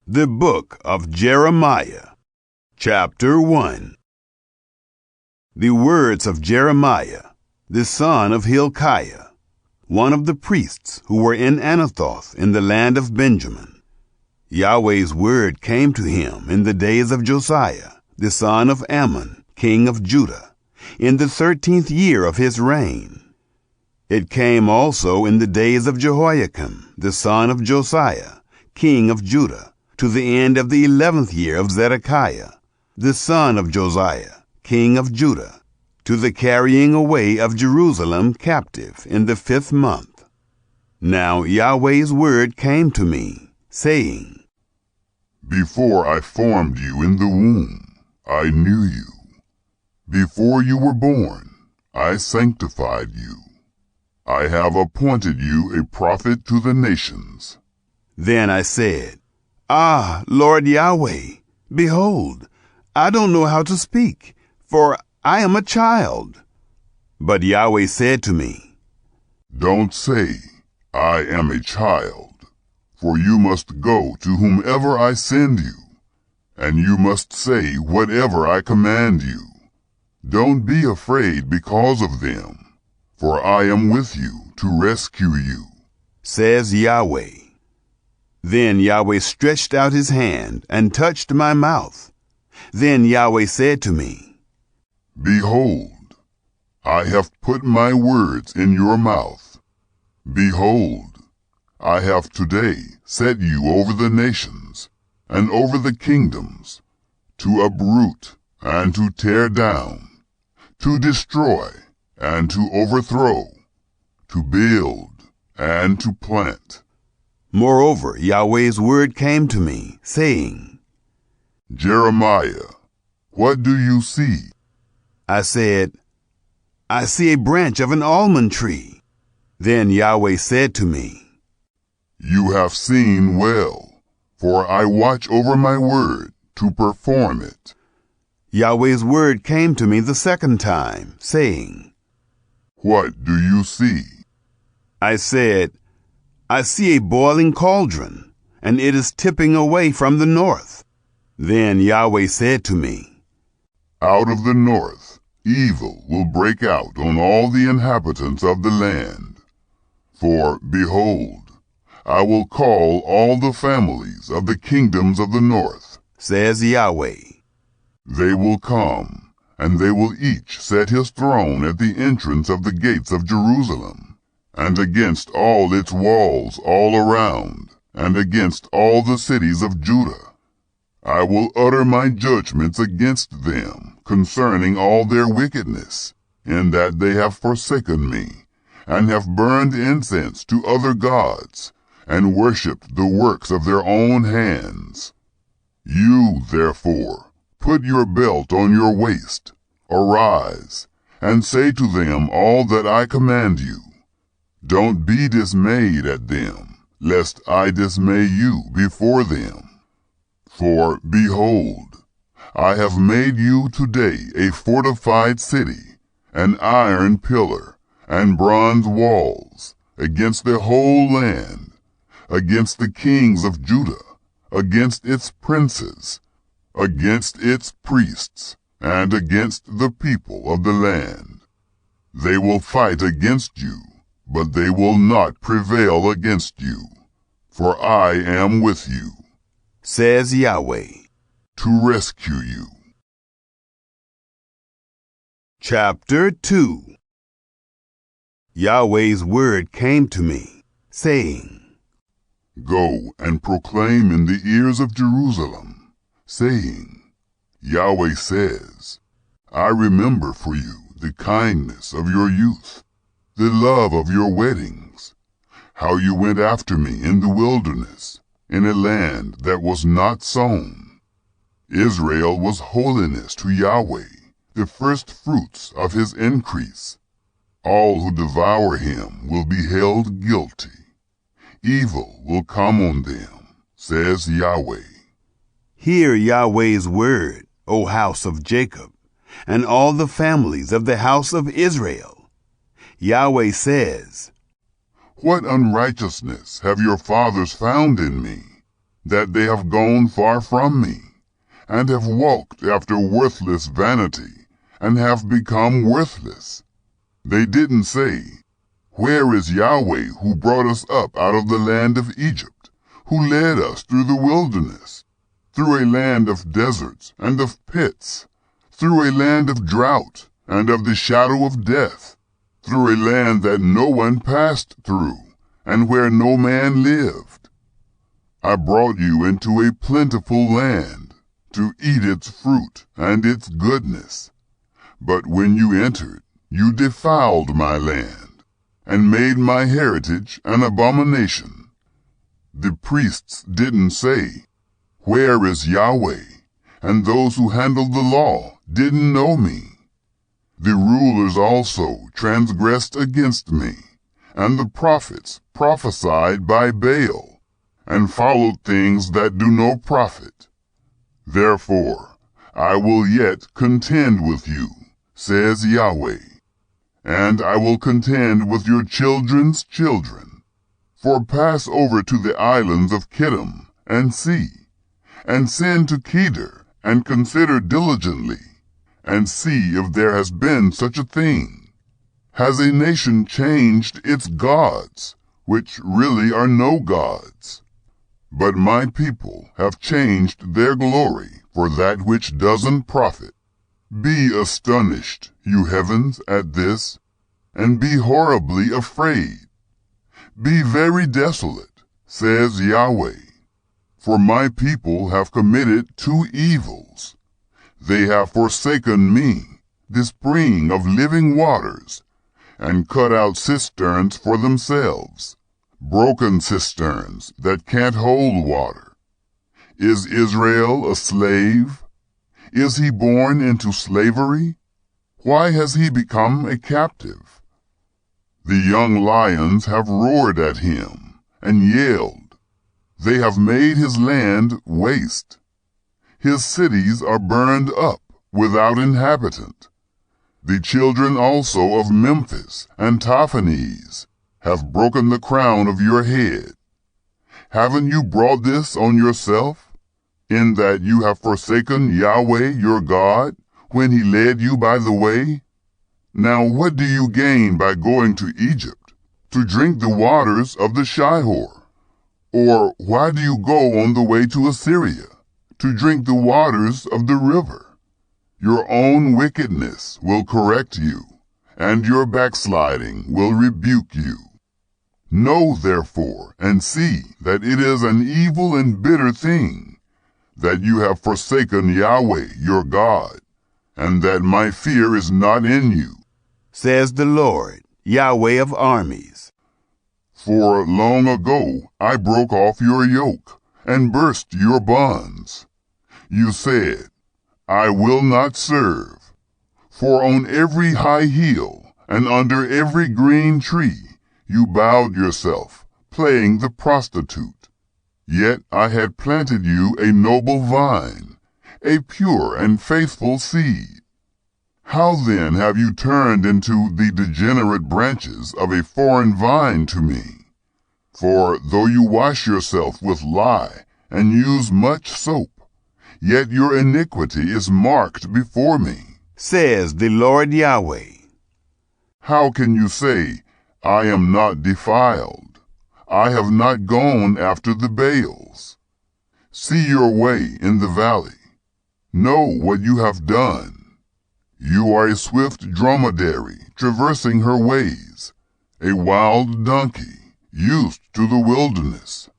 The Book of Jeremiah, Chapter 1. The words of Jeremiah, the son of Hilkiah, one of the priests who were in Anathoth in the land of Benjamin. Yahweh's word came to him in the days of Josiah, the son of Ammon, king of Judah, in the 13th year of his reign. It came also in the days of Jehoiakim, the son of Josiah, king of Judah, to the end of the 11th year of Zedekiah, the son of Josiah, king of Judah, to the carrying away of Jerusalem captive in the 5th month. Now Yahweh's word came to me, saying, Before I formed you in the womb, I knew you. Before you were born, I sanctified you. I have appointed you a prophet to the nations. Then I said, Ah, Lord Yahweh, behold, I don't know how to speak, for I am a child. But Yahweh said to me, Don't say, I am a child, for you must go to whomever I send you, and you must say whatever I command you. Don't be afraid because of them, for I am with you to rescue you, says Yahweh. Then Yahweh stretched out his hand and touched my mouth. Then Yahweh said to me, Behold, I have put my words in your mouth. Behold, I have today set you over the nations and over the kingdoms, to uproot and to tear down, to destroy and to overthrow, to build and to plant. Moreover, Yahweh's word came to me, saying, Jeremiah, what do you see? I said, I see a branch of an almond tree. Then Yahweh said to me, You have seen well, for I watch over my word to perform it. Yahweh's word came to me the second time, saying, What do you see? I said, I see a boiling cauldron, and it is tipping away from the north. Then Yahweh said to me, Out of the north evil will break out on all the inhabitants of the land. For, behold, I will call all the families of the kingdoms of the north, says Yahweh. They will come, and they will each set his throne at the entrance of the gates of Jerusalem, and against all its walls all around, and against all the cities of Judah. I will utter my judgments against them concerning all their wickedness, in that they have forsaken me, and have burned incense to other gods, and worshipped the works of their own hands. You, therefore, put your belt on your waist, arise, and say to them all that I command you. Don't be dismayed at them, lest I dismay you before them. For, behold, I have made you today a fortified city, an iron pillar, and bronze walls, against the whole land, against the kings of Judah, against its princes, against its priests, and against the people of the land. They will fight against you, but they will not prevail against you, for I am with you, says Yahweh, to rescue you. Chapter 2. Yahweh's word came to me, saying, Go and proclaim in the ears of Jerusalem, saying, Yahweh says, I remember for you the kindness of your youth, the love of your weddings, how you went after me in the wilderness, in a land that was not sown. Israel was holiness to Yahweh, the first fruits of his increase. All who devour him will be held guilty. Evil will come on them, says Yahweh. Hear Yahweh's word, O house of Jacob, and all the families of the house of Israel. Yahweh says, What unrighteousness have your fathers found in me? that they have gone far from me, and have walked after worthless vanity, and have become worthless. They didn't say, "Where is Yahweh who brought us up out of the land of Egypt, who led us through the wilderness, through a land of deserts and of pits, through a land of drought and of the shadow of death, through a land that no one passed through, and where no man lived? I brought you into a plentiful land, to eat its fruit and its goodness. But when you entered, you defiled my land, and made my heritage an abomination." The priests didn't say, "Where is Yahweh?" And those who handled the law didn't know me. The rulers also transgressed against me, and the prophets prophesied by Baal, and followed things that do no profit. Therefore I will yet contend with you, says Yahweh, and I will contend with your children's children. For pass over to the islands of Kittim, and see, and send to Kedar, and consider diligently, and see if there has been such a thing. Has a nation changed its gods, which really are no gods? But my people have changed their glory for that which doesn't profit. Be astonished, you heavens, at this, and be horribly afraid. Be very desolate, says Yahweh. For my people have committed two evils. They have forsaken me, the spring of living waters, and cut out cisterns for themselves, broken cisterns that can't hold water. Is Israel a slave? Is he born into slavery? Why has he become a captive? The young lions have roared at him and yelled. They have made his land waste. His cities are burned up without inhabitant. The children also of Memphis and Taphanes have broken the crown of your head. Haven't you brought this on yourself, in that you have forsaken Yahweh your God when he led you by the way? Now what do you gain by going to Egypt, to drink the waters of the Shihor? Or why do you go on the way to Assyria, to drink the waters of the river? Your own wickedness will correct you, and your backsliding will rebuke you. Know therefore, and see that it is an evil and bitter thing, that you have forsaken Yahweh your God, and that my fear is not in you, says the Lord, Yahweh of armies. For long ago I broke off your yoke, and burst your bonds. You said, I will not serve. For on every high hill, and under every green tree, you bowed yourself, playing the prostitute. Yet I had planted you a noble vine, a pure and faithful seed. How then have you turned into the degenerate branches of a foreign vine to me? For though you wash yourself with lye, and use much soap, yet your iniquity is marked before me, says the Lord Yahweh. How can you say, I am not defiled? I have not gone after the Baals. See your way in the valley. Know what you have done. You are a swift dromedary traversing her ways, a wild donkey used to the wilderness,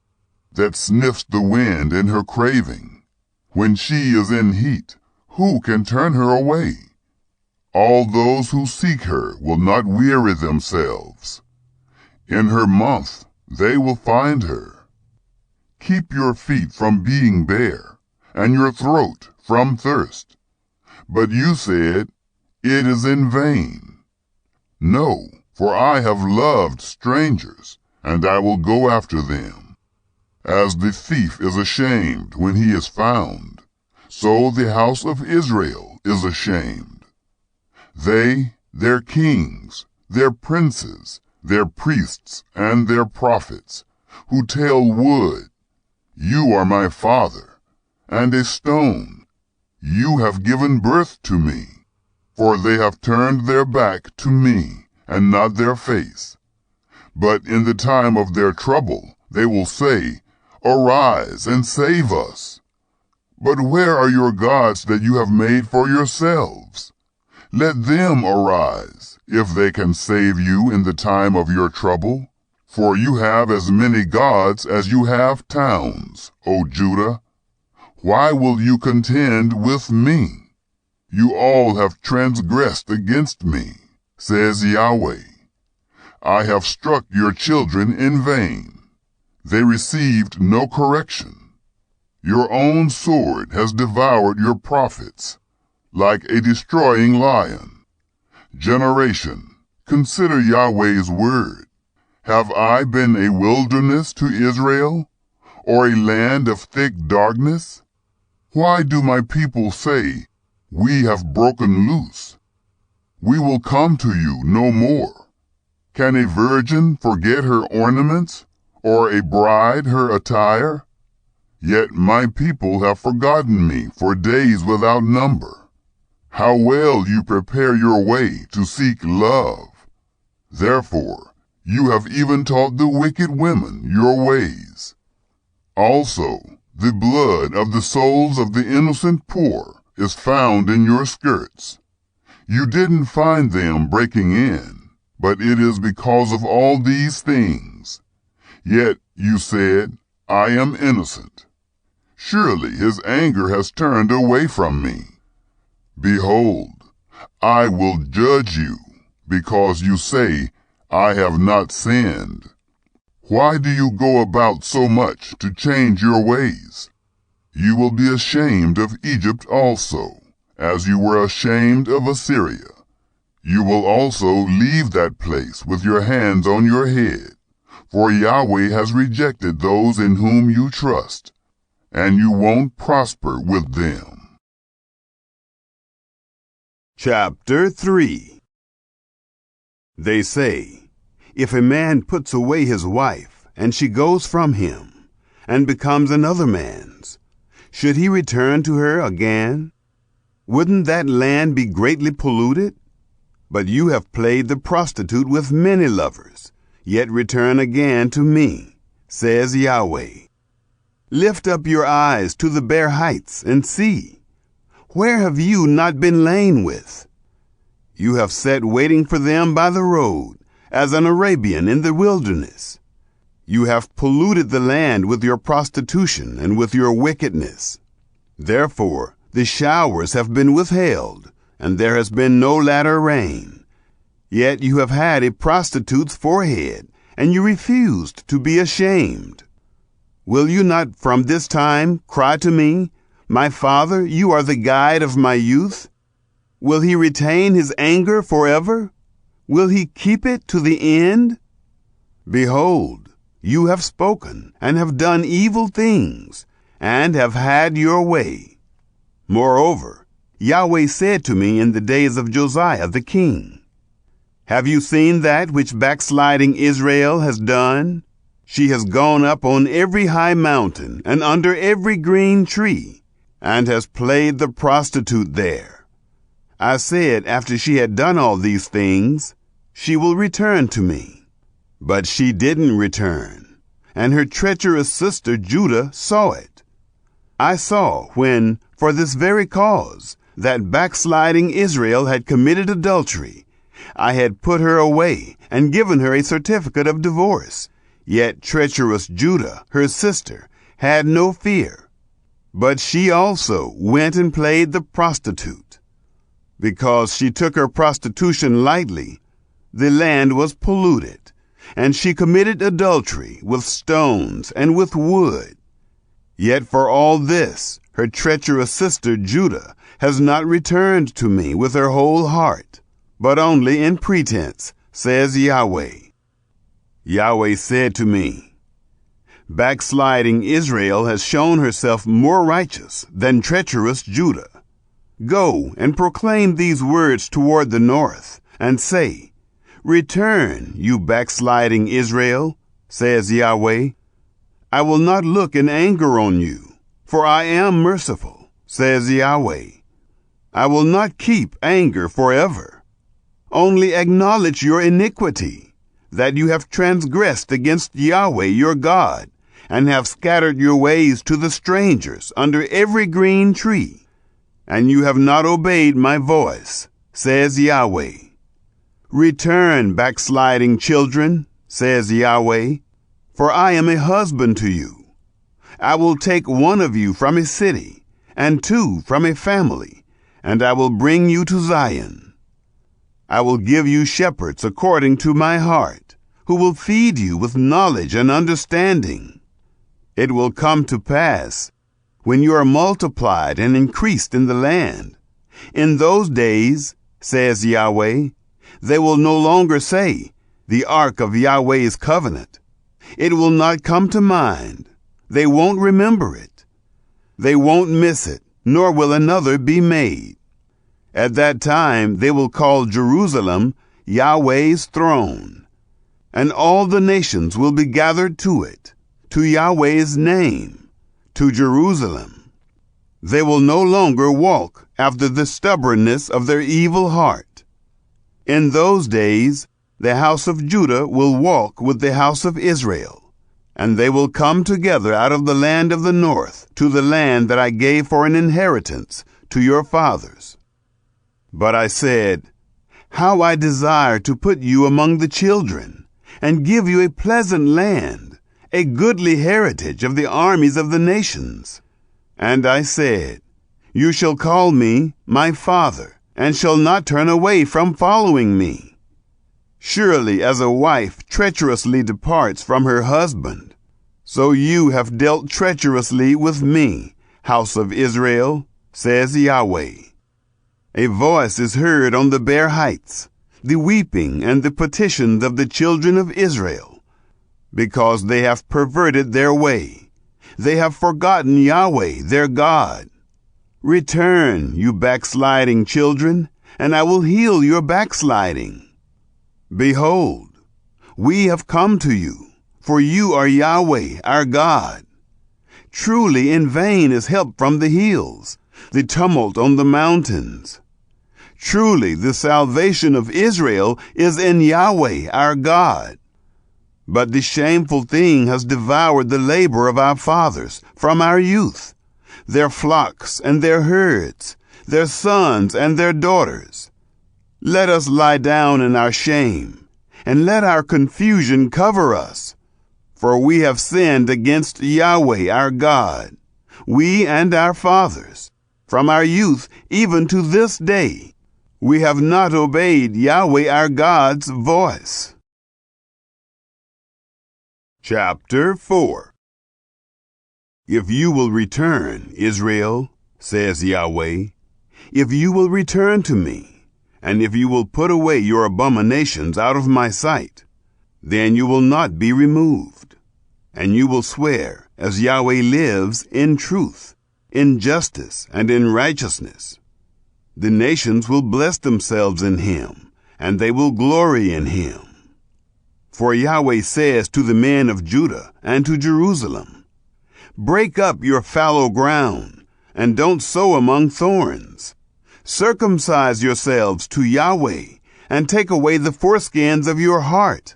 that sniffs the wind in her craving. When she is in heat, who can turn her away? All those who seek her will not weary themselves. In her month they will find her. Keep your feet from being bare, and your throat from thirst. But you said, it is in vain. No, for I have loved strangers, and I will go after them. As the thief is ashamed when he is found, so the house of Israel is ashamed. They, their kings, their princes, their priests, and their prophets, who tell wood, You are my father, and a stone. You have given birth to me. For they have turned their back to me, and not their face. But in the time of their trouble they will say, Arise and save us. But where are your gods that you have made for yourselves? Let them arise, if they can save you in the time of your trouble. For you have as many gods as you have towns, O Judah. Why will you contend with me? You all have transgressed against me, says Yahweh. I have struck your children in vain. They received no correction. Your own sword has devoured your prophets, like a destroying lion. Generation, consider Yahweh's word. Have I been a wilderness to Israel, or a land of thick darkness? Why do my people say, We have broken loose? We will come to you no more. Can a virgin forget her ornaments, or a bride her attire? Yet my people have forgotten me for days without number. How well you prepare your way to seek love. Therefore, you have even taught the wicked women your ways. Also, the blood of the souls of the innocent poor is found in your skirts. You didn't find them breaking in, but it is because of all these things. Yet you said, I am innocent. Surely his anger has turned away from me. Behold, I will judge you, because you say, I have not sinned. Why do you go about so much to change your ways? You will be ashamed of Egypt also, as you were ashamed of Assyria. You will also leave that place with your hands on your head, for Yahweh has rejected those in whom you trust, and you won't prosper with them. Chapter 3. They say, if a man puts away his wife, and she goes from him, and becomes another man's, should he return to her again? Wouldn't that land be greatly polluted? But you have played the prostitute with many lovers, yet return again to me, says Yahweh. Lift up your eyes to the bare heights and see. Where have you not been lain with? You have sat waiting for them by the road, as an Arabian in the wilderness. You have polluted the land with your prostitution and with your wickedness. Therefore, the showers have been withheld, and there has been no latter rain. Yet you have had a prostitute's forehead, and you refused to be ashamed. Will you not from this time cry to me, My Father, you are the guide of my youth? Will he retain his anger forever? Will he keep it to the end? Behold, you have spoken and have done evil things, and have had your way. Moreover, Yahweh said to me in the days of Josiah the king, Have you seen that which backsliding Israel has done? She has gone up on every high mountain and under every green tree, and has played the prostitute there. I said after she had done all these things, she will return to me. But she didn't return, and her treacherous sister Judah saw it. I saw when, for this very cause, that backsliding Israel had committed adultery, I had put her away and given her a certificate of divorce. Yet treacherous Judah, her sister, had no fear. But she also went and played the prostitute. Because she took her prostitution lightly, the land was polluted, and she committed adultery with stones and with wood. Yet for all this, her treacherous sister Judah has not returned to me with her whole heart, but only in pretense, says Yahweh. Yahweh said to me, Backsliding Israel has shown herself more righteous than treacherous Judah. Go and proclaim these words toward the north, and say, Return, you backsliding Israel, says Yahweh. I will not look in anger on you, for I am merciful, says Yahweh. I will not keep anger forever. Only acknowledge your iniquity, that you have transgressed against Yahweh your God, and have scattered your ways to the strangers under every green tree. And you have not obeyed my voice, says Yahweh. Return, backsliding children, says Yahweh, for I am a husband to you. I will take one of you from a city, and two from a family, and I will bring you to Zion. I will give you shepherds according to my heart, who will feed you with knowledge and understanding. It will come to pass, when you are multiplied and increased in the land. In those days, says Yahweh, they will no longer say, the ark of Yahweh's covenant. It will not come to mind. They won't remember it. They won't miss it, nor will another be made. At that time they will call Jerusalem Yahweh's throne, and all the nations will be gathered to it, to Yahweh's name, to Jerusalem. They will no longer walk after the stubbornness of their evil heart. In those days the house of Judah will walk with the house of Israel, and they will come together out of the land of the north to the land that I gave for an inheritance to your fathers. But I said, how I desire to put you among the children, and give you a pleasant land, a goodly heritage of the armies of the nations. And I said, you shall call me my father, and shall not turn away from following me. Surely as a wife treacherously departs from her husband, so you have dealt treacherously with me, house of Israel, says Yahweh. A voice is heard on the bare heights, the weeping and the petitions of the children of Israel, because they have perverted their way. They have forgotten Yahweh, their God. Return, you backsliding children, and I will heal your backsliding. Behold, we have come to you, for you are Yahweh, our God. Truly in vain is help from the hills, the tumult on the mountains. Truly the salvation of Israel is in Yahweh, our God. But the shameful thing has devoured the labor of our fathers from our youth, their flocks and their herds, their sons and their daughters. Let us lie down in our shame, and let our confusion cover us. For we have sinned against Yahweh our God, we and our fathers, from our youth even to this day. We have not obeyed Yahweh our God's voice. Chapter 4. If you will return, Israel, says Yahweh, if you will return to me, and if you will put away your abominations out of my sight, then you will not be removed. And you will swear, as Yahweh lives, in truth, in justice, and in righteousness. The nations will bless themselves in him, and they will glory in him. For Yahweh says to the men of Judah and to Jerusalem, break up your fallow ground, and don't sow among thorns. Circumcise yourselves to Yahweh, and take away the foreskins of your heart,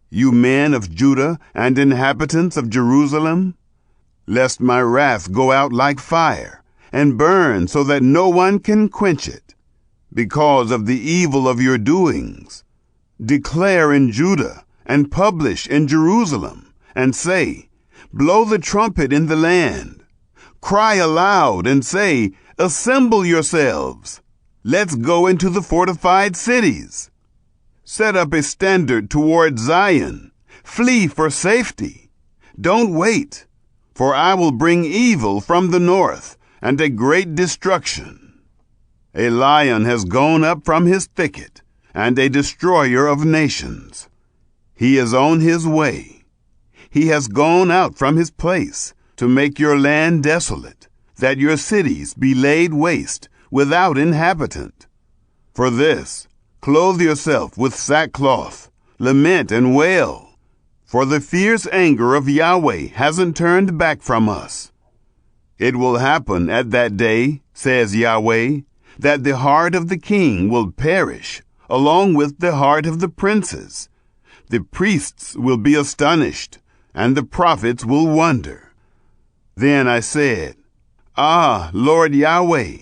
you men of Judah and inhabitants of Jerusalem, lest my wrath go out like fire, and burn so that no one can quench it, because of the evil of your doings. Declare in Judah, and publish in Jerusalem, and say, blow the trumpet in the land. Cry aloud and say, assemble yourselves. Let's go into the fortified cities. Set up a standard toward Zion. Flee for safety. Don't wait, for I will bring evil from the north and a great destruction. A lion has gone up from his thicket, and a destroyer of nations. He is on his way. He has gone out from his place to make your land desolate, that your cities be laid waste without inhabitant. For this, clothe yourself with sackcloth, lament and wail. For the fierce anger of Yahweh hasn't turned back from us. It will happen at that day, says Yahweh, that the heart of the king will perish, along with the heart of the princes. The priests will be astonished, and the prophets will wonder. Then I said, Ah, Lord Yahweh,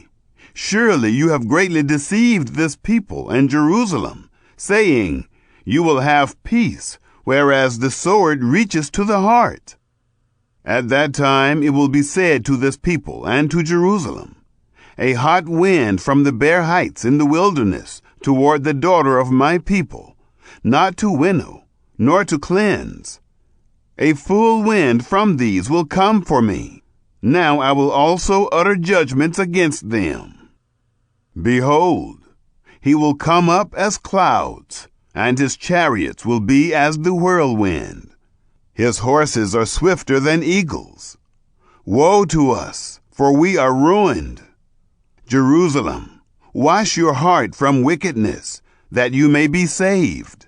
surely you have greatly deceived this people and Jerusalem, saying, You will have peace, whereas the sword reaches to the heart. At that time it will be said to this people and to Jerusalem, A hot wind from the bare heights in the wilderness toward the daughter of my people, not to winnow, nor to cleanse. A full wind from these will come for me. Now I will also utter judgments against them. Behold, he will come up as clouds, and his chariots will be as the whirlwind. His horses are swifter than eagles. Woe to us, for we are ruined. Jerusalem, wash your heart from wickedness, that you may be saved.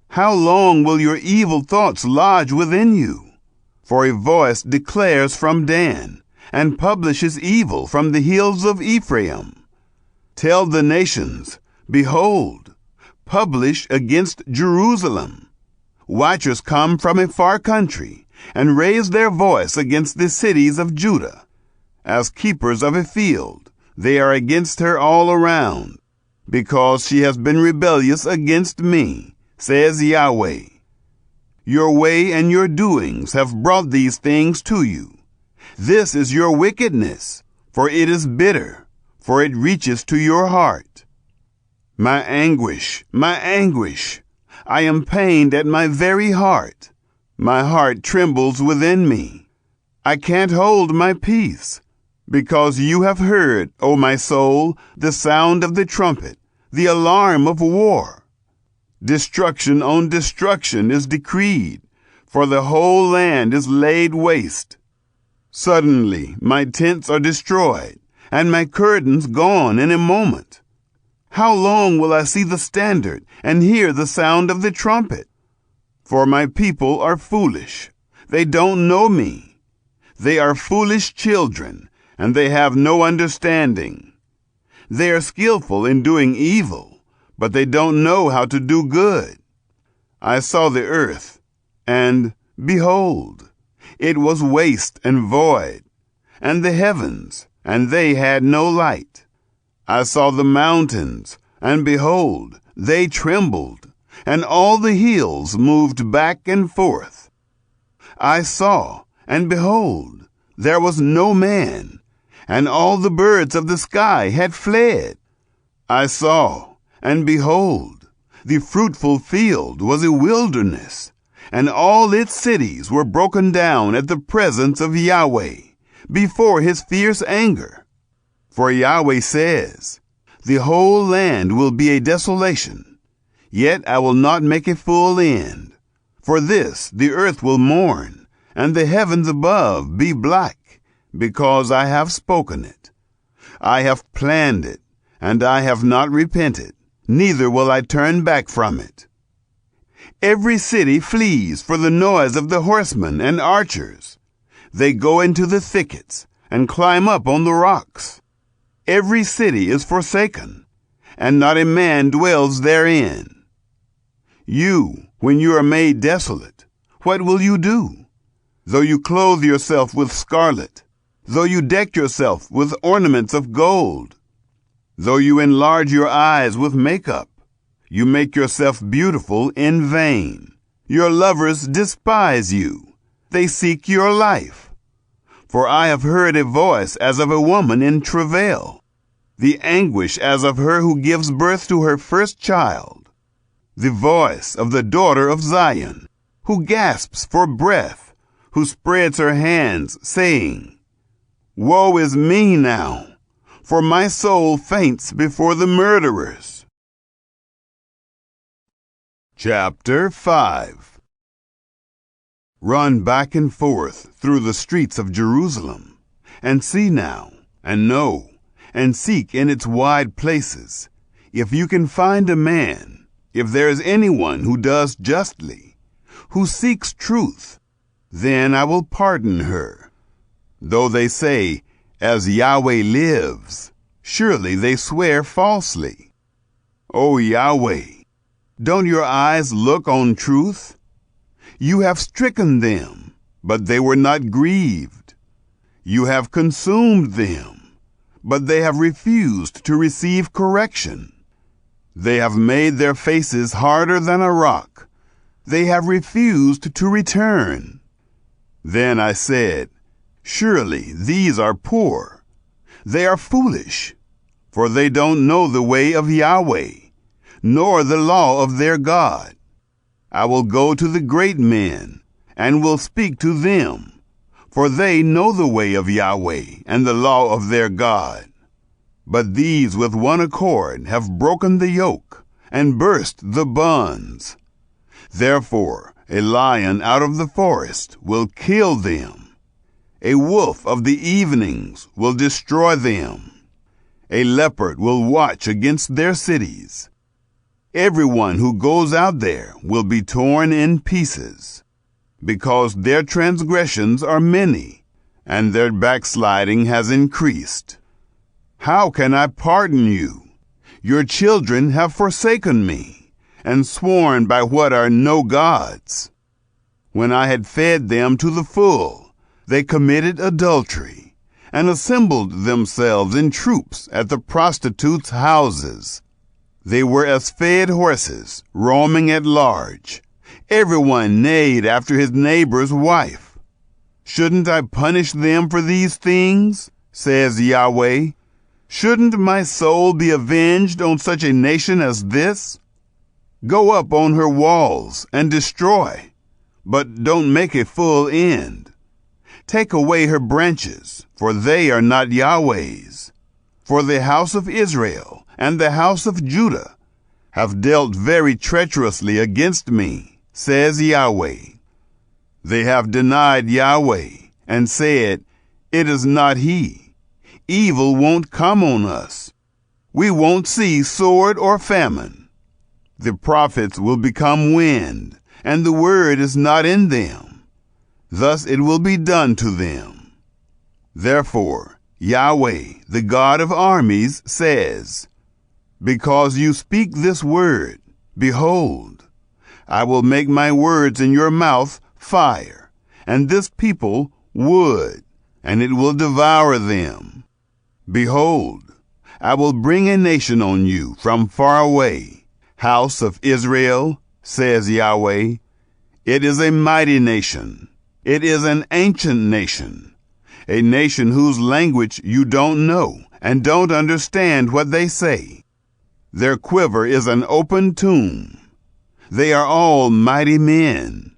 How long will your evil thoughts lodge within you? For a voice declares from Dan, and publishes evil from the hills of Ephraim. Tell the nations, Behold, publish against Jerusalem. Watchers come from a far country, and raise their voice against the cities of Judah. As keepers of a field, they are against her all around, because she has been rebellious against me, says Yahweh. Your way and your doings have brought these things to you. This is your wickedness, for it is bitter, for it reaches to your heart. My anguish, I am pained at my very heart. My heart trembles within me. I can't hold my peace, because you have heard, O my soul, the sound of the trumpet, the alarm of war. Destruction on destruction is decreed, for the whole land is laid waste. Suddenly my tents are destroyed, and my curtains gone in a moment. How long will I see the standard and hear the sound of the trumpet? For my people are foolish. They don't know me. They are foolish children, and they have no understanding. They are skillful in doing evil, but they don't know how to do good. I saw the earth, and behold, it was waste and void, and the heavens, and they had no light. I saw the mountains, and behold, they trembled, and all the hills moved back and forth. I saw, and behold, there was no man, and all the birds of the sky had fled. I saw, and behold, the fruitful field was a wilderness, and all its cities were broken down at the presence of Yahweh, before his fierce anger. For Yahweh says, The whole land will be a desolation, yet I will not make a full end. For this the earth will mourn, and the heavens above be black, because I have spoken it. I have planned it, and I have not repented, neither will I turn back from it. Every city flees for the noise of the horsemen and archers. They go into the thickets and climb up on the rocks. Every city is forsaken, and not a man dwells therein. You, when you are made desolate, what will you do? Though you clothe yourself with scarlet, though you deck yourself with ornaments of gold, though you enlarge your eyes with makeup, you make yourself beautiful in vain. Your lovers despise you. They seek your life. For I have heard a voice as of a woman in travail, the anguish as of her who gives birth to her first child, the voice of the daughter of Zion, who gasps for breath, who spreads her hands, saying, Woe is me now, for my soul faints before the murderers. Chapter 5. Run back and forth through the streets of Jerusalem, and see now, and know, and seek in its wide places, if you can find a man, if there is anyone who does justly, who seeks truth. Then I will pardon her. Though they say, as Yahweh lives, surely they swear falsely. O Yahweh, don't your eyes look on truth? You have stricken them, but they were not grieved. You have consumed them, but they have refused to receive correction. They have made their faces harder than a rock. They have refused to return. Then I said, surely these are poor. They are foolish, for they don't know the way of Yahweh, nor the law of their God. I will go to the great men, and will speak to them, for they know the way of Yahweh and the law of their God. But these with one accord have broken the yoke, and burst the bonds. Therefore a lion out of the forest will kill them. A wolf of the evenings will destroy them. A leopard will watch against their cities. Everyone who goes out there will be torn in pieces, because their transgressions are many, and their backsliding has increased. How can I pardon you? Your children have forsaken me, and sworn by what are no gods. When I had fed them to the full, they committed adultery, and assembled themselves in troops at the prostitutes' houses. They were as fed horses, roaming at large. Everyone neighed after his neighbor's wife. Shouldn't I punish them for these things? Says Yahweh. Shouldn't my soul be avenged on such a nation as this? Go up on her walls and destroy, but don't make a full end. Take away her branches, for they are not Yahweh's. For the house of Israel and the house of Judah have dealt very treacherously against me, says Yahweh. They have denied Yahweh and said, it is not he. Evil won't come on us. We won't see sword or famine. The prophets will become wind, and the word is not in them. Thus it will be done to them. Therefore, Yahweh, the God of armies, says, because you speak this word, behold, I will make my words in your mouth fire, and this people wood, and it will devour them. Behold, I will bring a nation on you from far away, house of Israel, says Yahweh. It is a mighty nation. It is an ancient nation, a nation whose language you don't know and don't understand what they say. Their quiver is an open tomb. They are all mighty men.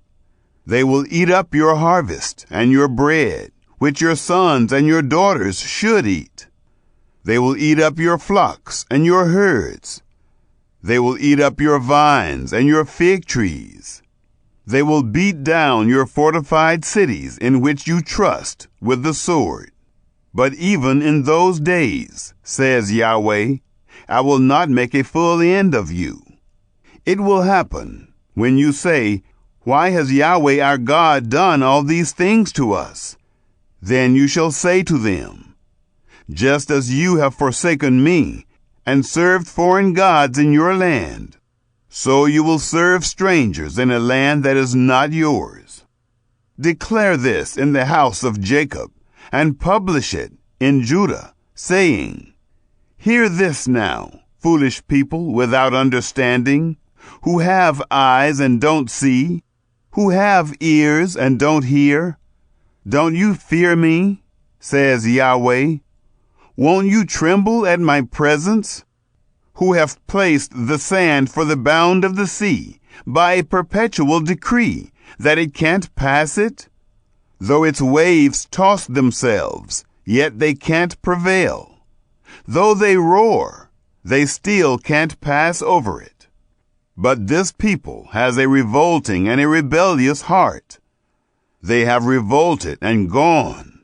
They will eat up your harvest and your bread, which your sons and your daughters should eat. They will eat up your flocks and your herds. They will eat up your vines and your fig trees. They will beat down your fortified cities in which you trust with the sword. But even in those days, says Yahweh, I will not make a full end of you. It will happen when you say, why has Yahweh our God done all these things to us? Then you shall say to them, just as you have forsaken me and served foreign gods in your land, so you will serve strangers in a land that is not yours. Declare this in the house of Jacob, and publish it in Judah, saying, hear this now, foolish people without understanding, who have eyes and don't see, who have ears and don't hear. Don't you fear me, says Yahweh? Won't you tremble at my presence? Who have placed the sand for the bound of the sea by a perpetual decree that it can't pass it? Though its waves toss themselves, yet they can't prevail. Though they roar, they still can't pass over it. But this people has a revolting and a rebellious heart. They have revolted and gone.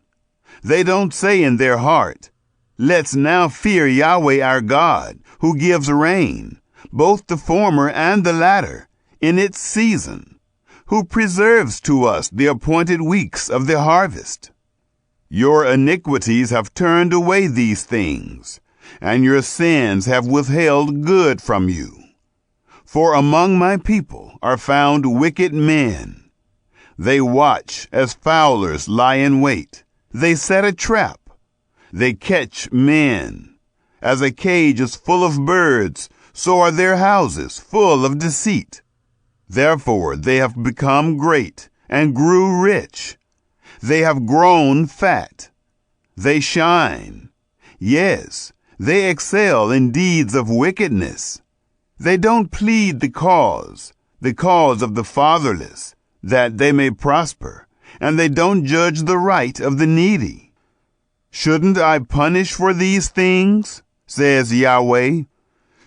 They don't say in their heart, let's now fear Yahweh our God, who gives rain, both the former and the latter, in its season, who preserves to us the appointed weeks of the harvest. Your iniquities have turned away these things, and your sins have withheld good from you. For among my people are found wicked men. They watch as fowlers lie in wait. They set a trap. They catch men. As a cage is full of birds, so are their houses full of deceit. Therefore they have become great and grew rich. They have grown fat. They shine. Yes, they excel in deeds of wickedness. They don't plead the cause of the fatherless, that they may prosper, and they don't judge the right of the needy. Shouldn't I punish for these things, says Yahweh?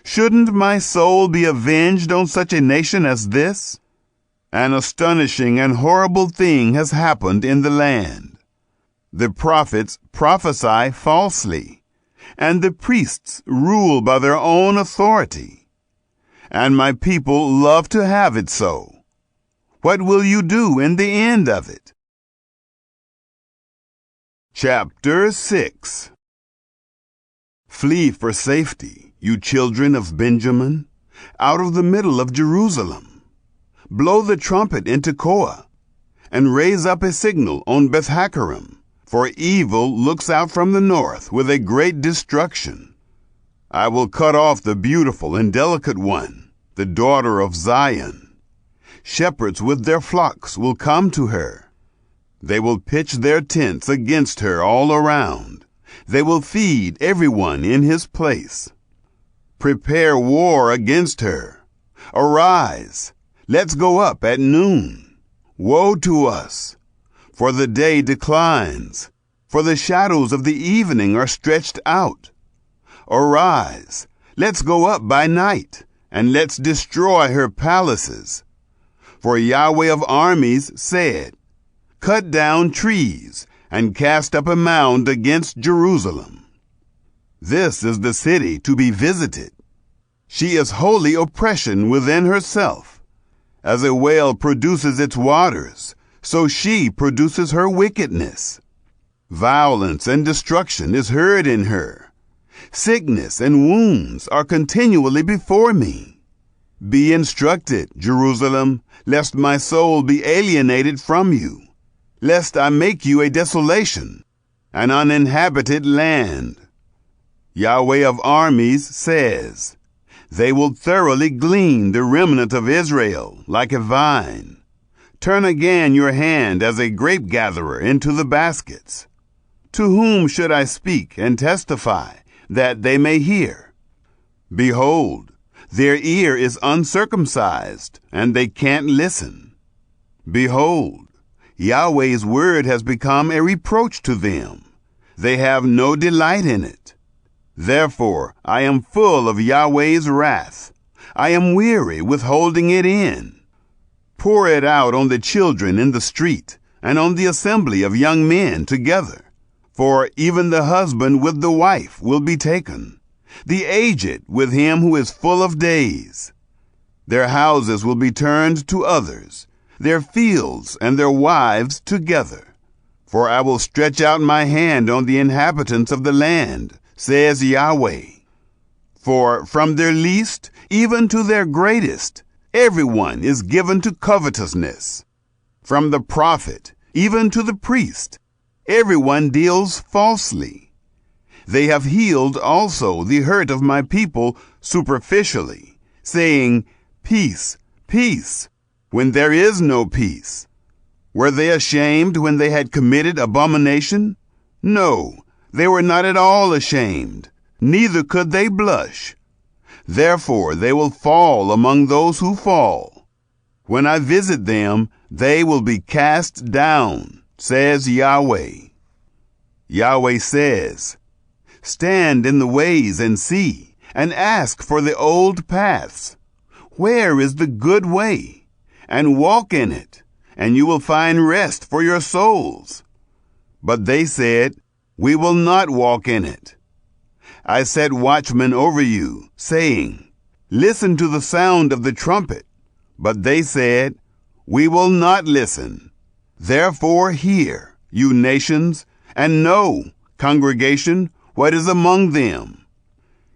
Shouldn't my soul be avenged on such a nation as this? An astonishing and horrible thing has happened in the land. The prophets prophesy falsely, and the priests rule by their own authority. And my people love to have it so. What will you do in the end of it? Chapter 6. Flee for safety, you children of Benjamin, out of the middle of Jerusalem. Blow the trumpet in Tekoa, and raise up a signal on Beth-Hakkerem, for evil looks out from the north with a great destruction. I will cut off the beautiful and delicate one, the daughter of Zion. Shepherds with their flocks will come to her. They will pitch their tents against her all around. They will feed everyone in his place. Prepare war against her. Arise, let's go up at noon. Woe to us, for the day declines, for the shadows of the evening are stretched out. Arise, let's go up by night, and let's destroy her palaces. For Yahweh of armies said, cut down trees and cast up a mound against Jerusalem. This is the city to be visited. She is wholly oppression within herself. As a well produces its waters, so she produces her wickedness. Violence and destruction is heard in her. Sickness and wounds are continually before me. Be instructed, Jerusalem, lest my soul be alienated from you, lest I make you a desolation, an uninhabited land. Yahweh of armies says, they will thoroughly glean the remnant of Israel like a vine. Turn again your hand as a grape gatherer into the baskets. To whom should I speak and testify, that they may hear? Behold, their ear is uncircumcised, and they can't listen. Behold, Yahweh's word has become a reproach to them. They have no delight in it. Therefore I am full of Yahweh's wrath. I am weary with holding it in. Pour it out on the children in the street, and on the assembly of young men together. For even the husband with the wife will be taken, the aged with him who is full of days. Their houses will be turned to others, their fields and their wives together. For I will stretch out my hand on the inhabitants of the land, says Yahweh. For from their least even to their greatest, everyone is given to covetousness. From the prophet even to the priest, everyone deals falsely. They have healed also the hurt of my people superficially, saying, peace, peace, when there is no peace. Were they ashamed when they had committed abomination? No, they were not at all ashamed, neither could they blush. Therefore they will fall among those who fall. When I visit them, they will be cast down, says Yahweh. Yahweh says, stand in the ways and see, and ask for the old paths. Where is the good way? And walk in it, and you will find rest for your souls. But they said, we will not walk in it. I set watchmen over you, saying, listen to the sound of the trumpet. But they said, We will not listen. Therefore hear, you nations, and know, congregation, what is among them.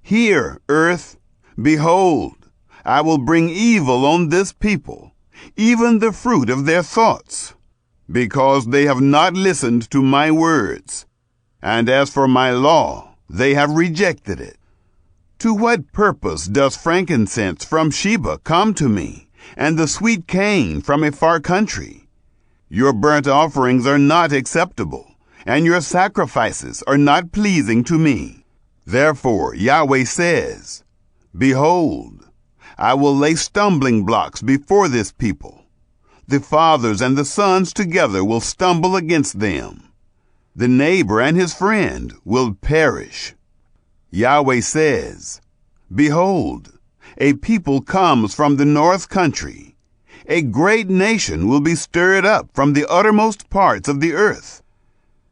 Hear, earth, behold, I will bring evil on this people, even the fruit of their thoughts, because they have not listened to my words, and as for my law, they have rejected it. To what purpose does frankincense from Sheba come to me, and the sweet cane from a far country? Your burnt offerings are not acceptable, and your sacrifices are not pleasing to me. Therefore Yahweh says, Behold, I will lay stumbling blocks before this people. The fathers and the sons together will stumble against them. The neighbor and his friend will perish. Yahweh says, Behold, a people comes from the north country. A great nation will be stirred up from the uttermost parts of the earth.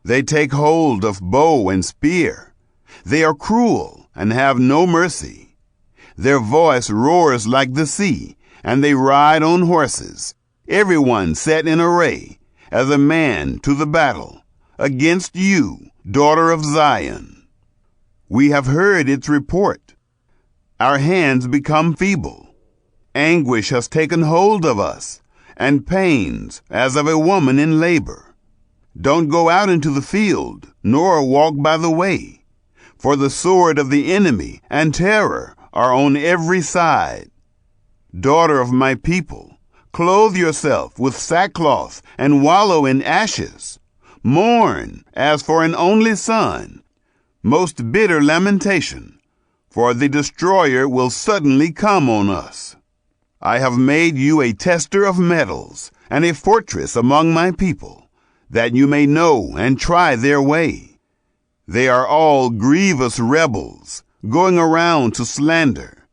They take hold of bow and spear. They are cruel and have no mercy. Their voice roars like the sea, and they ride on horses, everyone set in array, as a man to the battle, against you, daughter of Zion. We have heard its report. Our hands become feeble. Anguish has taken hold of us, and pains as of a woman in labor. Don't go out into the field, nor walk by the way. For the sword of the enemy and terror are on every side. Daughter of my people, clothe yourself with sackcloth and wallow in ashes. Mourn as for an only son. Most bitter lamentation, for the destroyer will suddenly come on us. I have made you a tester of metals and a fortress among my people, that you may know and try their way. They are all grievous rebels, going around to slander.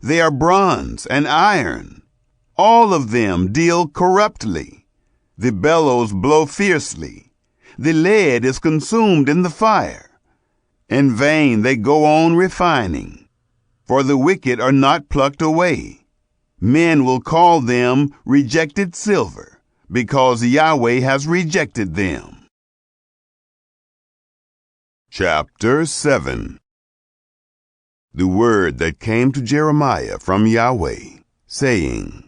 They are bronze and iron. All of them deal corruptly. The bellows blow fiercely. The lead is consumed in the fire. In vain they go on refining, for the wicked are not plucked away. Men will call them rejected silver, because Yahweh has rejected them. Chapter 7. The word that came to Jeremiah from Yahweh, saying,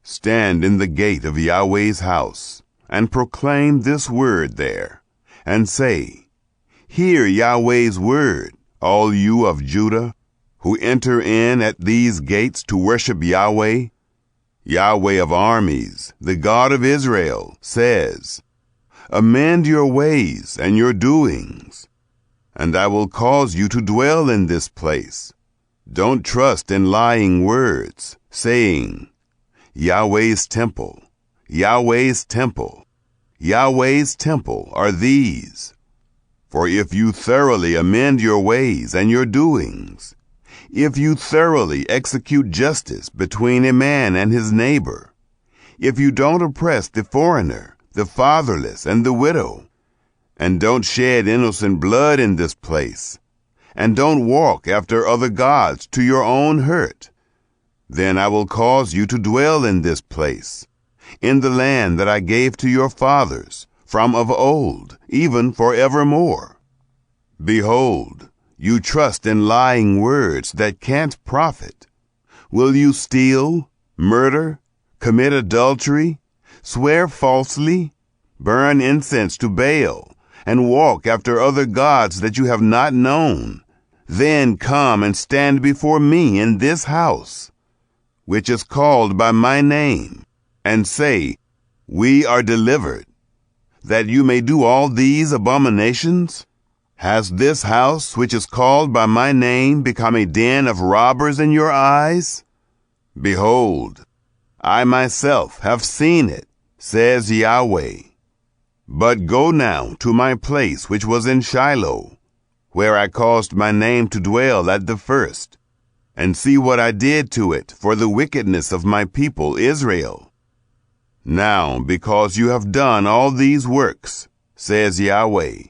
Stand in the gate of Yahweh's house, and proclaim this word there, and say, Hear Yahweh's word, all you of Judah, who enter in at these gates to worship Yahweh. Yahweh of armies, the God of Israel, says, Amend your ways and your doings, and I will cause you to dwell in this place. Don't trust in lying words, saying, Yahweh's temple, Yahweh's temple, Yahweh's temple are these. For if you thoroughly amend your ways and your doings, if you thoroughly execute justice between a man and his neighbor, if you don't oppress the foreigner, the fatherless, and the widow, and don't shed innocent blood in this place, and don't walk after other gods to your own hurt, then I will cause you to dwell in this place, in the land that I gave to your fathers from of old, even forevermore. Behold, you trust in lying words that can't profit. Will you steal, murder, commit adultery, swear falsely, burn incense to Baal, and walk after other gods that you have not known? Then come and stand before me in this house, which is called by my name, and say, We are delivered, that you may do all these abominations? Has this house, which is called by my name, become a den of robbers in your eyes? Behold, I myself have seen it, says Yahweh. But go now to my place which was in Shiloh, where I caused my name to dwell at the first, and see what I did to it for the wickedness of my people Israel. Now, because you have done all these works, says Yahweh,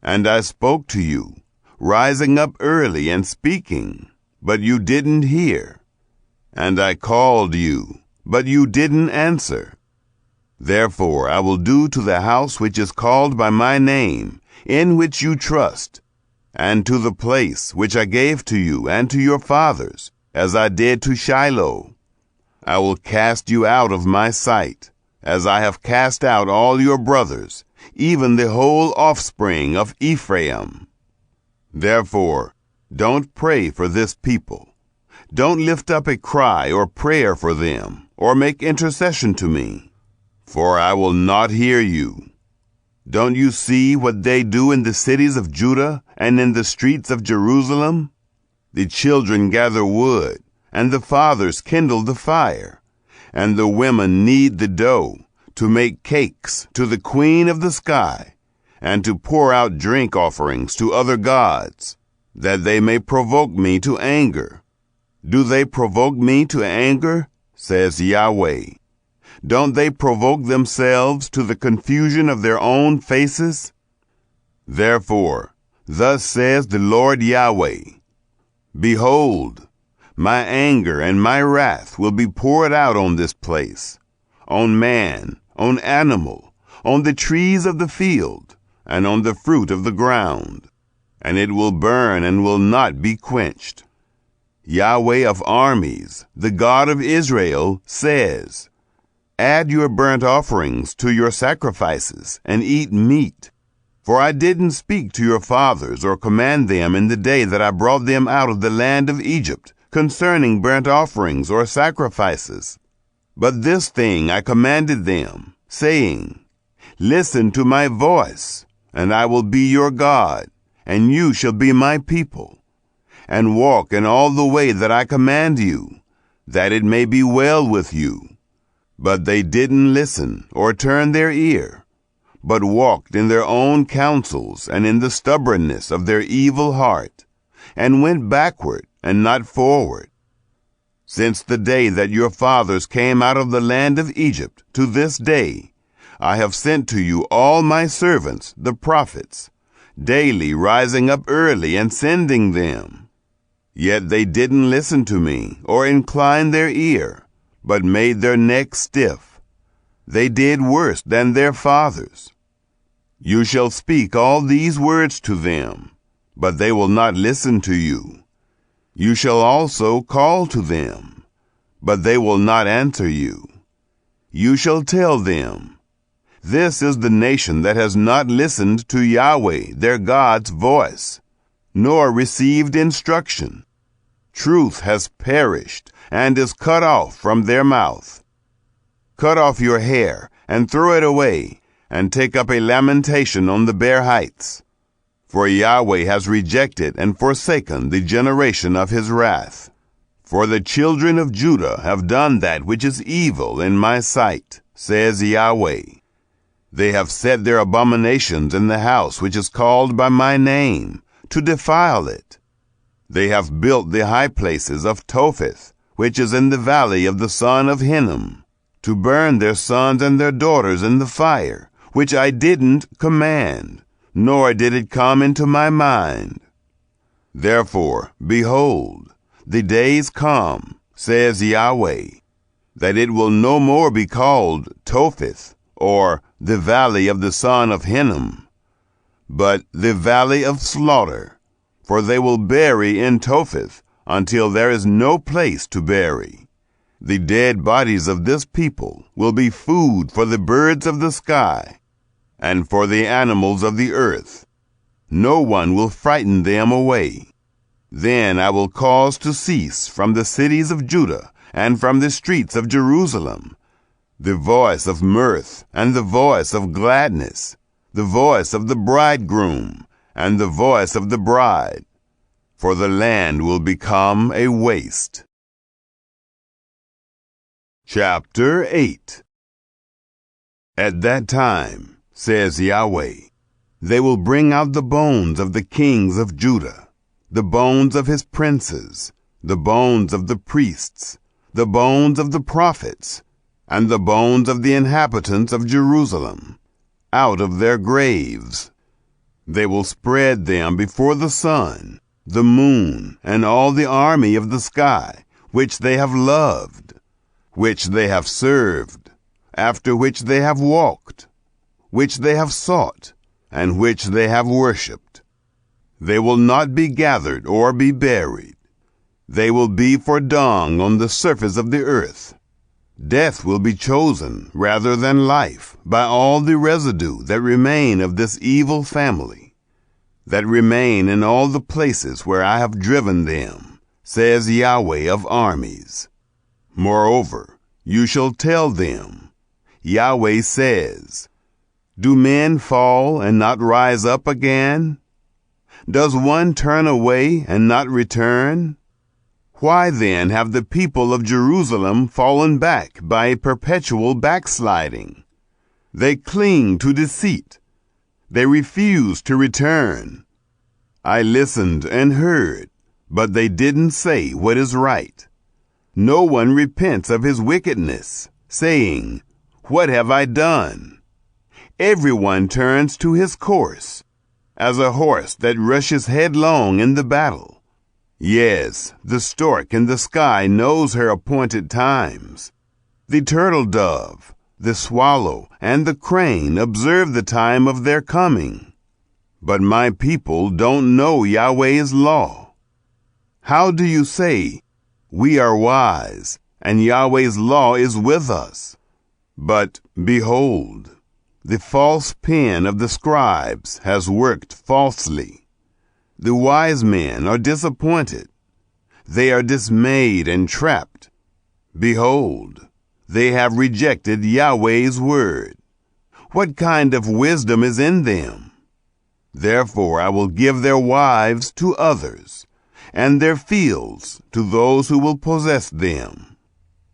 and I spoke to you, rising up early and speaking, but you didn't hear, and I called you, but you didn't answer. Therefore I will do to the house which is called by my name, in which you trust, and to the place which I gave to you and to your fathers, as I did to Shiloh. I will cast you out of my sight, as I have cast out all your brothers, even the whole offspring of Ephraim. Therefore, don't pray for this people. Don't lift up a cry or prayer for them, or make intercession to me, for I will not hear you. Don't you see what they do in the cities of Judah and in the streets of Jerusalem? The children gather wood, and the fathers kindle the fire, and the women knead the dough to make cakes to the queen of the sky, and to pour out drink offerings to other gods, that they may provoke me to anger. Do they provoke me to anger? Says Yahweh. Don't they provoke themselves to the confusion of their own faces? Therefore, thus says the Lord Yahweh, Behold, my anger and my wrath will be poured out on this place, on man, on animal, on the trees of the field, and on the fruit of the ground, and it will burn and will not be quenched. Yahweh of armies, the God of Israel, says, Add your burnt offerings to your sacrifices, and eat meat. For I didn't speak to your fathers or command them in the day that I brought them out of the land of Egypt concerning burnt offerings or sacrifices. But this thing I commanded them, saying, Listen to my voice, and I will be your God, and you shall be my people. And walk in all the way that I command you, that it may be well with you. But they didn't listen or turn their ear, but walked in their own counsels and in the stubbornness of their evil heart, and went backward and not forward. Since the day that your fathers came out of the land of Egypt to this day, I have sent to you all my servants, the prophets, daily rising up early and sending them. Yet they didn't listen to me or incline their ear, but made their necks stiff. They did worse than their fathers. You shall speak all these words to them, but they will not listen to you. You shall also call to them, but they will not answer you. You shall tell them, This is the nation that has not listened to Yahweh, their God's voice, nor received instruction. Truth has perished and is cut off from their mouth. Cut off your hair and throw it away, and take up a lamentation on the bare heights. For Yahweh has rejected and forsaken the generation of his wrath. For the children of Judah have done that which is evil in my sight, says Yahweh. They have set their abominations in the house which is called by my name, to defile it. They have built the high places of Topheth, which is in the valley of the son of Hinnom, to burn their sons and their daughters in the fire, which I didn't command, nor did it come into my mind. Therefore, behold, the days come, says Yahweh, that it will no more be called Topheth, or the valley of the son of Hinnom, but the valley of slaughter, for they will bury in Topheth until there is no place to bury. The dead bodies of this people will be food for the birds of the sky and for the animals of the earth. No one will frighten them away. Then I will cause to cease from the cities of Judah and from the streets of Jerusalem the voice of mirth and the voice of gladness, the voice of the bridegroom and the voice of the bride, for the land will become a waste. Chapter 8. At that time, says Yahweh, they will bring out the bones of the kings of Judah, the bones of his princes, the bones of the priests, the bones of the prophets, and the bones of the inhabitants of Jerusalem, out of their graves. They will spread them before the sun, the moon, and all the army of the sky, which they have loved, which they have served, after which they have walked, which they have sought, and which they have worshipped. They will not be gathered or be buried. They will be for dung on the surface of the earth. Death will be chosen rather than life by all the residue that remain of this evil family, that remain in all the places where I have driven them, says Yahweh of armies. Moreover, you shall tell them, Yahweh says, do men fall and not rise up again? Does one turn away and not return? Why then have the people of Jerusalem fallen back by a perpetual backsliding? They cling to deceit. They refuse to return. I listened and heard, but they didn't say what is right. No one repents of his wickedness, saying, what have I done? Everyone turns to his course, as a horse that rushes headlong in the battle. Yes, the stork in the sky knows her appointed times. The turtle dove, the swallow, and the crane observe the time of their coming. But my people don't know Yahweh's law. How do you say, we are wise, and Yahweh's law is with us? But behold, the false pen of the scribes has worked falsely. The wise men are disappointed. They are dismayed and trapped. Behold, they have rejected Yahweh's word. What kind of wisdom is in them? Therefore I will give their wives to others, and their fields to those who will possess them.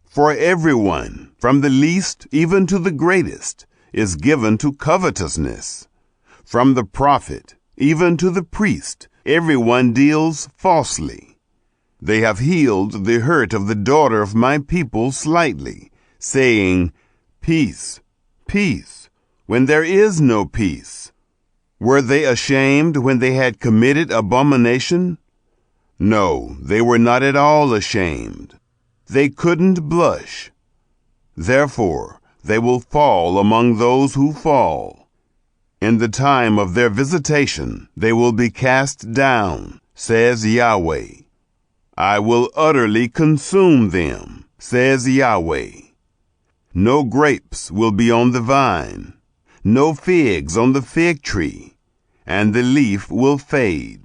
For everyone, from the least even to the greatest, is given to covetousness. From the prophet even to the priest, everyone deals falsely. They have healed the hurt of the daughter of my people slightly, saying, peace, peace, when there is no peace. Were they ashamed when they had committed abomination? No, they were not at all ashamed. They couldn't blush. Therefore, they will fall among those who fall. In the time of their visitation, they will be cast down, says Yahweh. I will utterly consume them, says Yahweh. No grapes will be on the vine, no figs on the fig tree, and the leaf will fade.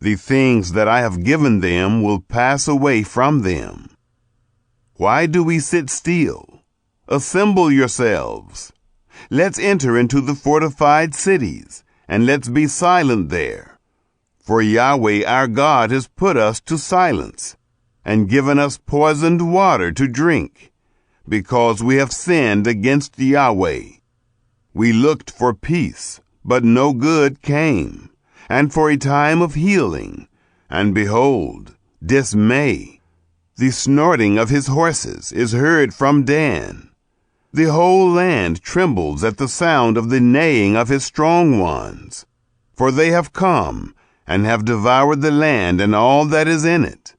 The things that I have given them will pass away from them. Why do we sit still? Assemble yourselves. Let's enter into the fortified cities, and let's be silent there. For Yahweh our God has put us to silence, and given us poisoned water to drink, because we have sinned against Yahweh. We looked for peace, but no good came, and for a time of healing, and behold, dismay. The snorting of his horses is heard from Dan. The whole land trembles at the sound of the neighing of his strong ones. For they have come, and have devoured the land and all that is in it,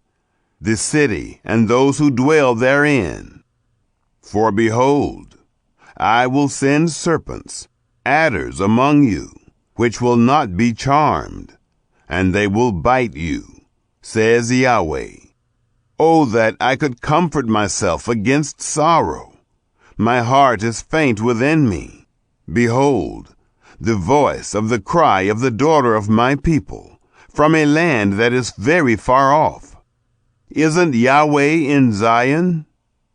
the city and those who dwell therein. For behold, I will send serpents, adders among you, which will not be charmed, and they will bite you, says Yahweh. Oh, that I could comfort myself against sorrow. My heart is faint within me. Behold, the voice of the cry of the daughter of my people, from a land that is very far off. Isn't Yahweh in Zion?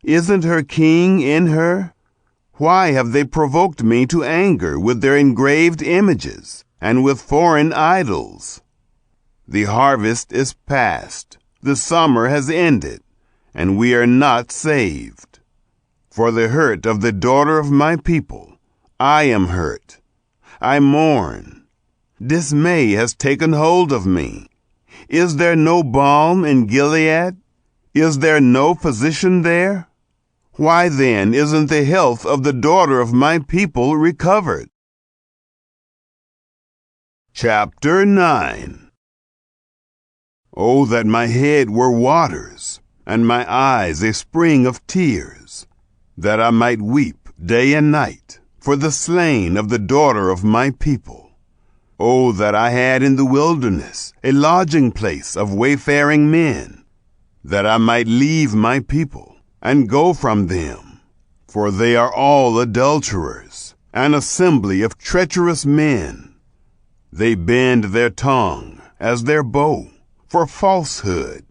Isn't her king in her? Why have they provoked me to anger with their engraved images and with foreign idols? The harvest is past, the summer has ended, and we are not saved. For the hurt of the daughter of my people, I am hurt. I mourn. Dismay has taken hold of me. Is there no balm in Gilead? Is there no physician there? Why then isn't the health of the daughter of my people recovered? Chapter 9. Oh, that my head were waters, and my eyes a spring of tears, that I might weep day and night for the slain of the daughter of my people. Oh, that I had in the wilderness a lodging place of wayfaring men, that I might leave my people and go from them. For they are all adulterers, an assembly of treacherous men. They bend their tongue as their bow for falsehood.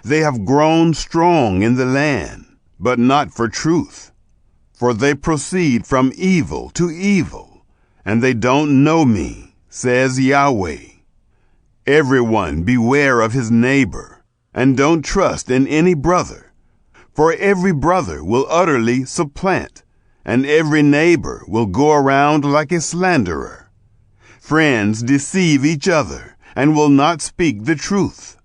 They have grown strong in the land, but not for truth. For they proceed from evil to evil, and they don't know me, says Yahweh. Everyone beware of his neighbor, and don't trust in any brother. For every brother will utterly supplant, and every neighbor will go around like a slanderer. Friends deceive each other, and will not speak the truth.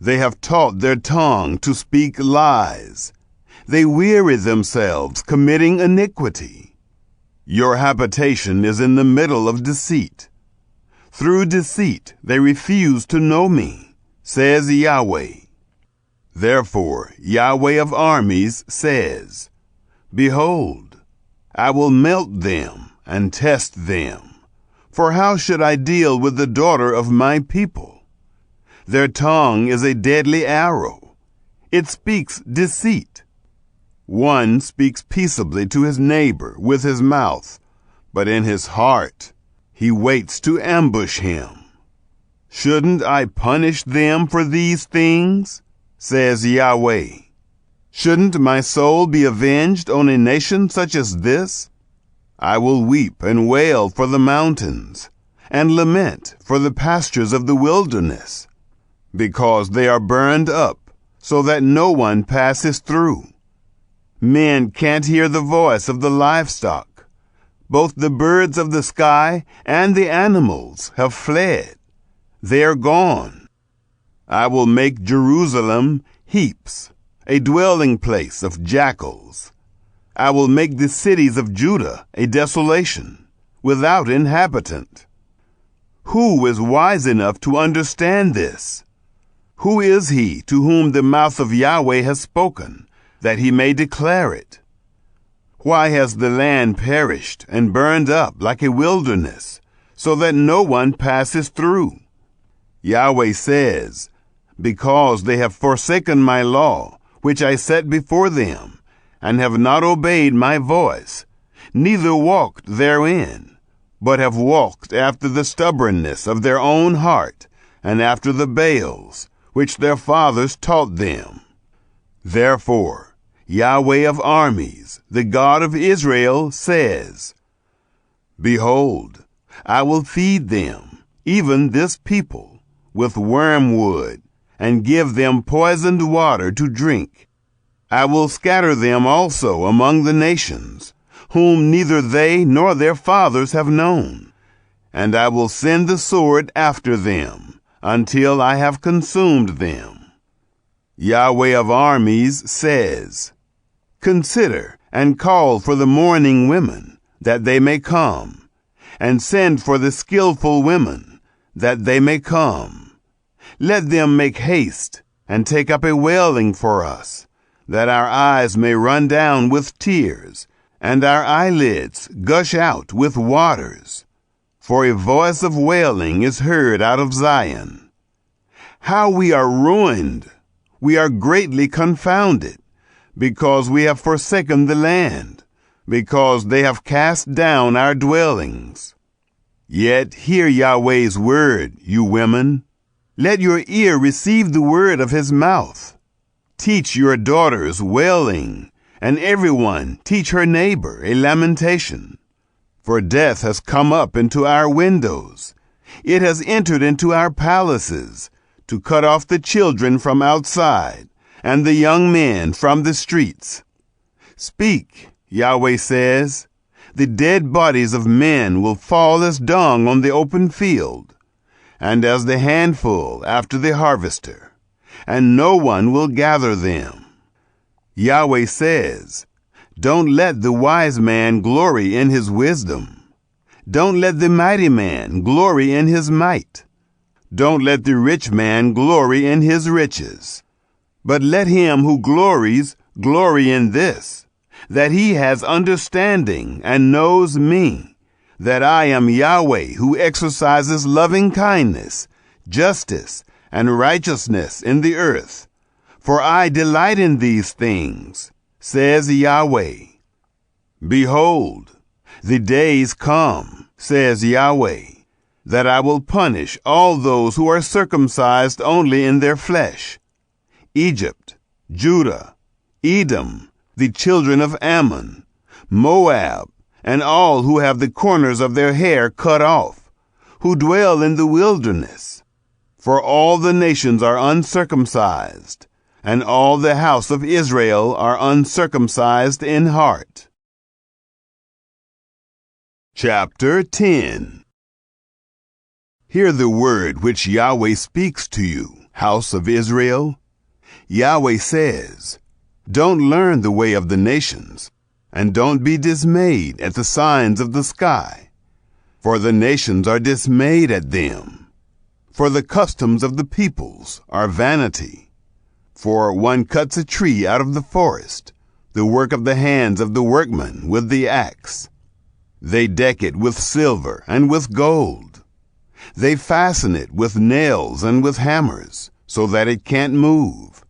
They have taught their tongue to speak lies. They weary themselves committing iniquity. Your habitation is in the middle of deceit. Through deceit they refuse to know me, says Yahweh. Therefore Yahweh of armies says, Behold, I will melt them and test them. For how should I deal with the daughter of my people? Their tongue is a deadly arrow. It speaks deceit. One speaks peaceably to his neighbor with his mouth, but in his heart he waits to ambush him. Shouldn't I punish them for these things? Says Yahweh. Shouldn't my soul be avenged on a nation such as this? I will weep and wail for the mountains, and lament for the pastures of the wilderness, because they are burned up, so that no one passes through. Men can't hear the voice of the livestock. Both the birds of the sky and the animals have fled. They are gone. I will make Jerusalem heaps, a dwelling place of jackals. I will make the cities of Judah a desolation, without inhabitant. Who is wise enough to understand this? Who is he to whom the mouth of Yahweh has spoken, that he may declare it? Why has the land perished and burned up like a wilderness, so that no one passes through? Yahweh says, Because they have forsaken my law, which I set before them, and have not obeyed my voice, neither walked therein, but have walked after the stubbornness of their own heart, and after the Baals, which their fathers taught them. Therefore, Yahweh of armies, the God of Israel, says, Behold, I will feed them, even this people, with wormwood, and give them poisoned water to drink. I will scatter them also among the nations, whom neither they nor their fathers have known, and I will send the sword after them, until I have consumed them. Yahweh of armies says, Consider and call for the mourning women, that they may come, and send for the skillful women, that they may come. Let them make haste, and take up a wailing for us, that our eyes may run down with tears, and our eyelids gush out with waters. For a voice of wailing is heard out of Zion. How we are ruined! We are greatly confounded, because we have forsaken the land, because they have cast down our dwellings. Yet hear Yahweh's word, you women. Let your ear receive the word of his mouth. Teach your daughters wailing, and everyone teach her neighbor a lamentation. For death has come up into our windows. It has entered into our palaces, to cut off the children from outside, and the young men from the streets. Speak, Yahweh says, the dead bodies of men will fall as dung on the open field, and as the handful after the harvester, and no one will gather them. Yahweh says, Don't let the wise man glory in his wisdom. Don't let the mighty man glory in his might. Don't let the rich man glory in his riches. But let him who glories glory in this, that he has understanding and knows me, that I am Yahweh who exercises loving kindness, justice, and righteousness in the earth. For I delight in these things, says Yahweh. Behold, the days come, says Yahweh, that I will punish all those who are circumcised only in their flesh. Egypt, Judah, Edom, the children of Ammon, Moab, and all who have the corners of their hair cut off, who dwell in the wilderness. For all the nations are uncircumcised, and all the house of Israel are uncircumcised in heart. Chapter 10. Hear the word which Yahweh speaks to you, house of Israel. Yahweh says, don't learn the way of the nations, and don't be dismayed at the signs of the sky. For the nations are dismayed at them. For the customs of the peoples are vanity. For one cuts a tree out of the forest, the work of the hands of the workman with the axe. They deck it with silver and with gold. They fasten it with nails and with hammers, so that it can't move.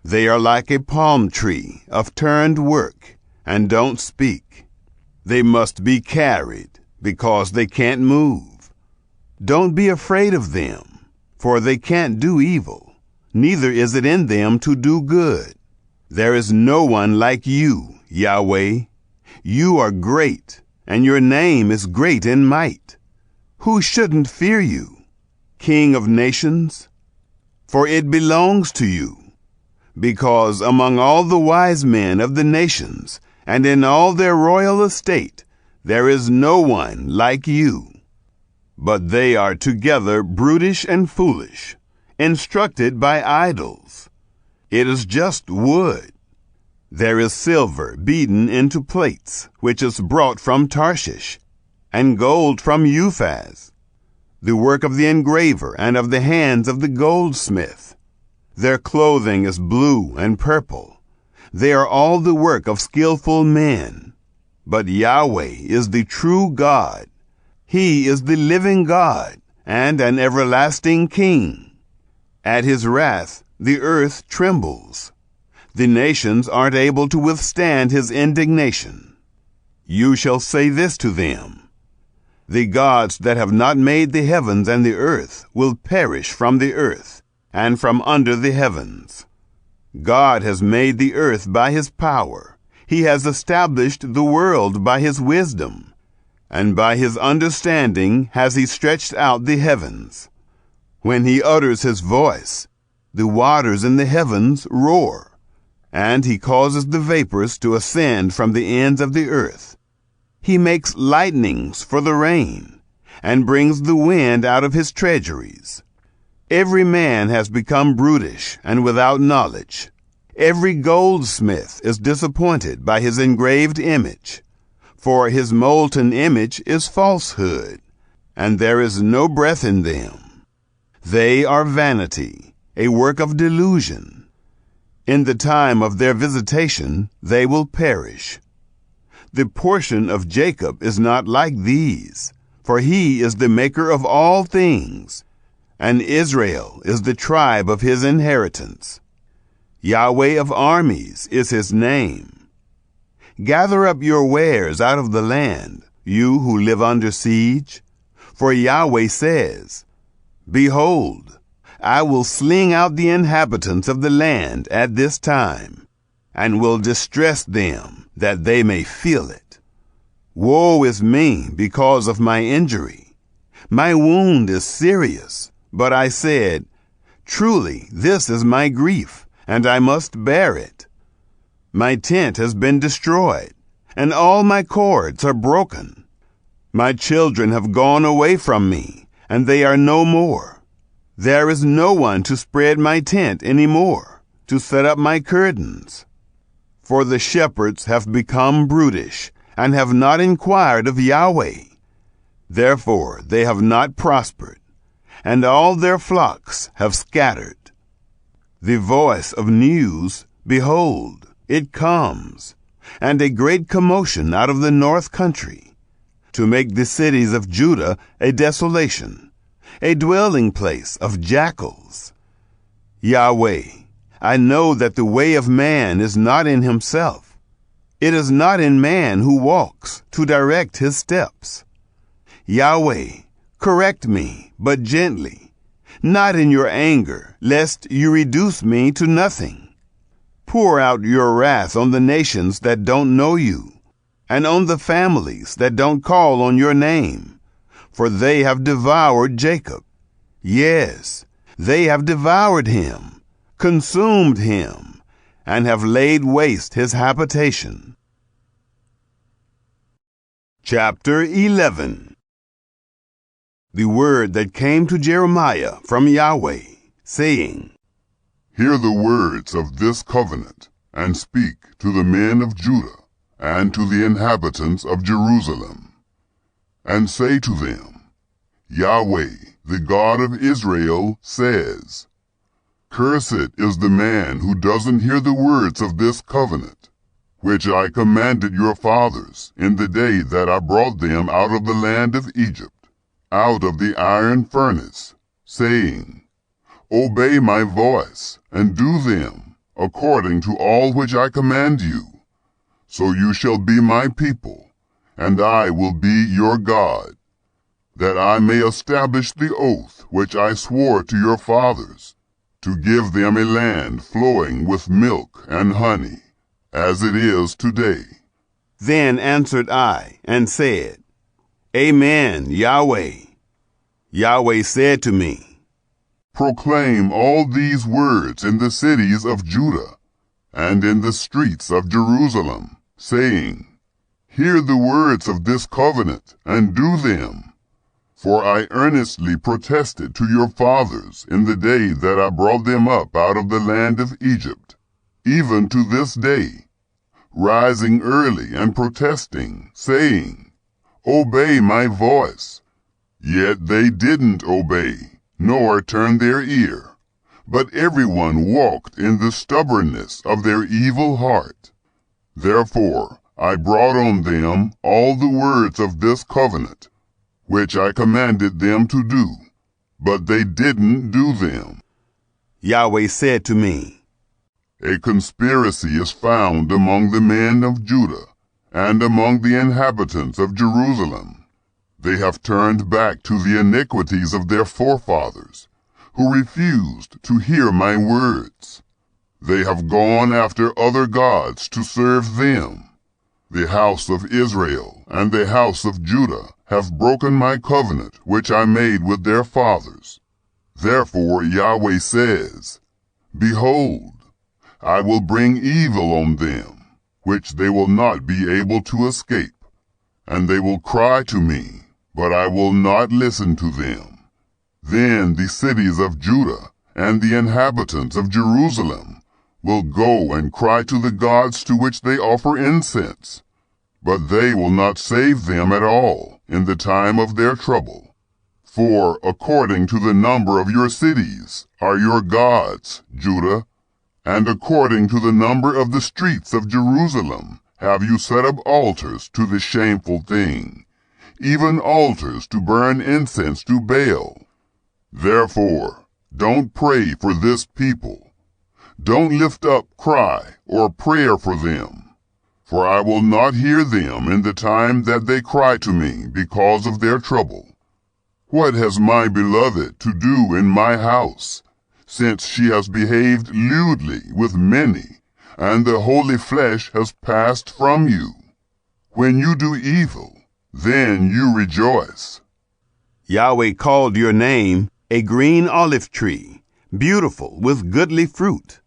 They are like a palm tree of turned work, and don't speak. They must be carried, because they can't move. Don't be afraid of them, for they can't do evil, neither is it in them to do good. There is no one like you, Yahweh. You are great, and your name is great in might. Who shouldn't fear you, King of nations? For it belongs to you. Because among all the wise men of the nations, and in all their royal estate, there is no one like you. But they are together brutish and foolish, instructed by idols. It is just wood. There is silver beaten into plates, which is brought from Tarshish, and gold from Uphaz, the work of the engraver and of the hands of the goldsmith. Their clothing is blue and purple. They are all the work of skillful men. But Yahweh is the true God. He is the living God and an everlasting King. At his wrath, the earth trembles. The nations aren't able to withstand his indignation. You shall say this to them: the gods that have not made the heavens and the earth will perish from the earth and from under the heavens. God has made the earth by his power. He has established the world by his wisdom, and by his understanding has he stretched out the heavens. When he utters his voice, the waters in the heavens roar, and he causes the vapors to ascend from the ends of the earth. He makes lightnings for the rain, and brings the wind out of his treasuries. Every man has become brutish and without knowledge. Every goldsmith is disappointed by his engraved image. For his molten image is falsehood, and there is no breath in them. They are vanity, a work of delusion. In the time of their visitation they will perish. The portion of Jacob is not like these, for he is the maker of all things, and Israel is the tribe of his inheritance. Yahweh of armies is his name. Gather up your wares out of the land, you who live under siege. For Yahweh says, behold, I will sling out the inhabitants of the land at this time, and will distress them, that they may feel it. Woe is me because of my injury. My wound is serious. But I said, truly, this is my grief, and I must bear it. My tent has been destroyed, and all my cords are broken. My children have gone away from me, and they are no more. There is no one to spread my tent any more, to set up my curtains. For the shepherds have become brutish, and have not inquired of Yahweh. Therefore they have not prospered, and all their flocks have scattered. The voice of news, behold, it comes. and a great commotion out of the north country, to make the cities of Judah a desolation, a dwelling place of jackals. Yahweh, I know that the way of man is not in himself. It is not in man who walks to direct his steps. Yahweh, correct me, but gently, not in your anger, lest you reduce me to nothing. Pour out your wrath on the nations that don't know you, and on the families that don't call on your name, for they have devoured Jacob. Yes, they have devoured him, consumed him, and have laid waste his habitation. Chapter 11. The word that came to Jeremiah from Yahweh, saying, Hear the words of this covenant, and speak to the men of Judah, and to the inhabitants of Jerusalem, and say to them, Yahweh, the God of Israel, says, Cursed is the man who doesn't hear the words of this covenant, which I commanded your fathers in the day that I brought them out of the land of Egypt, out of the iron furnace, saying, Obey my voice, and do them, according to all which I command you. So you shall be my people, and I will be your God, that I may establish the oath which I swore to your fathers, to give them a land flowing with milk and honey, as it is today. Then answered I, and said, Amen, Yahweh. Yahweh said to me, Proclaim all these words in the cities of Judah, and in the streets of Jerusalem, saying, Hear the words of this covenant, and do them. For I earnestly protested to your fathers in the day that I brought them up out of the land of Egypt, even to this day, rising early and protesting, saying, Obey my voice. Yet they didn't obey, nor turn their ear, but everyone walked in the stubbornness of their evil heart. Therefore I brought on them all the words of this covenant, which I commanded them to do, but they didn't do them. Yahweh said to me, A conspiracy is found among the men of Judah, and among the inhabitants of Jerusalem. They have turned back to the iniquities of their forefathers, who refused to hear my words. They have gone after other gods to serve them. The house of Israel and the house of Judah have broken my covenant which I made with their fathers. Therefore Yahweh says, Behold, I will bring evil on them, which they will not be able to escape, and they will cry to me, but I will not listen to them. Then the cities of Judah and the inhabitants of Jerusalem will go and cry to the gods to which they offer incense, but they will not save them at all in the time of their trouble. For according to the number of your cities are your gods, Judah, and according to the number of the streets of Jerusalem have you set up altars to the shameful thing, even altars to burn incense to Baal. Therefore, don't pray for this people. Don't lift up cry or prayer for them, for I will not hear them in the time that they cry to me because of their trouble. What has my beloved to do in my house, since she has behaved lewdly with many, and the holy flesh has passed from you? When you do evil, then you rejoice. Yahweh called your name a green olive tree, beautiful with goodly fruit.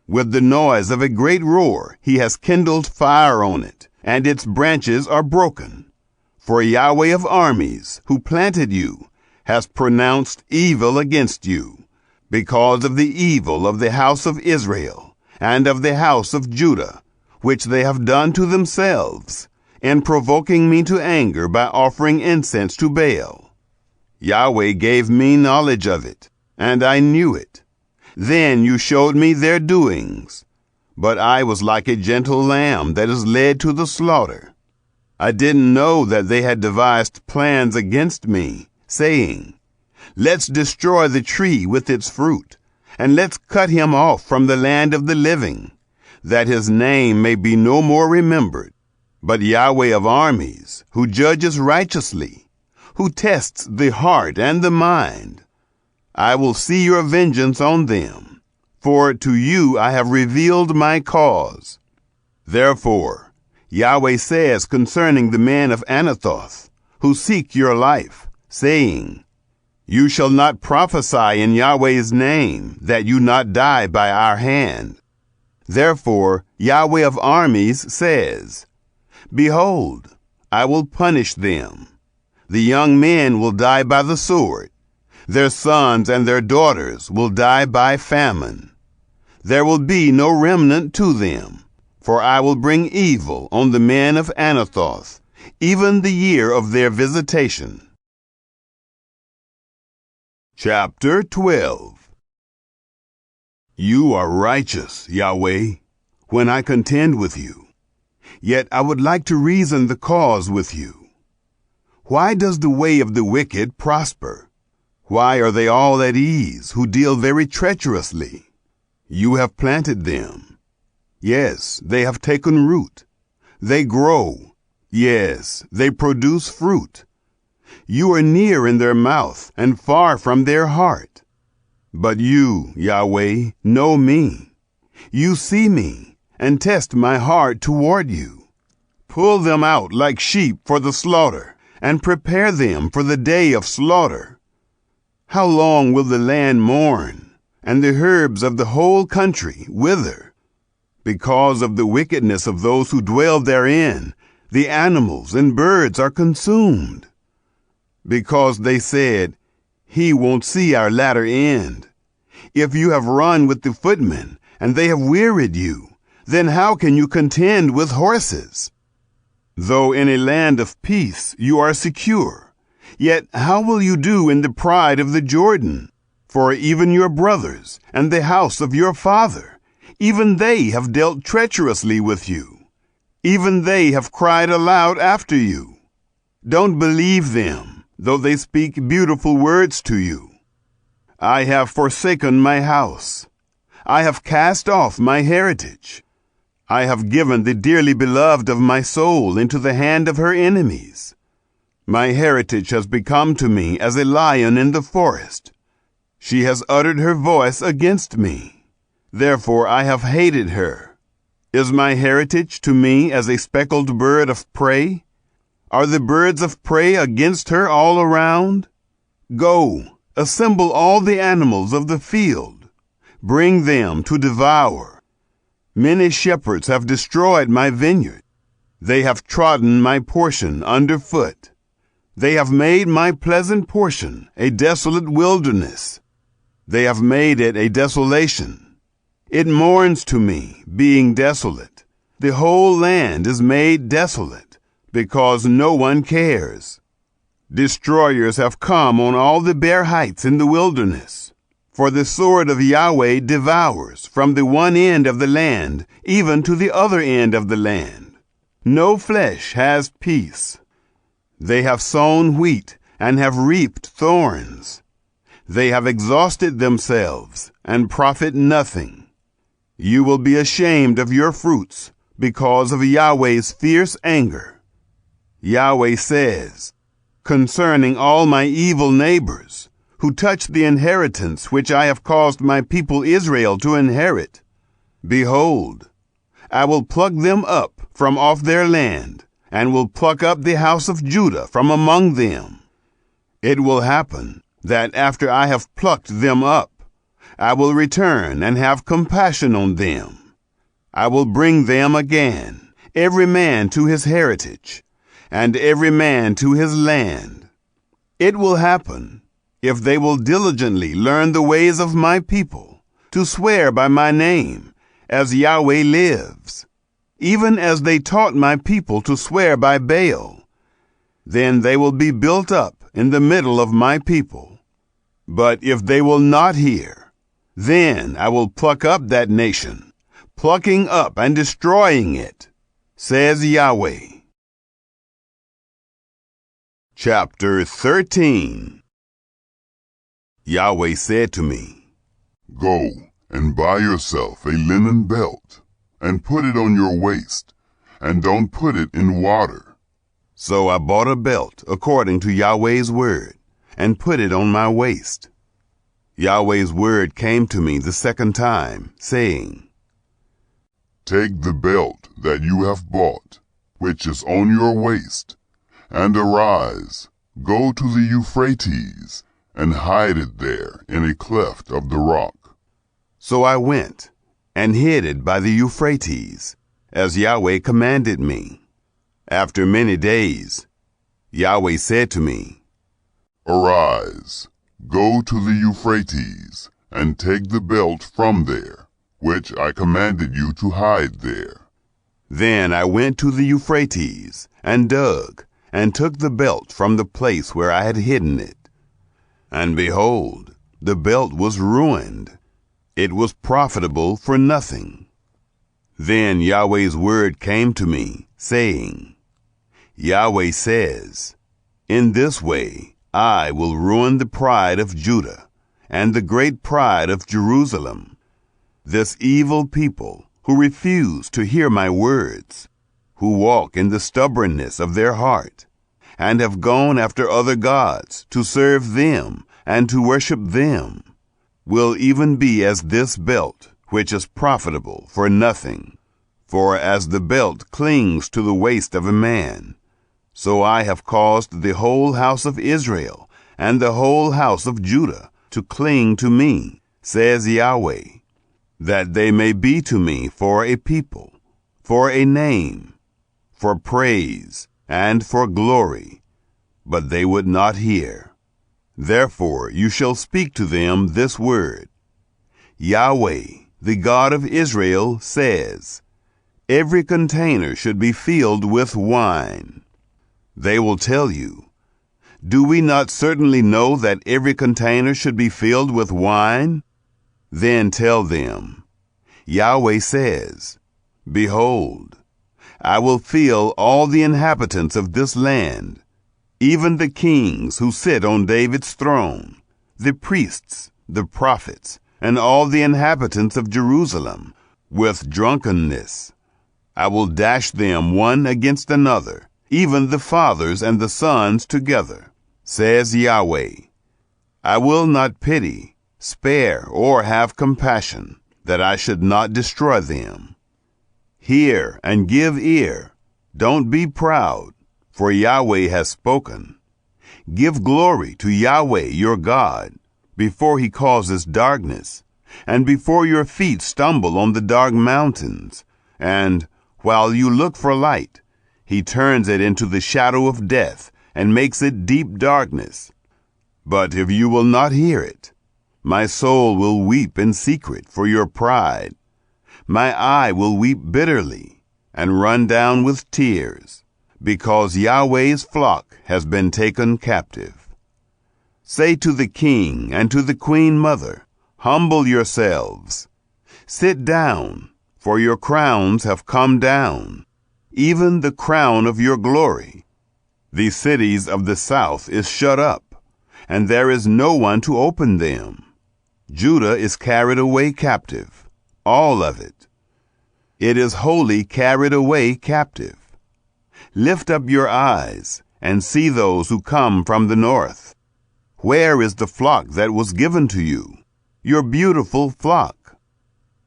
With the noise of a great roar he has kindled fire on it, and its branches are broken. For Yahweh of armies, who planted you, has pronounced evil against you, because of the evil of the house of Israel and of the house of Judah, which they have done to themselves, in provoking me to anger by offering incense to Baal. Yahweh gave me knowledge of it, and I knew it. Then you showed me their doings. but I was like a gentle lamb that is led to the slaughter. I didn't know that they had devised plans against me, saying, "Let's destroy the tree with its fruit, and let's cut him off from the land of the living, that his name may be no more remembered." But Yahweh of armies, who judges righteously, who tests the heart and the mind, I will see your vengeance on them, for to you I have revealed my cause. Therefore, Yahweh says concerning the men of Anathoth, who seek your life, saying, "You shall not prophesy in Yahweh's name, that you not die by our hand." Therefore, Yahweh of armies says, "Behold, I will punish them. The young men will die by the sword. Their sons and their daughters will die by famine. There will be no remnant to them, for I will bring evil on the men of Anathoth, even the year of their visitation." Chapter 12. You are righteous, Yahweh, when I contend with you. Yet I would like to reason the cause with you. Why does the way of the wicked prosper? Why are they all at ease who deal very treacherously? You have planted them. Yes, they have taken root. They grow. Yes, they produce fruit. You are near in their mouth and far from their heart. But you, Yahweh, know me. You see me and test my heart toward you. Pull them out like sheep for the slaughter, and prepare them for the day of slaughter. How long will the land mourn, and the herbs of the whole country wither? Because of the wickedness of those who dwell therein, the animals and birds are consumed. Because they said, "He won't see our latter end." If you have run with the footmen, and they have wearied you, then how can you contend with horses? Though in a land of peace you are secure, yet how will you do in the pride of the Jordan? For even your brothers and the house of your father, even they have dealt treacherously with you. Even they have cried aloud after you. Don't believe them, though they speak beautiful words to you. I have forsaken my house. I have cast off my heritage. I have given the dearly beloved of my soul into the hand of her enemies. My heritage has become to me as a lion in the forest. She has uttered her voice against me. Therefore I have hated her. Is my heritage to me as a speckled bird of prey? Are the birds of prey against her all around? Go, assemble all the animals of the field. Bring them to devour. Many shepherds have destroyed my vineyard. They have trodden my portion underfoot. They have made my pleasant portion a desolate wilderness. They have made it a desolation. It mourns to me, being desolate. The whole land is made desolate, because no one cares. Destroyers have come on all the bare heights in the wilderness. For the sword of Yahweh devours from the one end of the land even to the other end of the land. No flesh has peace. They have sown wheat and have reaped thorns. They have exhausted themselves and profit nothing. You will be ashamed of your fruits because of Yahweh's fierce anger. Yahweh says, concerning all my evil neighbors, who touch the inheritance which I have caused my people Israel to inherit, behold, I will pluck them up from off their land, and will pluck up the house of Judah from among them. It will happen that after I have plucked them up, I will return and have compassion on them. I will bring them again, every man to his heritage, and every man to his land. It will happen, if they will diligently learn the ways of my people, to swear by my name, as Yahweh lives, even as they taught my people to swear by Baal, then they will be built up in the middle of my people. But if they will not hear, then I will pluck up that nation, plucking up and destroying it, says Yahweh. Chapter 13. Yahweh said to me, Go and buy yourself a linen belt, and put it on your waist, and don't put it in water. So I bought a belt according to Yahweh's word, and put it on my waist. Yahweh's word came to me the second time, saying, Take the belt that you have bought, which is on your waist, and arise, go to the Euphrates, and hide it there in a cleft of the rock. So I went and hid it by the Euphrates, as Yahweh commanded me. After many days, Yahweh said to me, Arise, go to the Euphrates, and take the belt from there, which I commanded you to hide there. Then I went to the Euphrates, and dug, and took the belt from the place where I had hidden it. And behold, the belt was ruined. It was profitable for nothing. Then Yahweh's word came to me, saying, Yahweh says, In this way I will ruin the pride of Judah, and the great pride of Jerusalem, this evil people who refuse to hear my words, who walk in the stubbornness of their heart, and have gone after other gods to serve them and to worship them, will even be as this belt, which is profitable for nothing. For as the belt clings to the waist of a man, so I have caused the whole house of Israel and the whole house of Judah to cling to me, says Yahweh, that they may be to me for a people, for a name, for praise, and for glory. But they would not hear. Therefore you shall speak to them this word. Yahweh, the God of Israel, says, Every container should be filled with wine. They will tell you, Do we not certainly know that every container should be filled with wine? Then tell them, Yahweh says, Behold, I will fill all the inhabitants of this land, even the kings who sit on David's throne, the priests, the prophets, and all the inhabitants of Jerusalem, with drunkenness. I will dash them one against another, even the fathers and the sons together, says Yahweh. I will not pity, spare, or have compassion, that I should not destroy them. Hear and give ear. Don't be proud, for Yahweh has spoken. Give glory to Yahweh your God, before he causes darkness, and before your feet stumble on the dark mountains, and, while you look for light, he turns it into the shadow of death, and makes it deep darkness. But if you will not hear it, my soul will weep in secret for your pride. My eye will weep bitterly, and run down with tears, because Yahweh's flock has been taken captive. Say to the king and to the queen mother, Humble yourselves. Sit down, for your crowns have come down, even the crown of your glory. The cities of the south is shut up, and there is no one to open them. Judah is carried away captive, all of it. It is wholly carried away captive. Lift up your eyes and see those who come from the north. Where is the flock that was given to you, your beautiful flock?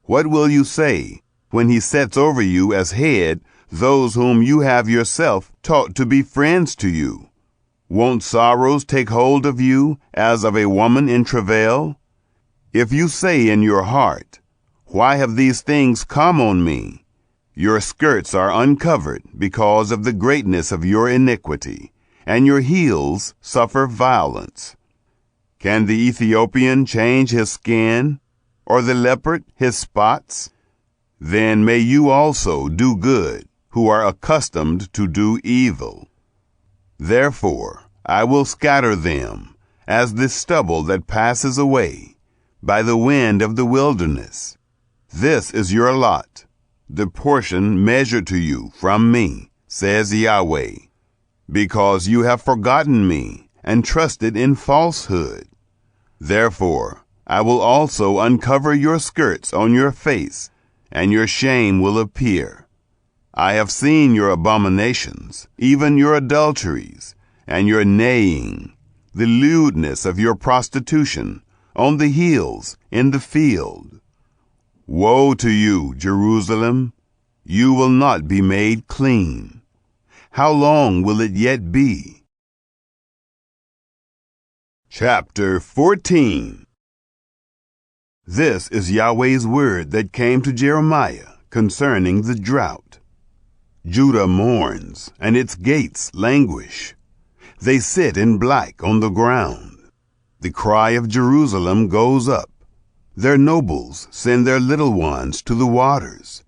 What will you say when he sets over you as head those whom you have yourself taught to be friends to you? Won't sorrows take hold of you as of a woman in travail? If you say in your heart, Why have these things come on me? Your skirts are uncovered because of the greatness of your iniquity, and your heels suffer violence. Can the Ethiopian change his skin, or the leopard his spots? Then may you also do good, who are accustomed to do evil. Therefore I will scatter them, as the stubble that passes away, by the wind of the wilderness. This is your lot, the portion measured to you from me, says Yahweh, because you have forgotten me and trusted in falsehood. Therefore, I will also uncover your skirts on your face, and your shame will appear. I have seen your abominations, even your adulteries, and your neighing, the lewdness of your prostitution, on the hills, in the field. Woe to you, Jerusalem! You will not be made clean. How long will it yet be? Chapter 14. This is Yahweh's word that came to Jeremiah concerning the drought. Judah mourns, and its gates languish. They sit in black on the ground. The cry of Jerusalem goes up. Their nobles send their little ones to the waters.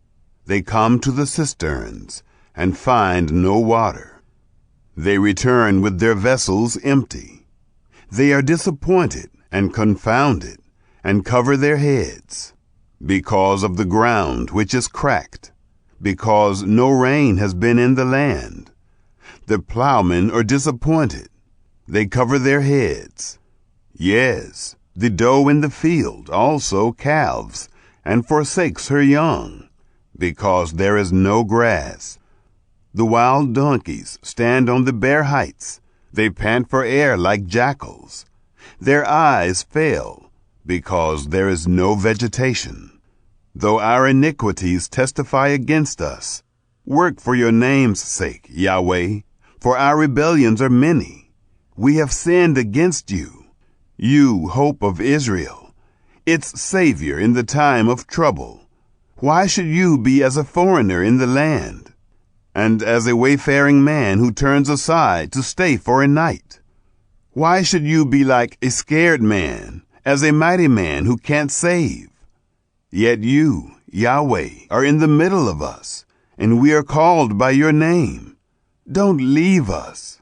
They come to the cisterns and find no water. They return with their vessels empty. They are disappointed and confounded and cover their heads because of the ground which is cracked, because no rain has been in the land. The plowmen are disappointed. They cover their heads. Yes, the doe in the field also calves and forsakes her young, because there is no grass. The wild donkeys stand on the bare heights. They pant for air like jackals. Their eyes fail, because there is no vegetation. Though our iniquities testify against us, work for your name's sake, Yahweh, for our rebellions are many. We have sinned against you. You, hope of Israel, its Savior in the time of trouble. Why should you be as a foreigner in the land, and as a wayfaring man who turns aside to stay for a night? Why should you be like a scared man, as a mighty man who can't save? Yet you, Yahweh, are in the middle of us, and we are called by your name. Don't leave us.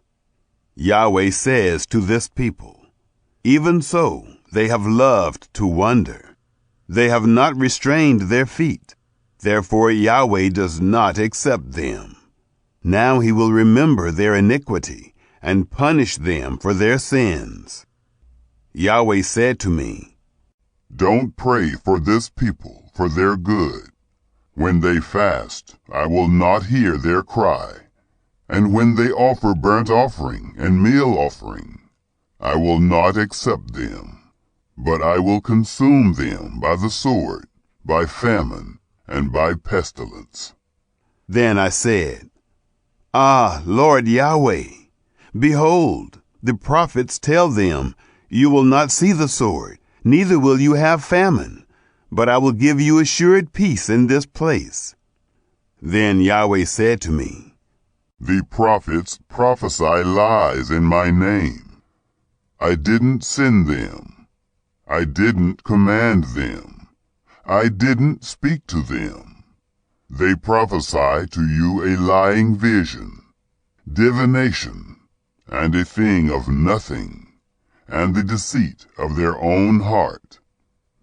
Yahweh says to this people, even so, they have loved to wander. They have not restrained their feet. Therefore Yahweh does not accept them. Now he will remember their iniquity and punish them for their sins. Yahweh said to me, Don't pray for this people for their good. When they fast, I will not hear their cry. And when they offer burnt offering and meal offering, I will not accept them, but I will consume them by the sword, by famine, and by pestilence. Then I said, Ah, Lord Yahweh, behold, the prophets tell them, you will not see the sword, neither will you have famine, but I will give you assured peace in this place. Then Yahweh said to me, The prophets prophesy lies in my name. I didn't send them. I didn't command them. I didn't speak to them. They prophesy to you a lying vision, divination, and a thing of nothing, and the deceit of their own heart.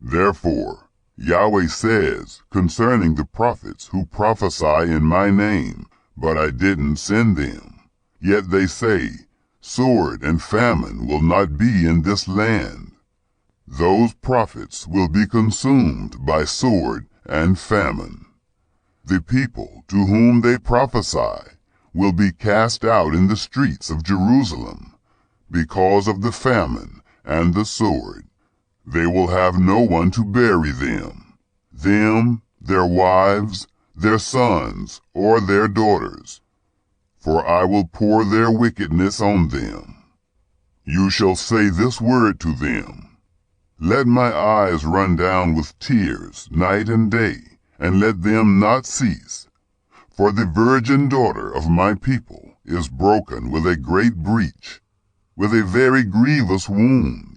Therefore, Yahweh says concerning the prophets who prophesy in my name, but I didn't send them, yet they say, Sword and famine will not be in this land. Those prophets will be consumed by sword and famine. The people to whom they prophesy will be cast out in the streets of Jerusalem because of the famine and the sword. They will have no one to bury them, their wives, their sons, or their daughters. For I will pour their wickedness on them. You shall say this word to them, Let my eyes run down with tears night and day, and let them not cease. For the virgin daughter of my people is broken with a great breach, with a very grievous wound.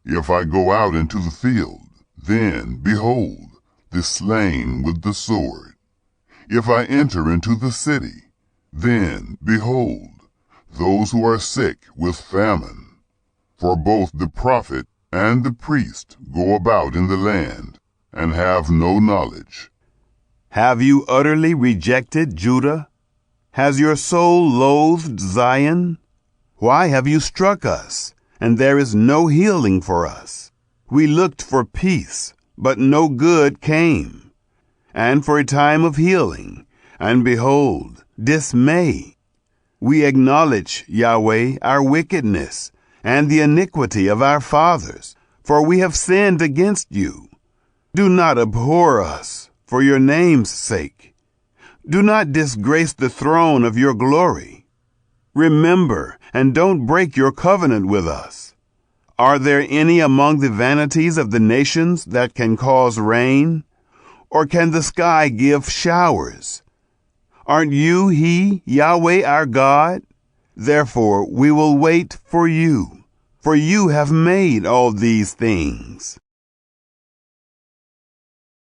If I go out into the field, then, behold, the slain with the sword. If I enter into the city, then, behold, those who are sick with famine. For both the prophet and the priest go about in the land, and have no knowledge. Have you utterly rejected Judah? Has your soul loathed Zion? Why have you struck us, and there is no healing for us? We looked for peace, but no good came, and for a time of healing, and behold, dismay. We acknowledge, Yahweh, our wickedness, and the iniquity of our fathers, for we have sinned against you. Do not abhor us, for your name's sake. Do not disgrace the throne of your glory. Remember, and don't break your covenant with us. Are there any among the vanities of the nations that can cause rain? Or can the sky give showers? Aren't you He, Yahweh our God? Therefore we will wait for you, for you have made all these things.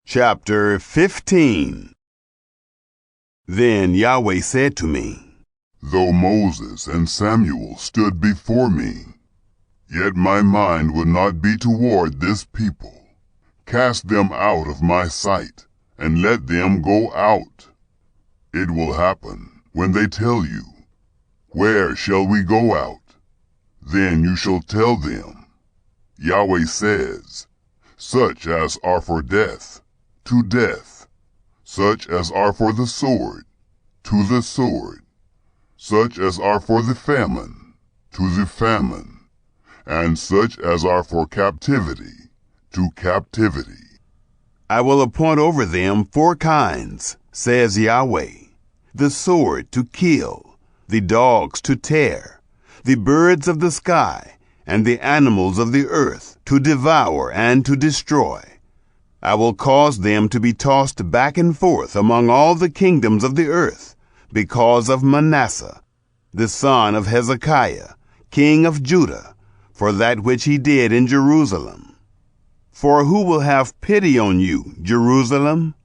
Chapter 15. Then Yahweh said to me, Though Moses and Samuel stood before me, yet my mind would not be toward this people. Cast them out of my sight, and let them go out. It will happen, when they tell you, Where shall we go out? Then you shall tell them, Yahweh says, Such as are for death, to death, such as are for the sword, to the sword, such as are for the famine, to the famine, and such as are for captivity, to captivity. I will appoint over them 4 kinds, says Yahweh, the sword to kill, the dogs to tear, the birds of the sky, and the animals of the earth to devour and to destroy. I will cause them to be tossed back and forth among all the kingdoms of the earth, because of Manasseh, the son of Hezekiah, king of Judah, for that which he did in Jerusalem. For who will have pity on you, Jerusalem?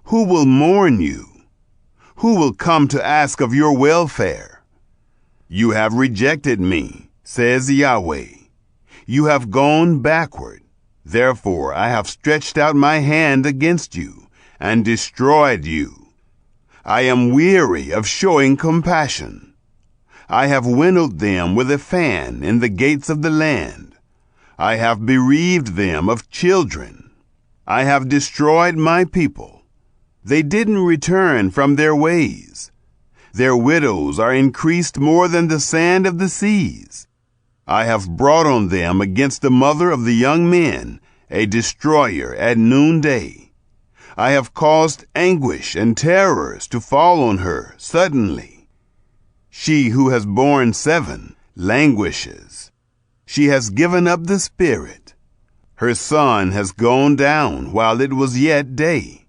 Who will mourn you? Who will come to ask of your welfare? You have rejected me, says Yahweh. You have gone backward. Therefore I have stretched out my hand against you and destroyed you. I am weary of showing compassion. I have winnowed them with a fan in the gates of the land. I have bereaved them of children. I have destroyed my people. They didn't return from their ways. Their widows are increased more than the sand of the seas. I have brought on them against the mother of the young men a destroyer at noonday. I have caused anguish and terrors to fall on her suddenly. She who has borne 7 languishes. She has given up the spirit. Her sun has gone down while it was yet day.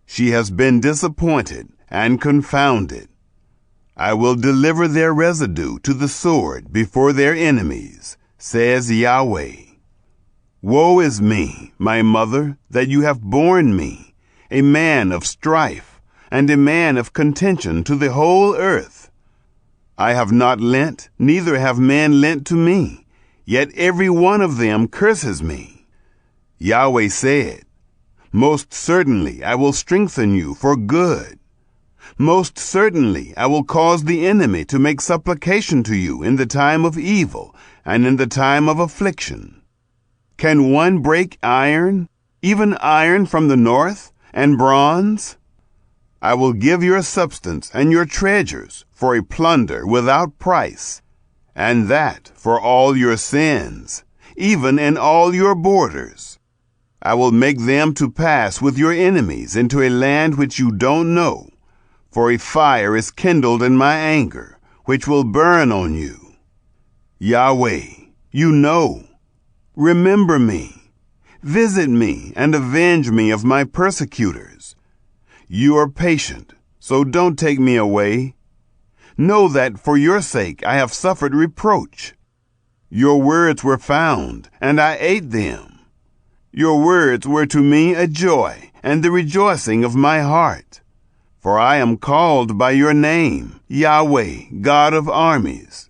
She has been disappointed and confounded. I will deliver their residue to the sword before their enemies, says Yahweh. Woe is me, my mother, that you have borne me, a man of strife, and a man of contention to the whole earth. I have not lent, neither have men lent to me, yet every one of them curses me. Yahweh said, Most certainly I will strengthen you for good. Most certainly I will cause the enemy to make supplication to you in the time of evil and in the time of affliction. Can one break iron, even iron from the north, and bronze? I will give your substance and your treasures for a plunder without price, and that for all your sins, even in all your borders. I will make them to pass with your enemies into a land which you don't know, for a fire is kindled in my anger, which will burn on you. Yahweh, you know. Remember me. Visit me and avenge me of my persecutors. You are patient, so don't take me away. Know that for your sake I have suffered reproach. Your words were found, and I ate them. Your words were to me a joy and the rejoicing of my heart. For I am called by your name, Yahweh, God of armies.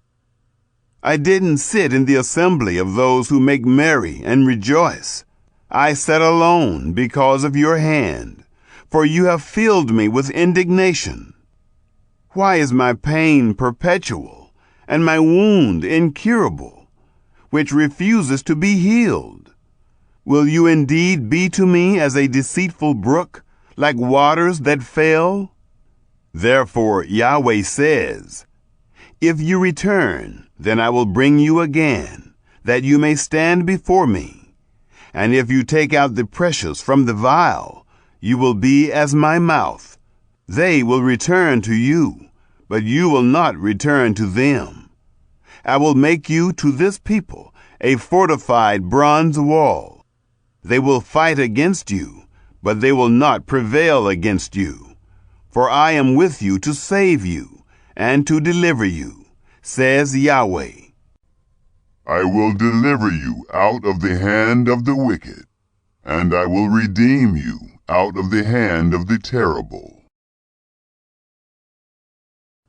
I didn't sit in the assembly of those who make merry and rejoice. I sat alone because of your hand, for you have filled me with indignation. Why is my pain perpetual, and my wound incurable, which refuses to be healed? Will you indeed be to me as a deceitful brook, like waters that fail? Therefore Yahweh says, if you return, then I will bring you again, that you may stand before me. And if you take out the precious from the vial, you will be as my mouth. They will return to you, but you will not return to them. I will make you to this people a fortified bronze wall. They will fight against you, but they will not prevail against you. For I am with you to save you and to deliver you, says Yahweh. I will deliver you out of the hand of the wicked, and I will redeem you out of the hand of the terrible.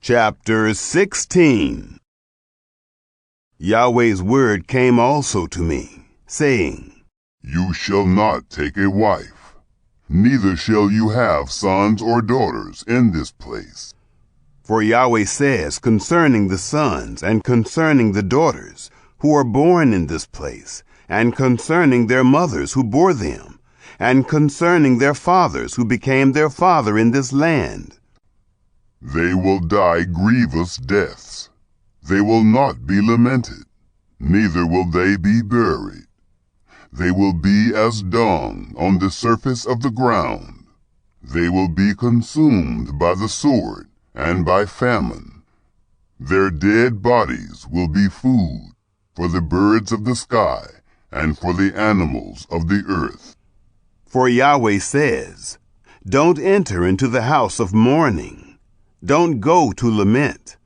Chapter 16. Yahweh's word came also to me, saying, You shall not take a wife, neither shall you have sons or daughters in this place. For Yahweh says concerning the sons and concerning the daughters who are born in this place, and concerning their mothers who bore them, and concerning their fathers who became their father in this land. They will die grievous deaths. They will not be lamented, neither will they be buried. They will be as dung on the surface of the ground. They will be consumed by the sword and by famine. Their dead bodies will be food for the birds of the sky and for the animals of the earth. For Yahweh says, don't enter into the house of mourning. Don't go to lament.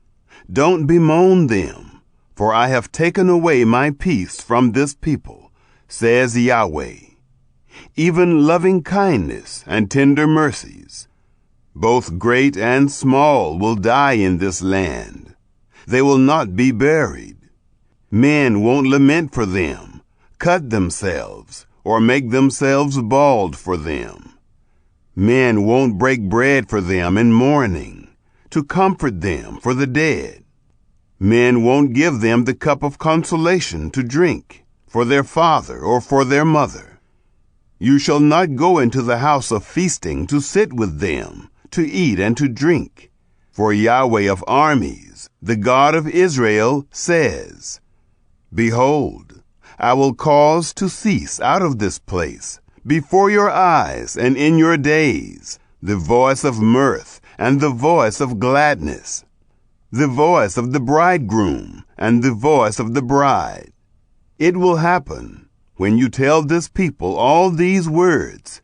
Don't bemoan them, for I have taken away my peace from this people, says Yahweh. Even loving kindness and tender mercies, both great and small, will die in this land. They will not be buried. Men won't lament for them, cut themselves, or make themselves bald for them. Men won't break bread for them in mourning, to comfort them for the dead. Men won't give them the cup of consolation to drink, for their father or for their mother. You shall not go into the house of feasting to sit with them, to eat and to drink. For Yahweh of armies, the God of Israel, says, Behold, I will cause to cease out of this place, before your eyes and in your days, the voice of mirth and the voice of gladness, the voice of the bridegroom and the voice of the bride. It will happen when you tell this people all these words,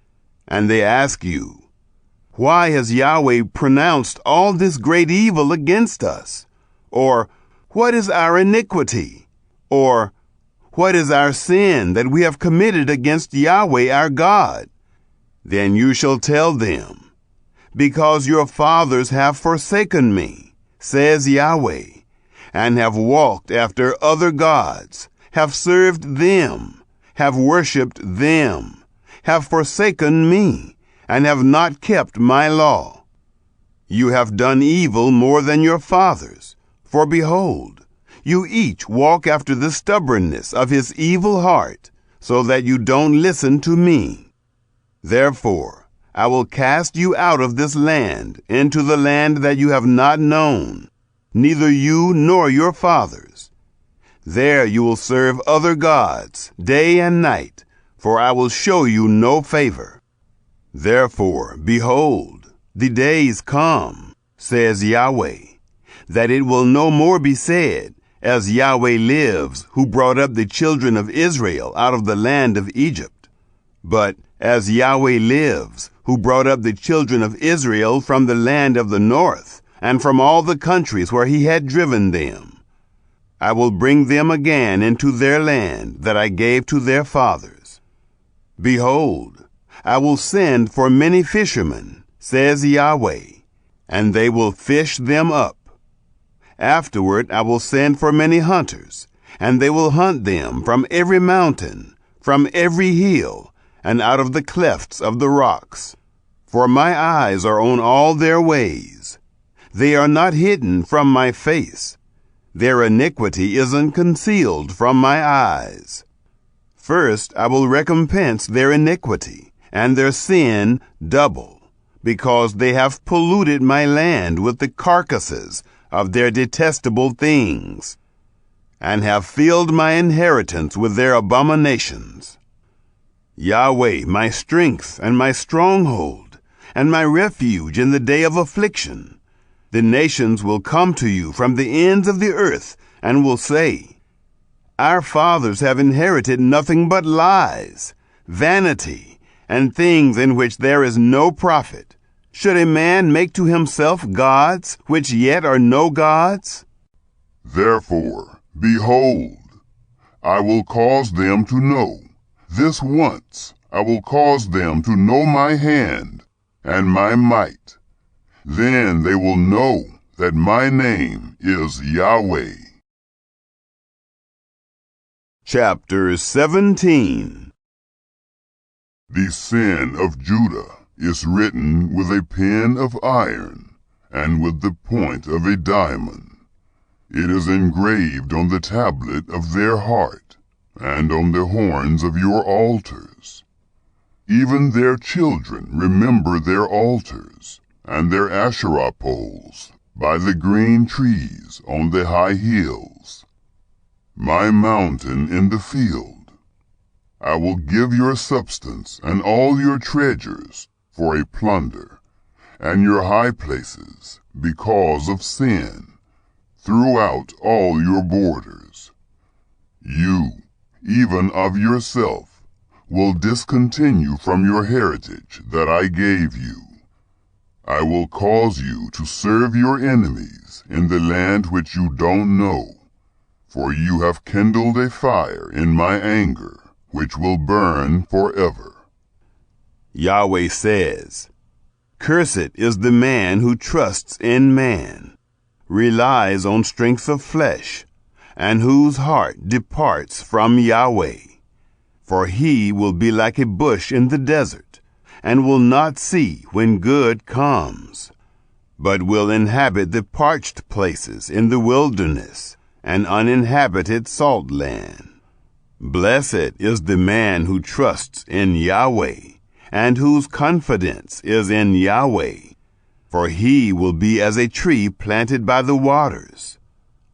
and they ask you, why has Yahweh pronounced all this great evil against us? Or, what is our iniquity? Or, what is our sin that we have committed against Yahweh our God? Then you shall tell them, because your fathers have forsaken me, says Yahweh, and have walked after other gods, have served them, have worshipped them, have forsaken me, and have not kept my law. You have done evil more than your fathers, for behold, you each walk after the stubbornness of his evil heart, so that you don't listen to me. Therefore, I will cast you out of this land into the land that you have not known, neither you nor your fathers. There you will serve other gods day and night, for I will show you no favor. Therefore, behold, the days come, says Yahweh, that it will no more be said, as Yahweh lives, who brought up the children of Israel out of the land of Egypt. But as Yahweh lives, who brought up the children of Israel from the land of the north, and from all the countries where he had driven them. I will bring them again into their land that I gave to their fathers. Behold, I will send for many fishermen, says Yahweh, and they will fish them up. Afterward I will send for many hunters, and they will hunt them from every mountain, from every hill, and out of the clefts of the rocks. For my eyes are on all their ways. They are not hidden from my face. Their iniquity isn't concealed from my eyes. First I will recompense their iniquity, and their sin double, because they have polluted my land with the carcasses of their detestable things, and have filled my inheritance with their abominations. Yahweh, my strength and my stronghold, and my refuge in the day of affliction. The nations will come to you from the ends of the earth and will say, Our fathers have inherited nothing but lies, vanity, and things in which there is no profit. Should a man make to himself gods which yet are no gods? Therefore, behold, I will cause them to know. This once I will cause them to know my hand and my might. Then they will know that my name is Yahweh. Chapter 17. The sin of Judah is written with a pen of iron and with the point of a diamond. It is engraved on the tablet of their heart and on the horns of your altars. Even their children remember their altars and their Asherah poles by the green trees on the high hills. My mountain in the field. I will give your substance and all your treasures for a plunder, and your high places because of sin, throughout all your borders. You, even of yourself, will discontinue from your heritage that I gave you. I will cause you to serve your enemies in the land which you don't know, for you have kindled a fire in my anger, which will burn forever. Yahweh says, Cursed is the man who trusts in man, relies on strength of flesh, and whose heart departs from Yahweh. For he will be like a bush in the desert, and will not see when good comes, but will inhabit the parched places in the wilderness, and uninhabited salt land. Blessed is the man who trusts in Yahweh, and whose confidence is in Yahweh. For he will be as a tree planted by the waters,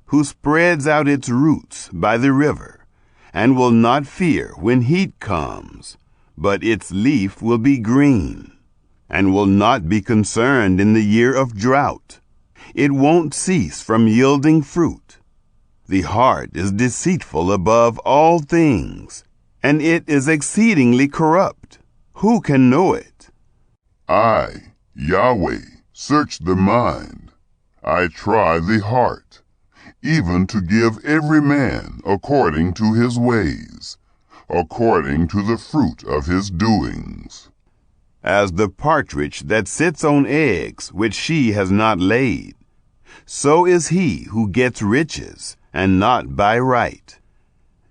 who spreads out its roots by the river, and will not fear when heat comes, but its leaf will be green, and will not be concerned in the year of drought. It won't cease from yielding fruit. The heart is deceitful above all things, and it is exceedingly corrupt. Who can know it? I, Yahweh, search the mind. I try the heart, even to give every man according to his ways, according to the fruit of his doings. As the partridge that sits on eggs which she has not laid, so is he who gets riches, and not by right.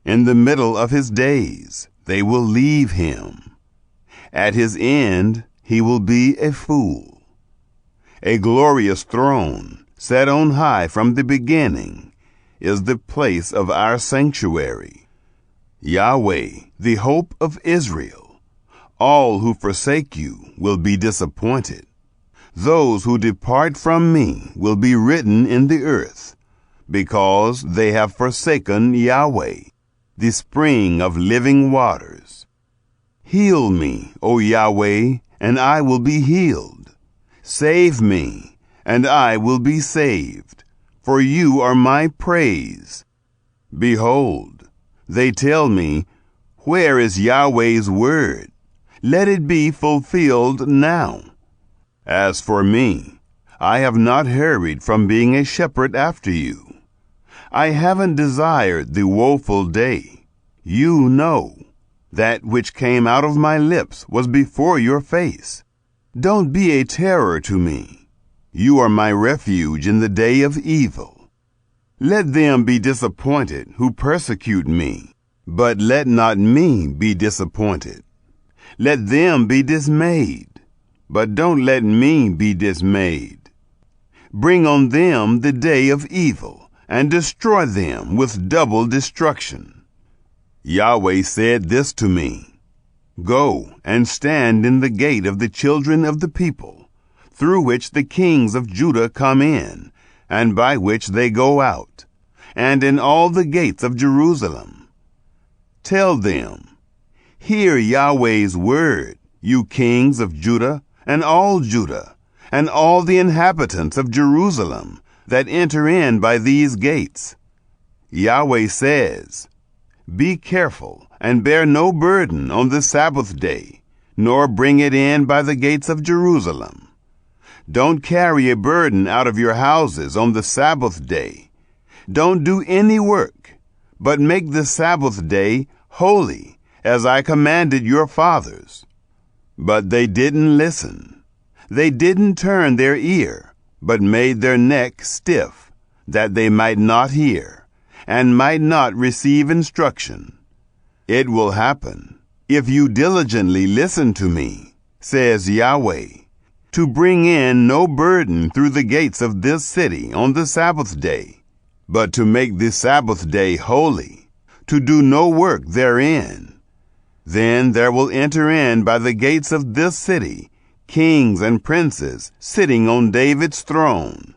In the middle of his days they will leave him. At his end he will be a fool. A glorious throne, set on high from the beginning, is the place of our sanctuary. Yahweh, the hope of Israel. All who forsake you will be disappointed. Those who depart from me will be written in the earth, because they have forsaken Yahweh, the spring of living waters. Heal me, O Yahweh, and I will be healed. Save me, and I will be saved, for you are my praise. Behold, they tell me, where is Yahweh's word? Let it be fulfilled now. As for me, I have not hurried from being a shepherd after you. I haven't desired the woeful day. You know, that which came out of my lips was before your face. Don't be a terror to me. You are my refuge in the day of evil. Let them be disappointed who persecute me, but let not me be disappointed. let them be dismayed, but don't let me be dismayed. Bring on them the day of evil, and destroy them with double destruction. Yahweh said this to me, Go and stand in the gate of the children of the people, through which the kings of Judah come in, and by which they go out, and in all the gates of Jerusalem. Tell them, Hear Yahweh's word, you kings of Judah, and all the inhabitants of Jerusalem that enter in by these gates. Yahweh says, Be careful, and bear no burden on the Sabbath day, nor bring it in by the gates of Jerusalem. Don't carry a burden out of your houses on the Sabbath day. Don't do any work, but make the Sabbath day holy, as I commanded your fathers. But they didn't listen. They didn't turn their ear, but made their neck stiff, that they might not hear, and might not receive instruction. It will happen, if you diligently listen to me, says Yahweh, to bring in no burden through the gates of this city on the Sabbath day, but to make the Sabbath day holy, to do no work therein. Then there will enter in by the gates of this city kings and princes sitting on David's throne,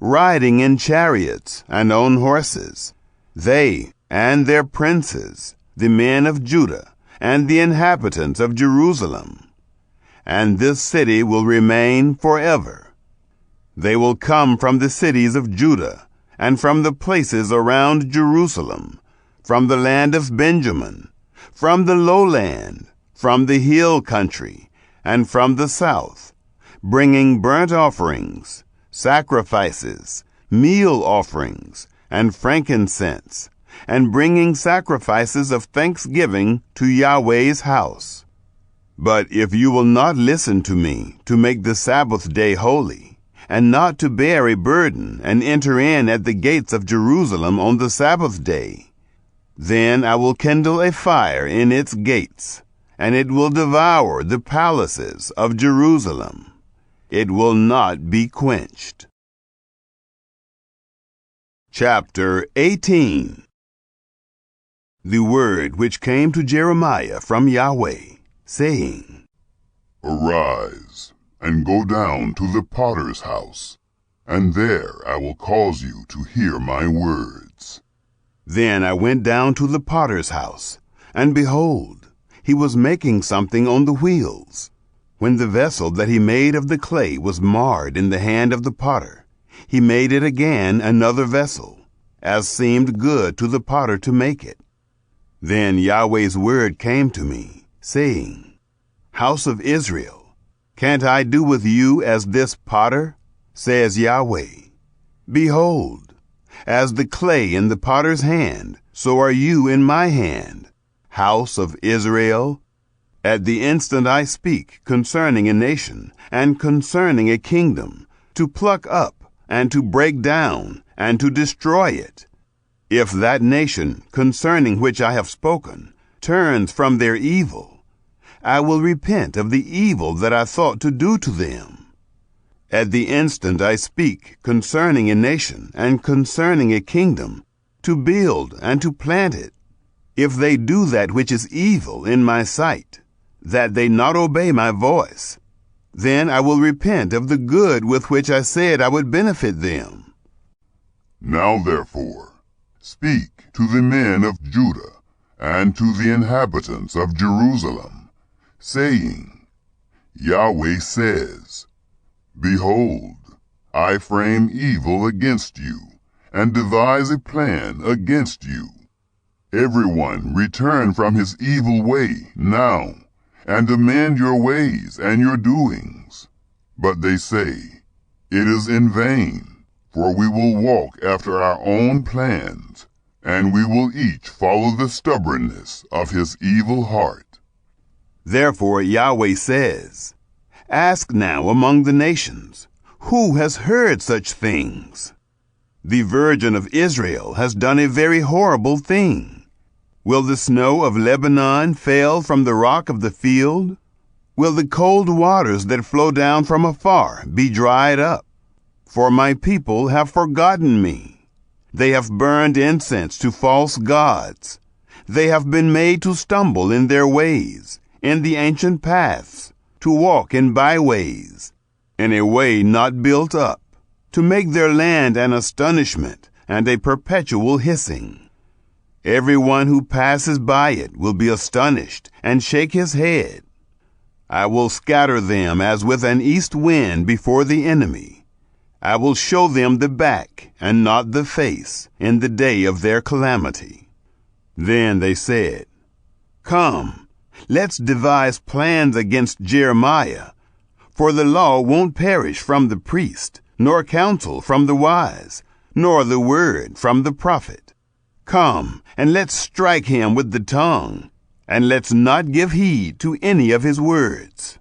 riding in chariots and on horses, they and their princes, the men of Judah, and the inhabitants of Jerusalem. And this city will remain forever. They will come from the cities of Judah, and from the places around Jerusalem, from the land of Benjamin, from the lowland, from the hill country, and from the south, bringing burnt offerings, sacrifices, meal offerings, and frankincense, and bringing sacrifices of thanksgiving to Yahweh's house. But if you will not listen to me to make the Sabbath day holy, and not to bear a burden and enter in at the gates of Jerusalem on the Sabbath day, then I will kindle a fire in its gates, and it will devour the palaces of Jerusalem. It will not be quenched. Chapter 18. The word which came to Jeremiah from Yahweh, saying, Arise, and go down to the potter's house, and there I will cause you to hear my words. Then I went down to the potter's house, and behold, he was making something on the wheels. When the vessel that he made of the clay was marred in the hand of the potter, he made it again another vessel, as seemed good to the potter to make it. Then Yahweh's word came to me, saying, House of Israel, can't I do with you as this potter? Says Yahweh. Behold, as the clay in the potter's hand, so are you in my hand, house of Israel. At the instant I speak concerning a nation and concerning a kingdom, to pluck up and to break down and to destroy it. If that nation concerning which I have spoken turns from their evil, I will repent of the evil that I thought to do to them. At the instant I speak concerning a nation and concerning a kingdom, to build and to plant it. If they do that which is evil in my sight, that they not obey my voice, then I will repent of the good with which I said I would benefit them. Now therefore, speak to the men of Judah and to the inhabitants of Jerusalem, saying, Yahweh says, Behold, I frame evil against you, and devise a plan against you. Everyone return from his evil way now, and amend your ways and your doings. But they say, It is in vain, for we will walk after our own plans, and we will each follow the stubbornness of his evil heart. Therefore Yahweh says, Ask now among the nations, who has heard such things? The Virgin of Israel has done a very horrible thing. Will the snow of Lebanon fail from the rock of the field, will the cold waters that flow down from afar be dried up? For my people have forgotten me. They have burned incense to false gods. They have been made to stumble in their ways, in the ancient paths, to walk in byways, in a way not built up, to make their land an astonishment and a perpetual hissing. Everyone who passes by it will be astonished and shake his head. I will scatter them as with an east wind before the enemy. I will show them the back and not the face in the day of their calamity. Then they said, Come, let's devise plans against Jeremiah, for the law won't perish from the priest, nor counsel from the wise, nor the word from the prophet. Come, and let's strike him with the tongue, and let's not give heed to any of his words.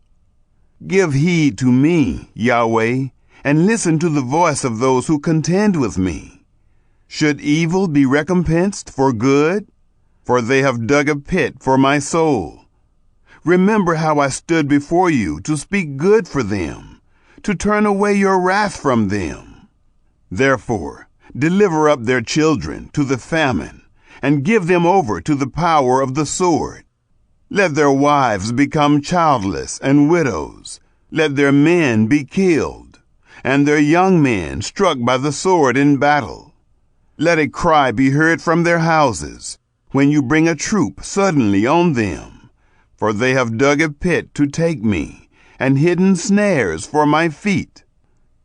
Give heed to me, Yahweh, and listen to the voice of those who contend with me. Should evil be recompensed for good? For they have dug a pit for my soul. Remember how I stood before you to speak good for them, to turn away your wrath from them. Therefore, deliver up their children to the famine, and give them over to the power of the sword. Let their wives become childless and widows. Let their men be killed, and their young men struck by the sword in battle. Let a cry be heard from their houses, when you bring a troop suddenly on them. For they have dug a pit to take me, and hidden snares for my feet.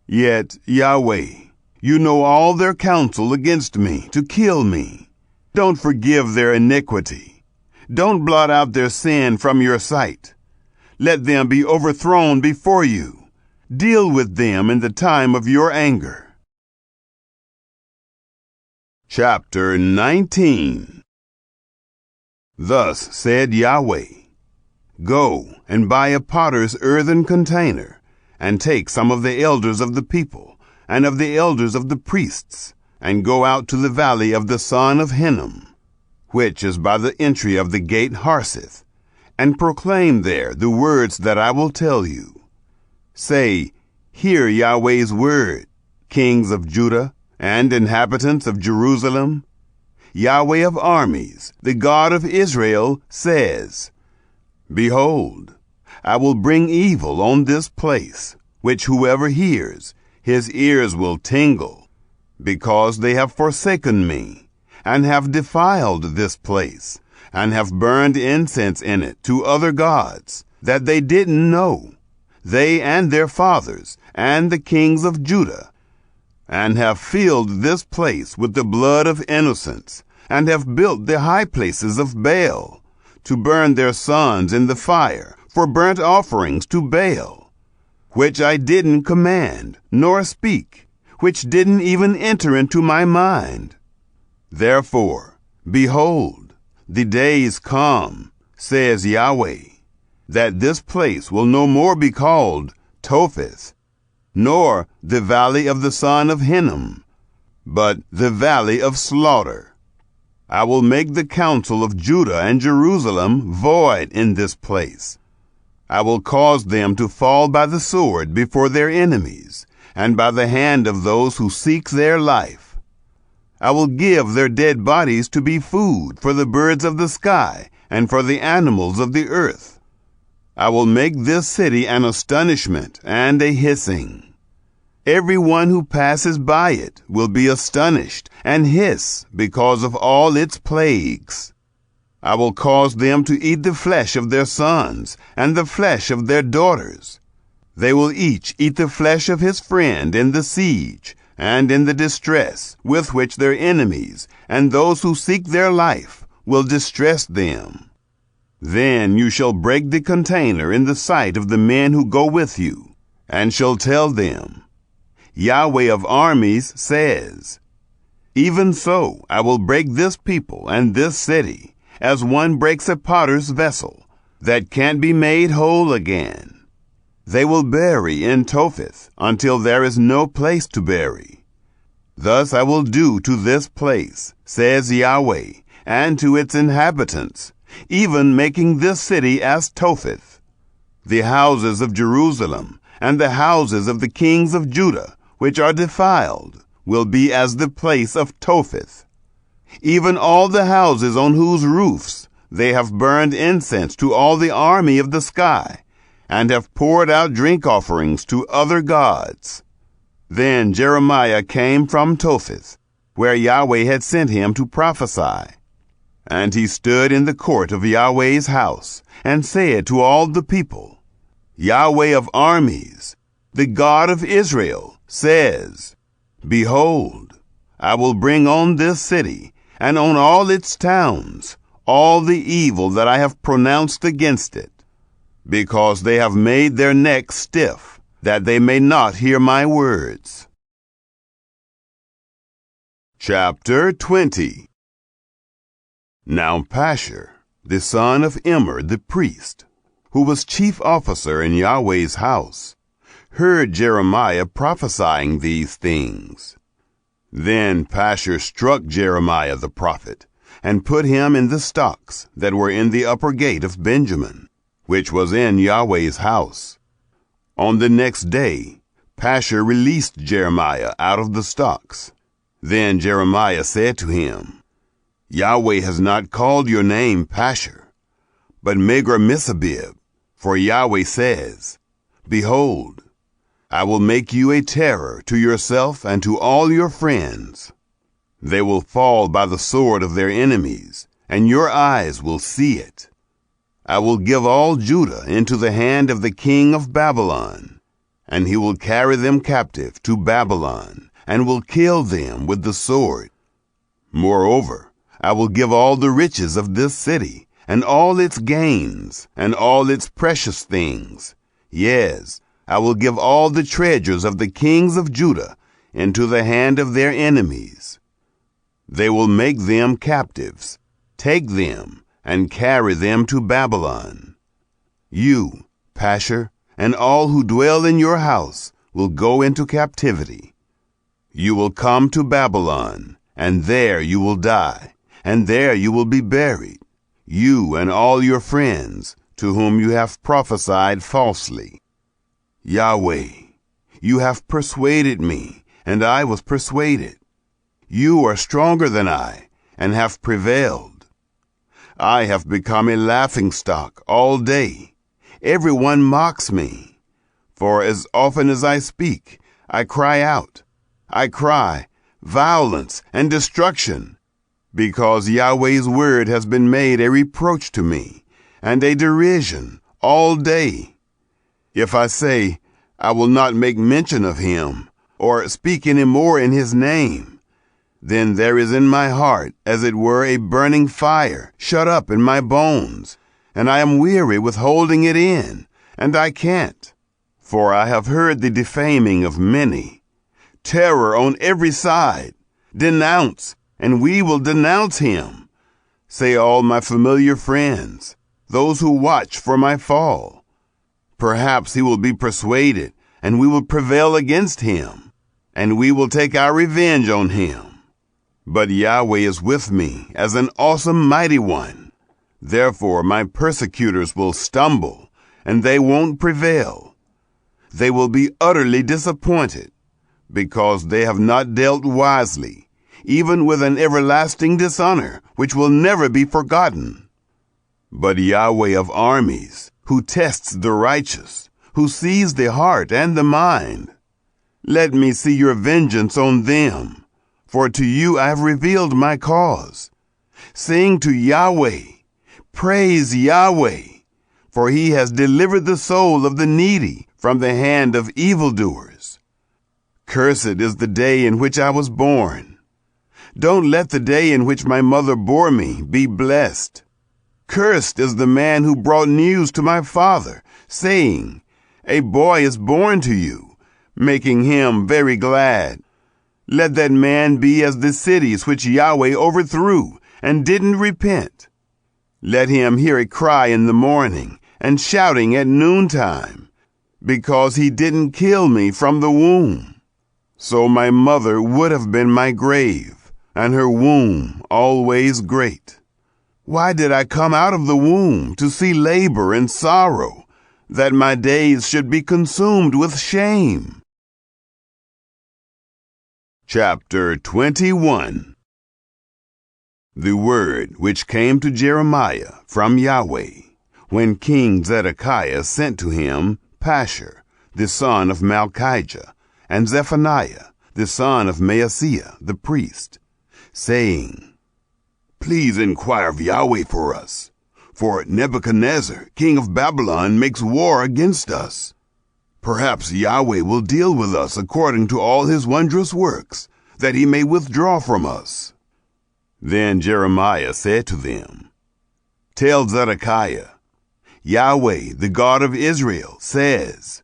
Yet, Yahweh, you know all their counsel against me to kill me. Don't forgive their iniquity. Don't blot out their sin from your sight. Let them be overthrown before you. Deal with them in the time of your anger. Chapter 19. Thus said Yahweh, Go and buy a potter's earthen container, and take some of the elders of the people, and of the elders of the priests, and go out to the valley of the son of Hinnom, which is by the entry of the gate Harseth, and proclaim there the words that I will tell you. Say, Hear Yahweh's word, kings of Judah, and inhabitants of Jerusalem. Yahweh of armies, the God of Israel, says, Behold, I will bring evil on this place, which whoever hears, his ears will tingle, because they have forsaken me, and have defiled this place, and have burned incense in it to other gods, that they didn't know, they and their fathers, and the kings of Judah, and have filled this place with the blood of innocents, and have built the high places of Baal, to burn their sons in the fire for burnt offerings to Baal, which I didn't command, nor speak, which didn't even enter into my mind. Therefore, behold, the days come, says Yahweh, that this place will no more be called Topheth, nor the valley of the son of Hinnom, but the valley of slaughter. I will make the counsel of Judah and Jerusalem void in this place. I will cause them to fall by the sword before their enemies, and by the hand of those who seek their life. I will give their dead bodies to be food for the birds of the sky and for the animals of the earth. I will make this city an astonishment and a hissing. Everyone who passes by it will be astonished and hiss because of all its plagues. I will cause them to eat the flesh of their sons and the flesh of their daughters. They will each eat the flesh of his friend in the siege and in the distress with which their enemies and those who seek their life will distress them. Then you shall break the container in the sight of the men who go with you, and shall tell them, Yahweh of armies says, Even so I will break this people and this city, as one breaks a potter's vessel, that can't be made whole again. They will bury in Topheth until there is no place to bury. Thus I will do to this place, says Yahweh, and to its inhabitants, even making this city as Topheth. The houses of Jerusalem and the houses of the kings of Judah, which are defiled, will be as the place of Topheth. Even all the houses on whose roofs they have burned incense to all the army of the sky, and have poured out drink offerings to other gods. Then Jeremiah came from Topheth, where Yahweh had sent him to prophesy. And he stood in the court of Yahweh's house, and said to all the people, Yahweh of armies, the God of Israel, says, Behold, I will bring on this city, and on all its towns, all the evil that I have pronounced against it, because they have made their necks stiff, that they may not hear my words. Chapter 20. Now Pashur, the son of Immer the priest, who was chief officer in Yahweh's house, heard Jeremiah prophesying these things. Then Pashur struck Jeremiah the prophet, and put him in the stocks that were in the upper gate of Benjamin, which was in Yahweh's house. On the next day, Pashur released Jeremiah out of the stocks. Then Jeremiah said to him, Yahweh has not called your name Pashur, but Megor-Missabib, for Yahweh says, Behold, I will make you a terror to yourself and to all your friends. They will fall by the sword of their enemies, and your eyes will see it. I will give all Judah into the hand of the king of Babylon, and he will carry them captive to Babylon, and will kill them with the sword. Moreover, I will give all the riches of this city, and all its gains, and all its precious things. Yes, I will give all the treasures of the kings of Judah into the hand of their enemies. They will make them captives, take them, and carry them to Babylon. You, Pashur, and all who dwell in your house will go into captivity. You will come to Babylon, and there you will die, and there you will be buried, you and all your friends, to whom you have prophesied falsely. Yahweh, you have persuaded me, and I was persuaded. You are stronger than I, and have prevailed. I have become a laughingstock all day. Everyone mocks me. For as often as I speak, I cry out. I cry, violence and destruction, because Yahweh's word has been made a reproach to me, and a derision all day. If I say, I will not make mention of him, or speak any more in his name, then there is in my heart, as it were, a burning fire shut up in my bones, and I am weary with holding it in, and I can't. For I have heard the defaming of many, terror on every side. Denounce, and we will denounce him, say all my familiar friends, those who watch for my fall. Perhaps he will be persuaded, and we will prevail against him, and we will take our revenge on him. But Yahweh is with me as an awesome mighty one. Therefore my persecutors will stumble, and they won't prevail. They will be utterly disappointed, because they have not dealt wisely, even with an everlasting dishonor, which will never be forgotten. But Yahweh of armies, who tests the righteous, who sees the heart and the mind, let me see your vengeance on them. For to you I have revealed my cause. Sing to Yahweh, praise Yahweh, for he has delivered the soul of the needy from the hand of evildoers. Cursed is the day in which I was born. Don't let the day in which my mother bore me be blessed. Cursed is the man who brought news to my father, saying, A boy is born to you, making him very glad. Let that man be as the cities which Yahweh overthrew and didn't repent. Let him hear a cry in the morning and shouting at noontime, because he didn't kill me from the womb. So my mother would have been my grave, and her womb always great. Why did I come out of the womb to see labor and sorrow, that my days should be consumed with shame. Chapter 21. The word which came to Jeremiah from Yahweh, when King Zedekiah sent to him Pashur, the son of Malchijah, and Zephaniah, the son of Maaseiah, the priest, saying, Please inquire of Yahweh for us, for Nebuchadnezzar, king of Babylon, makes war against us. Perhaps Yahweh will deal with us according to all his wondrous works, that he may withdraw from us. Then Jeremiah said to them, Tell Zedekiah, Yahweh, the God of Israel, says,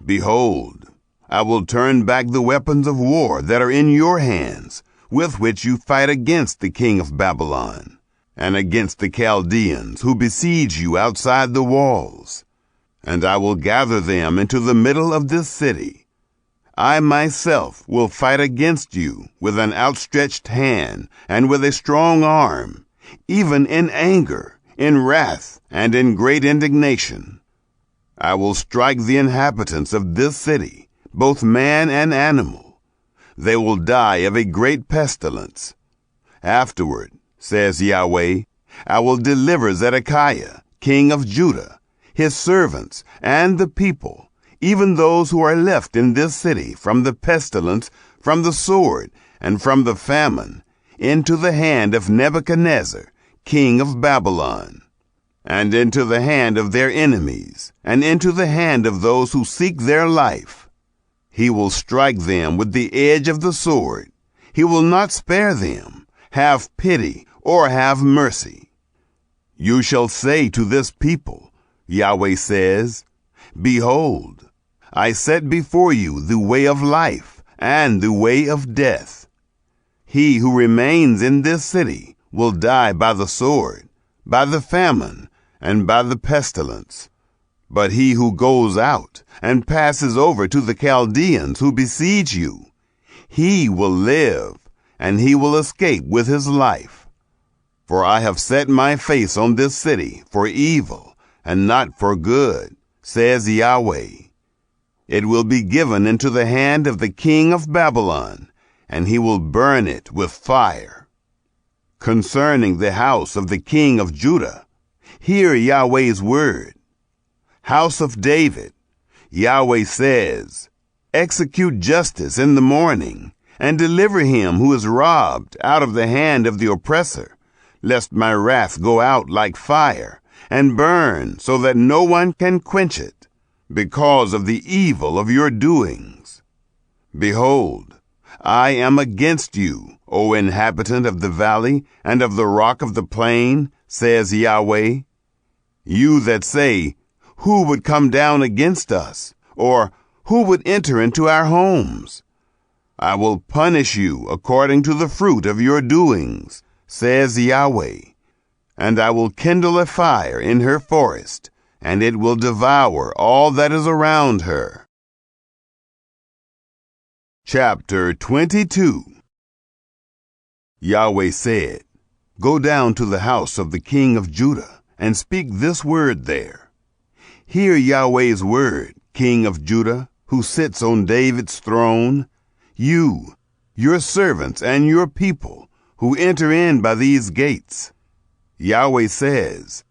Behold, I will turn back the weapons of war that are in your hands, with which you fight against the king of Babylon, and against the Chaldeans who besiege you outside the walls. And I will gather them into the middle of this city. I myself will fight against you with an outstretched hand and with a strong arm, even in anger, in wrath, and in great indignation. I will strike the inhabitants of this city, both man and animal. They will die of a great pestilence. Afterward, says Yahweh, I will deliver Zedekiah, king of Judah, his servants, and the people, even those who are left in this city, from the pestilence, from the sword, and from the famine, into the hand of Nebuchadnezzar, king of Babylon, and into the hand of their enemies, and into the hand of those who seek their life. He will strike them with the edge of the sword. He will not spare them, have pity, or have mercy. You shall say to this people, Yahweh says, Behold, I set before you the way of life and the way of death. He who remains in this city will die by the sword, by the famine, and by the pestilence. But he who goes out and passes over to the Chaldeans who besiege you, he will live, and he will escape with his life. For I have set my face on this city for evil and not for good, says Yahweh. It will be given into the hand of the king of Babylon, and he will burn it with fire. Concerning the house of the king of Judah, hear Yahweh's word. House of David, Yahweh says, Execute justice in the morning, and deliver him who is robbed out of the hand of the oppressor, lest my wrath go out like fire, and burn so that no one can quench it, because of the evil of your doings. Behold, I am against you, O inhabitant of the valley and of the rock of the plain, says Yahweh. You that say, Who would come down against us? Or who would enter into our homes? I will punish you according to the fruit of your doings, says Yahweh. And I will kindle a fire in her forest, and it will devour all that is around her. Chapter 22. Yahweh said, Go down to the house of the king of Judah, and speak this word there. Hear Yahweh's word, king of Judah, who sits on David's throne, you, your servants, and your people, who enter in by these gates. Yahweh says,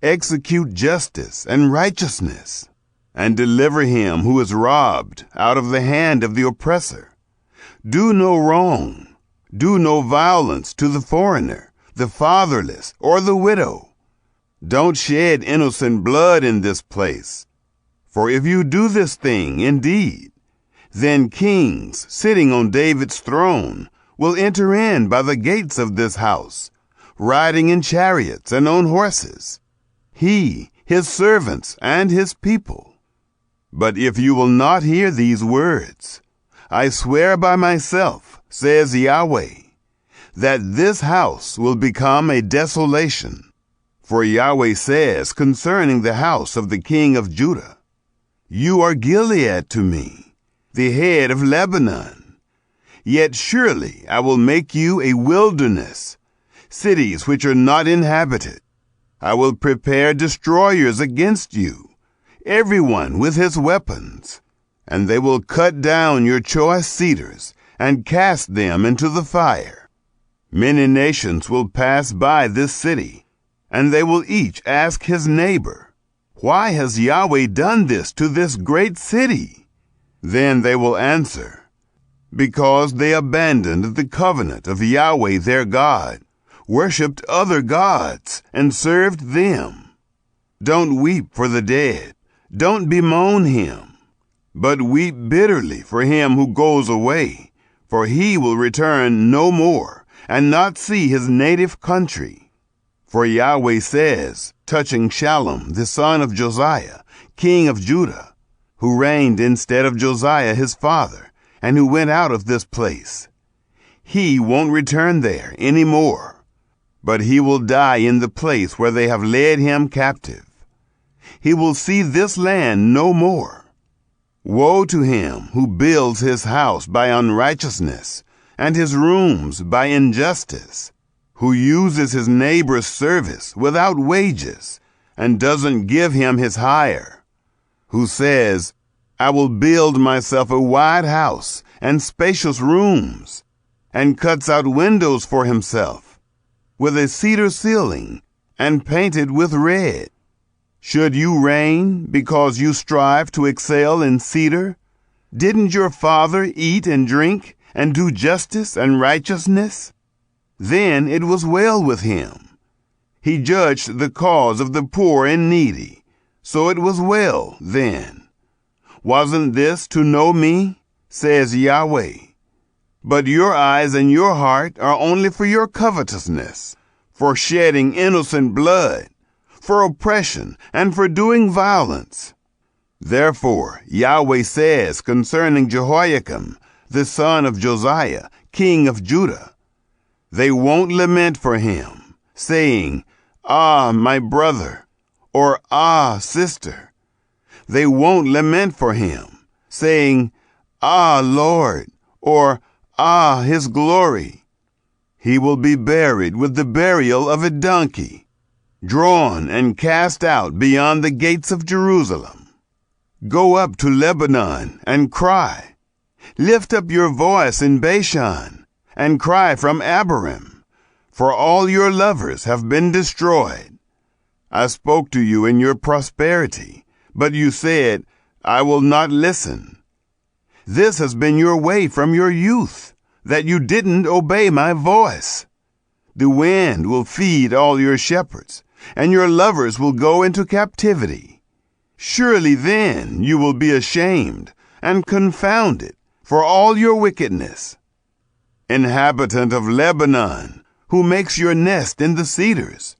Execute justice and righteousness, and deliver him who is robbed out of the hand of the oppressor. Do no wrong, do no violence to the foreigner, the fatherless, or the widow. Don't shed innocent blood in this place. For if you do this thing indeed, then kings sitting on David's throne will enter in by the gates of this house, riding in chariots and on horses, he, his servants, and his people. But if you will not hear these words, I swear by myself, says Yahweh, that this house will become a desolation. For Yahweh says concerning the house of the king of Judah, You are Gilead to me, the head of Lebanon. Yet surely I will make you a wilderness, cities which are not inhabited. I will prepare destroyers against you, everyone with his weapons, and they will cut down your choice cedars and cast them into the fire. Many nations will pass by this city, and they will each ask his neighbor, "Why has Yahweh done this to this great city?" Then they will answer, "Because they abandoned the covenant of Yahweh their God, worshipped other gods, and served them." Don't weep for the dead, don't bemoan him, but weep bitterly for him who goes away, for he will return no more, and not see his native country. For Yahweh says, touching Shallum, the son of Josiah, king of Judah, who reigned instead of Josiah his father, and who went out of this place, he won't return there any more, but he will die in the place where they have led him captive. He will see this land no more. Woe to him who builds his house by unrighteousness, and his rooms by injustice, who uses his neighbor's service without wages, and doesn't give him his hire, who says, "I will build myself a wide house and spacious rooms," and cuts out windows for himself, with a cedar ceiling, and painted with red. Should you reign because you strive to excel in cedar? Didn't your father eat and drink and do justice and righteousness? Then it was well with him. He judged the cause of the poor and needy, so it was well then. Wasn't this to know me, says Yahweh? But your eyes and your heart are only for your covetousness, for shedding innocent blood, for oppression, and for doing violence. Therefore Yahweh says concerning Jehoiakim, the son of Josiah, king of Judah, they won't lament for him, saying, "Ah, my brother," or "Ah, sister." They won't lament for him, saying, "Ah, Lord," or "Ah, his glory." He will be buried with the burial of a donkey, drawn and cast out beyond the gates of Jerusalem. Go up to Lebanon and cry. Lift up your voice in Bashan and cry from Abarim, for all your lovers have been destroyed. I spoke to you in your prosperity, but you said, "I will not listen." This has been your way from your youth, that you didn't obey my voice. The wind will feed all your shepherds, and your lovers will go into captivity. Surely then you will be ashamed and confounded for all your wickedness. Inhabitant of Lebanon, who makes your nest in the cedars,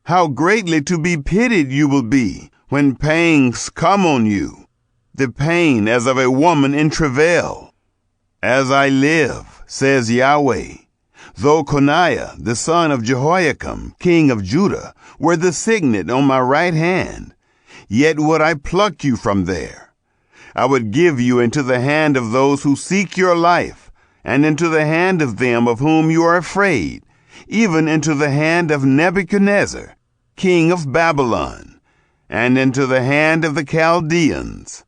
how greatly to be pitied you will be when pangs come on you, the pain as of a woman in travail. As I live, says Yahweh, though Coniah, the son of Jehoiakim, king of Judah, were the signet on my right hand, yet would I pluck you from there. I would give you into the hand of those who seek your life, and into the hand of them of whom you are afraid, even into the hand of Nebuchadnezzar, king of Babylon, and into the hand of the Chaldeans.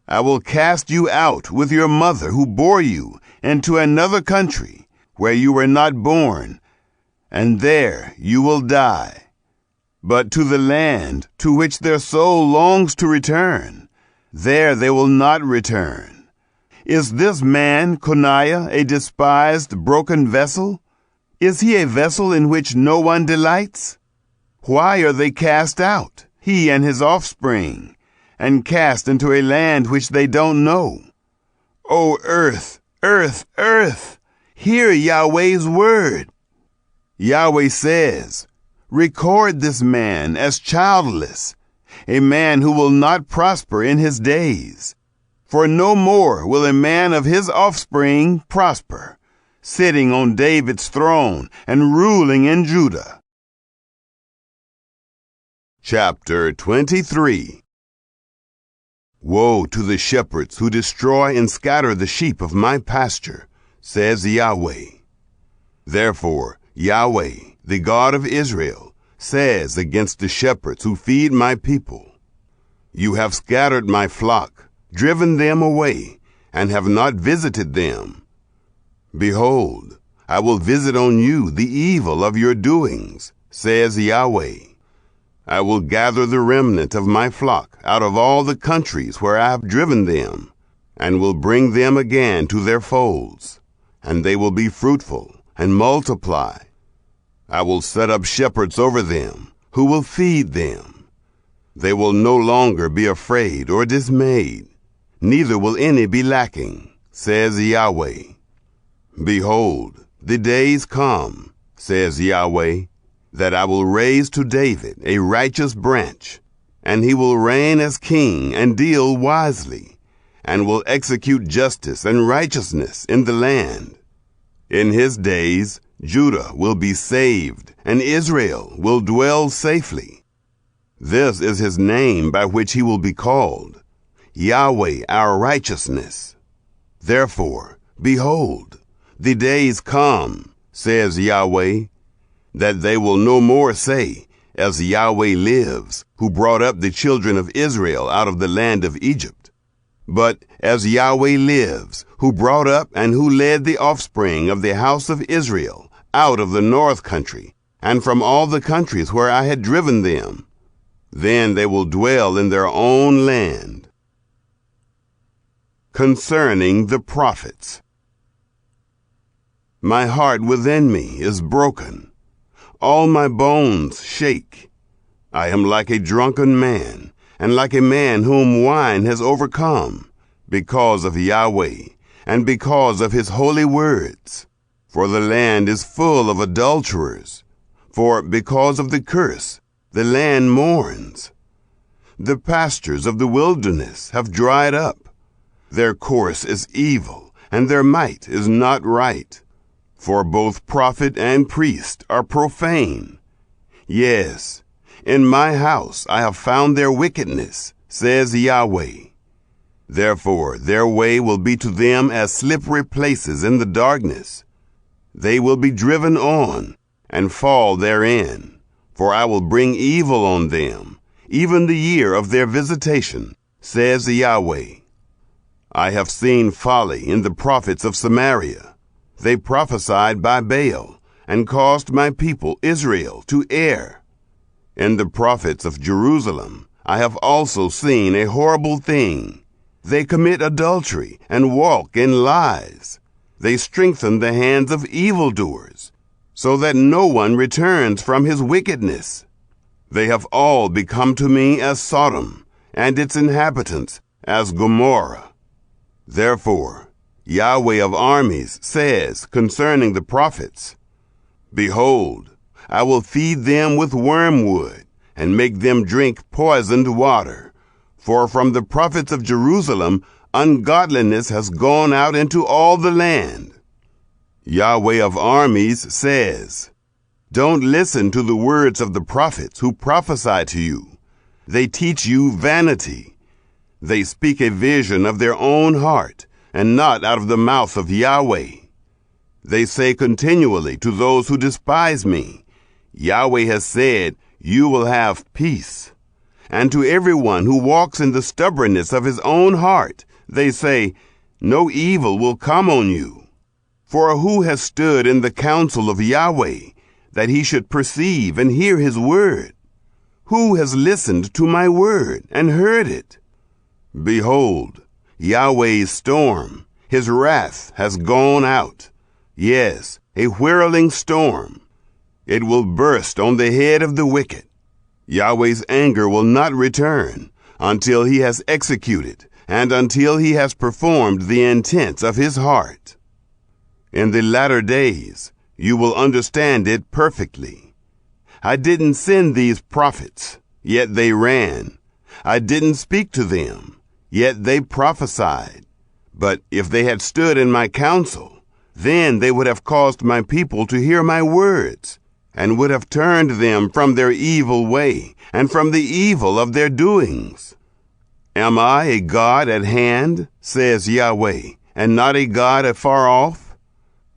I will cast you out with your mother who bore you into another country where you were not born, and there you will die. But to the land to which their soul longs to return, there they will not return. Is this man, Coniah, a despised, broken vessel? Is he a vessel in which no one delights? Why are they cast out, he and his offspring, and cast into a land which they don't know? O earth, earth, earth, hear Yahweh's word. Yahweh says, record this man as childless, a man who will not prosper in his days. For no more will a man of his offspring prosper, sitting on David's throne and ruling in Judah. Chapter 23. Woe to the shepherds who destroy and scatter the sheep of my pasture, says Yahweh. Therefore Yahweh, the God of Israel, says against the shepherds who feed my people, You have scattered my flock, driven them away, and have not visited them. Behold, I will visit on you the evil of your doings, says Yahweh. I will gather the remnant of my flock out of all the countries where I have driven them, and will bring them again to their folds, and they will be fruitful and multiply. I will set up shepherds over them, who will feed them. They will no longer be afraid or dismayed, neither will any be lacking, says Yahweh. Behold, the days come, says Yahweh, that I will raise to David a righteous branch, and he will reign as king and deal wisely, and will execute justice and righteousness in the land. In his days Judah will be saved, and Israel will dwell safely. This is his name by which he will be called, Yahweh our righteousness. Therefore, behold, the days come, says Yahweh, that they will no more say, as Yahweh lives, who brought up the children of Israel out of the land of Egypt, but as Yahweh lives, who brought up and who led the offspring of the house of Israel out of the north country, and from all the countries where I had driven them. Then they will dwell in their own land. Concerning the prophets. My heart within me is broken. All my bones shake. I am like a drunken man, and like a man whom wine has overcome, because of Yahweh, and because of his holy words. For the land is full of adulterers. For because of the curse, the land mourns. The pastures of the wilderness have dried up. Their course is evil, and their might is not right. For both prophet and priest are profane. Yes, in my house I have found their wickedness, says Yahweh. Therefore their way will be to them as slippery places in the darkness. They will be driven on, and fall therein. For I will bring evil on them, even the year of their visitation, says Yahweh. I have seen folly in the prophets of Samaria. They prophesied by Baal, and caused my people Israel to err. In the prophets of Jerusalem I have also seen a horrible thing. They commit adultery and walk in lies. They strengthen the hands of evildoers, so that no one returns from his wickedness. They have all become to me as Sodom, and its inhabitants as Gomorrah. Therefore, Yahweh of armies says concerning the prophets, Behold, I will feed them with wormwood, and make them drink poisoned water. For from the prophets of Jerusalem ungodliness has gone out into all the land. Yahweh of armies says, Don't listen to the words of the prophets who prophesy to you. They teach you vanity. They speak a vision of their own heart, and not out of the mouth of Yahweh. They say continually to those who despise me, Yahweh has said, You will have peace. And to everyone who walks in the stubbornness of his own heart, they say, No evil will come on you. For who has stood in the counsel of Yahweh, that he should perceive and hear his word? Who has listened to my word and heard it? Behold, Yahweh's storm, his wrath has gone out. Yes, a whirling storm. It will burst on the head of the wicked. Yahweh's anger will not return until he has executed and until he has performed the intents of his heart. In the latter days, you will understand it perfectly. I didn't send these prophets, yet they ran. I didn't speak to them, yet they prophesied. But if they had stood in my counsel, then they would have caused my people to hear my words, and would have turned them from their evil way, and from the evil of their doings. Am I a God at hand, says Yahweh, and not a God afar off?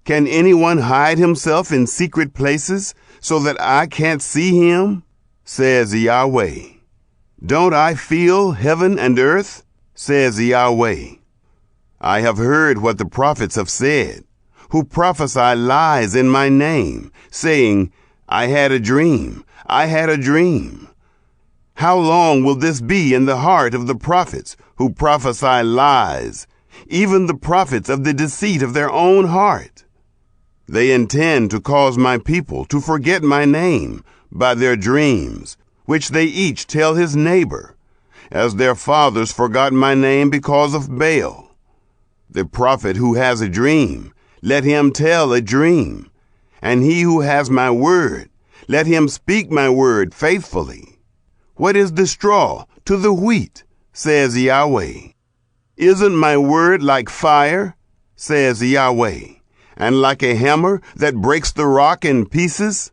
Can anyone hide himself in secret places, so that I can't see him? Says Yahweh. Don't I feel heaven and earth? Says Yahweh. I have heard what the prophets have said, who prophesy lies in my name, saying, I had a dream, I had a dream. How long will this be in the heart of the prophets who prophesy lies, even the prophets of the deceit of their own heart? They intend to cause my people to forget my name by their dreams, which they each tell his neighbor, as their fathers forgot my name because of Baal. The prophet who has a dream, let him tell a dream, and he who has my word, let him speak my word faithfully. What is the straw to the wheat, says Yahweh? Isn't my word like fire, says Yahweh, and like a hammer that breaks the rock in pieces?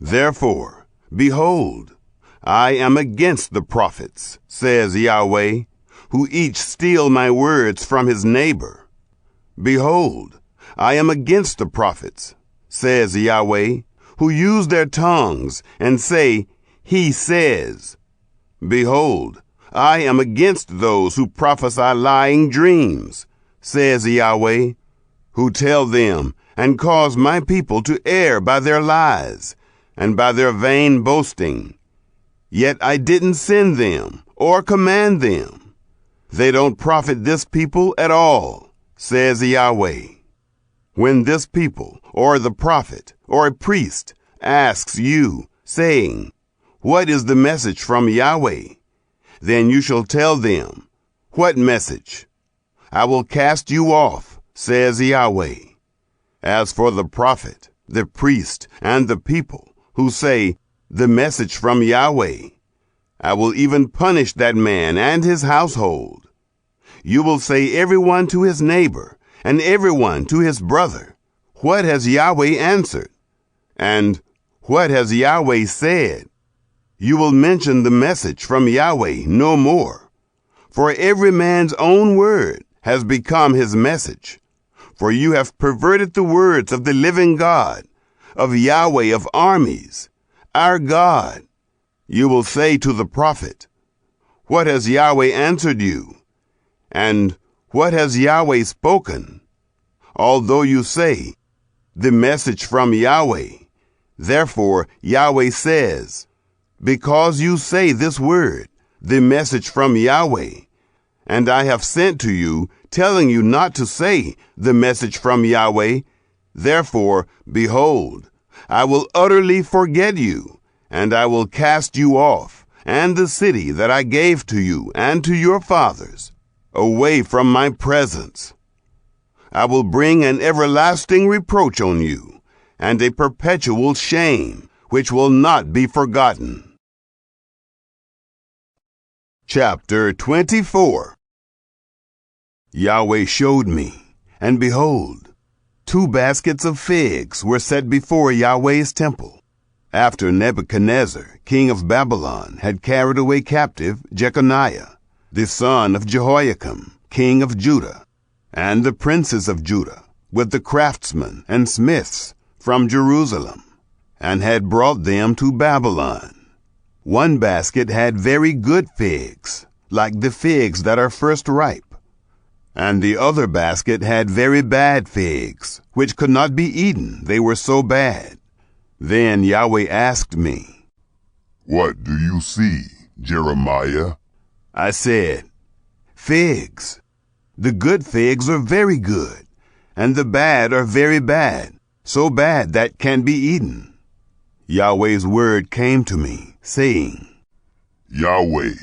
Therefore, behold, I am against the prophets, says Yahweh, who each steal my words from his neighbor. Behold, I am against the prophets, says Yahweh, who use their tongues and say, He says. Behold, I am against those who prophesy lying dreams, says Yahweh, who tell them and cause my people to err by their lies and by their vain boasting. Yet I didn't send them or command them. They don't profit this people at all, says Yahweh. When this people, or the prophet, or a priest, asks you, saying, What is the message from Yahweh? Then you shall tell them, What message? I will cast you off, says Yahweh. As for the prophet, the priest, and the people, who say, The message from Yahweh, I will even punish that man and his household. You will say everyone to his neighbor, and everyone to his brother, What has Yahweh answered? And what has Yahweh said? You will mention the message from Yahweh no more. For every man's own word has become his message. For you have perverted the words of the living God, of Yahweh of armies, our God. You will say to the prophet, What has Yahweh answered you? And what has Yahweh spoken? Although you say, The message from Yahweh, therefore Yahweh says, Because you say this word, the message from Yahweh, and I have sent to you, telling you not to say the message from Yahweh, therefore, behold, I will utterly forget you, and I will cast you off, and the city that I gave to you and to your fathers, away from my presence. I will bring an everlasting reproach on you, and a perpetual shame, which will not be forgotten. Chapter 24. Yahweh showed me, and behold, 2 baskets of figs were set before Yahweh's temple, after Nebuchadnezzar, king of Babylon, had carried away captive Jeconiah, the son of Jehoiakim, king of Judah, and the princes of Judah, with the craftsmen and smiths from Jerusalem, and had brought them to Babylon. 1 basket had very good figs, like the figs that are first ripe, and the other basket had very bad figs, which could not be eaten, they were so bad. Then Yahweh asked me, What do you see, Jeremiah? I said, Figs. The good figs are very good, and the bad are very bad, so bad that can't be eaten. Yahweh's word came to me, saying, Yahweh,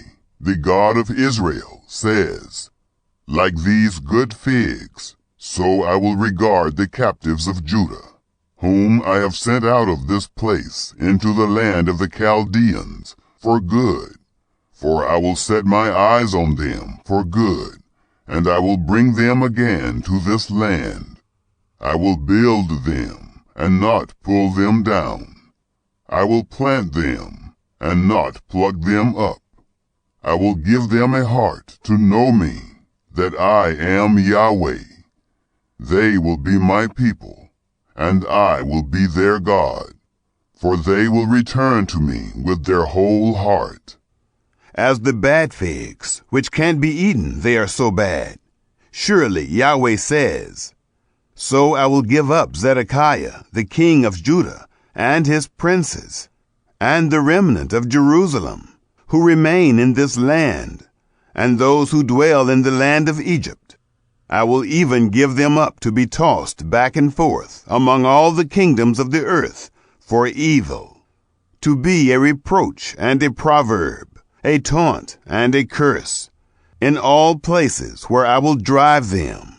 the God of Israel, says, Like these good figs, so I will regard the captives of Judah, whom I have sent out of this place into the land of the Chaldeans for good. For I will set my eyes on them for good, and I will bring them again to this land. I will build them, and not pull them down. I will plant them, and not pluck them up. I will give them a heart to know me, that I am Yahweh. They will be my people, and I will be their God, for they will return to me with their whole heart. As the bad figs, which can't be eaten, they are so bad. Surely Yahweh says, so I will give up Zedekiah, the king of Judah, and his princes, and the remnant of Jerusalem, who remain in this land, and those who dwell in the land of Egypt. I will even give them up to be tossed back and forth among all the kingdoms of the earth for evil, to be a reproach and a proverb, a taunt and a curse, in all places where I will drive them.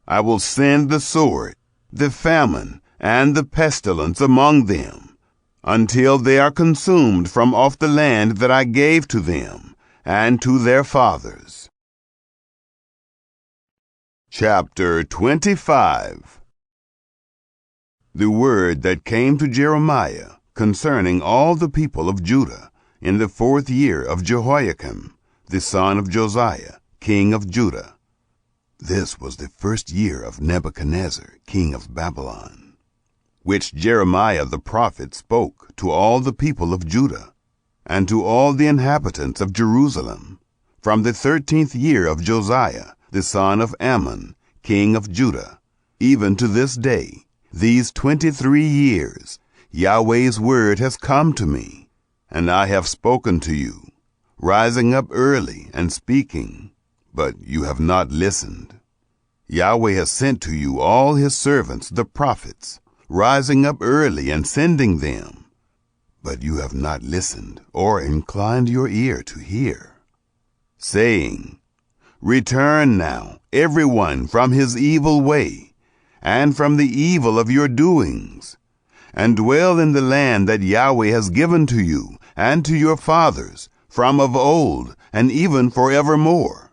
I will send the sword, the famine, and the pestilence among them, until they are consumed from off the land that I gave to them and to their fathers. Chapter 25. The word that came to Jeremiah concerning all the people of Judah in the 4th year of Jehoiakim, the son of Josiah, king of Judah. This was the 1st year of Nebuchadnezzar, king of Babylon, which Jeremiah the prophet spoke to all the people of Judah, and to all the inhabitants of Jerusalem, from the 13th year of Josiah, the son of Ammon, king of Judah, even to this day, these 23 years, Yahweh's word has come to me, and I have spoken to you, rising up early and speaking, but you have not listened. Yahweh has sent to you all his servants, the prophets, rising up early and sending them, but you have not listened or inclined your ear to hear, saying, return now, everyone from his evil way, and from the evil of your doings, and dwell in the land that Yahweh has given to you and to your fathers from of old and even forevermore.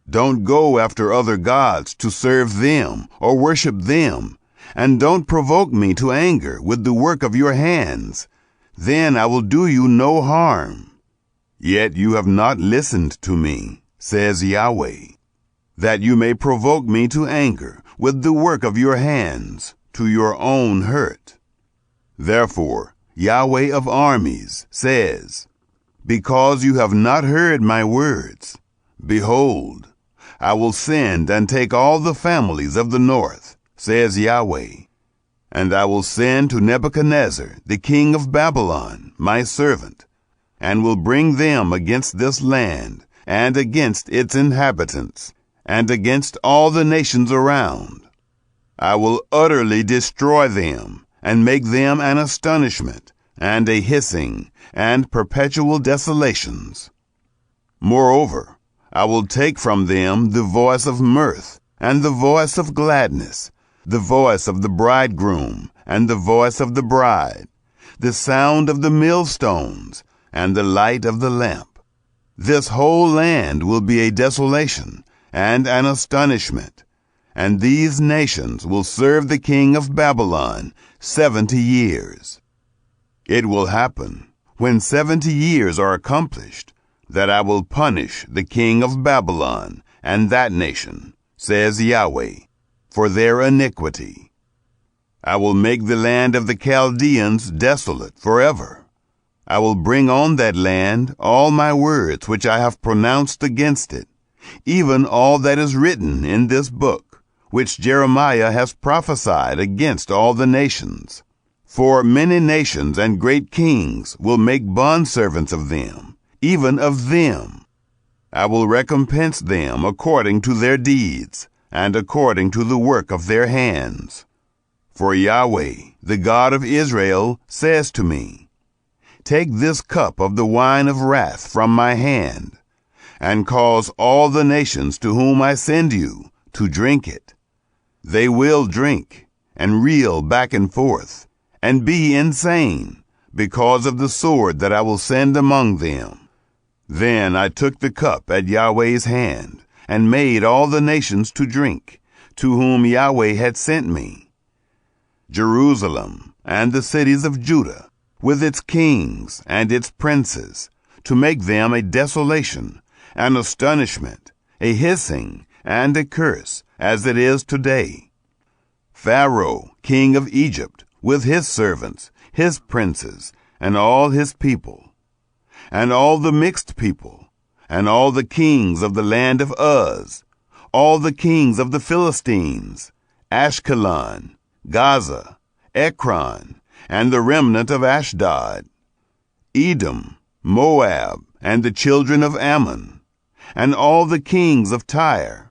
Don't go after other gods to serve them or worship them, and don't provoke me to anger with the work of your hands. Then I will do you no harm. Yet you have not listened to me, says Yahweh, that you may provoke me to anger with the work of your hands, to your own hurt. Therefore, Yahweh of armies says, because you have not heard my words, behold, I will send and take all the families of the north, says Yahweh, and I will send to Nebuchadnezzar, the king of Babylon, my servant, and will bring them against this land, and against its inhabitants, and against all the nations around. I will utterly destroy them, and make them an astonishment, and a hissing, and perpetual desolations. Moreover, I will take from them the voice of mirth, and the voice of gladness, the voice of the bridegroom, and the voice of the bride, the sound of the millstones, and the light of the lamp. This whole land will be a desolation, and an astonishment, and these nations will serve the king of Babylon 70 years. It will happen, when 70 years are accomplished, that I will punish the king of Babylon and that nation, says Yahweh, for their iniquity. I will make the land of the Chaldeans desolate forever. I will bring on that land all my words which I have pronounced against it, even all that is written in this book, which Jeremiah has prophesied against all the nations. For many nations and great kings will make bondservants of them, even of them. I will recompense them according to their deeds, and according to the work of their hands. For Yahweh, the God of Israel, says to me, take this cup of the wine of wrath from my hand, and cause all the nations to whom I send you to drink it. They will drink, and reel back and forth, and be insane, because of the sword that I will send among them. Then I took the cup at Yahweh's hand, and made all the nations to drink, to whom Yahweh had sent me. Jerusalem and the cities of Judah, with its kings and its princes, to make them a desolation, an astonishment, a hissing, and a curse, as it is today. Pharaoh, king of Egypt, with his servants, his princes, and all his people, and all the mixed people, and all the kings of the land of Uz, all the kings of the Philistines, Ashkelon, Gaza, Ekron, and the remnant of Ashdod, Edom, Moab, and the children of Ammon, and all the kings of Tyre,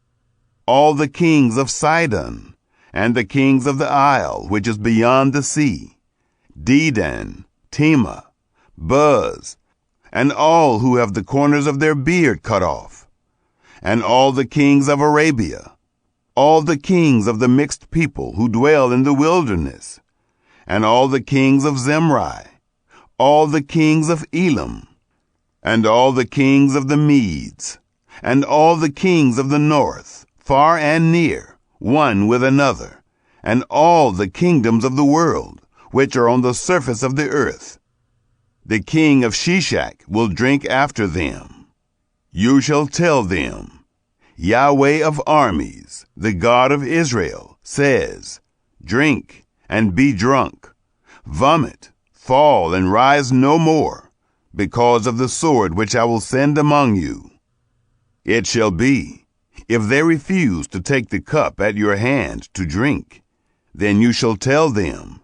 all the kings of Sidon, and the kings of the isle which is beyond the sea, Dedan, Tema, Buz, and all who have the corners of their beard cut off, and all the kings of Arabia, all the kings of the mixed people who dwell in the wilderness, and all the kings of Zimri, all the kings of Elam, and all the kings of the Medes, and all the kings of the north, far and near, one with another, and all the kingdoms of the world, which are on the surface of the earth. The king of Shishak will drink after them. You shall tell them, Yahweh of armies, the God of Israel, says, Drink and be drunk, vomit, fall and rise no more, because of the sword which I will send among you. It shall be, if they refuse to take the cup at your hand to drink, then you shall tell them,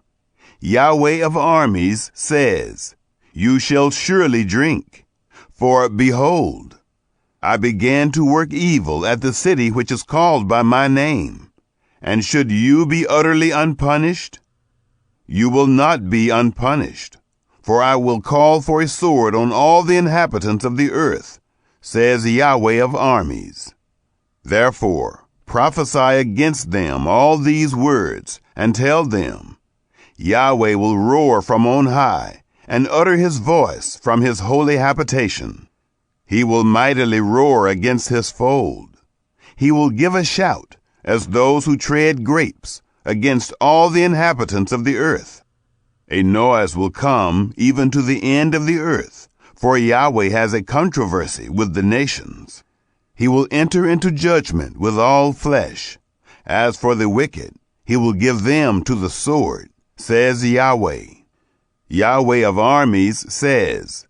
Yahweh of armies says, You shall surely drink. For behold, I began to work evil at the city which is called by my name. And should you be utterly unpunished? You will not be unpunished, for I will call for a sword on all the inhabitants of the earth, says Yahweh of armies. Therefore, prophesy against them all these words, and tell them, Yahweh will roar from on high, and utter his voice from his holy habitation. He will mightily roar against his fold. He will give a shout, as those who tread grapes, against all the inhabitants of the earth. A noise will come even to the end of the earth, for Yahweh has a controversy with the nations. He will enter into judgment with all flesh. As for the wicked, he will give them to the sword, says Yahweh. Yahweh of armies says,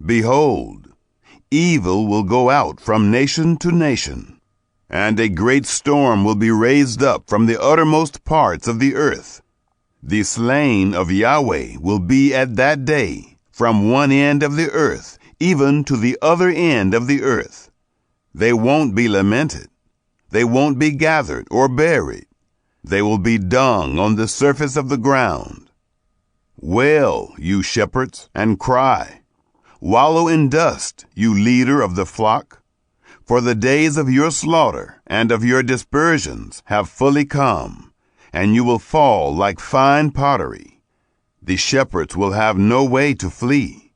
Behold, evil will go out from nation to nation, and a great storm will be raised up from the uttermost parts of the earth. The slain of Yahweh will be at that day from one end of the earth even to the other end of the earth. They won't be lamented. They won't be gathered or buried. They will be dung on the surface of the ground. Wail, you shepherds, and cry. Wallow in dust, you leader of the flock. For the days of your slaughter and of your dispersions have fully come, and you will fall like fine pottery. The shepherds will have no way to flee.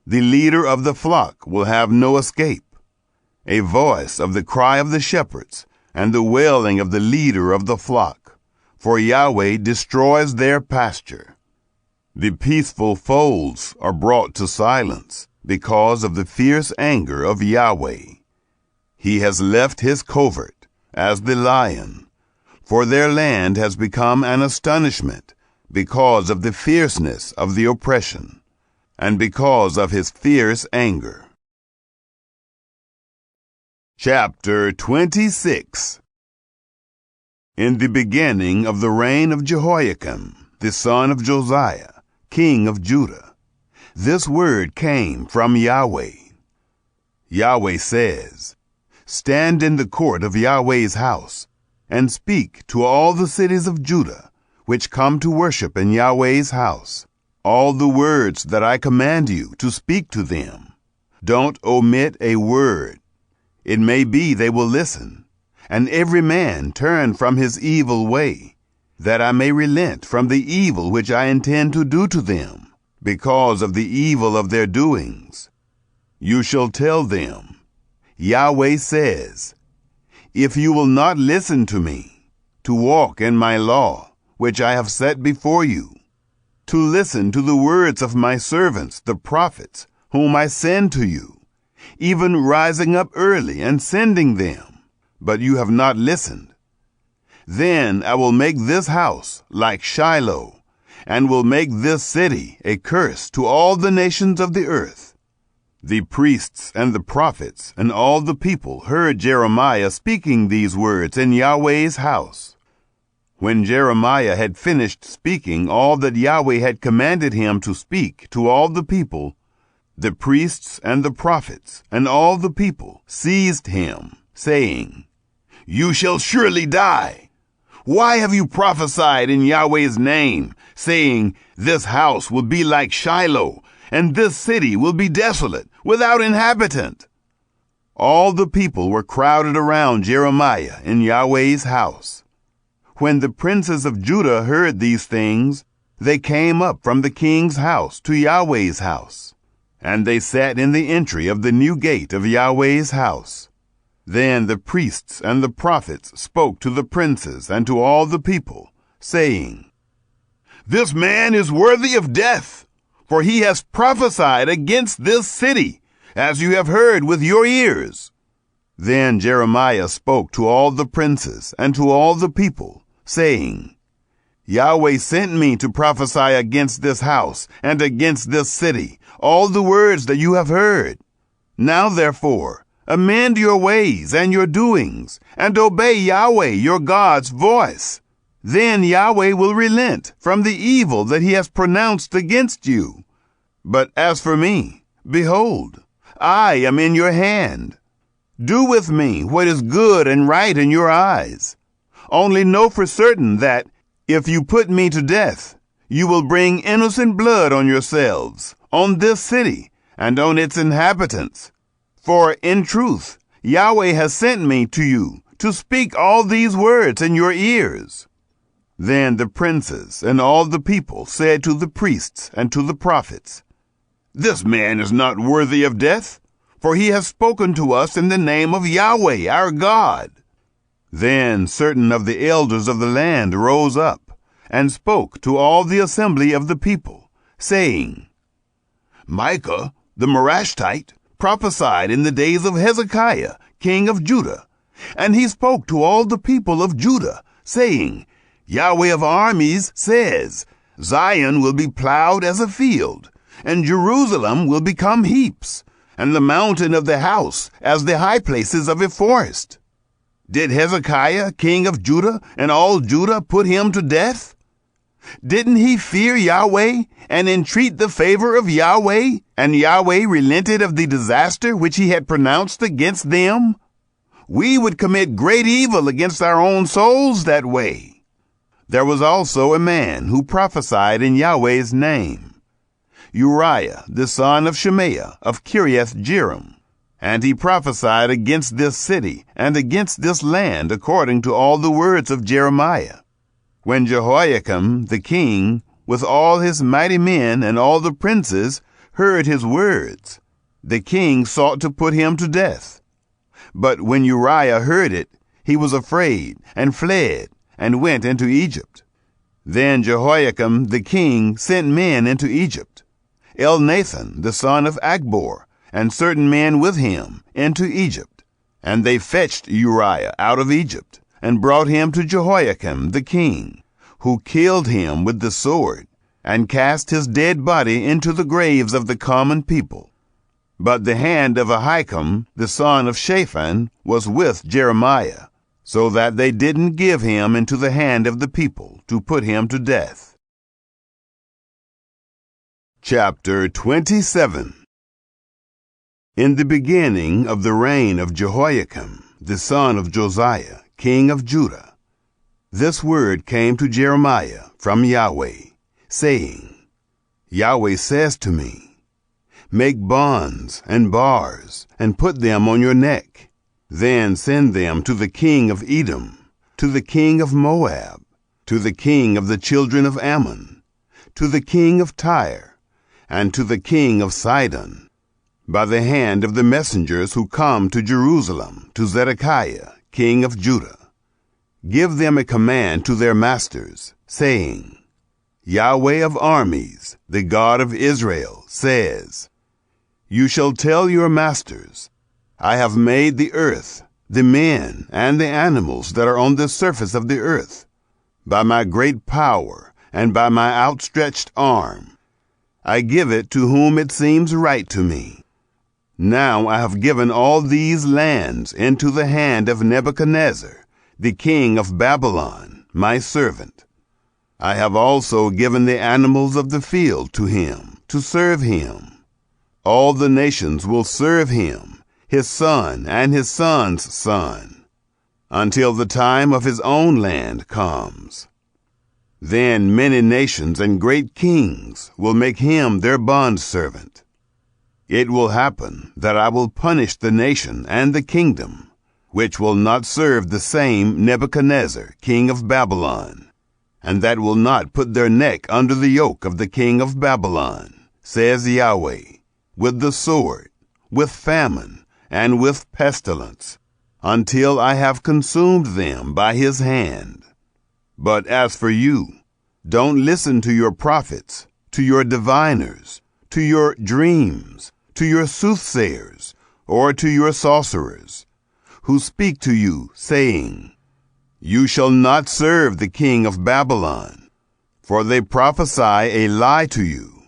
The leader of the flock will have no escape. A voice of the cry of the shepherds and the wailing of the leader of the flock, for Yahweh destroys their pasture. The peaceful folds are brought to silence because of the fierce anger of Yahweh. He has left his covert as the lion, for their land has become an astonishment because of the fierceness of the oppression, and because of his fierce anger. Chapter 26. In the beginning of the reign of Jehoiakim, the son of Josiah, king of Judah, this word came from Yahweh. Yahweh says, Stand in the court of Yahweh's house, and speak to all the cities of Judah, which come to worship in Yahweh's house, all the words that I command you to speak to them. Don't omit a word. It may be they will listen, and every man turn from his evil way, that I may relent from the evil which I intend to do to them, because of the evil of their doings. You shall tell them, Yahweh says, If you will not listen to me, to walk in my law, which I have set before you, to listen to the words of my servants, the prophets, whom I send to you, even rising up early and sending them, but you have not listened, then I will make this house like Shiloh, and will make this city a curse to all the nations of the earth. The priests and the prophets and all the people heard Jeremiah speaking these words in Yahweh's house. When Jeremiah had finished speaking all that Yahweh had commanded him to speak to all the people, the priests and the prophets and all the people seized him, saying, "You shall surely die. Why have you prophesied in Yahweh's name, saying, 'This house will be like Shiloh, and this city will be desolate, without inhabitant'?" All the people were crowded around Jeremiah in Yahweh's house. When the princes of Judah heard these things, they came up from the king's house to Yahweh's house, and they sat in the entry of the new gate of Yahweh's house. Then the priests and the prophets spoke to the princes and to all the people, saying, "This man is worthy of death, for he has prophesied against this city, as you have heard with your ears." Then Jeremiah spoke to all the princes and to all the people, saying, "Yahweh sent me to prophesy against this house and against this city, all the words that you have heard. Now therefore, amend your ways and your doings, and obey Yahweh your God's voice. Then Yahweh will relent from the evil that he has pronounced against you. But as for me, behold, I am in your hand. Do with me what is good and right in your eyes. Only know for certain that, if you put me to death, you will bring innocent blood on yourselves, on this city, and on its inhabitants. For in truth, Yahweh has sent me to you to speak all these words in your ears." Then the princes and all the people said to the priests and to the prophets, "This man is not worthy of death, for he has spoken to us in the name of Yahweh our God." Then certain of the elders of the land rose up and spoke to all the assembly of the people, saying, "Micah the Morashtite prophesied in the days of Hezekiah, king of Judah, and he spoke to all the people of Judah, saying, 'Yahweh of armies says, Zion will be plowed as a field, and Jerusalem will become heaps, and the mountain of the house as the high places of a forest.' Did Hezekiah, king of Judah, and all Judah put him to death? Didn't he fear Yahweh and entreat the favor of Yahweh, and Yahweh relented of the disaster which he had pronounced against them? We would commit great evil against our own souls that way." There was also a man who prophesied in Yahweh's name, Uriah the son of Shemaiah of Kiriath Jearim, and he prophesied against this city and against this land according to all the words of Jeremiah. When Jehoiakim the king, with all his mighty men and all the princes, heard his words, the king sought to put him to death. But when Uriah heard it, he was afraid and fled and went into Egypt. Then Jehoiakim the king sent men into Egypt, Elnathan the son of Achbor, and certain men with him, into Egypt. And they fetched Uriah out of Egypt, and brought him to Jehoiakim the king, who killed him with the sword, and cast his dead body into the graves of the common people. But the hand of Ahikam the son of Shaphan was with Jeremiah, so that they didn't give him into the hand of the people to put him to death. Chapter 27. In the beginning of the reign of Jehoiakim, the son of Josiah, king of Judah, this word came to Jeremiah from Yahweh, saying, Yahweh says to me, make bonds and bars, and put them on your neck. Then send them to the king of Edom, to the king of Moab, to the king of the children of Ammon, to the king of Tyre, and to the king of Sidon, by the hand of the messengers who come to Jerusalem, to Zedekiah, king of Judah. Give them a command to their masters, saying, Yahweh of armies, the God of Israel, says, You shall tell your masters, I have made the earth, the men, and the animals that are on the surface of the earth, by my great power and by my outstretched arm. I give it to whom it seems right to me. Now I have given all these lands into the hand of Nebuchadnezzar, the king of Babylon, my servant. I have also given the animals of the field to him, to serve him. All the nations will serve him, his son and his son's son, until the time of his own land comes. Then many nations and great kings will make him their bondservant. It will happen that I will punish the nation and the kingdom, which will not serve the same Nebuchadnezzar, king of Babylon, and that will not put their neck under the yoke of the king of Babylon, says Yahweh, with the sword, with famine, and with pestilence, until I have consumed them by his hand. But as for you, don't listen to your prophets, to your diviners, to your dreams, to your soothsayers, or to your sorcerers, who speak to you, saying, You shall not serve the king of Babylon, for they prophesy a lie to you,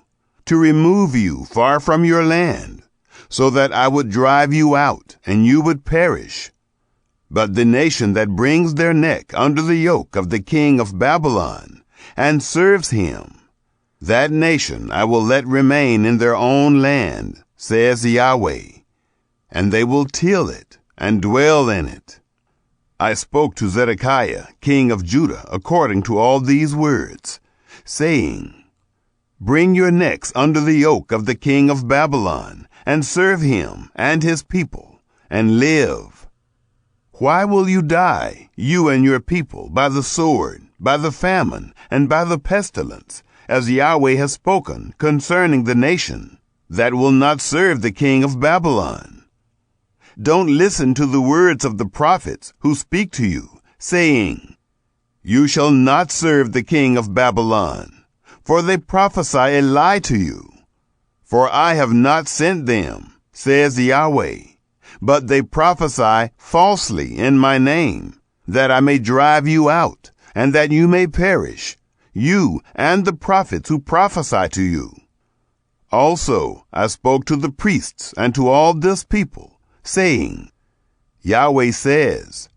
to remove you far from your land, so that I would drive you out, and you would perish. But the nation that brings their neck under the yoke of the king of Babylon, and serves him, that nation I will let remain in their own land, says Yahweh, and they will till it, and dwell in it. I spoke to Zedekiah, king of Judah, according to all these words, saying, Bring your necks under the yoke of the king of Babylon, and serve him and his people, and live. Why will you die, you and your people, by the sword, by the famine, and by the pestilence, as Yahweh has spoken concerning the nation that will not serve the king of Babylon? Don't listen to the words of the prophets who speak to you, saying, You shall not serve the king of Babylon, for they prophesy a lie to you. For I have not sent them, says Yahweh, but they prophesy falsely in my name, that I may drive you out, and that you may perish, you and the prophets who prophesy to you. Also I spoke to the priests and to all this people, saying, Yahweh says,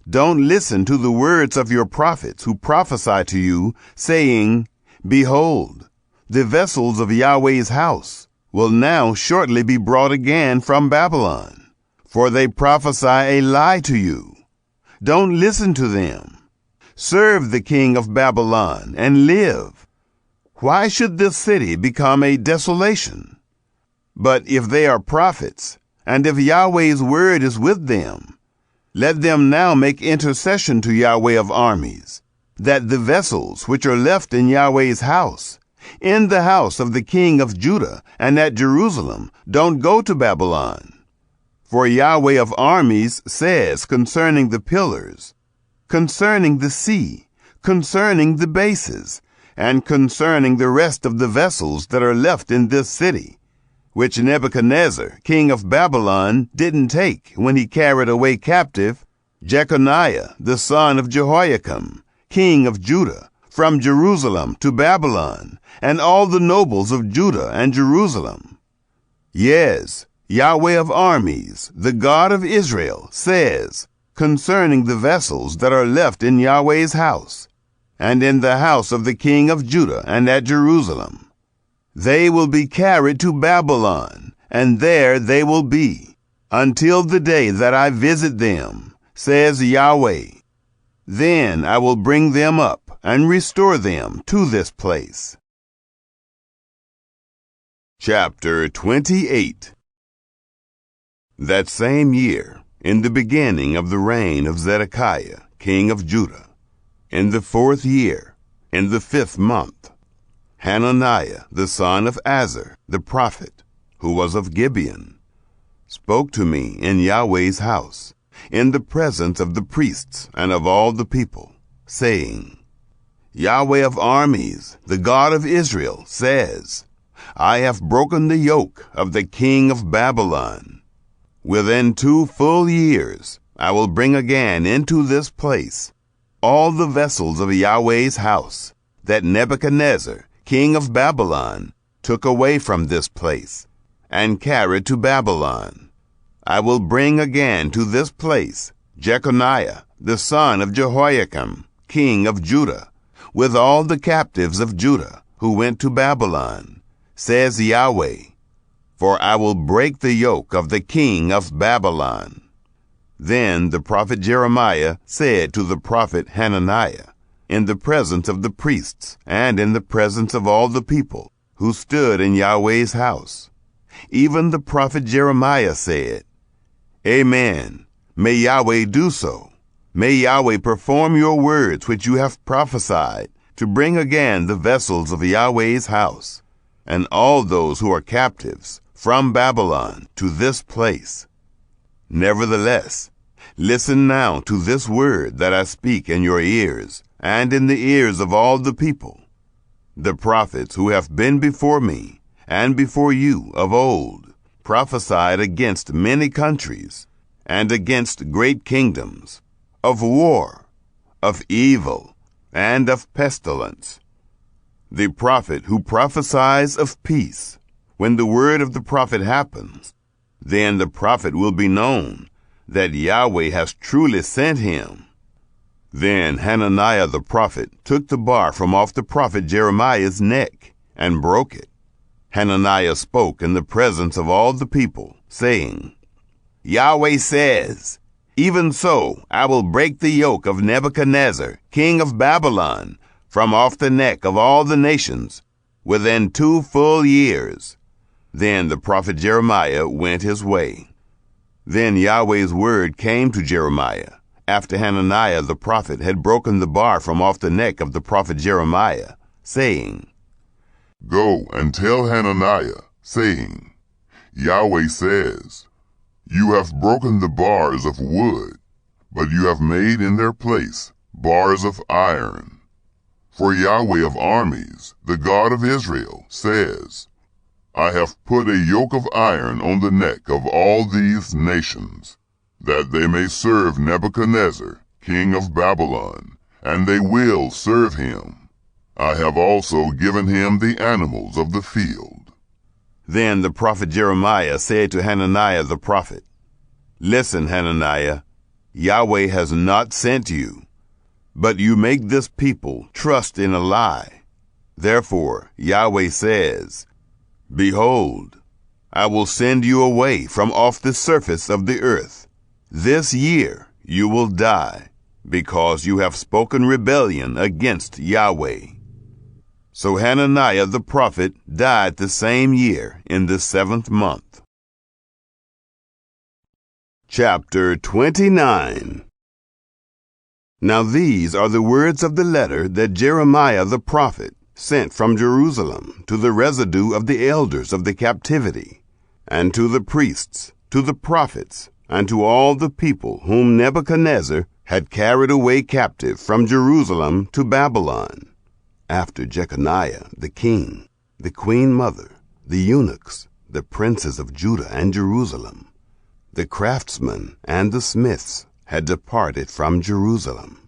Don't listen to the words of your prophets who prophesy to you, saying, Behold, the vessels of Yahweh's house will now shortly be brought again from Babylon, for they prophesy a lie to you. Don't listen to them. Serve the king of Babylon and live. Why should this city become a desolation? But if they are prophets, and if Yahweh's word is with them, let them now make intercession to Yahweh of armies, that the vessels which are left in Yahweh's house, in the house of the king of Judah and at Jerusalem, don't go to Babylon. For Yahweh of armies says concerning the pillars, concerning the sea, concerning the bases, and concerning the rest of the vessels that are left in this city, which Nebuchadnezzar, king of Babylon, didn't take when he carried away captive Jeconiah, the son of Jehoiakim, king of Judah, from Jerusalem to Babylon, and all the nobles of Judah and Jerusalem. Yes, Yahweh of armies, the God of Israel, says, concerning the vessels that are left in Yahweh's house, and in the house of the king of Judah and at Jerusalem, they will be carried to Babylon, and there they will be, until the day that I visit them, says Yahweh. Then I will bring them up and restore them to this place. Chapter 28. That same year, in the beginning of the reign of Zedekiah, king of Judah, in the 4th year, in the 5th month, Hananiah, the son of Azar, the prophet, who was of Gibeon, spoke to me in Yahweh's house, in the presence of the priests and of all the people, saying, Yahweh of armies, the God of Israel, says, I have broken the yoke of the king of Babylon. Within 2 full years I will bring again into this place all the vessels of Yahweh's house that Nebuchadnezzar, king of Babylon, took away from this place, and carried to Babylon. I will bring again to this place Jeconiah, the son of Jehoiakim, king of Judah, with all the captives of Judah who went to Babylon, says Yahweh, for I will break the yoke of the king of Babylon. Then the prophet Jeremiah said to the prophet Hananiah, in the presence of the priests and in the presence of all the people who stood in Yahweh's house, even the prophet Jeremiah said, Amen. May Yahweh do so. May Yahweh perform your words which you have prophesied, to bring again the vessels of Yahweh's house, and all those who are captives from Babylon to this place. Nevertheless, listen now to this word that I speak in your ears, and in the ears of all the people. The prophets who have been before me, and before you of old, prophesied against many countries, and against great kingdoms, of war, of evil, and of pestilence. The prophet who prophesies of peace, when the word of the prophet happens, then the prophet will be known that Yahweh has truly sent him. Then Hananiah the prophet took the bar from off the prophet Jeremiah's neck and broke it. Hananiah spoke in the presence of all the people, saying, Yahweh says, Even so I will break the yoke of Nebuchadnezzar, king of Babylon, from off the neck of all the nations, within 2 full years. Then the prophet Jeremiah went his way. Then Yahweh's word came to Jeremiah, after Hananiah the prophet had broken the bar from off the neck of the prophet Jeremiah, saying, Go and tell Hananiah, saying, Yahweh says, You have broken the bars of wood, but you have made in their place bars of iron. For Yahweh of armies, the God of Israel, says, I have put a yoke of iron on the neck of all these nations, that they may serve Nebuchadnezzar, king of Babylon, and they will serve him. I have also given him the animals of the field. Then the prophet Jeremiah said to Hananiah the prophet, Listen, Hananiah, Yahweh has not sent you, but you make this people trust in a lie. Therefore Yahweh says, Behold, I will send you away from off the surface of the earth. This year you will die, because you have spoken rebellion against Yahweh. So Hananiah the prophet died the same year in the 7th month. Chapter 29. Now these are the words of the letter that Jeremiah the prophet sent from Jerusalem to the residue of the elders of the captivity, and to the priests, to the prophets, and to all the people whom Nebuchadnezzar had carried away captive from Jerusalem to Babylon, after Jeconiah the king, the queen mother, the eunuchs, the princes of Judah and Jerusalem, the craftsmen and the smiths had departed from Jerusalem,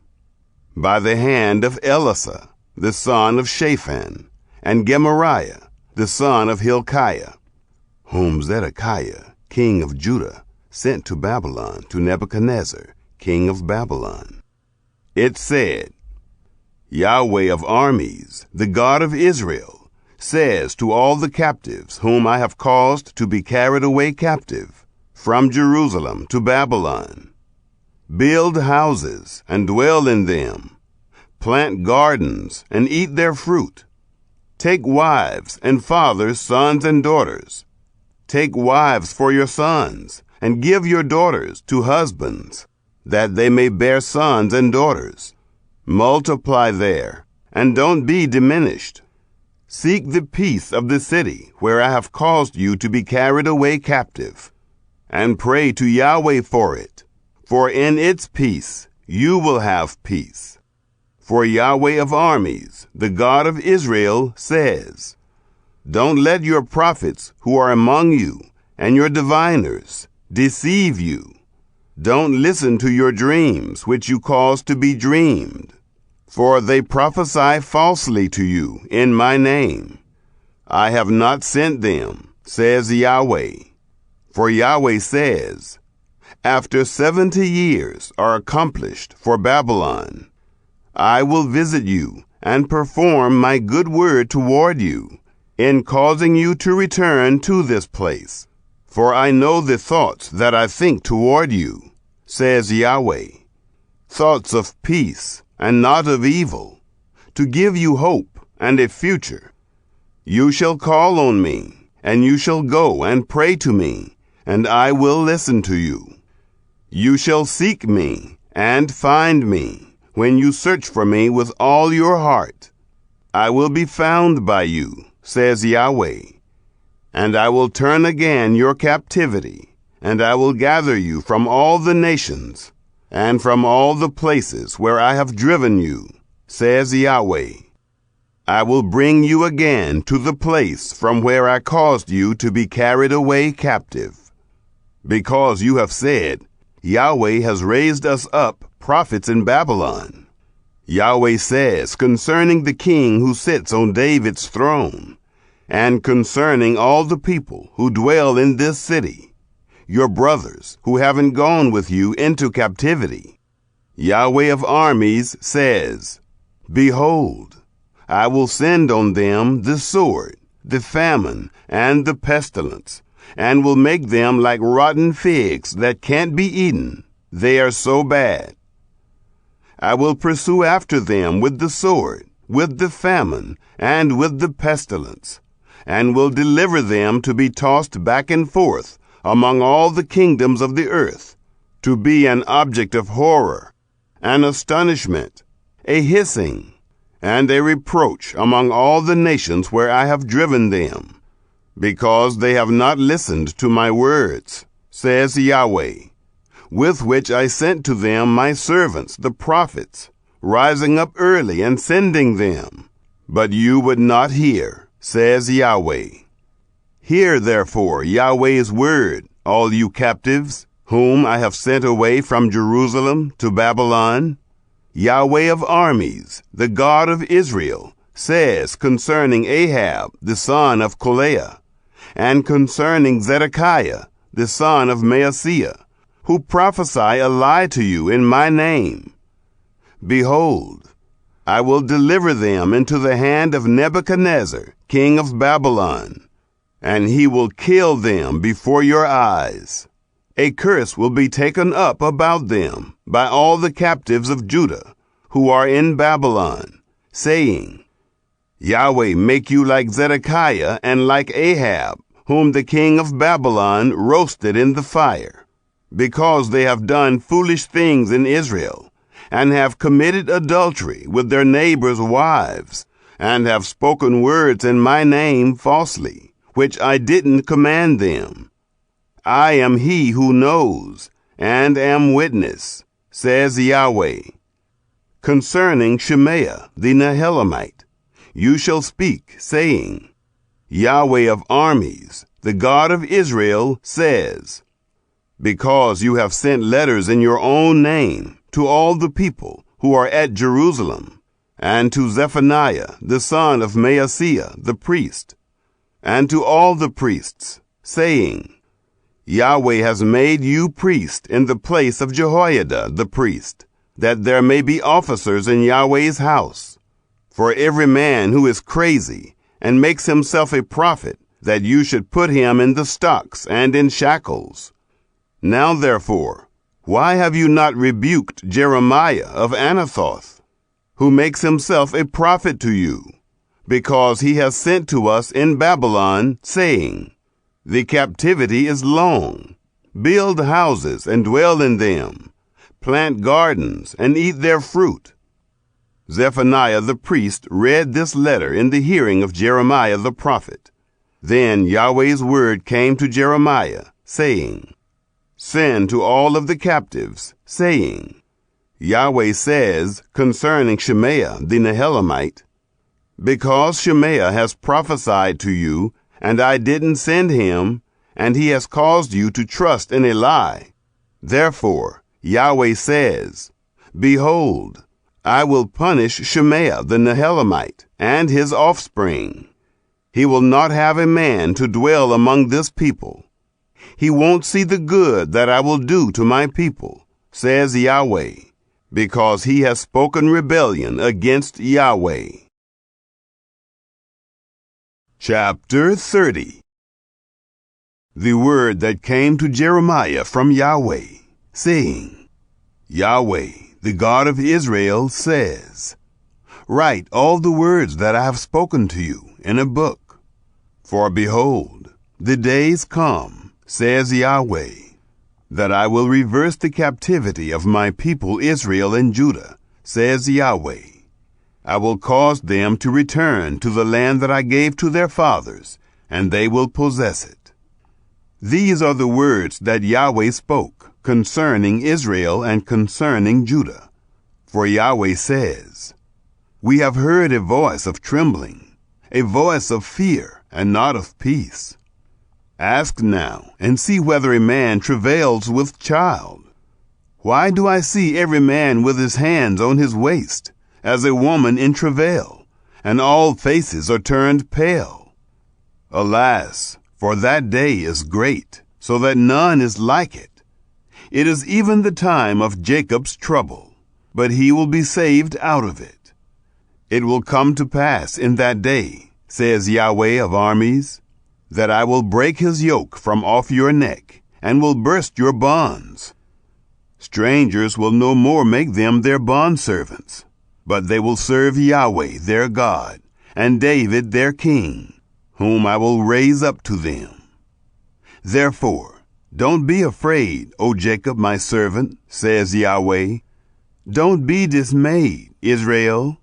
by the hand of Elisha, the son of Shaphan, and Gemariah, the son of Hilkiah, whom Zedekiah, king of Judah, sent to Babylon to Nebuchadnezzar, king of Babylon. It said, Yahweh of armies, the God of Israel, says to all the captives whom I have caused to be carried away captive from Jerusalem to Babylon, Build houses and dwell in them, plant gardens and eat their fruit. Take wives and father sons and daughters. Take wives for your sons, and give your daughters to husbands, that they may bear sons and daughters. Multiply there, and don't be diminished. Seek the peace of the city where I have caused you to be carried away captive, and pray to Yahweh for it, for in its peace you will have peace. For Yahweh of armies, the God of Israel, says, Don't let your prophets who are among you and your diviners deceive you. Don't listen to your dreams which you cause to be dreamed, for they prophesy falsely to you in my name. I have not sent them, says Yahweh. For Yahweh says, after 70 years are accomplished for Babylon, I will visit you and perform my good word toward you, in causing you to return to this place. For I know the thoughts that I think toward you, says Yahweh, thoughts of peace and not of evil, to give you hope and a future. You shall call on me, and you shall go and pray to me, and I will listen to you. You shall seek me and find me when you search for me with all your heart. I will be found by you, says Yahweh. And I will turn again your captivity, and I will gather you from all the nations, and from all the places where I have driven you, says Yahweh. I will bring you again to the place from where I caused you to be carried away captive. Because you have said, Yahweh has raised us up prophets in Babylon. Yahweh says concerning the king who sits on David's throne, and concerning all the people who dwell in this city, your brothers who haven't gone with you into captivity. Yahweh of armies says, behold, I will send on them the sword, the famine, and the pestilence, and will make them like rotten figs that can't be eaten. They are so bad. I will pursue after them with the sword, with the famine, and with the pestilence, and will deliver them to be tossed back and forth among all the kingdoms of the earth, to be an object of horror, an astonishment, a hissing, and a reproach among all the nations where I have driven them, because they have not listened to my words, says Yahweh, with which I sent to them my servants, the prophets, rising up early and sending them. But you would not hear, says Yahweh. Hear therefore Yahweh's word, all you captives, whom I have sent away from Jerusalem to Babylon. Yahweh of armies, the God of Israel, says concerning Ahab, the son of Kolaiah, and concerning Zedekiah, the son of Maaseiah, who prophesy a lie to you in my name. Behold, I will deliver them into the hand of Nebuchadnezzar, king of Babylon, and he will kill them before your eyes. A curse will be taken up about them by all the captives of Judah who are in Babylon, saying, Yahweh make you like Zedekiah and like Ahab, whom the king of Babylon roasted in the fire, because they have done foolish things in Israel, and have committed adultery with their neighbors' wives, and have spoken words in my name falsely, which I didn't command them. I am he who knows, and am witness, says Yahweh. Concerning Shemaiah the Nehelamite, you shall speak, saying, Yahweh of armies, the God of Israel, says, because you have sent letters in your own name to all the people who are at Jerusalem, and to Zephaniah the son of Maaseiah the priest, and to all the priests, saying, Yahweh has made you priest in the place of Jehoiada the priest, that there may be officers in Yahweh's house. For every man who is crazy and makes himself a prophet, that you should put him in the stocks and in shackles. Now therefore, why have you not rebuked Jeremiah of Anathoth, who makes himself a prophet to you? Because he has sent to us in Babylon, saying, the captivity is long. Build houses and dwell in them. Plant gardens and eat their fruit. Zephaniah the priest read this letter in the hearing of Jeremiah the prophet. Then Yahweh's word came to Jeremiah, saying, Send to all of the captives, saying, Yahweh says concerning Shemaiah the Nehelamite, because Shemaiah has prophesied to you, and I didn't send him, and he has caused you to trust in a lie. Therefore, Yahweh says, Behold, I will punish Shemaiah the Nehelamite and his offspring. He will not have a man to dwell among this people. He won't see the good that I will do to my people, says Yahweh, because he has spoken rebellion against Yahweh. Chapter 30. The word that came to Jeremiah from Yahweh, saying, Yahweh, the God of Israel, says, Write all the words that I have spoken to you in a book. For behold, the days come, says Yahweh, that I will reverse the captivity of my people Israel and Judah, says Yahweh. I will cause them to return to the land that I gave to their fathers, and they will possess it. These are the words that Yahweh spoke concerning Israel and concerning Judah. For Yahweh says, We have heard a voice of trembling, a voice of fear, and not of peace. Ask now, and see whether a man travails with child. Why do I see every man with his hands on his waist, as a woman in travail, and all faces are turned pale? Alas, for that day is great, so that none is like it. It is even the time of Jacob's trouble, but he will be saved out of it. It will come to pass in that day, says Yahweh of armies, that I will break his yoke from off your neck, and will burst your bonds. Strangers will no more make them their bondservants, but they will serve Yahweh their God, and David their king, whom I will raise up to them. Therefore, don't be afraid, O Jacob my servant, says Yahweh. Don't be dismayed, Israel,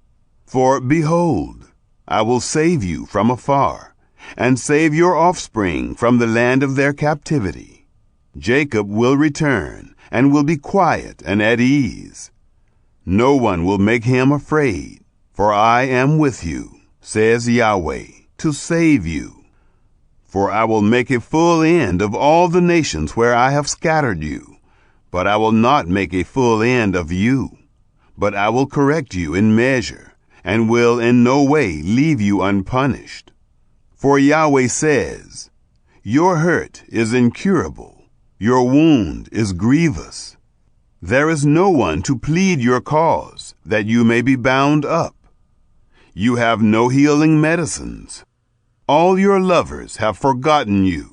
for behold, I will save you from afar, and save your offspring from the land of their captivity. Jacob will return, and will be quiet and at ease. No one will make him afraid, for I am with you, says Yahweh, to save you. For I will make a full end of all the nations where I have scattered you, but I will not make a full end of you. But I will correct you in measure, and will in no way leave you unpunished. For Yahweh says, Your hurt is incurable, your wound is grievous. There is no one to plead your cause, that you may be bound up. You have no healing medicines. All your lovers have forgotten you.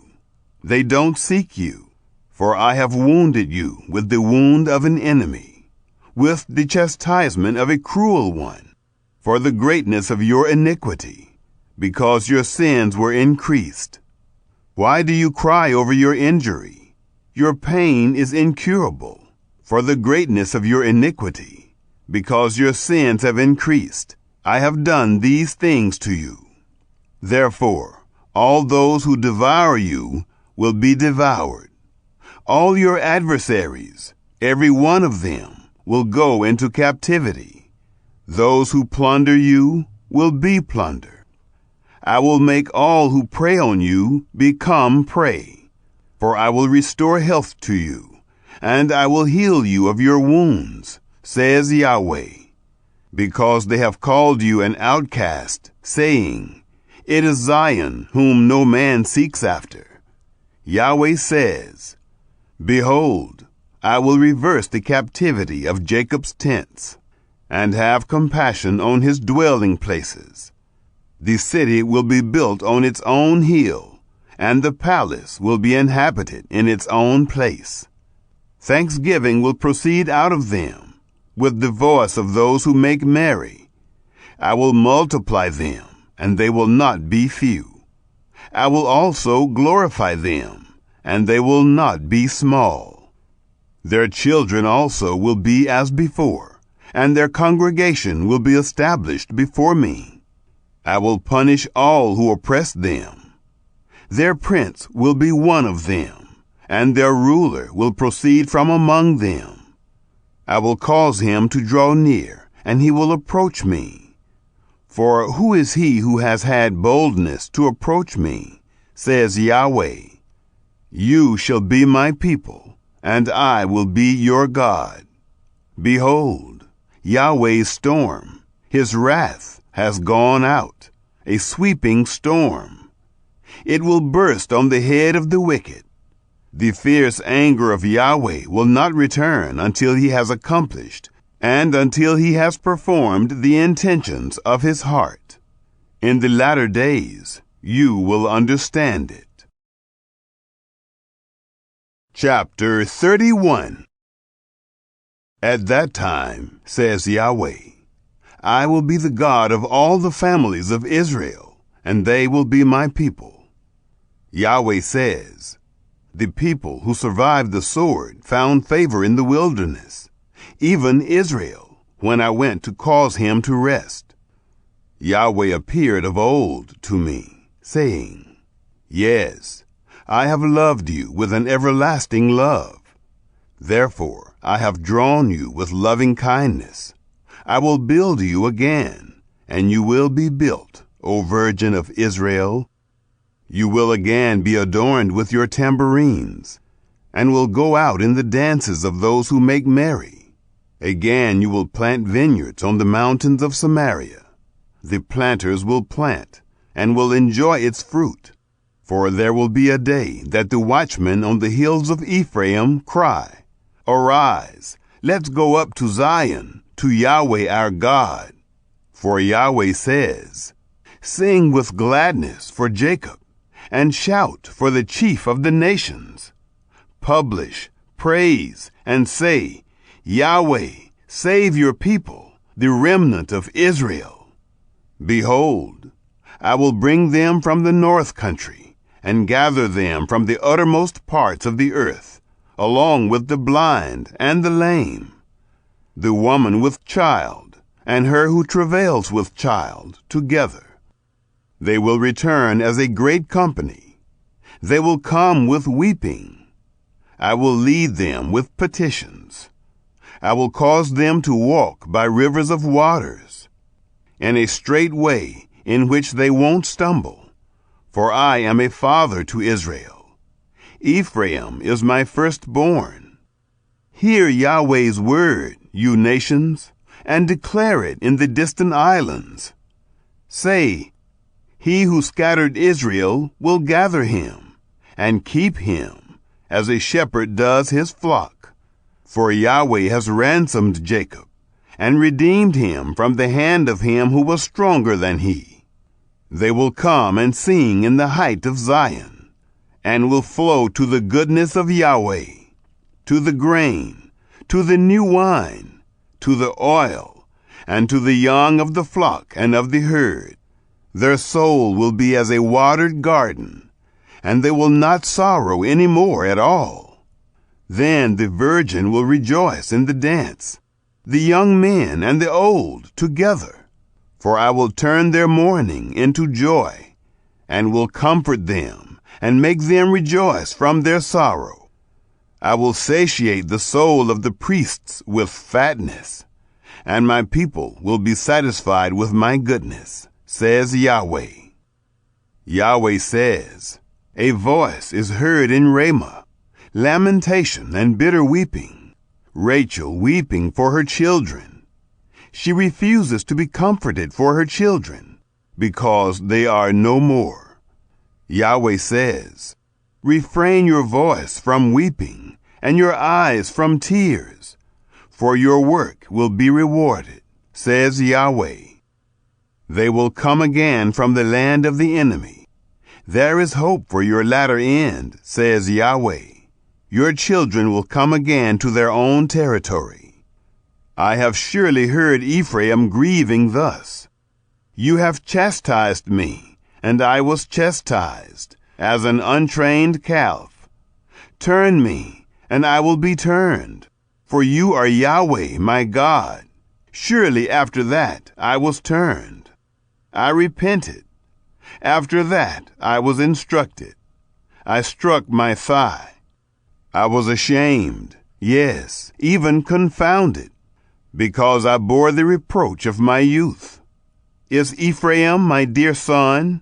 They don't seek you, for I have wounded you with the wound of an enemy, with the chastisement of a cruel one, for the greatness of your iniquity, because your sins were increased. Why do you cry over your injury? Your pain is incurable, for the greatness of your iniquity, because your sins have increased. I have done these things to you. Therefore, all those who devour you will be devoured. All your adversaries, every one of them, will go into captivity. Those who plunder you will be plundered. I will make all who prey on you become prey. For I will restore health to you, and I will heal you of your wounds, says Yahweh. Because they have called you an outcast, saying, It is Zion whom no man seeks after. Yahweh says, Behold, I will reverse the captivity of Jacob's tents, and have compassion on his dwelling places. The city will be built on its own hill, and the palace will be inhabited in its own place. Thanksgiving will proceed out of them, with the voice of those who make merry. I will multiply them, and they will not be few. I will also glorify them, and they will not be small. Their children also will be as before, and their congregation will be established before me. I will punish all who oppress them. Their prince will be one of them, and their ruler will proceed from among them. I will cause him to draw near, and he will approach me. For who is he who has had boldness to approach me, says Yahweh? You shall be my people, and I will be your God. Behold, Yahweh's storm, his wrath, has gone out, a sweeping storm. It will burst on the head of the wicked. The fierce anger of Yahweh will not return until he has accomplished and until he has performed the intentions of his heart. In the latter days, you will understand it. Chapter 31. At that time, says Yahweh, I will be the God of all the families of Israel, and they will be my people. Yahweh says, the people who survived the sword found favor in the wilderness, even Israel, when I went to cause him to rest. Yahweh appeared of old to me, saying, yes, I have loved you with an everlasting love. Therefore I have drawn you with loving kindness. I will build you again, and you will be built, O Virgin of Israel. You will again be adorned with your tambourines, and will go out in the dances of those who make merry. Again you will plant vineyards on the mountains of Samaria. The planters will plant, and will enjoy its fruit. For there will be a day that the watchmen on the hills of Ephraim cry, arise, let's go up to Zion, to Yahweh our God. For Yahweh says, sing with gladness for Jacob, and shout for the chief of the nations. Publish, praise, and say, Yahweh, save your people, the remnant of Israel. Behold, I will bring them from the north country, and gather them from the uttermost parts of the earth, along with the blind and the lame, the woman with child, and her who travails with child, together. They will return as a great company. They will come with weeping. I will lead them with petitions. I will cause them to walk by rivers of waters, in a straight way in which they won't stumble. For I am a father to Israel. Ephraim is my firstborn. Hear Yahweh's word, you nations, and declare it in the distant islands. Say, he who scattered Israel will gather him, and keep him, as a shepherd does his flock. For Yahweh has ransomed Jacob, and redeemed him from the hand of him who was stronger than he. They will come and sing in the height of Zion, and will flow to the goodness of Yahweh, to the grain, to the new wine, to the oil, and to the young of the flock and of the herd. Their soul will be as a watered garden, and they will not sorrow any more at all. Then the virgin will rejoice in the dance, the young men and the old together. For I will turn their mourning into joy, and will comfort them, and make them rejoice from their sorrow. I will satiate the soul of the priests with fatness, and my people will be satisfied with my goodness, says Yahweh. Yahweh says, a voice is heard in Ramah, lamentation and bitter weeping, Rachel weeping for her children. She refuses to be comforted for her children, because they are no more. Yahweh says, refrain your voice from weeping, and your eyes from tears, for your work will be rewarded, says Yahweh. They will come again from the land of the enemy. There is hope for your latter end, says Yahweh. Your children will come again to their own territory. I have surely heard Ephraim grieving thus. You have chastised me, and I was chastised, as an untrained calf. Turn me, and I will be turned, for you are Yahweh, my God. Surely after that I was turned. I repented. After that I was instructed. I struck my thigh. I was ashamed, yes, even confounded, because I bore the reproach of my youth. Is Ephraim my dear son?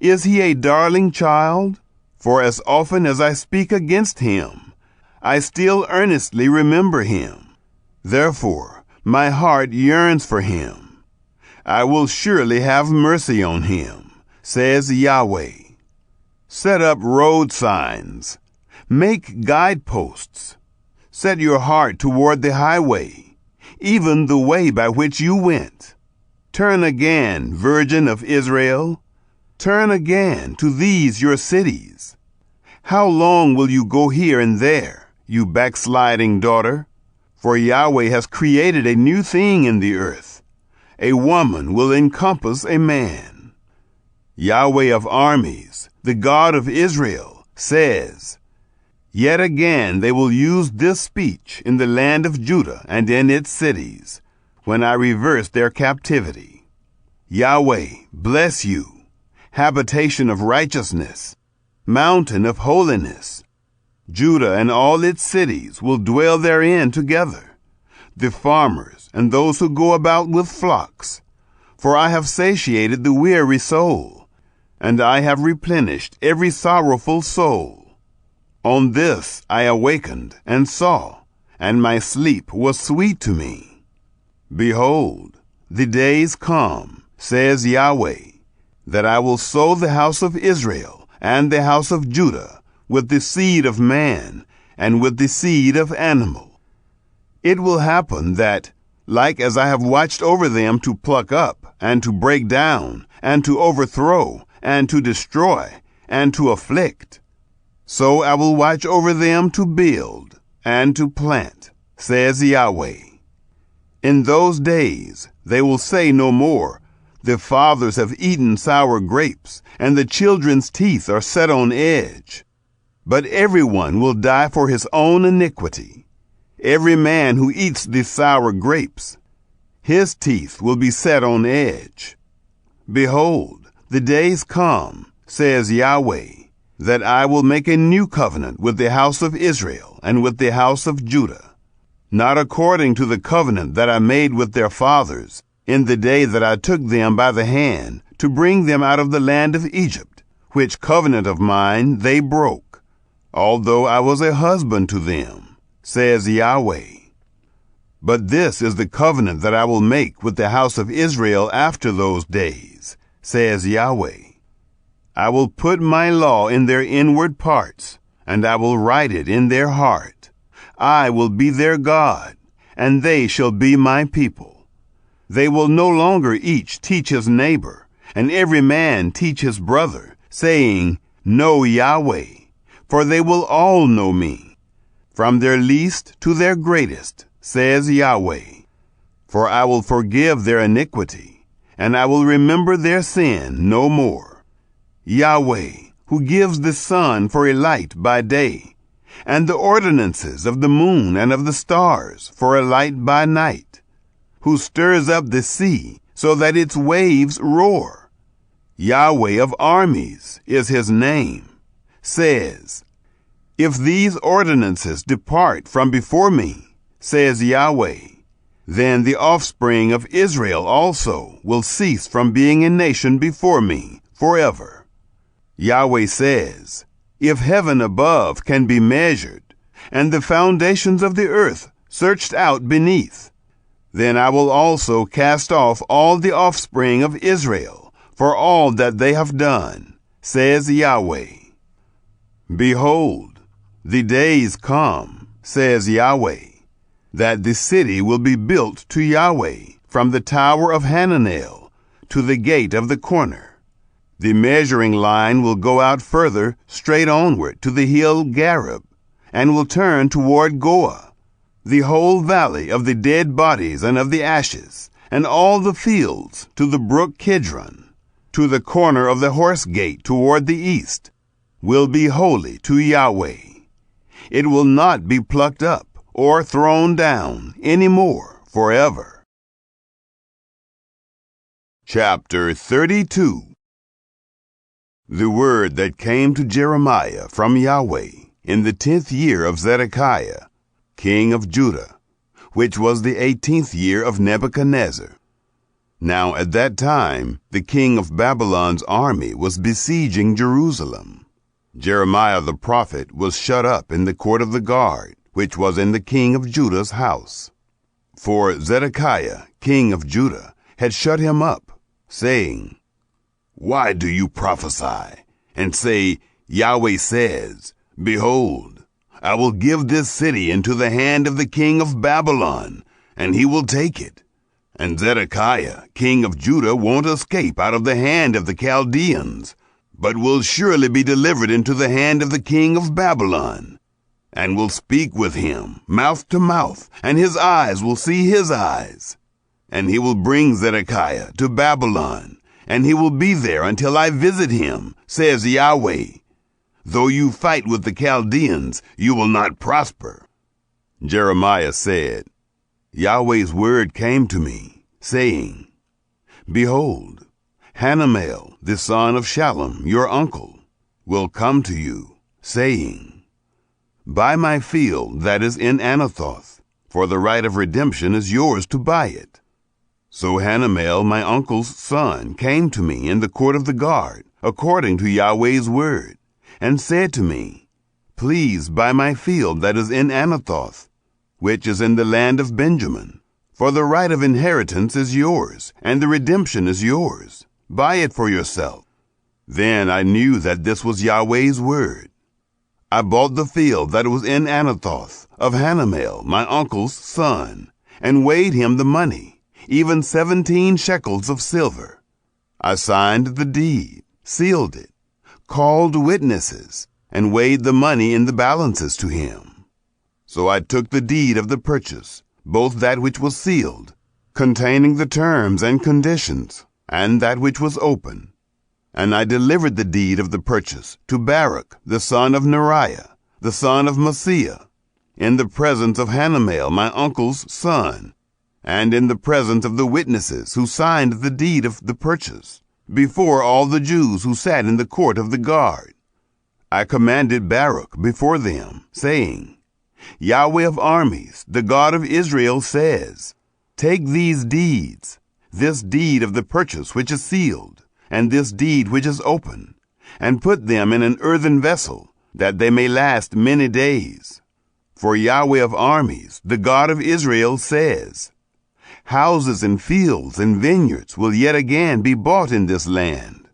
Is he a darling child? For as often as I speak against him, I still earnestly remember him. Therefore my heart yearns for him. I will surely have mercy on him, says Yahweh. Set up road signs. Make guideposts. Set your heart toward the highway, even the way by which you went. Turn again, Virgin of Israel. Turn again to these your cities. How long will you go here and there, you backsliding daughter? For Yahweh has created a new thing in the earth. A woman will encompass a man. Yahweh of armies, the God of Israel, says, Yet again they will use this speech in the land of Judah and in its cities, when I reverse their captivity. Yahweh, bless you, habitation of righteousness, mountain of holiness. Judah and all its cities will dwell therein together, the farmers and those who go about with flocks. For I have satiated the weary soul, and I have replenished every sorrowful soul. On this I awakened and saw, and my sleep was sweet to me. Behold, the days come, says Yahweh, that I will sow the house of Israel and the house of Judah with the seed of man and with the seed of animal. It will happen that, like as I have watched over them to pluck up and to break down and to overthrow and to destroy and to afflict, so I will watch over them to build and to plant, says Yahweh. In those days they will say no more, The fathers have eaten sour grapes, and the children's teeth are set on edge. But everyone will die for his own iniquity. Every man who eats the sour grapes, his teeth will be set on edge. Behold, the days come, says Yahweh, that I will make a new covenant with the house of Israel and with the house of Judah, not according to the covenant that I made with their fathers in the day that I took them by the hand to bring them out of the land of Egypt, which covenant of mine they broke, although I was a husband to them, says Yahweh. But this is the covenant that I will make with the house of Israel after those days, says Yahweh. I will put my law in their inward parts, and I will write it in their heart. I will be their God, and they shall be my people. They will no longer each teach his neighbor, and every man teach his brother, saying, Know Yahweh, for they will all know me, from their least to their greatest, says Yahweh. For I will forgive their iniquity, and I will remember their sin no more. Yahweh, who gives the sun for a light by day, and the ordinances of the moon and of the stars for a light by night, who stirs up the sea so that its waves roar. Yahweh of armies is his name, says, If these ordinances depart from before me, says Yahweh, then the offspring of Israel also will cease from being a nation before me forever. Yahweh says, If heaven above can be measured, and the foundations of the earth searched out beneath, then I will also cast off all the offspring of Israel for all that they have done, says Yahweh. Behold, the days come, says Yahweh, that the city will be built to Yahweh from the tower of Hananel to the gate of the corner. The measuring line will go out further straight onward to the hill Gareb, and will turn toward Goah, the whole valley of the dead bodies and of the ashes, and all the fields to the brook Kidron, to the corner of the horse gate toward the east, will be holy to Yahweh. It will not be plucked up or thrown down any more forever. Chapter 32. The word that came to Jeremiah from Yahweh in the 10th year of Zedekiah, king of Judah, which was the 18th year of Nebuchadnezzar. Now at that time the king of Babylon's army was besieging Jerusalem. Jeremiah the prophet was shut up in the court of the guard, which was in the king of Judah's house. For Zedekiah, king of Judah, had shut him up, saying, "Why do you prophesy, and say, Yahweh says, Behold, I will give this city into the hand of the king of Babylon, and he will take it. And Zedekiah, king of Judah, won't escape out of the hand of the Chaldeans, but will surely be delivered into the hand of the king of Babylon, and will speak with him mouth to mouth, and his eyes will see his eyes. And he will bring Zedekiah to Babylon, and he will be there until I visit him, says Yahweh. Though you fight with the Chaldeans, you will not prosper." Jeremiah said, "Yahweh's word came to me, saying, Behold, Hanamel, the son of Shallum, your uncle, will come to you, saying, Buy my field that is in Anathoth, for the right of redemption is yours to buy it. So Hanamel, my uncle's son, came to me in the court of the guard, according to Yahweh's word, and said to me, Please buy my field that is in Anathoth, which is in the land of Benjamin, for the right of inheritance is yours, and the redemption is yours. Buy it for yourself. Then I knew that this was Yahweh's word. I bought the field that was in Anathoth of Hanamel, my uncle's son, and weighed him the money, even 17 shekels of silver. I signed the deed, sealed it, called witnesses, and weighed the money in the balances to him. So I took the deed of the purchase, both that which was sealed, containing the terms and conditions, and that which was open, and I delivered the deed of the purchase to Baruch, the son of Neriah, the son of Maaseiah, in the presence of Hanamel, my uncle's son, and in the presence of the witnesses who signed the deed of the purchase, before all the Jews who sat in the court of the guard. I commanded Baruch before them, saying, Yahweh of armies, the God of Israel, says, Take these deeds, this deed of the purchase which is sealed, and this deed which is open, and put them in an earthen vessel, that they may last many days. For Yahweh of armies, the God of Israel, says, Houses and fields and vineyards will yet again be bought in this land.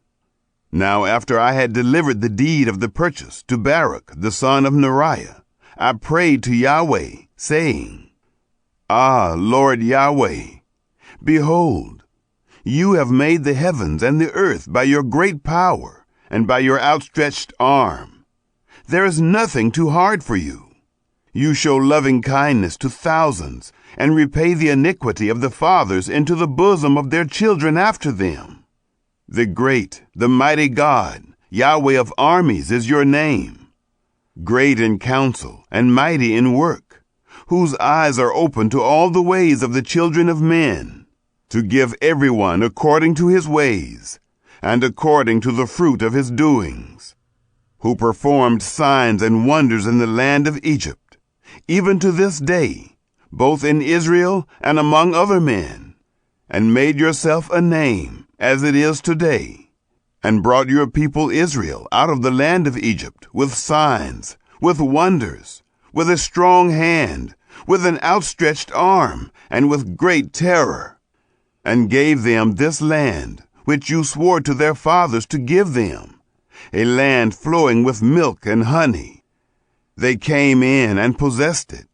Now after I had delivered the deed of the purchase to Baruch, the son of Neriah, I prayed to Yahweh, saying, Ah, Lord Yahweh, behold, you have made the heavens and the earth by your great power and by your outstretched arm. There is nothing too hard for you. You show loving kindness to thousands, and repay the iniquity of the fathers into the bosom of their children after them. The great, the mighty God, Yahweh of armies, is your name. Great in counsel and mighty in work, whose eyes are open to all the ways of the children of men, to give everyone according to his ways, and according to the fruit of his doings, who performed signs and wonders in the land of Egypt, even to this day, both in Israel and among other men, and made yourself a name, as it is today, and brought your people Israel out of the land of Egypt with signs, with wonders, with a strong hand, with an outstretched arm, and with great terror, and gave them this land, which you swore to their fathers to give them, a land flowing with milk and honey. They came in and possessed it,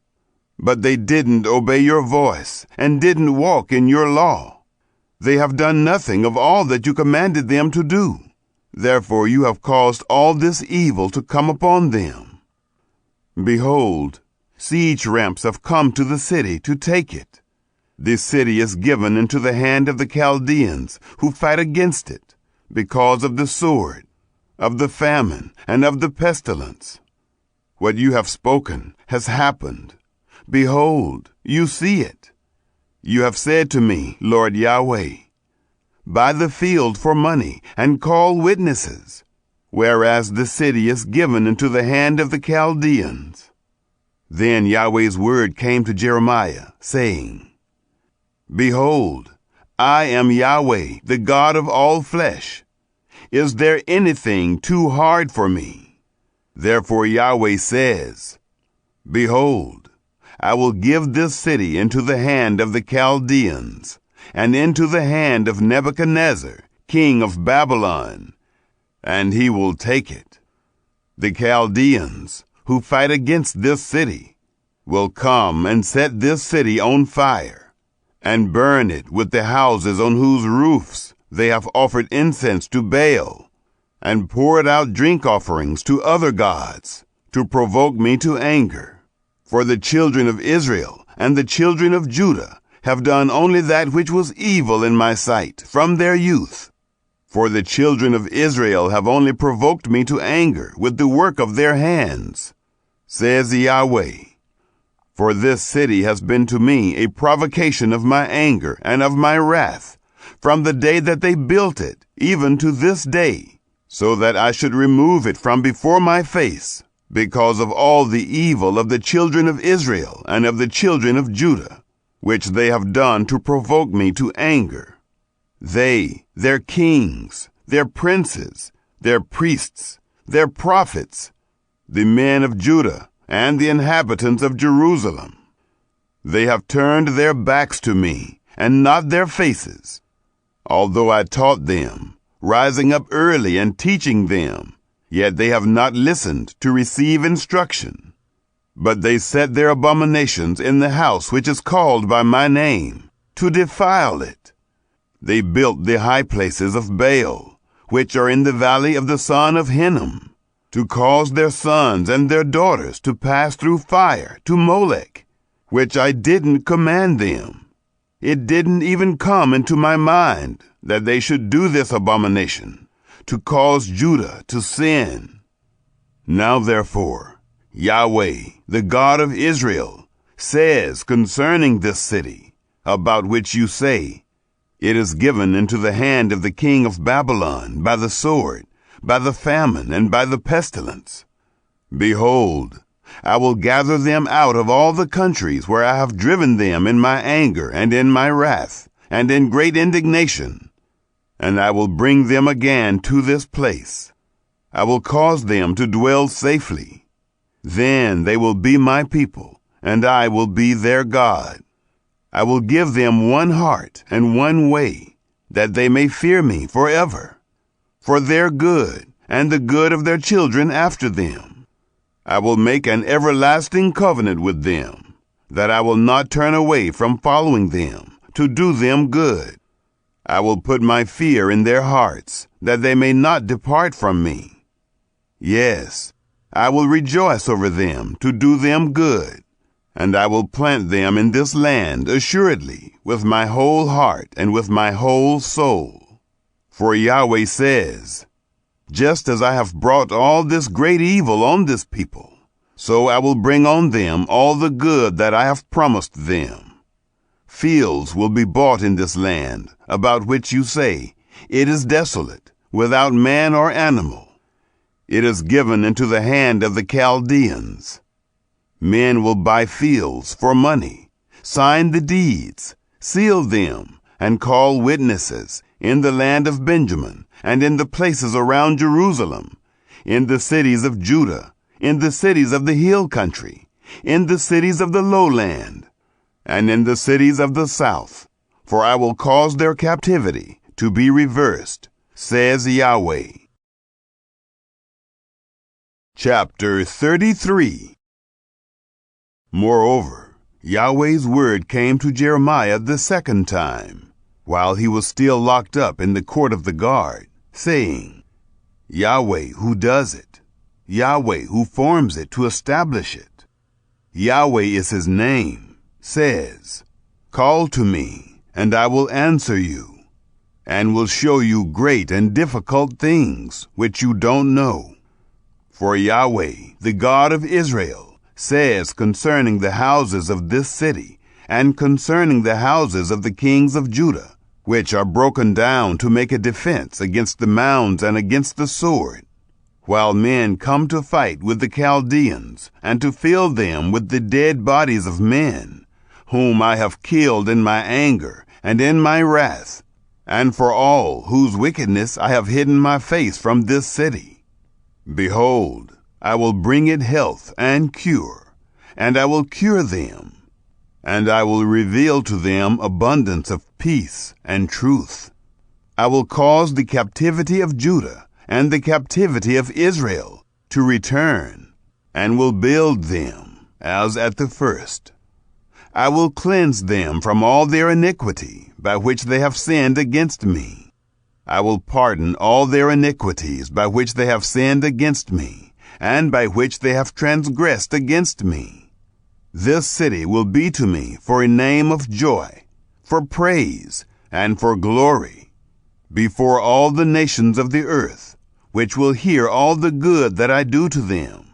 but they didn't obey your voice and didn't walk in your law. They have done nothing of all that you commanded them to do. Therefore you have caused all this evil to come upon them. Behold, siege ramps have come to the city to take it. This city is given into the hand of the Chaldeans who fight against it, because of the sword, of the famine, and of the pestilence. What you have spoken has happened. Behold, you see it. You have said to me, Lord Yahweh, Buy the field for money and call witnesses, whereas the city is given into the hand of the Chaldeans. Then Yahweh's word came to Jeremiah, saying, Behold, I am Yahweh, the God of all flesh. Is there anything too hard for me? Therefore Yahweh says, Behold, I will give this city into the hand of the Chaldeans, and into the hand of Nebuchadnezzar, king of Babylon, and he will take it. The Chaldeans, who fight against this city, will come and set this city on fire, and burn it with the houses on whose roofs they have offered incense to Baal, and poured out drink offerings to other gods, to provoke me to anger. For the children of Israel and the children of Judah have done only that which was evil in my sight from their youth. For the children of Israel have only provoked me to anger with the work of their hands, says Yahweh. For this city has been to me a provocation of my anger and of my wrath, from the day that they built it, even to this day, so that I should remove it from before my face, because of all the evil of the children of Israel and of the children of Judah, which they have done to provoke me to anger. They, their kings, their princes, their priests, their prophets, the men of Judah, and the inhabitants of Jerusalem. They have turned their backs to me, and not their faces. Although I taught them, rising up early and teaching them, yet they have not listened to receive instruction. But they set their abominations in the house which is called by my name, to defile it. They built the high places of Baal, which are in the valley of the son of Hinnom, to cause their sons and their daughters to pass through fire to Molech, which I didn't command them. It didn't even come into my mind that they should do this abomination, to cause Judah to sin. Now therefore, Yahweh, the God of Israel, says concerning this city, about which you say, it is given into the hand of the king of Babylon by the sword, by the famine, and by the pestilence. Behold, I will gather them out of all the countries where I have driven them in my anger and in my wrath, and in great indignation, and I will bring them again to this place. I will cause them to dwell safely. Then they will be my people, and I will be their God. I will give them one heart and one way, that they may fear me forever, for their good and the good of their children after them. I will make an everlasting covenant with them, that I will not turn away from following them, to do them good. I will put my fear in their hearts, that they may not depart from me. Yes, I will rejoice over them to do them good, and I will plant them in this land assuredly with my whole heart and with my whole soul. For Yahweh says, just as I have brought all this great evil on this people, so I will bring on them all the good that I have promised them. Fields will be bought in this land, about which you say, it is desolate, without man or animal. It is given into the hand of the Chaldeans. Men will buy fields for money, sign the deeds, seal them, and call witnesses in the land of Benjamin, and in the places around Jerusalem, in the cities of Judah, in the cities of the hill country, in the cities of the lowland, and in the cities of the south. For I will cause their captivity to be reversed, says Yahweh. Chapter 33. Moreover, Yahweh's word came to Jeremiah the second time, while he was still locked up in the court of the guard, saying, Yahweh who does it, Yahweh who forms it to establish it, Yahweh is his name, says, call to me, and I will answer you, and will show you great and difficult things which you don't know. For Yahweh, the God of Israel, says concerning the houses of this city, and concerning the houses of the kings of Judah, which are broken down to make a defense against the mounds and against the sword, while men come to fight with the Chaldeans, and to fill them with the dead bodies of men, whom I have killed in my anger and in my wrath, and for all whose wickedness I have hidden my face from this city. Behold, I will bring it health and cure, and I will cure them, and I will reveal to them abundance of peace and truth. I will cause the captivity of Judah and the captivity of Israel to return, and will build them as at the first. I will cleanse them from all their iniquity by which they have sinned against me. I will pardon all their iniquities by which they have sinned against me, and by which they have transgressed against me. This city will be to me for a name of joy, for praise, and for glory, before all the nations of the earth, which will hear all the good that I do to them,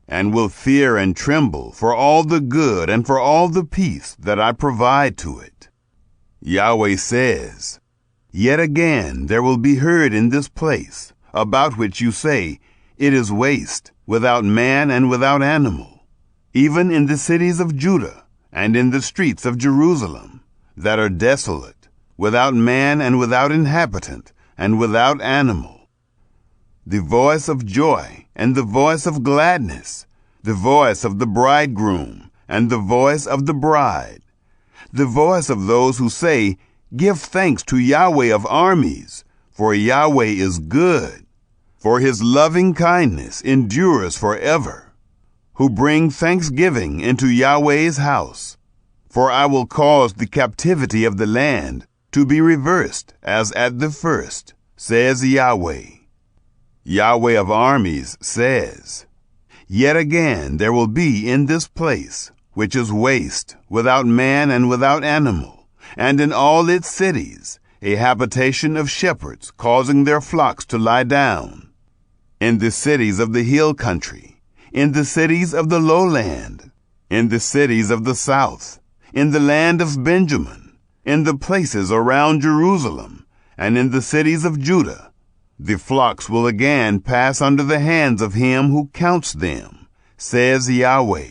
and will fear and tremble for all the good and for all the peace that I provide to it. Yahweh says, Yet again there will be heard in this place, about which you say, It is waste, without man and without animal, even in the cities of Judah and in the streets of Jerusalem, that are desolate, without man and without inhabitant, and without animal. The voice of joy and the voice of gladness, the voice of the bridegroom and the voice of the bride, the voice of those who say, Give thanks to Yahweh of armies, for Yahweh is good, for his loving kindness endures forever, who bring thanksgiving into Yahweh's house. For I will cause the captivity of the land to be reversed as at the first, says Yahweh. Yahweh of armies says, Yet again there will be in this place, which is waste, without man and without animal, and in all its cities, a habitation of shepherds causing their flocks to lie down. In the cities of the hill country, in the cities of the lowland, in the cities of the south, in the land of Benjamin, in the places around Jerusalem, and in the cities of Judah, the flocks will again pass under the hands of him who counts them, says Yahweh.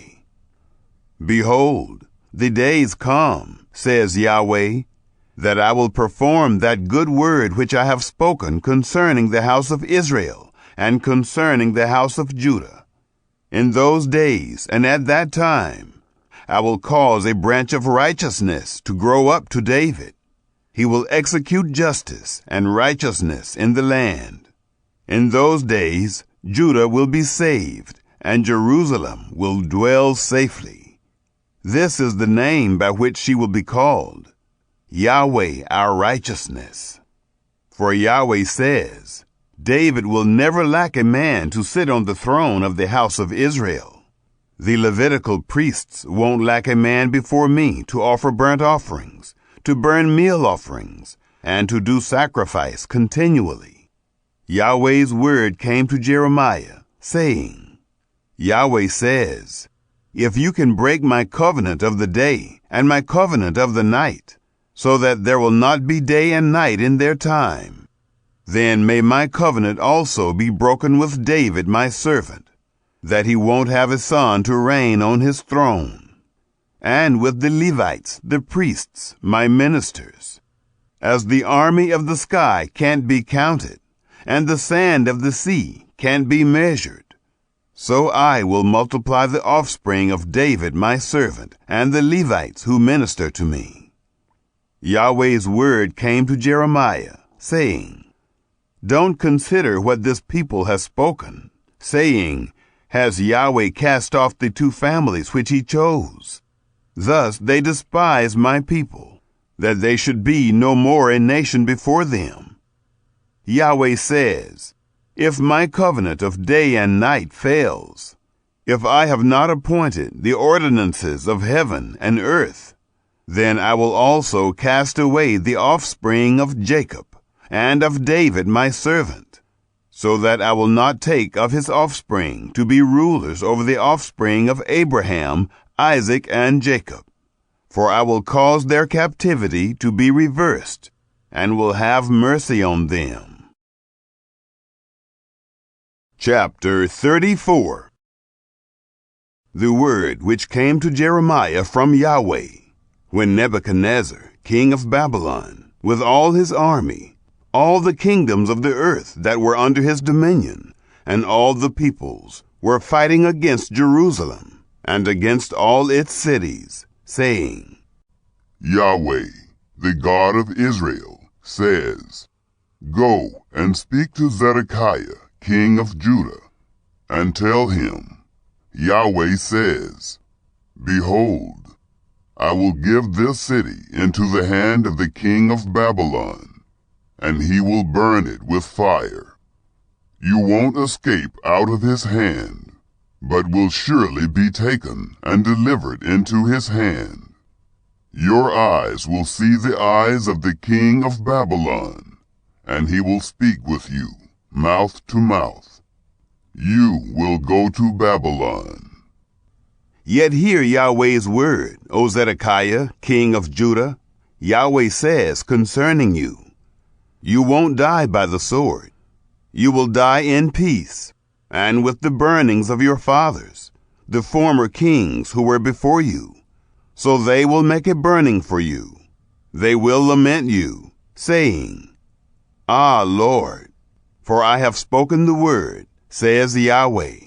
Behold, the days come, says Yahweh, that I will perform that good word which I have spoken concerning the house of Israel and concerning the house of Judah. In those days and at that time, I will cause a branch of righteousness to grow up to David. He will execute justice and righteousness in the land. In those days, Judah will be saved, and Jerusalem will dwell safely. This is the name by which she will be called, Yahweh our righteousness. For Yahweh says, David will never lack a man to sit on the throne of the house of Israel. The Levitical priests won't lack a man before me to offer burnt offerings, to burn meal offerings, and to do sacrifice continually. Yahweh's word came to Jeremiah, saying, Yahweh says, If you can break my covenant of the day and my covenant of the night, so that there will not be day and night in their time, then may my covenant also be broken with David my servant, that he won't have a son to reign on his throne, and with the Levites, the priests, my ministers. As the army of the sky can't be counted, and the sand of the sea can't be measured, so I will multiply the offspring of David my servant, and the Levites who minister to me. Yahweh's word came to Jeremiah, saying, Don't consider what this people has spoken, saying, Has Yahweh cast off the two families which he chose? Thus they despise my people, that they should be no more a nation before them. Yahweh says, If my covenant of day and night fails, if I have not appointed the ordinances of heaven and earth, then I will also cast away the offspring of Jacob and of David my servant, so that I will not take of his offspring to be rulers over the offspring of Abraham, Isaac, and Jacob. For I will cause their captivity to be reversed, and will have mercy on them. Chapter 34. The word which came to Jeremiah from Yahweh, when Nebuchadnezzar, king of Babylon, with all his army, all the kingdoms of the earth that were under his dominion, and all the peoples, were fighting against Jerusalem, and against all its cities, saying, Yahweh, the God of Israel, says, Go and speak to Zedekiah, king of Judah, and tell him, Yahweh says, Behold, I will give this city into the hand of the king of Babylon, and he will burn it with fire. You won't escape out of his hand, but will surely be taken and delivered into his hand. Your eyes will see the eyes of the king of Babylon, and he will speak with you, mouth to mouth. You will go to Babylon. Yet hear Yahweh's word, O Zedekiah, king of Judah. Yahweh says concerning you, You won't die by the sword. You will die in peace, and with the burnings of your fathers, the former kings who were before you. So they will make a burning for you. They will lament you, saying, Ah, Lord, for I have spoken the word, says Yahweh.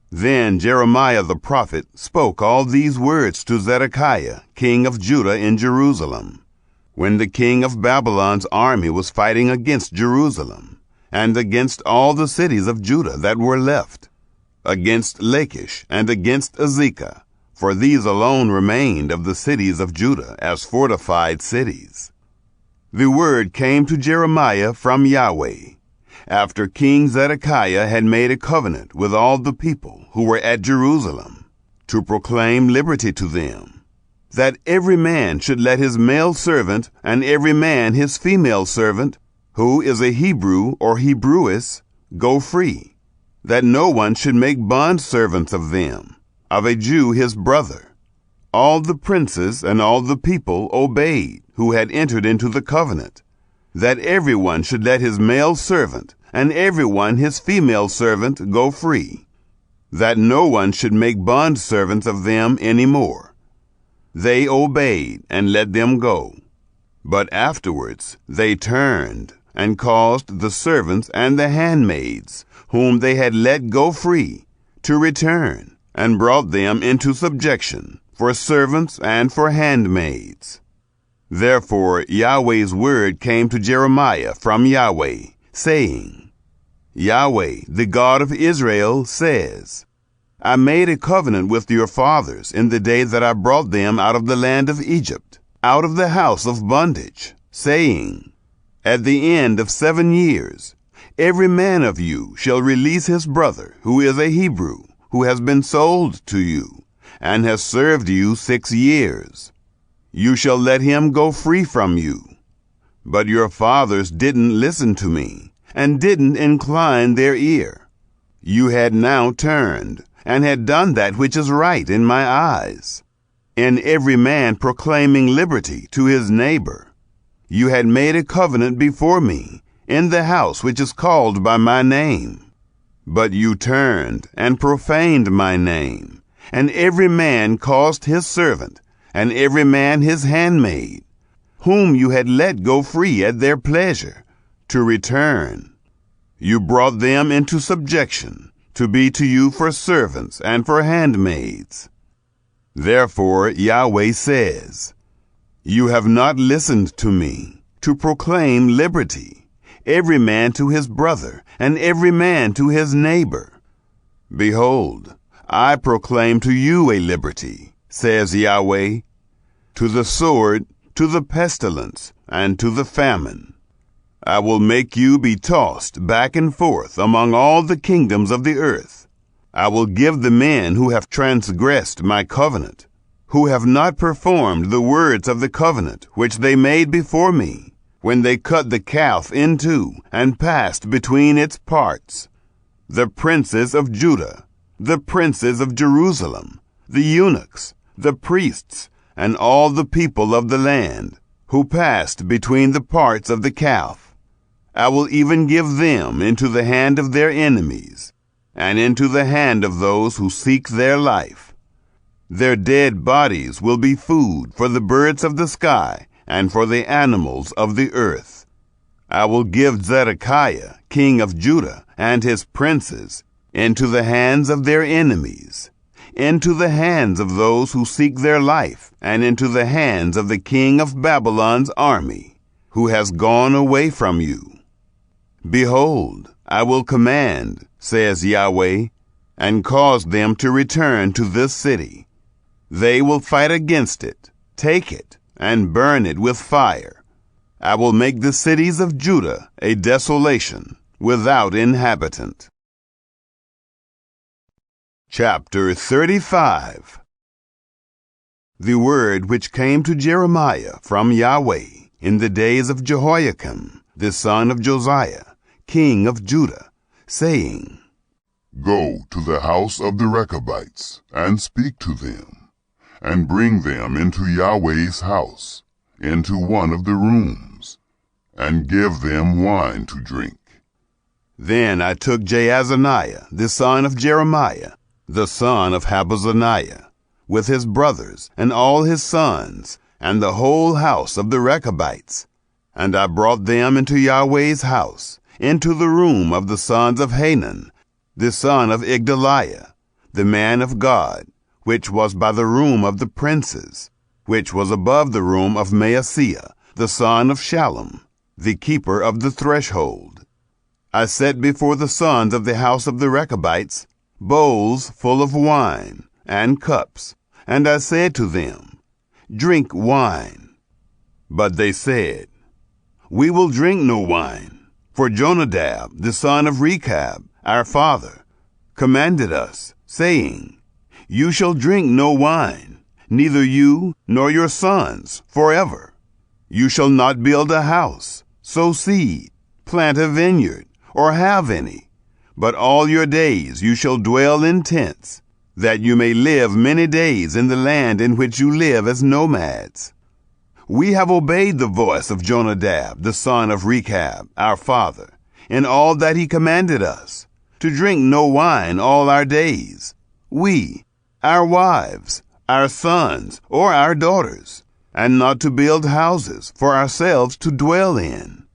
Then Jeremiah the prophet spoke all these words to Zedekiah, king of Judah in Jerusalem, when the king of Babylon's army was fighting against Jerusalem, and against all the cities of Judah that were left, against Lachish and against Azekah, for these alone remained of the cities of Judah as fortified cities. The word came to Jeremiah from Yahweh, after King Zedekiah had made a covenant with all the people who were at Jerusalem, to proclaim liberty to them, that every man should let his male servant and every man his female servant, who is a Hebrew or Hebrewess, go free, that no one should make bondservants of them, of a Jew his brother. All the princes and all the people obeyed, who had entered into the covenant, that everyone should let his male servant and everyone his female servant go free, that no one should make bondservants of them any more. They obeyed and let them go. But afterwards they turned and caused the servants and the handmaids, whom they had let go free, to return, and brought them into subjection, for servants and for handmaids. Therefore Yahweh's word came to Jeremiah from Yahweh, saying, Yahweh, the God of Israel, says, I made a covenant with your fathers in the day that I brought them out of the land of Egypt, out of the house of bondage, saying, At the end of 7 years, every man of you shall release his brother, who is a Hebrew, who has been sold to you, and has served you 6 years. You shall let him go free from you. But your fathers didn't listen to me, and didn't incline their ear. You had now turned, and had done that which is right in my eyes, in every man proclaiming liberty to his neighbor. You had made a covenant before me, in the house which is called by my name. But you turned, and profaned my name, and every man caused his servant, and every man his handmaid, whom you had let go free at their pleasure, to return. You brought them into subjection, to be to you for servants and for handmaids. Therefore Yahweh says, You have not listened to me, to proclaim liberty, every man to his brother, and every man to his neighbor. Behold, I proclaim to you a liberty, says Yahweh, to the sword, to the pestilence, and to the famine. I will make you be tossed back and forth among all the kingdoms of the earth. I will give the men who have transgressed my covenant, who have not performed the words of the covenant which they made before me, when they cut the calf in two and passed between its parts, the princes of Judah, the princes of Jerusalem, the eunuchs, the priests, and all the people of the land, who passed between the parts of the calf. I will even give them into the hand of their enemies, and into the hand of those who seek their life. Their dead bodies will be food for the birds of the sky and for the animals of the earth. I will give Zedekiah, king of Judah, and his princes into the hands of their enemies, into the hands of those who seek their life, and into the hands of the king of Babylon's army, who has gone away from you. Behold, I will command, says Yahweh, and cause them to return to this city. They will fight against it, take it, and burn it with fire. I will make the cities of Judah a desolation, without inhabitant. Chapter 35. The word which came to Jeremiah from Yahweh in the days of Jehoiakim, the son of Josiah, king of Judah, saying, Go to the house of the Rechabites, and speak to them, and bring them into Yahweh's house, into one of the rooms, and give them wine to drink. Then I took Jaazaniah, the son of Jeremiah, the son of Habazaniah, with his brothers and all his sons, and the whole house of the Rechabites, and I brought them into Yahweh's house, into the room of the sons of Hanan, the son of Igdaliah, the man of God, which was by the room of the princes, which was above the room of Maaseiah, the son of Shallum, the keeper of the threshold. I set before the sons of the house of the Rechabites bowls full of wine, and cups, and I said to them, Drink wine. But they said, We will drink no wine, for Jonadab, the son of Rechab, our father, commanded us, saying, You shall drink no wine, neither you nor your sons, forever. You shall not build a house, sow seed, plant a vineyard, or have any, but all your days you shall dwell in tents, that you may live many days in the land in which you live as nomads. We have obeyed the voice of Jonadab, the son of Rechab, our father, in all that he commanded us, to drink no wine all our days, we, our wives, our sons, or our daughters, and not to build houses for ourselves to dwell in.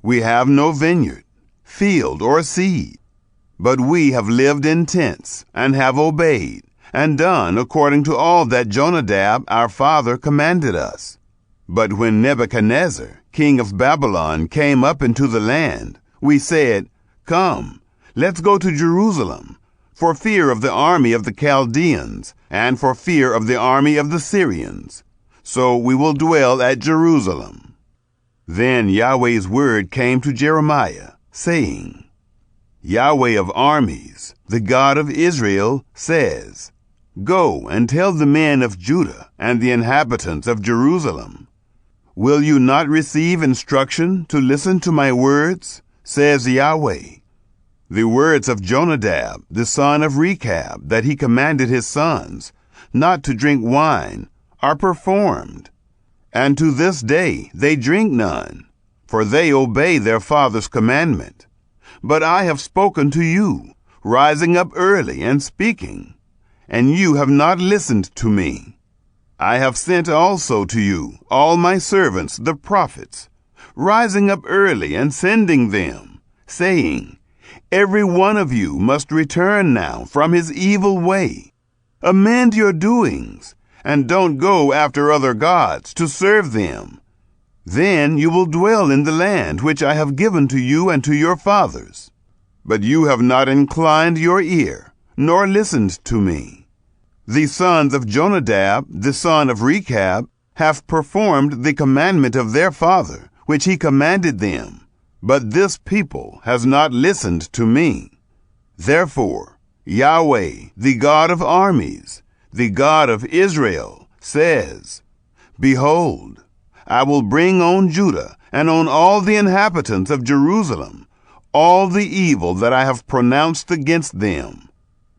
We have no vineyard, field, or seed, but we have lived in tents, and have obeyed, and done according to all that Jonadab our father commanded us. But when Nebuchadnezzar, king of Babylon, came up into the land, we said, Come, let's go to Jerusalem, for fear of the army of the Chaldeans, and for fear of the army of the Syrians. So we will dwell at Jerusalem. Then Yahweh's word came to Jeremiah, saying, Yahweh of armies, the God of Israel, says, Go and tell the men of Judah and the inhabitants of Jerusalem, Will you not receive instruction to listen to my words, says Yahweh? The words of Jonadab, the son of Rechab, that he commanded his sons not to drink wine, are performed. And to this day they drink none, for they obey their father's commandment. But I have spoken to you, rising up early and speaking, and you have not listened to me. I have sent also to you all my servants, the prophets, rising up early and sending them, saying, Every one of you must return now from his evil way. Amend your doings, and don't go after other gods to serve them. Then you will dwell in the land which I have given to you and to your fathers. But you have not inclined your ear, nor listened to me. The sons of Jonadab, the son of Rechab, have performed the commandment of their father, which he commanded them. But this people has not listened to me. Therefore, Yahweh, the God of armies, the God of Israel, says, Behold, I will bring on Judah and on all the inhabitants of Jerusalem all the evil that I have pronounced against them,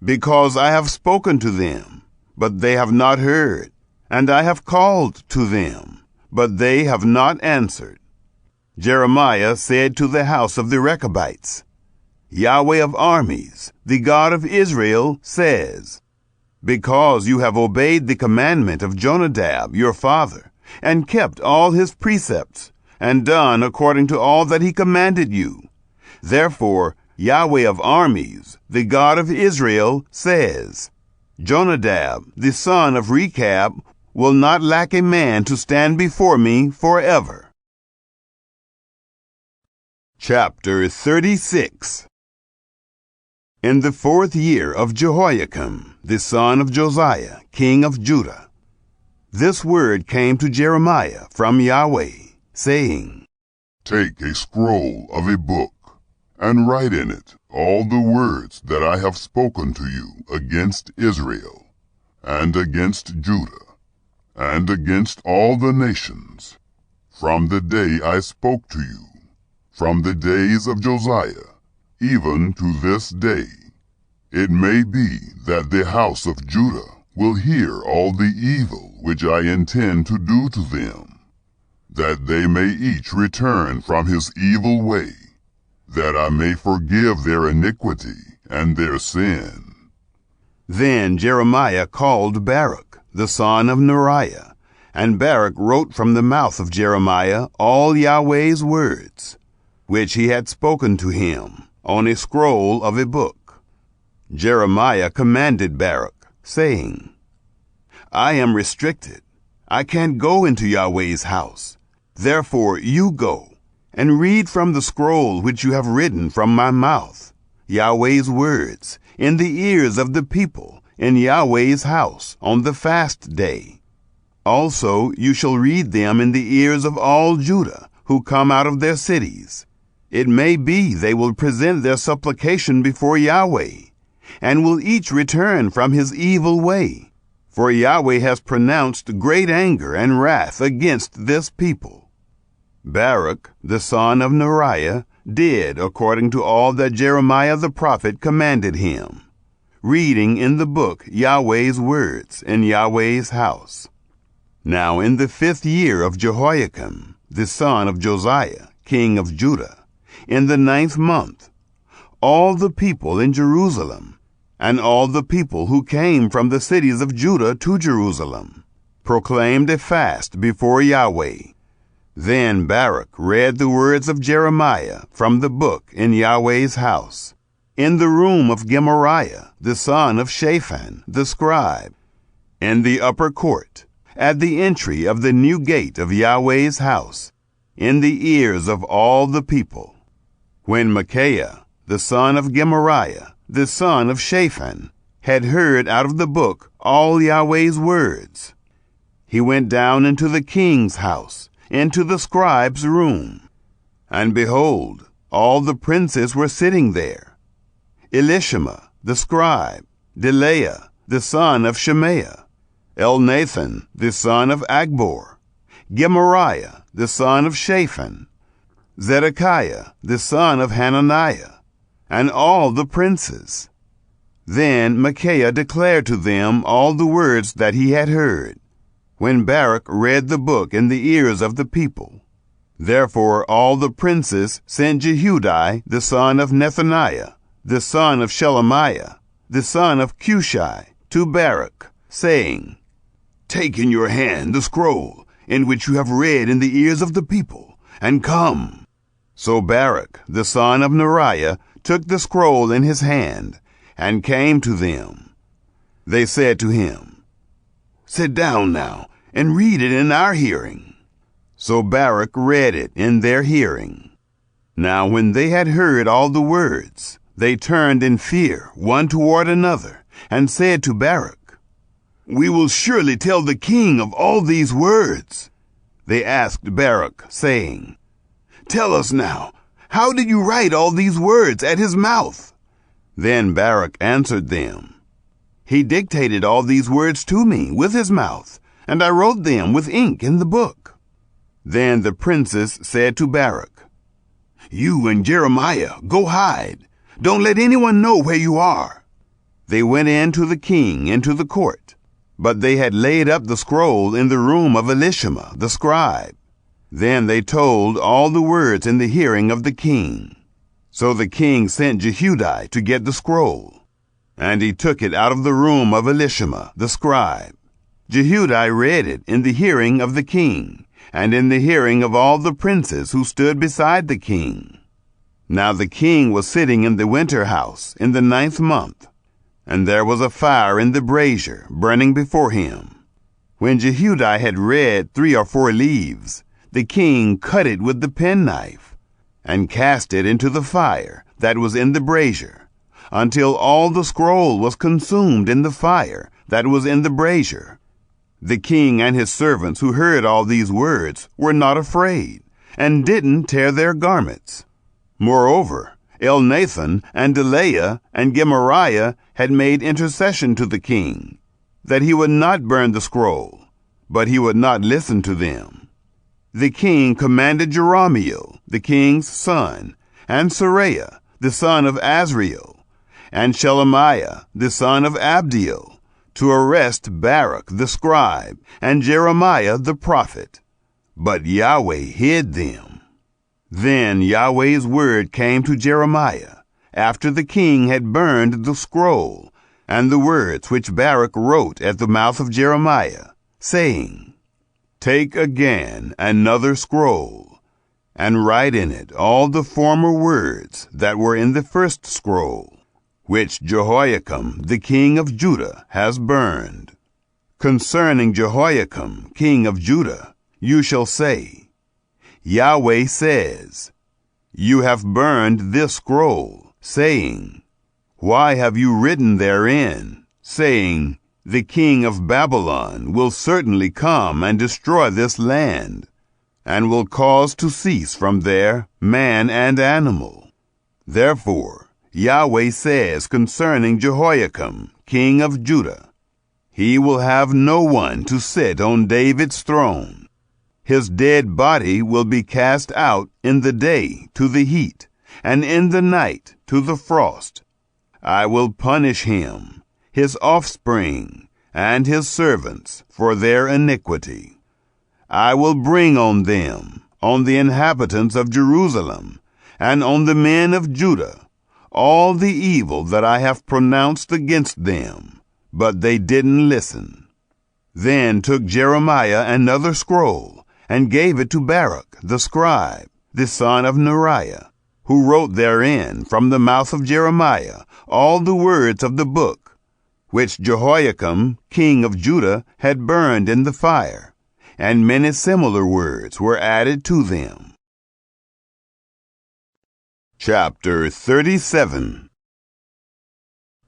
because I have spoken to them, but they have not heard, and I have called to them, but they have not answered. Jeremiah said to the house of the Rechabites, Yahweh of armies, the God of Israel, says, Because you have obeyed the commandment of Jonadab your father, and kept all his precepts, and done according to all that he commanded you, therefore Yahweh of armies, the God of Israel, says, Jonadab, the son of Rechab, will not lack a man to stand before me forever. Chapter 36. In the 4th year of Jehoiakim, the son of Josiah, king of Judah, this word came to Jeremiah from Yahweh, saying, Take a scroll of a book, and write in it all the words that I have spoken to you against Israel, and against Judah, and against all the nations, from the day I spoke to you, from the days of Josiah, even to this day. It may be that the house of Judah will hear all the evil which I intend to do to them, that they may each return from his evil way, that I may forgive their iniquity and their sin. Then Jeremiah called Baruch, the son of Neriah, and Baruch wrote from the mouth of Jeremiah all Yahweh's words, which he had spoken to him, on a scroll of a book. Jeremiah commanded Baruch, saying, I am restricted. I can't go into Yahweh's house. Therefore you go, and read from the scroll which you have written from my mouth, Yahweh's words, in the ears of the people, in Yahweh's house, on the fast day. Also you shall read them in the ears of all Judah, who come out of their cities. It may be they will present their supplication before Yahweh, and will each return from his evil way. For Yahweh has pronounced great anger and wrath against this people. Baruch, the son of Neriah, did according to all that Jeremiah the prophet commanded him, reading in the book Yahweh's words in Yahweh's house. Now in the 5th year of Jehoiakim, the son of Josiah, king of Judah, in the 9th month, all the people in Jerusalem, and all the people who came from the cities of Judah to Jerusalem, proclaimed a fast before Yahweh. Then Baruch read the words of Jeremiah from the book in Yahweh's house, in the room of Gemariah, the son of Shaphan, the scribe, in the upper court, at the entry of the new gate of Yahweh's house, in the ears of all the people. When Micaiah, the son of Gemariah, the son of Shaphan, had heard out of the book all Yahweh's words, he went down into the king's house, into the scribe's room. And behold, all the princes were sitting there, Elishama, the scribe, Delaiah, the son of Shemaiah, Elnathan, the son of Agbor, Gemariah, the son of Shaphan, Zedekiah, the son of Hananiah, and all the princes. Then Micaiah declared to them all the words that he had heard, when Baruch read the book in the ears of the people. Therefore all the princes sent Jehudi, the son of Nethaniah, the son of Shelemiah, the son of Cushi, to Baruch, saying, Take in your hand the scroll, in which you have read in the ears of the people, and come. So Baruch, the son of Neriah, took the scroll in his hand, and came to them. They said to him, Sit down now, and read it in our hearing. So Baruch read it in their hearing. Now when they had heard all the words, they turned in fear one toward another, and said to Baruch, We will surely tell the king of all these words. They asked Baruch, saying, Tell us now, how did you write all these words at his mouth? Then Baruch answered them, He dictated all these words to me with his mouth, and I wrote them with ink in the book. Then the princes said to Baruch, You and Jeremiah, go hide. Don't let anyone know where you are. They went in to the king into the court, but they had laid up the scroll in the room of Elishama the scribe. Then they told all the words in the hearing of the king. So the king sent Jehudi to get the scroll, and he took it out of the room of Elishama the scribe. Jehudi read it in the hearing of the king, and in the hearing of all the princes who stood beside the king. Now the king was sitting in the winter house in the 9th month, and there was a fire in the brazier burning before him. When Jehudi had read 3 or 4 leaves, the king cut it with the penknife, and cast it into the fire that was in the brazier, until all the scroll was consumed in the fire that was in the brazier. The king and his servants who heard all these words were not afraid, and didn't tear their garments. Moreover, Elnathan and Delaiah and Gemariah had made intercession to the king, that he would not burn the scroll, but he would not listen to them. The king commanded Jerahmeel, the king's son, and Seraiah, the son of Azriel, and Shelemiah, the son of Abdiel, to arrest Baruch the scribe and Jeremiah the prophet. But Yahweh hid them. Then Yahweh's word came to Jeremiah, after the king had burned the scroll, and the words which Baruch wrote at the mouth of Jeremiah, saying, Take again another scroll, and write in it all the former words that were in the first scroll, which Jehoiakim the king of Judah has burned. Concerning Jehoiakim king of Judah, you shall say, Yahweh says, You have burned this scroll, saying, Why have you written therein, saying, The king of Babylon will certainly come and destroy this land, and will cause to cease from there man and animal. Therefore, Yahweh says concerning Jehoiakim, king of Judah, He will have no one to sit on David's throne. His dead body will be cast out in the day to the heat, and in the night to the frost. I will punish him, his offspring, and his servants for their iniquity. I will bring on them, on the inhabitants of Jerusalem, and on the men of Judah, all the evil that I have pronounced against them, but they didn't listen. Then took Jeremiah another scroll, and gave it to Baruch the scribe, the son of Neriah, who wrote therein from the mouth of Jeremiah all the words of the book, which Jehoiakim king of Judah had burned in the fire, and many similar words were added to them. Chapter 37.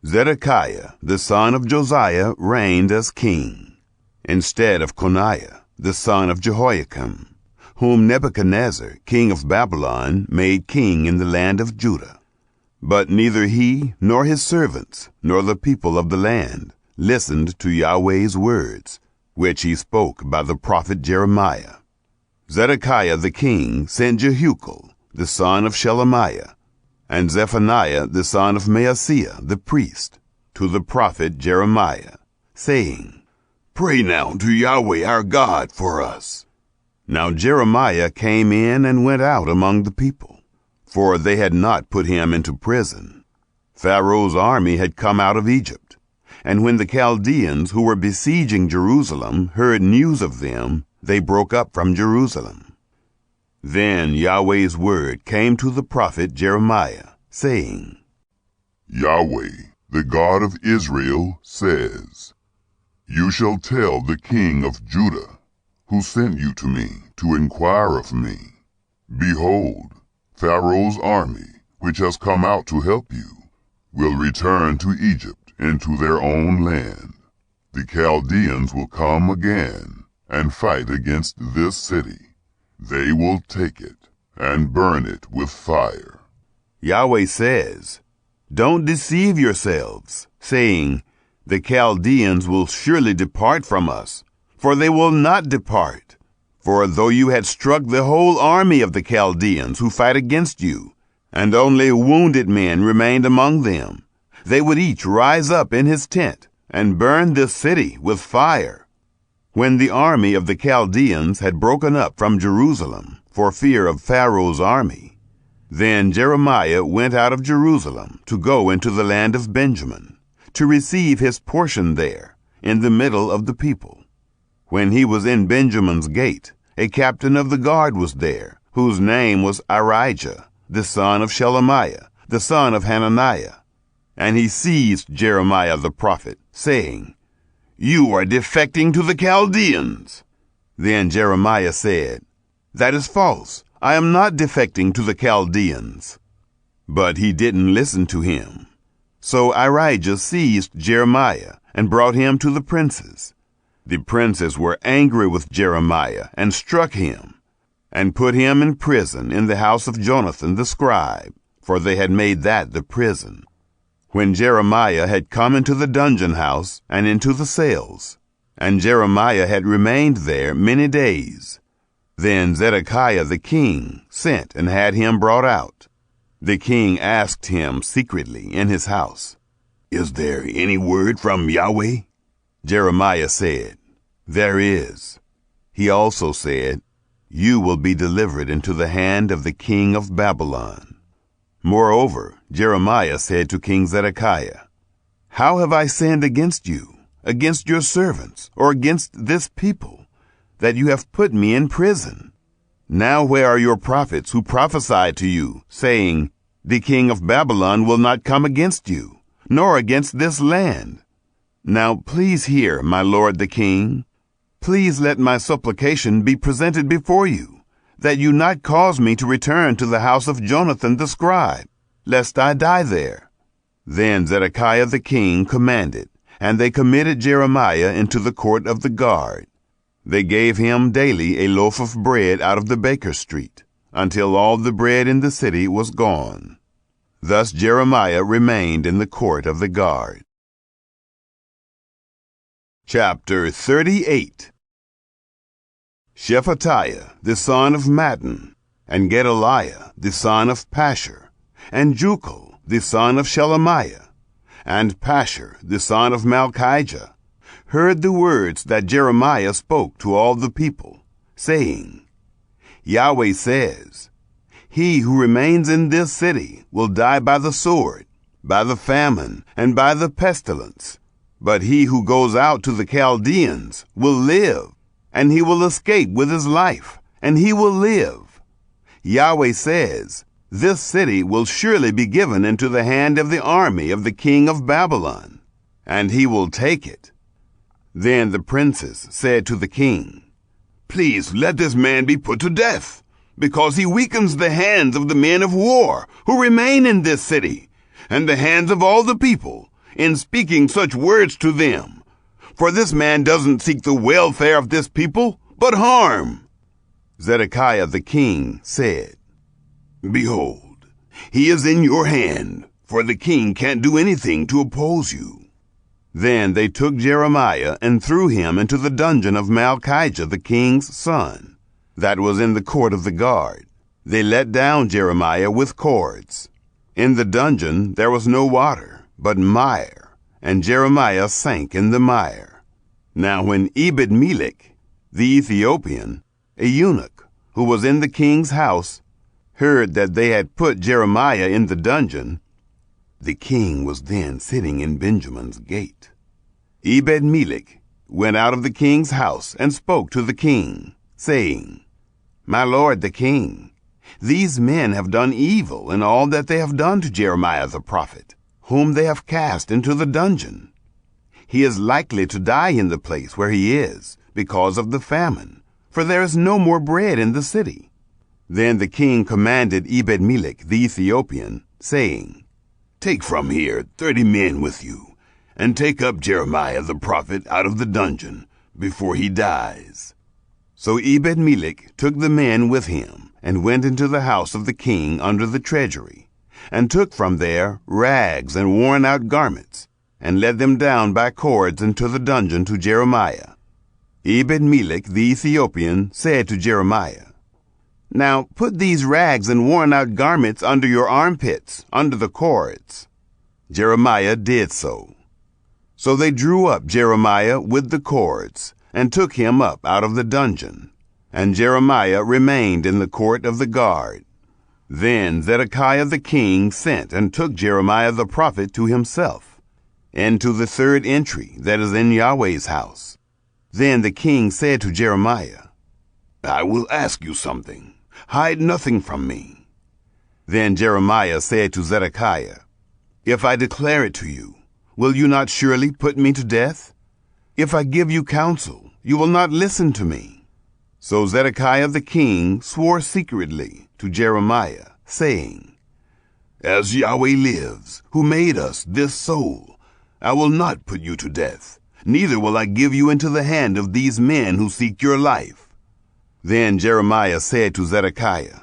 Zedekiah the son of Josiah reigned as king, instead of Coniah the son of Jehoiakim, whom Nebuchadnezzar king of Babylon made king in the land of Judah. But neither he nor his servants nor the people of the land listened to Yahweh's words, which he spoke by the prophet Jeremiah. Zedekiah the king sent Jehucal the son of Shelemiah, and Zephaniah the son of Maaseiah the priest, to the prophet Jeremiah, saying, Pray now to Yahweh our God for us. Now Jeremiah came in and went out among the people, for they had not put him into prison. Pharaoh's army had come out of Egypt, and when the Chaldeans who were besieging Jerusalem heard news of them, they broke up from Jerusalem. Then Yahweh's word came to the prophet Jeremiah, saying, Yahweh, the God of Israel, says, You shall tell the king of Judah, who sent you to me to inquire of me, Behold, Pharaoh's army, which has come out to help you, will return to Egypt into their own land. The Chaldeans will come again and fight against this city. They will take it and burn it with fire. Yahweh says, Don't deceive yourselves, saying, The Chaldeans will surely depart from us, for they will not depart. For though you had struck the whole army of the Chaldeans who fight against you, and only wounded men remained among them, they would each rise up in his tent and burn this city with fire. When the army of the Chaldeans had broken up from Jerusalem for fear of Pharaoh's army, then Jeremiah went out of Jerusalem to go into the land of Benjamin, to receive his portion there, in the middle of the people. When he was in Benjamin's gate, a captain of the guard was there, whose name was Arijah, the son of Shelemiah, the son of Hananiah. And he seized Jeremiah the prophet, saying, "You are defecting to the Chaldeans." Then Jeremiah said, "That is false. I am not defecting to the Chaldeans." But he didn't listen to him. So Irijah seized Jeremiah and brought him to the princes. The princes were angry with Jeremiah and struck him, and put him in prison in the house of Jonathan the scribe, for they had made that the prison. When Jeremiah had come into the dungeon house and into the cells, and Jeremiah had remained there many days, then Zedekiah the king sent and had him brought out. The king asked him secretly in his house, "Is there any word from Yahweh?" Jeremiah said, "There is." He also said, "You will be delivered into the hand of the king of Babylon." Moreover, Jeremiah said to King Zedekiah, "How have I sinned against you, against your servants, or against this people, that you have put me in prison? Now where are your prophets who prophesied to you, saying, 'The king of Babylon will not come against you, nor against this land'? Now please hear, my lord the king. Please let my supplication be presented before you, that you not cause me to return to the house of Jonathan the scribe, lest I die there." Then Zedekiah the king commanded, and they committed Jeremiah into the court of the guard. They gave him daily a loaf of bread out of the baker's street, until all the bread in the city was gone. Thus Jeremiah remained in the court of the guard. Chapter 38. Shephatiah the son of Mattan, and Gedaliah the son of Pashur, and Jucal the son of Shelemiah, and Pashur the son of Malchijah, heard the words that Jeremiah spoke to all the people, saying, "Yahweh says, He who remains in this city will die by the sword, by the famine, and by the pestilence. But he who goes out to the Chaldeans will live, and he will escape with his life, and he will live. Yahweh says, This city will surely be given into the hand of the army of the king of Babylon, and he will take it." Then the princes said to the king, "Please let this man be put to death, because he weakens the hands of the men of war who remain in this city, and the hands of all the people, in speaking such words to them. For this man doesn't seek the welfare of this people, but harm." Zedekiah the king said, "Behold, he is in your hand, for the king can't do anything to oppose you." Then they took Jeremiah and threw him into the dungeon of Malchijah the king's son, that was in the court of the guard. They let down Jeremiah with cords. In the dungeon there was no water, but mire, and Jeremiah sank in the mire. Now when Ebed-Melech, the Ethiopian, a eunuch, who was in the king's house, heard that they had put Jeremiah in the dungeon, the king was then sitting in Benjamin's gate. Ebed-Melech went out of the king's house and spoke to the king, saying, "My lord the king, these men have done evil in all that they have done to Jeremiah the prophet, whom they have cast into the dungeon. He is likely to die in the place where he is, because of the famine, for there is no more bread in the city." Then the king commanded Ebed-Melech the Ethiopian, saying, "Take from here 30 men with you, and take up Jeremiah the prophet out of the dungeon, before he dies." So Ebed-Melech took the men with him, and went into the house of the king under the treasury, and took from there rags and worn-out garments, and led them down by cords into the dungeon to Jeremiah. Ebed-Melech the Ethiopian said to Jeremiah, "Now put these rags and worn-out garments under your armpits, under the cords." Jeremiah did so. So they drew up Jeremiah with the cords, and took him up out of the dungeon, and Jeremiah remained in the court of the guard. Then Zedekiah the king sent and took Jeremiah the prophet to himself, into the third entry that is in Yahweh's house. Then the king said to Jeremiah, "I will ask you something. Hide nothing from me." Then Jeremiah said to Zedekiah, If I declare it to you, will you not surely put me to death? If I give you counsel, you will not listen to me. So Zedekiah the king swore secretly to Jeremiah, saying, As Yahweh lives, who made us, this soul, I will not put you to death, neither will I give you into the hand of these men who seek your life. Then Jeremiah said to Zedekiah,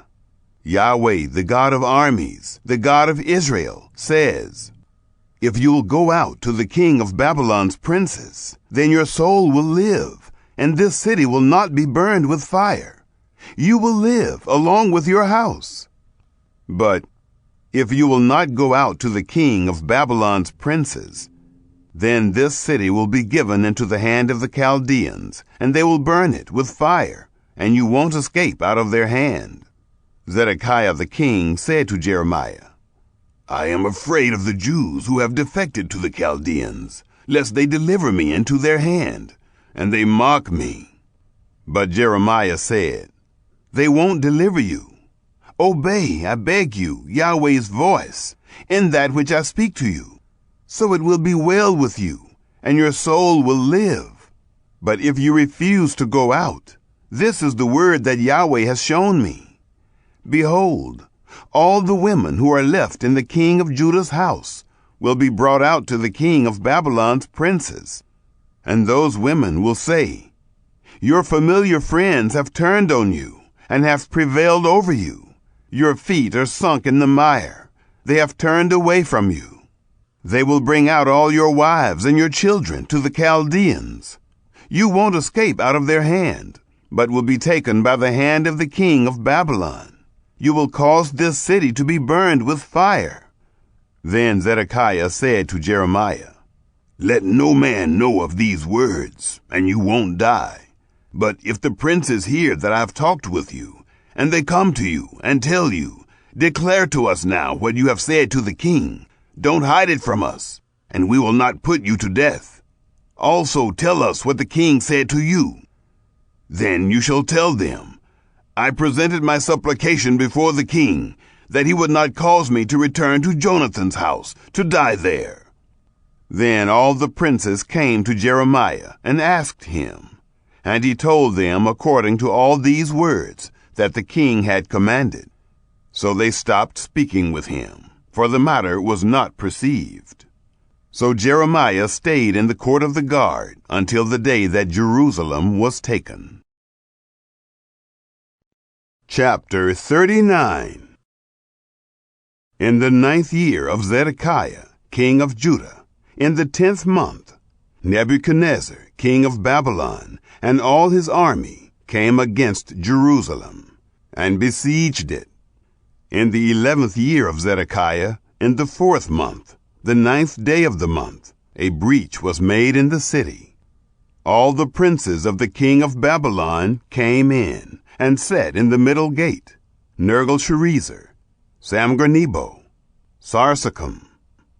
Yahweh, the God of armies, the God of Israel, says, If you will go out to the king of Babylon's princes, then your soul will live, and this city will not be burned with fire. You will live along with your house. But if you will not go out to the king of Babylon's princes, then this city will be given into the hand of the Chaldeans, and they will burn it with fire, and you won't escape out of their hand. Zedekiah the king said to Jeremiah, I am afraid of the Jews who have defected to the Chaldeans, lest they deliver me into their hand, and they mock me. But Jeremiah said, They won't deliver you. Obey, I beg you, Yahweh's voice, in that which I speak to you, so it will be well with you, and your soul will live. But if you refuse to go out, this is the word that Yahweh has shown me. Behold, all the women who are left in the king of Judah's house will be brought out to the king of Babylon's princes. And those women will say, Your familiar friends have turned on you and have prevailed over you. Your feet are sunk in the mire. They have turned away from you. They will bring out all your wives and your children to the Chaldeans. You won't escape out of their hand, but will be taken by the hand of the king of Babylon. You will cause this city to be burned with fire. Then Zedekiah said to Jeremiah, Let no man know of these words, and you won't die. But if the princes hear that I have talked with you, and they come to you and tell you, Declare to us now what you have said to the king. Don't hide it from us, and we will not put you to death. Also tell us what the king said to you. Then you shall tell them, I presented my supplication before the king, that he would not cause me to return to Jonathan's house, to die there. Then all the princes came to Jeremiah and asked him, and he told them according to all these words that the king had commanded. So they stopped speaking with him, for the matter was not perceived. So Jeremiah stayed in the court of the guard until the day that Jerusalem was taken. Chapter 39. In the 9th year of Zedekiah, king of Judah, in the 10th month, Nebuchadnezzar, king of Babylon, and all his army came against Jerusalem, and besieged it. In the 11th year of Zedekiah, in the 4th month, the 9th day of the month, a breach was made in the city. All the princes of the king of Babylon came in, and sat in the middle gate, Nergal-Sharezer, Samgar-Nebo, Sarsechim,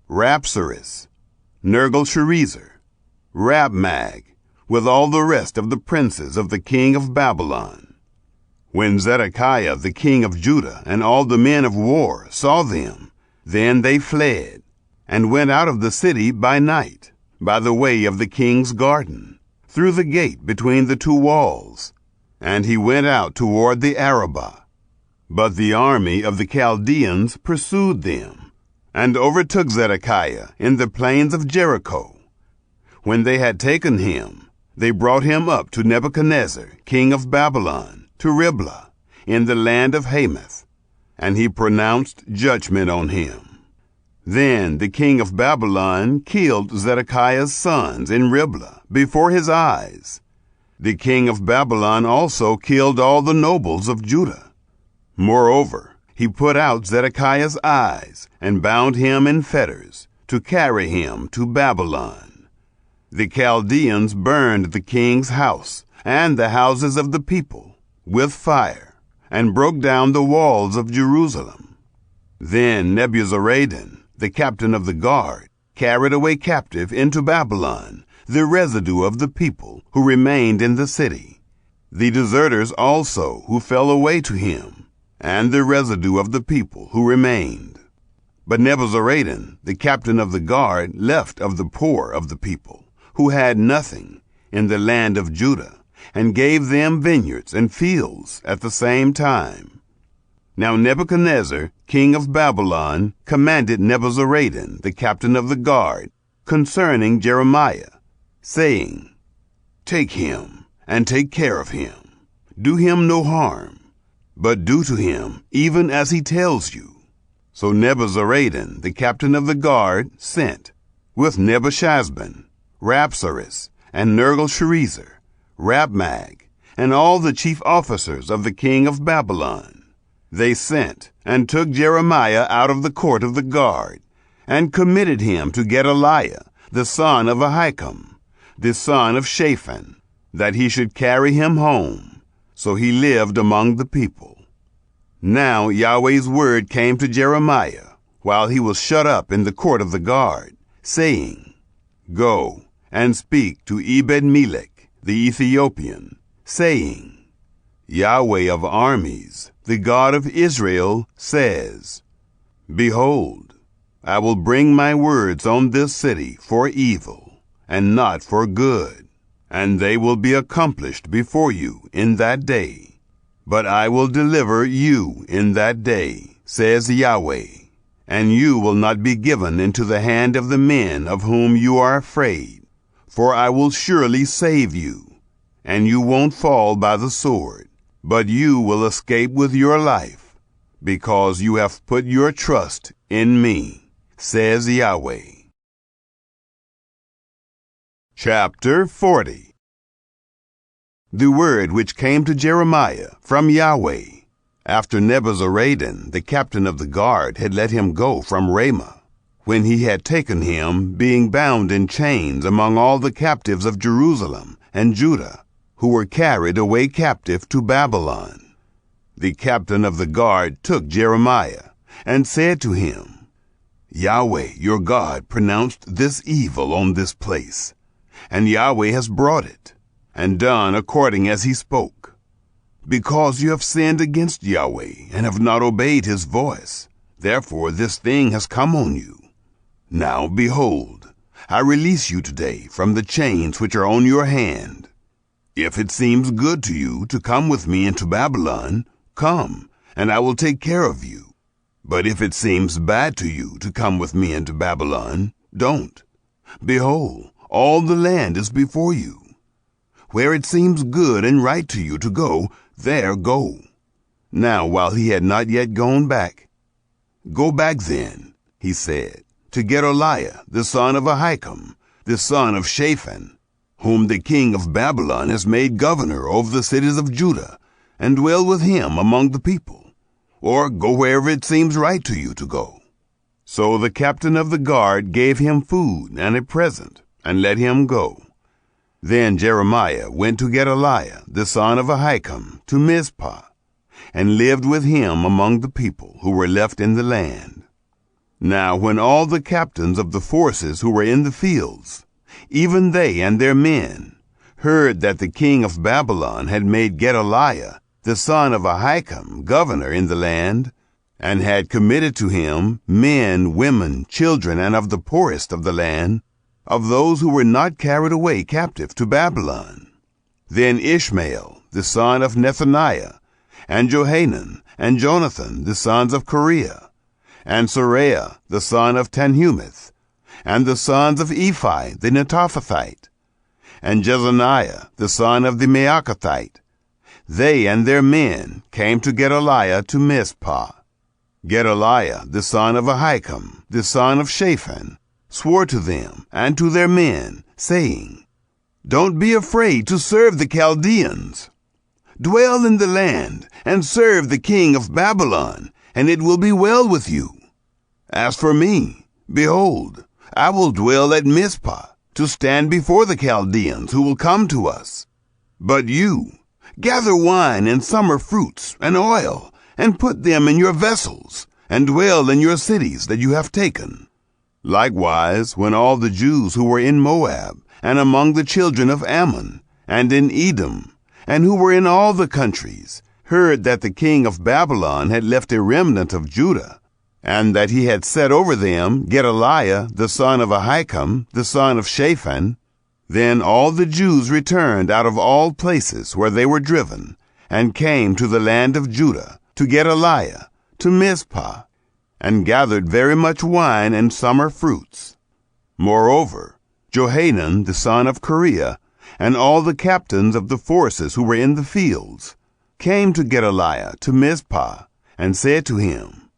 Rapsaris, Nergal-Sharezer, Rabmag, with all the rest of the princes of the king of Babylon. When Zedekiah the king of Judah and all the men of war saw them, then they fled, and went out of the city by night, by the way of the king's garden, through the gate between the two walls, and he went out toward the Arabah. But the army of the Chaldeans pursued them, and overtook Zedekiah in the plains of Jericho. When they had taken him, they brought him up to Nebuchadnezzar, king of Babylon, to Riblah, in the land of Hamath, and he pronounced judgment on him. Then the king of Babylon killed Zedekiah's sons in Riblah before his eyes. The king of Babylon also killed all the nobles of Judah. Moreover, he put out Zedekiah's eyes and bound him in fetters to carry him to Babylon. The Chaldeans burned the king's house and the houses of the people with fire, and broke down the walls of Jerusalem. Then Nebuzaradan, the captain of the guard, carried away captive into Babylon the residue of the people who remained in the city, the deserters also who fell away to him, and the residue of the people who remained. But Nebuzaradan, the captain of the guard, left of the poor of the people, who had nothing, in the land of Judah, and gave them vineyards and fields at the same time. Now Nebuchadnezzar, king of Babylon, commanded Nebuzaradan, the captain of the guard, concerning Jeremiah, saying, Take him, and take care of him. Do him no harm, but do to him even as he tells you. So Nebuzaradan, the captain of the guard, sent, with Nebuchadnezzar, Rabsaris, and Nergal-Sharezer, Rabmag, and all the chief officers of the king of Babylon. They sent, and took Jeremiah out of the court of the guard, and committed him to Gedaliah, the son of Ahikam, the son of Shaphan, that he should carry him home. So he lived among the people. Now Yahweh's word came to Jeremiah, while he was shut up in the court of the guard, saying, Go and speak to Ebed-Melech the Ethiopian, saying, Yahweh of armies, the God of Israel, says, Behold, I will bring my words on this city for evil, and not for good, and they will be accomplished before you in that day. But I will deliver you in that day, says Yahweh, and you will not be given into the hand of the men of whom you are afraid, for I will surely save you, and you won't fall by the sword, but you will escape with your life, because you have put your trust in me, says Yahweh. Chapter 40. The word which came to Jeremiah from Yahweh, after Nebuzaradan, the captain of the guard, had let him go from Ramah, when he had taken him, being bound in chains among all the captives of Jerusalem and Judah, who were carried away captive to Babylon. The captain of the guard took Jeremiah, and said to him, Yahweh your God pronounced this evil on this place, and Yahweh has brought it, and done according as he spoke. Because you have sinned against Yahweh, and have not obeyed his voice, therefore this thing has come on you. Now behold, I release you today from the chains which are on your hand. If it seems good to you to come with me into Babylon, come, and I will take care of you. But if it seems bad to you to come with me into Babylon, don't. Behold, all the land is before you. Where it seems good and right to you to go, there go. Now while he had not yet gone back, Go back then, he said, to Gedaliah, the son of Ahikam, the son of Shaphan, whom the king of Babylon has made governor over the cities of Judah, and dwell with him among the people. Or go wherever it seems right to you to go. So the captain of the guard gave him food and a present, and let him go. Then Jeremiah went to Gedaliah, the son of Ahikam, to Mizpah, and lived with him among the people who were left in the land. Now when all the captains of the forces who were in the fields, even they and their men, heard that the king of Babylon had made Gedaliah, the son of Ahikam, governor in the land, and had committed to him men, women, children, and of the poorest of the land, of those who were not carried away captive to Babylon. Then Ishmael, the son of Nethaniah, and Johanan, and Jonathan, the sons of Kareah, and Seraiah, the son of Tanhumeth, and the sons of Ephi, the Netophathite, and Jezaniah, the son of the Maacathite, they and their men came to Gedaliah to Mizpah. Gedaliah, the son of Ahikam, the son of Shaphan, swore to them and to their men, saying, Don't be afraid to serve the Chaldeans. Dwell in the land, and serve the king of Babylon, and it will be well with you. As for me, behold, I will dwell at Mizpah, to stand before the Chaldeans who will come to us. But you, gather wine and summer fruits and oil, and put them in your vessels, and dwell in your cities that you have taken. Likewise, when all the Jews who were in Moab, and among the children of Ammon, and in Edom, and who were in all the countries, heard that the king of Babylon had left a remnant of Judah, and that he had set over them Gedaliah the son of Ahikam, the son of Shaphan. Then all the Jews returned out of all places where they were driven, and came to the land of Judah, to Gedaliah, to Mizpah, and gathered very much wine and summer fruits. Moreover, Johanan the son of Kareah, and all the captains of the forces who were in the fields, came to Gedaliah to Mizpah, and said to him,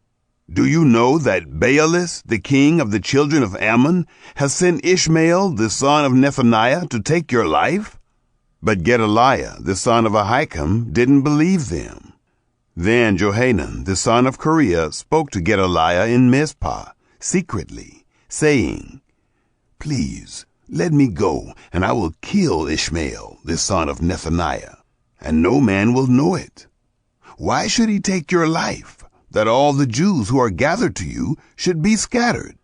Do you know that Baalis, the king of the children of Ammon, has sent Ishmael the son of Nethaniah to take your life? But Gedaliah the son of Ahikam didn't believe them. Then Johanan the son of Kareah spoke to Gedaliah in Mizpah, secretly, saying, Please, let me go, and I will kill Ishmael the son of Nethaniah, and no man will know it. Why should he take your life, that all the Jews who are gathered to you should be scattered,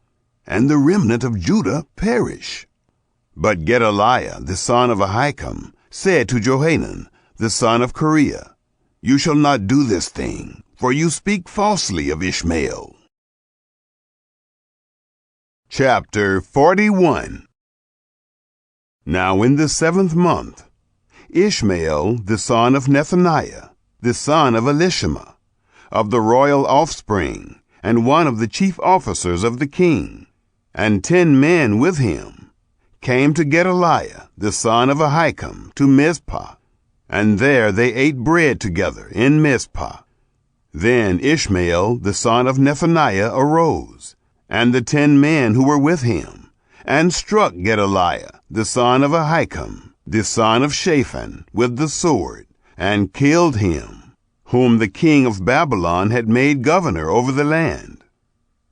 and the remnant of Judah perish? But Gedaliah the son of Ahikam said to Johanan the son of Kareah, You shall not do this thing, for you speak falsely of Ishmael. Chapter 41. Now in the 7th month, Ishmael the son of Nethaniah, the son of Elishama, of the royal offspring, and one of the chief officers of the king, and 10 men with him, came to Gedaliah the son of Ahikam to Mizpah, and there they ate bread together in Mizpah. Then Ishmael the son of Nethaniah arose, and the 10 men who were with him, and struck Gedaliah the son of Ahikam, the son of Shaphan, with the sword, and killed him, whom the king of Babylon had made governor over the land.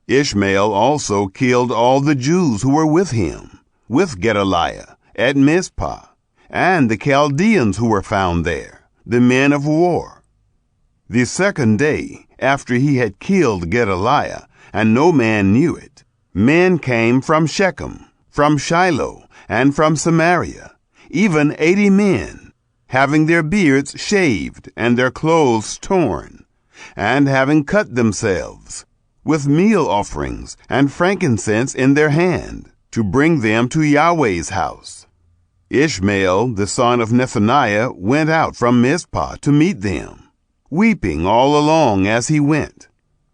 Ishmael also killed all the Jews who were with him, with Gedaliah, at Mizpah, and the Chaldeans who were found there, the men of war. The 2nd day, after he had killed Gedaliah, and no man knew it, men came from Shechem, from Shiloh, and from Samaria, even 80 men, having their beards shaved and their clothes torn, and having cut themselves, with meal offerings and frankincense in their hand, to bring them to Yahweh's house. Ishmael the son of Nethaniah went out from Mizpah to meet them, weeping all along as he went.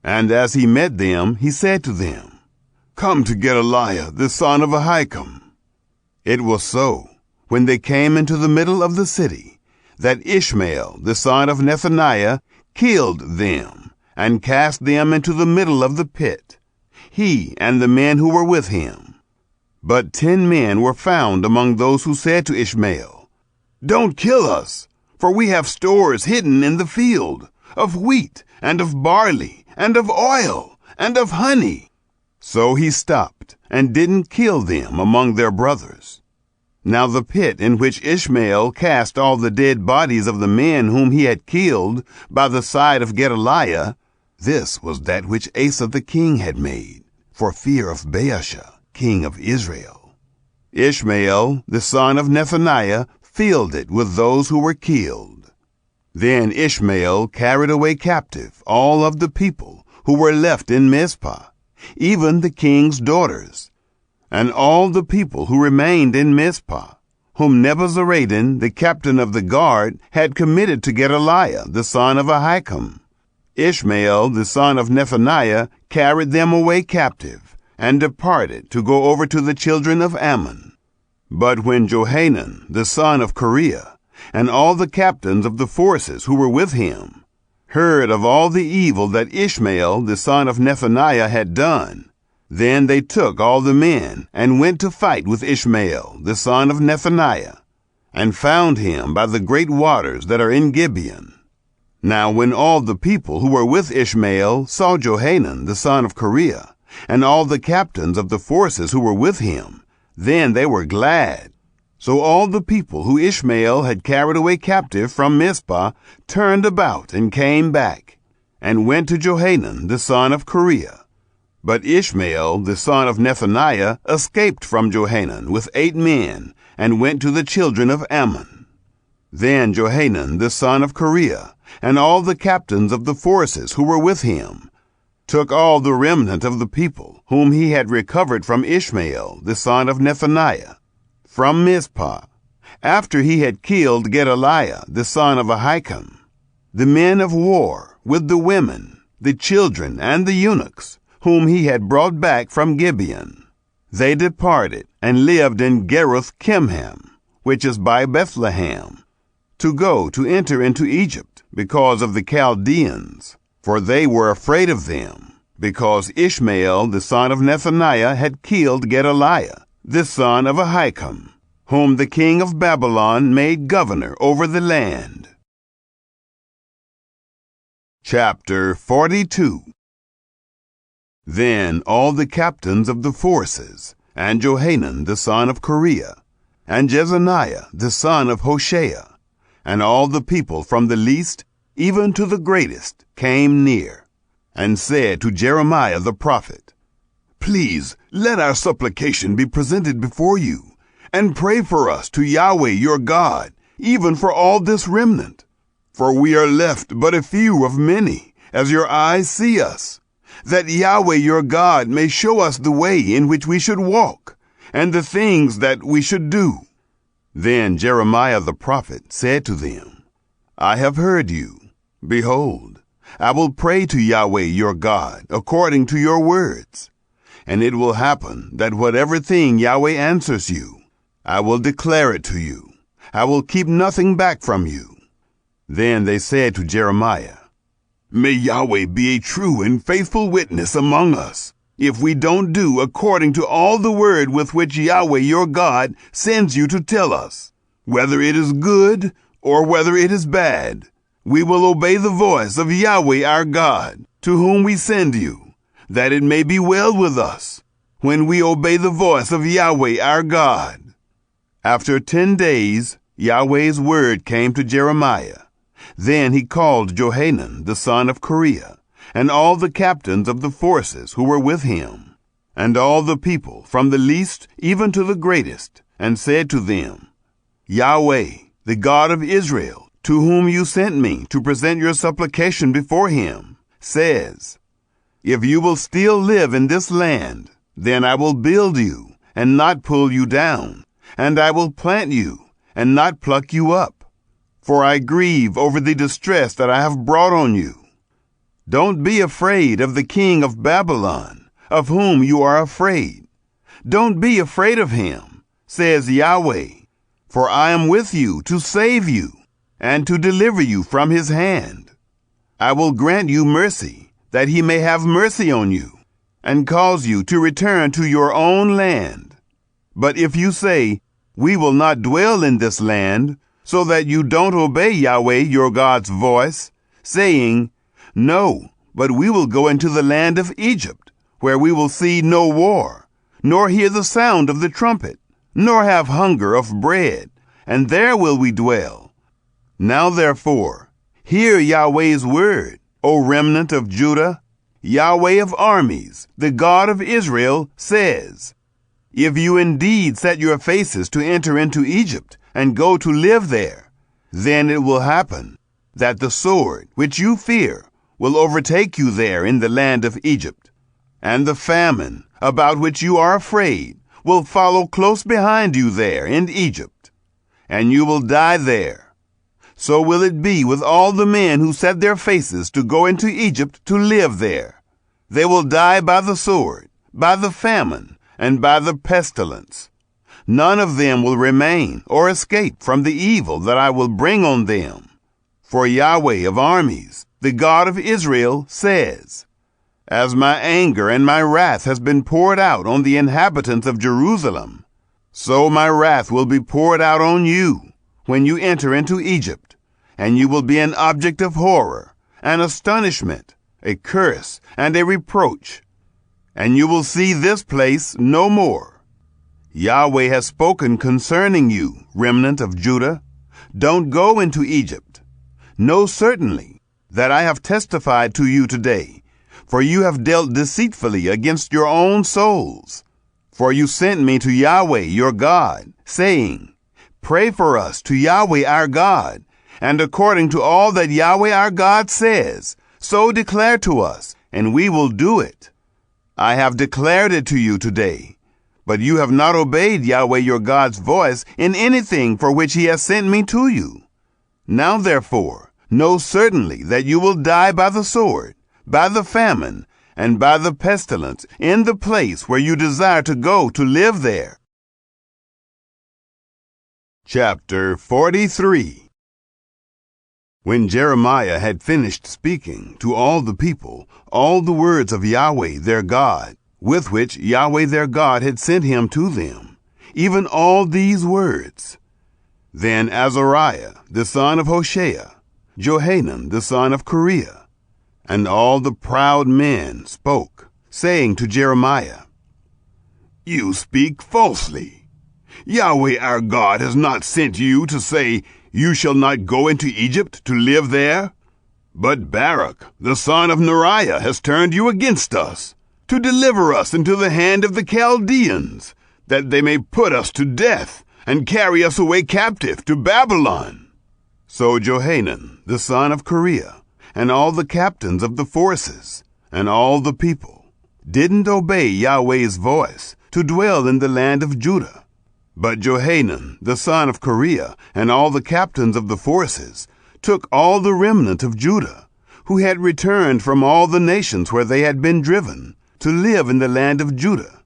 And as he met them, he said to them, Come to Gedaliah the son of Ahikam. It was so, when they came into the middle of the city, that Ishmael the son of Nethaniah killed them, and cast them into the middle of the pit, he and the men who were with him. But 10 men were found among those who said to Ishmael, Don't kill us, for we have stores hidden in the field, of wheat, and of barley, and of oil, and of honey. So he stopped, and didn't kill them among their brothers. Now the pit in which Ishmael cast all the dead bodies of the men whom he had killed by the side of Gedaliah, this was that which Asa the king had made, for fear of Baasha, king of Israel. Ishmael the son of Nethaniah filled it with those who were killed. Then Ishmael carried away captive all of the people who were left in Mizpah, even the king's daughters, and all the people who remained in Mizpah, whom Nebuzaradan, the captain of the guard, had committed to Gedaliah the son of Ahikam. Ishmael the son of Nethaniah carried them away captive, and departed to go over to the children of Ammon. But when Johanan the son of Kareah, and all the captains of the forces who were with him, heard of all the evil that Ishmael the son of Nethaniah had done, then they took all the men, and went to fight with Ishmael the son of Nethaniah, and found him by the great waters that are in Gibeon. Now when all the people who were with Ishmael saw Johanan the son of Kareah, and all the captains of the forces who were with him, then they were glad. So all the people who Ishmael had carried away captive from Mizpah turned about and came back, and went to Johanan the son of Kareah. But Ishmael the son of Nethaniah escaped from Johanan with 8 men, and went to the children of Ammon. Then Johanan the son of Kareah, and all the captains of the forces who were with him, took all the remnant of the people whom he had recovered from Ishmael, the son of Nethaniah, from Mizpah, after he had killed Gedaliah, the son of Ahikam, the men of war with the women, the children, and the eunuchs, whom he had brought back from Gibeon. They departed and lived in Geruth Kimham, which is by Bethlehem, to go to enter into Egypt because of the Chaldeans, for they were afraid of them, because Ishmael the son of Nethaniah had killed Gedaliah, the son of Ahikam, whom the king of Babylon made governor over the land. Chapter 42. Then all the captains of the forces, and Johanan the son of Kareah, and Jezaniah the son of Hoshea, and all the people from the least even to the greatest came near, and said to Jeremiah the prophet, Please let our supplication be presented before you, and pray for us to Yahweh your God, even for all this remnant. For we are left but a few of many, as your eyes see us, that Yahweh your God may show us the way in which we should walk, and the things that we should do. Then Jeremiah the prophet said to them, I have heard you. Behold, I will pray to Yahweh your God according to your words. And it will happen that whatever thing Yahweh answers you, I will declare it to you. I will keep nothing back from you. Then they said to Jeremiah, May Yahweh be a true and faithful witness among us, if we don't do according to all the word with which Yahweh your God sends you to tell us, whether it is good or whether it is bad. We will obey the voice of Yahweh our God, to whom we send you, that it may be well with us, when we obey the voice of Yahweh our God. After 10 days, Yahweh's word came to Jeremiah. Then he called Johanan the son of Kareah, and all the captains of the forces who were with him, and all the people from the least even to the greatest, and said to them, Yahweh, the God of Israel, to whom you sent me to present your supplication before him, says, If you will still live in this land, then I will build you, and not pull you down, and I will plant you, and not pluck you up. For I grieve over the distress that I have brought on you. Don't be afraid of the king of Babylon, of whom you are afraid. Don't be afraid of him, says Yahweh, for I am with you to save you, and to deliver you from his hand. I will grant you mercy, that he may have mercy on you, and cause you to return to your own land. But if you say, We will not dwell in this land, so that you don't obey Yahweh your God's voice, saying, No, but we will go into the land of Egypt, where we will see no war, nor hear the sound of the trumpet, nor have hunger of bread, and there will we dwell. Now therefore, hear Yahweh's word, O remnant of Judah. Yahweh of armies, the God of Israel, says, If you indeed set your faces to enter into Egypt and go to live there, then it will happen that the sword which you fear will overtake you there in the land of Egypt, and the famine about which you are afraid will follow close behind you there in Egypt, and you will die there. So will it be with all the men who set their faces to go into Egypt to live there. They will die by the sword, by the famine, and by the pestilence. None of them will remain or escape from the evil that I will bring on them. For Yahweh of armies, the God of Israel, says, As my anger and my wrath has been poured out on the inhabitants of Jerusalem, so my wrath will be poured out on you when you enter into Egypt, and you will be an object of horror, an astonishment, a curse, and a reproach. And you will see this place no more. Yahweh has spoken concerning you, remnant of Judah. Don't go into Egypt. Know certainly that I have testified to you today, for you have dealt deceitfully against your own souls. For you sent me to Yahweh your God, saying, Pray for us to Yahweh our God, and according to all that Yahweh our God says, so declare to us, and we will do it. I have declared it to you today, but you have not obeyed Yahweh your God's voice in anything for which he has sent me to you. Now therefore, know certainly that you will die by the sword, by the famine, and by the pestilence in the place where you desire to go to live there. Chapter 43. When Jeremiah had finished speaking to all the people all the words of Yahweh their God, with which Yahweh their God had sent him to them, even all these words, then Azariah the son of Hoshea, Johanan the son of Kareah, and all the proud men spoke, saying to Jeremiah, You speak falsely. Yahweh our God has not sent you to say, You shall not go into Egypt to live there. But Barak the son of Neriah has turned you against us, to deliver us into the hand of the Chaldeans, that they may put us to death, and carry us away captive to Babylon. So Johanan the son of Kareah, and all the captains of the forces, and all the people, didn't obey Yahweh's voice to dwell in the land of Judah. But Johanan the son of Kareah, and all the captains of the forces, took all the remnant of Judah, who had returned from all the nations where they had been driven, to live in the land of Judah,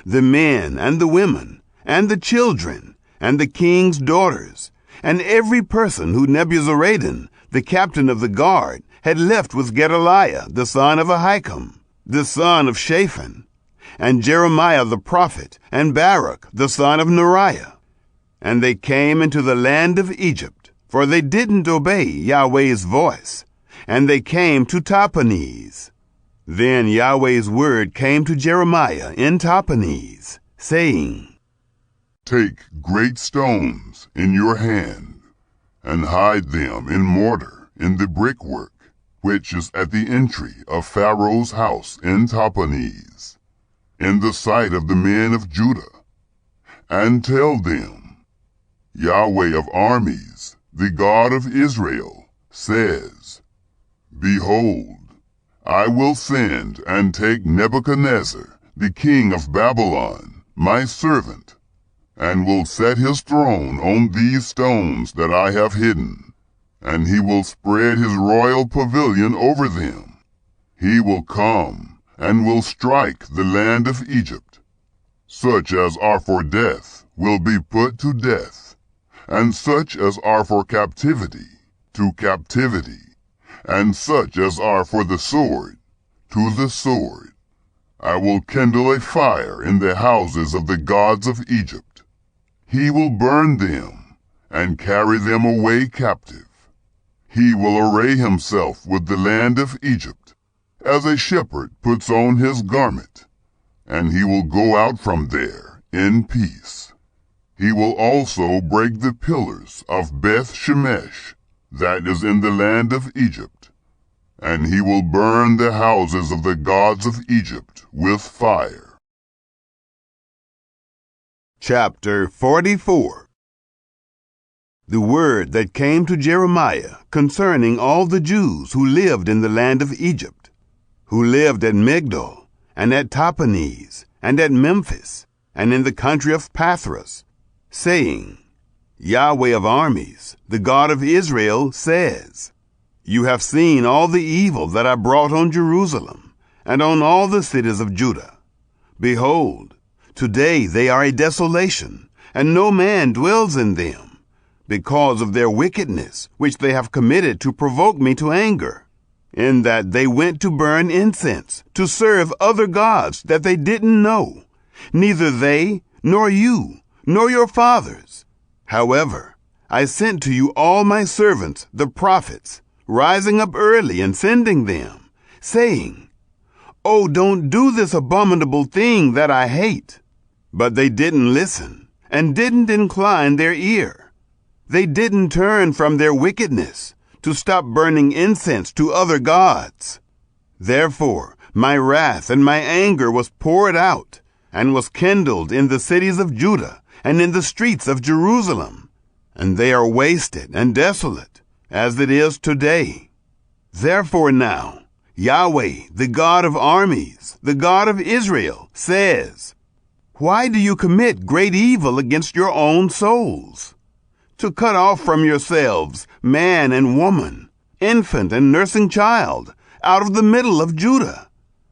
the men and the women, and the children, and the king's daughters, and every person who Nebuzaradan, the captain of the guard, had left with Gedaliah the son of Ahikam, the son of Shaphan, and Jeremiah the prophet, and Barak the son of Neriah. And they came into the land of Egypt, for they didn't obey Yahweh's voice, and they came to Tahpanhes. Then Yahweh's word came to Jeremiah in Tahpanhes, saying, Take great stones in your hand, and hide them in mortar in the brickwork, which is at the entry of Pharaoh's house in Tahpanhes, in the sight of the men of Judah, and tell them, Yahweh of armies, the God of Israel, says, Behold, I will send and take Nebuchadnezzar, the king of Babylon, my servant, and will set his throne on these stones that I have hidden, and he will spread his royal pavilion over them. He will come and will strike the land of Egypt. Such as are for death will be put to death, and such as are for captivity, to captivity, and such as are for the sword, to the sword. I will kindle a fire in the houses of the gods of Egypt. He will burn them, and carry them away captive. He will array himself with the land of Egypt, as a shepherd puts on his garment, and he will go out from there in peace. He will also break the pillars of Beth Shemesh, that is in the land of Egypt, and he will burn the houses of the gods of Egypt with fire. Chapter 44. The word that came to Jeremiah concerning all the Jews who lived in the land of Egypt, who lived at Migdol, and at Tahpanhes, and at Memphis, and in the country of Pathros, saying, Yahweh of armies, the God of Israel, says, You have seen all the evil that I brought on Jerusalem, and on all the cities of Judah. Behold, today they are a desolation, and no man dwells in them, because of their wickedness, which they have committed to provoke me to anger, in that they went to burn incense, to serve other gods that they didn't know, neither they, nor you, nor your fathers. However, I sent to you all my servants, the prophets, rising up early and sending them, saying, Oh, don't do this abominable thing that I hate. But they didn't listen, and didn't incline their ear. They didn't turn from their wickedness to stop burning incense to other gods. Therefore, my wrath and my anger was poured out, and was kindled in the cities of Judah, and in the streets of Jerusalem, and they are wasted and desolate, as it is today. Therefore now, Yahweh, the God of armies, the God of Israel, says, "Why do you commit great evil against your own souls? To cut off from yourselves man and woman, infant and nursing child, out of the middle of Judah,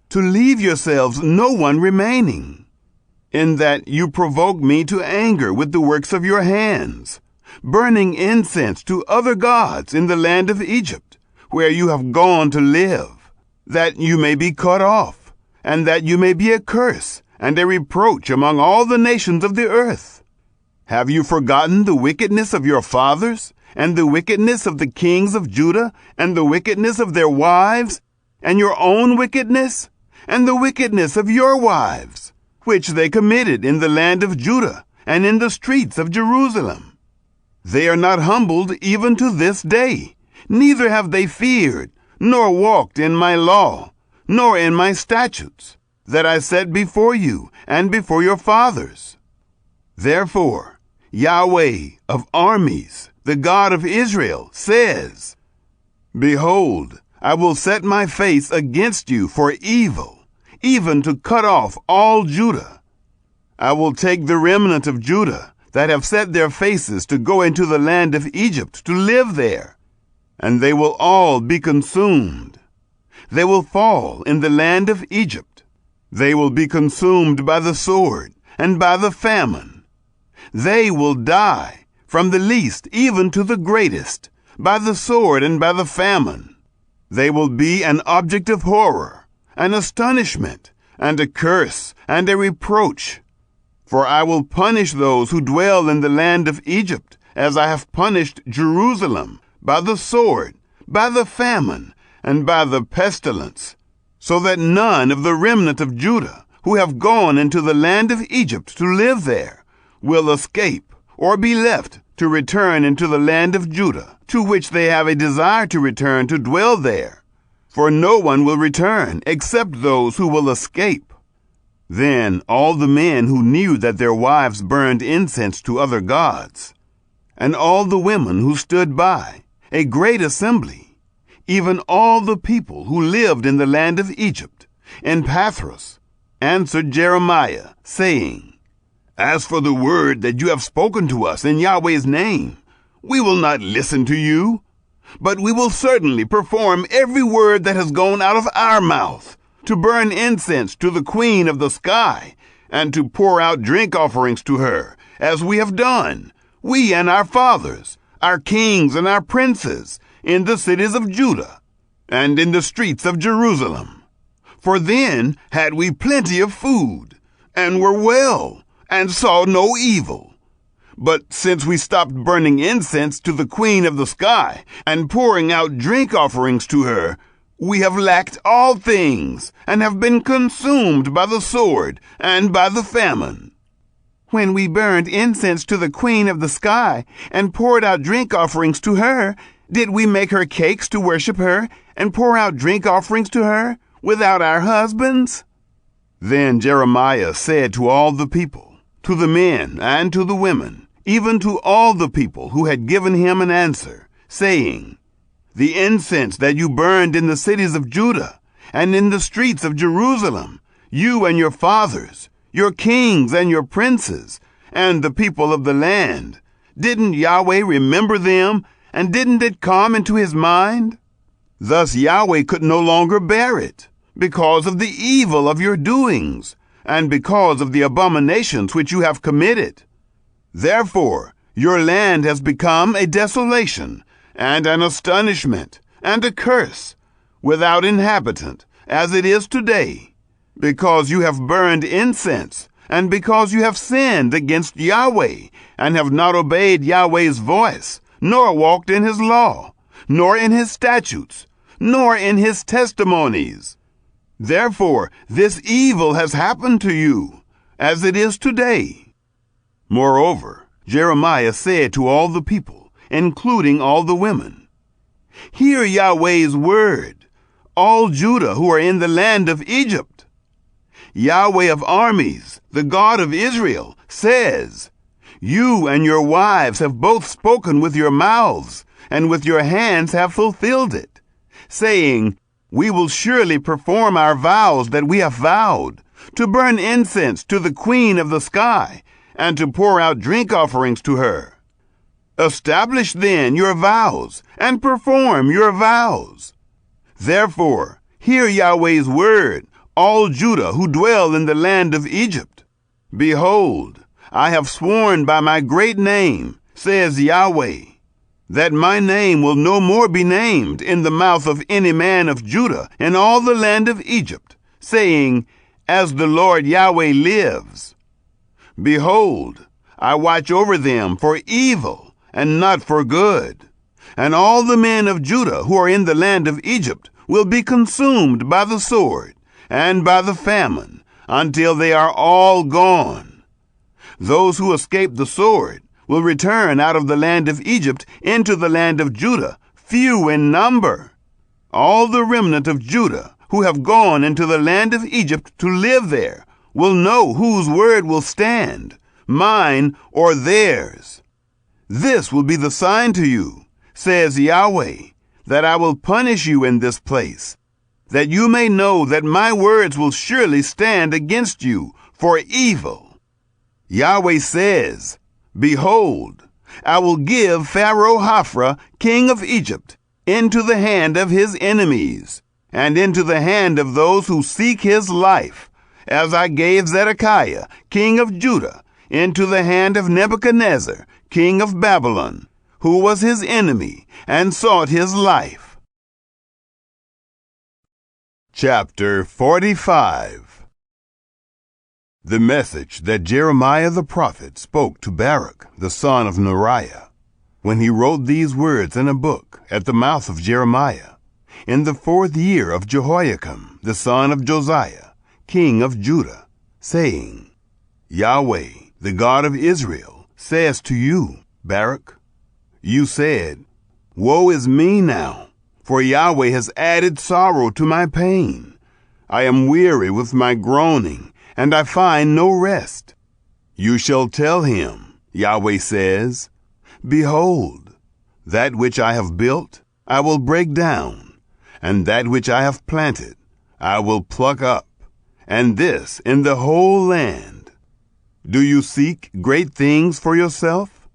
to leave yourselves no one remaining, in that you provoke me to anger with the works of your hands, burning incense to other gods in the land of Egypt, where you have gone to live, that you may be cut off, and that you may be a curse and a reproach among all the nations of the earth. Have you forgotten the wickedness of your fathers, and the wickedness of the kings of Judah, and the wickedness of their wives, and your own wickedness, and the wickedness of your wives, which they committed in the land of Judah, and in the streets of Jerusalem? They are not humbled even to this day, neither have they feared, nor walked in my law, nor in my statutes, that I set before you and before your fathers. Therefore, Yahweh of armies, the God of Israel, says, Behold, I will set my face against you for evil, even to cut off all Judah. I will take the remnant of Judah that have set their faces to go into the land of Egypt to live there, and they will all be consumed. They will fall in the land of Egypt. They will be consumed by the sword and by the famine. They will die, from the least even to the greatest, by the sword and by the famine. They will be an object of horror, an astonishment, and a curse, and a reproach. For I will punish those who dwell in the land of Egypt, as I have punished Jerusalem, by the sword, by the famine, and by the pestilence, so that none of the remnant of Judah, who have gone into the land of Egypt to live there, will escape, or be left to return into the land of Judah, to which they have a desire to return to dwell there. For no one will return except those who will escape. Then all the men who knew that their wives burned incense to other gods, and all the women who stood by, a great assembly, even all the people who lived in the land of Egypt, in Pathros, answered Jeremiah, saying, As for the word that you have spoken to us in Yahweh's name, we will not listen to you, but we will certainly perform every word that has gone out of our mouth, to burn incense to the queen of the sky, and to pour out drink offerings to her, as we have done, we and our fathers, our kings and our princes, in the cities of Judah, and in the streets of Jerusalem. For then had we plenty of food, and were well, and saw no evil. But since we stopped burning incense to the queen of the sky, and pouring out drink offerings to her, we have lacked all things, and have been consumed by the sword and by the famine. When we burned incense to the queen of the sky, and poured out drink offerings to her, did we make her cakes to worship her, and pour out drink offerings to her, without our husbands? Then Jeremiah said to all the people, to the men and to the women, even to all the people who had given him an answer, saying, The incense that you burned in the cities of Judah, and in the streets of Jerusalem, you and your fathers, your kings and your princes, and the people of the land, didn't Yahweh remember them, and didn't it come into his mind? Thus Yahweh could no longer bear it, because of the evil of your doings, and because of the abominations which you have committed. Therefore your land has become a desolation, and an astonishment, and a curse, without inhabitant, as it is today, because you have burned incense, and because you have sinned against Yahweh, and have not obeyed Yahweh's voice, nor walked in his law, nor in his statutes, nor in his testimonies. Therefore this evil has happened to you, as it is today. Moreover, Jeremiah said to all the people, including all the women, Hear Yahweh's word, all Judah who are in the land of Egypt. Yahweh of armies, the God of Israel, says, You and your wives have both spoken with your mouths, and with your hands have fulfilled it, saying, We will surely perform our vows that we have vowed, to burn incense to the Queen of the sky, and to pour out drink offerings to her. Establish then your vows, and perform your vows. Therefore, hear Yahweh's word, all Judah who dwell in the land of Egypt. Behold, I have sworn by my great name, says Yahweh, that my name will no more be named in the mouth of any man of Judah in all the land of Egypt, saying, As the Lord Yahweh lives. Behold, I watch over them for evil and not for good. And all the men of Judah who are in the land of Egypt will be consumed by the sword and by the famine until they are all gone. Those who escape the sword will return out of the land of Egypt into the land of Judah, few in number. All the remnant of Judah who have gone into the land of Egypt to live there will know whose word will stand, mine or theirs. This will be the sign to you, says Yahweh, that I will punish you in this place, that you may know that my words will surely stand against you for evil. Yahweh says, Behold, I will give Pharaoh Hophra, king of Egypt, into the hand of his enemies, and into the hand of those who seek his life, as I gave Zedekiah, king of Judah, into the hand of Nebuchadnezzar, king of Babylon, who was his enemy and sought his life. Chapter 45. The message that Jeremiah the prophet spoke to Baruch, the son of Neriah, when he wrote these words in a book at the mouth of Jeremiah, in the 4th year of Jehoiakim, the son of Josiah, king of Judah, saying, Yahweh, the God of Israel, says to you, Baruch, you said, Woe is me now, for Yahweh has added sorrow to my pain. I am weary with my groaning, and I find no rest. You shall tell him, Yahweh says, Behold, that which I have built I will break down, and that which I have planted I will pluck up, and this in the whole land. Do you seek great things for yourself?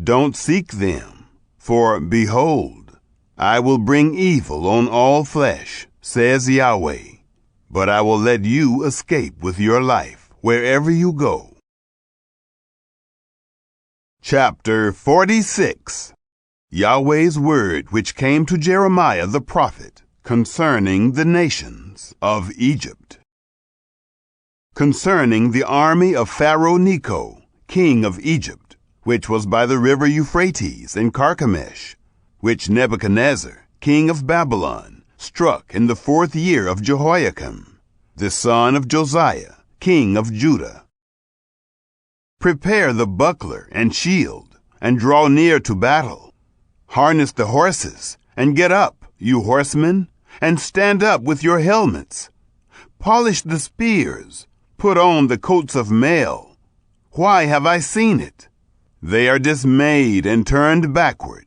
Don't seek them, for behold, I will bring evil on all flesh, says Yahweh, but I will let you escape with your life wherever you go. Chapter 46. Yahweh's word which came to Jeremiah the prophet concerning the nations of Egypt. Concerning the army of Pharaoh Necho, king of Egypt, which was by the river Euphrates in Carchemish, which Nebuchadnezzar, king of Babylon, struck in the 4th year of Jehoiakim, the son of Josiah, king of Judah. Prepare the buckler and shield, and draw near to battle. Harness the horses, and get up, you horsemen, and stand up with your helmets. Polish the spears, put on the coats of mail. Why have I seen it? They are dismayed and turned backward.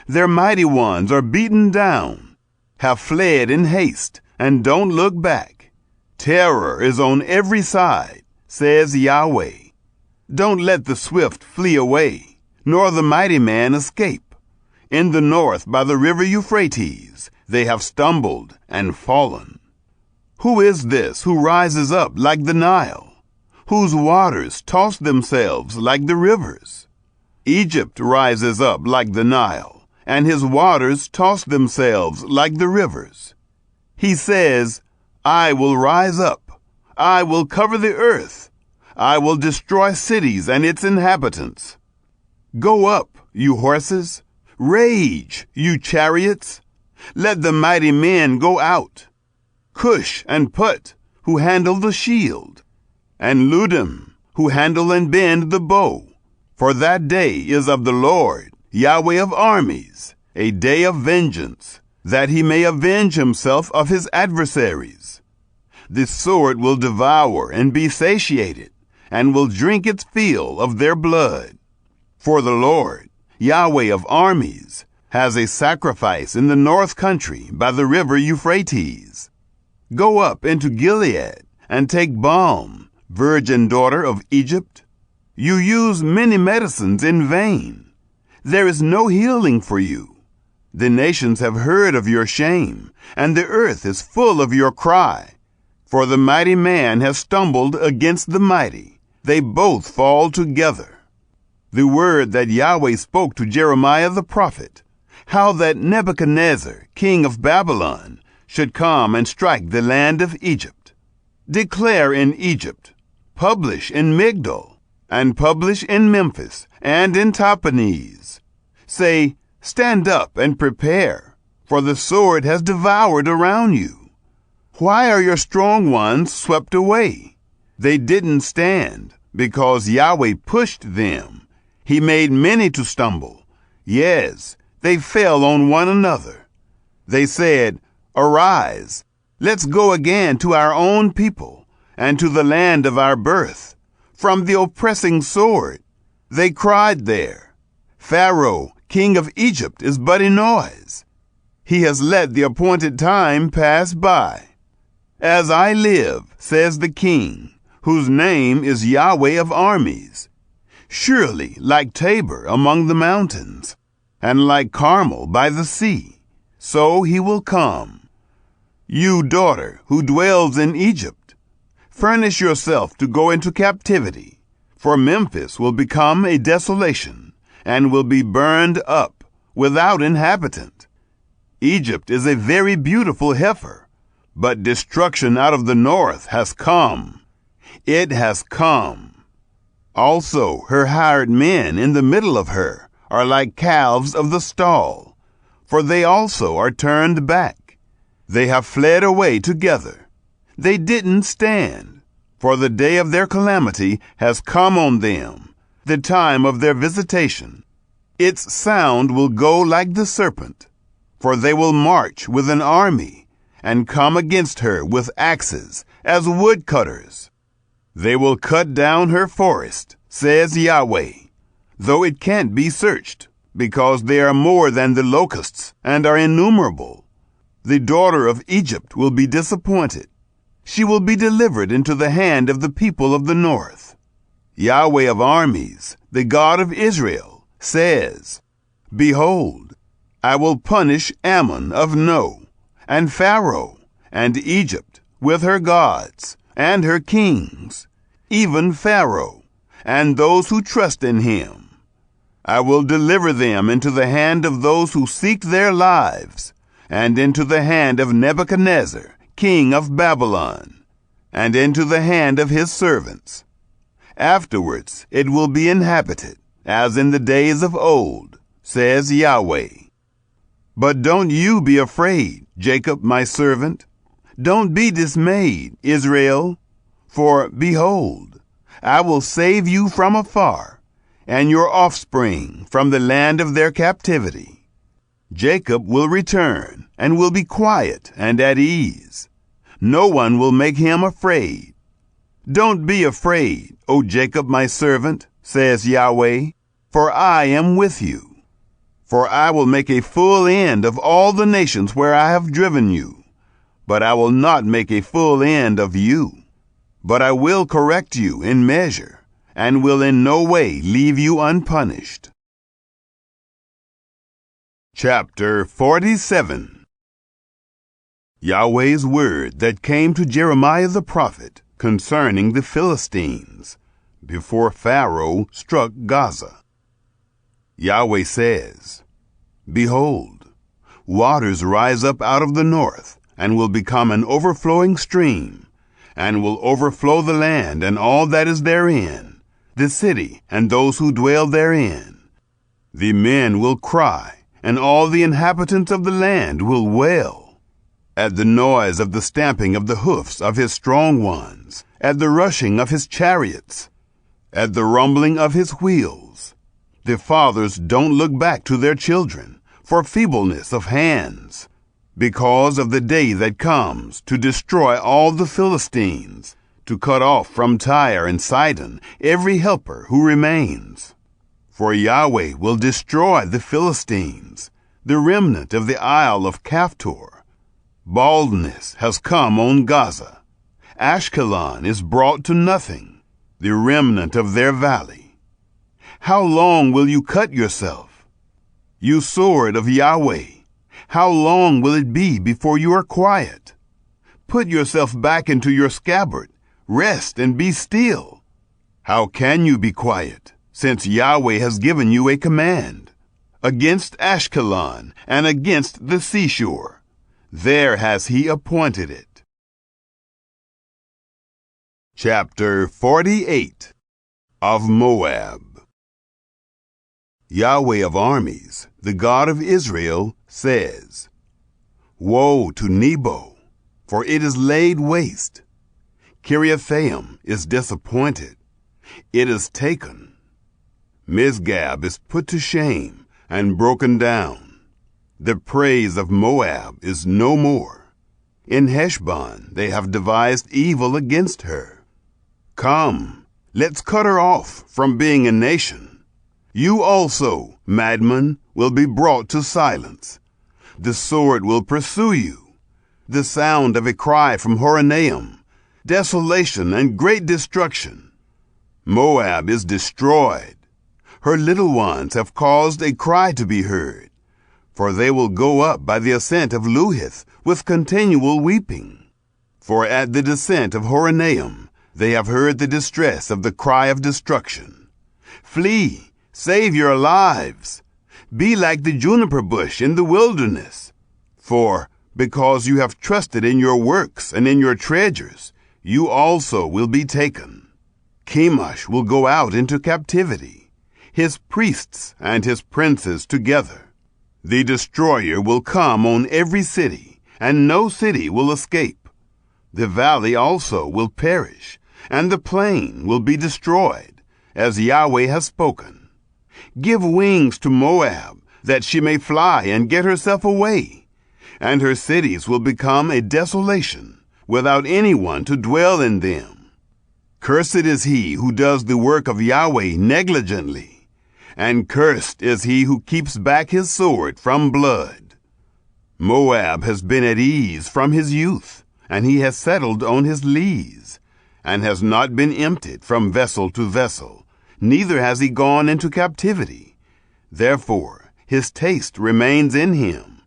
Their mighty ones are beaten down, have fled in haste, and don't look back. Terror is on every side, says Yahweh. Don't let the swift flee away, nor the mighty man escape. In the north by the river Euphrates they have stumbled and fallen. Who is this who rises up like the Nile, whose waters toss themselves like the rivers? Egypt rises up like the Nile, and his waters toss themselves like the rivers. He says, I will rise up, I will cover the earth, I will destroy cities and its inhabitants. Go up, you horses, rage, you chariots, let the mighty men go out. Cush and Put, who handle the shield, and Ludim, who handle and bend the bow. For that day is of the Lord, Yahweh of armies, a day of vengeance, that he may avenge himself of his adversaries. The sword will devour and be satiated, and will drink its fill of their blood. For the Lord, Yahweh of armies, has a sacrifice in the north country by the river Euphrates. Go up into Gilead and take balm, virgin daughter of Egypt. You use many medicines in vain. There is no healing for you. The nations have heard of your shame, and the earth is full of your cry. For the mighty man has stumbled against the mighty. They both fall together. The word that Yahweh spoke to Jeremiah the prophet, how that Nebuchadnezzar, king of Babylon, should come and strike the land of Egypt. Declare in Egypt, publish in Migdol, and publish in Memphis, and in Tahpanhes. Say, stand up and prepare, for the sword has devoured around you. Why are your strong ones swept away? They didn't stand, because Yahweh pushed them. He made many to stumble. Yes, they fell on one another. They said, arise, let's go again to our own people, and to the land of our birth. From the oppressing sword, they cried there, Pharaoh, king of Egypt, is but a noise. He has let the appointed time pass by. As I live, says the king, whose name is Yahweh of armies, surely like Tabor among the mountains, and like Carmel by the sea, so he will come. You daughter who dwells in Egypt, furnish yourself to go into captivity, for Memphis will become a desolation, and will be burned up without inhabitant. Egypt is a very beautiful heifer, but destruction out of the north has come. It has come. Also her hired men in the middle of her are like calves of the stall, for they also are turned back. They have fled away together. They didn't stand, for the day of their calamity has come on them, the time of their visitation. Its sound will go like the serpent, for they will march with an army, and come against her with axes as woodcutters. They will cut down her forest, says Yahweh, though it can't be searched, because they are more than the locusts and are innumerable. The daughter of Egypt will be disappointed. She will be delivered into the hand of the people of the north. Yahweh of armies, the God of Israel, says, Behold, I will punish Ammon of No, and Pharaoh, and Egypt, with her gods, and her kings, even Pharaoh, and those who trust in him. I will deliver them into the hand of those who seek their lives, and into the hand of Nebuchadnezzar, king of Babylon, and into the hand of his servants. Afterwards it will be inhabited, as in the days of old, says Yahweh. But don't you be afraid, Jacob my servant. Don't be dismayed, Israel. For, behold, I will save you from afar, and your offspring from the land of their captivity. Jacob will return, and will be quiet and at ease. No one will make him afraid. Don't be afraid, O Jacob my servant, says Yahweh, for I am with you. For I will make a full end of all the nations where I have driven you, but I will not make a full end of you. But I will correct you in measure, and will in no way leave you unpunished. Chapter 47. Yahweh's word that came to Jeremiah the prophet concerning the Philistines, before Pharaoh struck Gaza. Yahweh says, Behold, waters rise up out of the north, and will become an overflowing stream, and will overflow the land and all that is therein, the city and those who dwell therein. The men will cry, and all the inhabitants of the land will wail, at the noise of the stamping of the hoofs of his strong ones, at the rushing of his chariots, at the rumbling of his wheels. The fathers don't look back to their children for feebleness of hands, because of the day that comes to destroy all the Philistines, to cut off from Tyre and Sidon every helper who remains. For Yahweh will destroy the Philistines, the remnant of the Isle of Caphtor. Baldness has come on Gaza. Ashkelon is brought to nothing, the remnant of their valley. How long will you cut yourself? You sword of Yahweh, how long will it be before you are quiet? Put yourself back into your scabbard, rest and be still. How can you be quiet, since Yahweh has given you a command? Against Ashkelon and against the seashore, there has he appointed it. Chapter 48 of Moab. Yahweh of armies, the God of Israel, says, Woe to Nebo, for it is laid waste. Kiriathaim is disappointed. It is taken. Misgab is put to shame and broken down. The praise of Moab is no more. In Heshbon they have devised evil against her. Come, let's cut her off from being a nation. You also, madman, will be brought to silence. The sword will pursue you. The sound of a cry from Horonaim, desolation and great destruction. Moab is destroyed. Her little ones have caused a cry to be heard, for they will go up by the ascent of Luhith with continual weeping. For at the descent of Horonaim they have heard the distress of the cry of destruction. Flee, save your lives. Be like the juniper bush in the wilderness. For because you have trusted in your works and in your treasures, you also will be taken. Chemosh will go out into captivity, his priests and his princes together. The destroyer will come on every city, and no city will escape. The valley also will perish, and the plain will be destroyed, as Yahweh has spoken. Give wings to Moab, that she may fly and get herself away, and her cities will become a desolation, without anyone to dwell in them. Cursed is he who does the work of Yahweh negligently, and cursed is he who keeps back his sword from blood. Moab has been at ease from his youth, and he has settled on his lees, and has not been emptied from vessel to vessel, neither has he gone into captivity. Therefore his taste remains in him,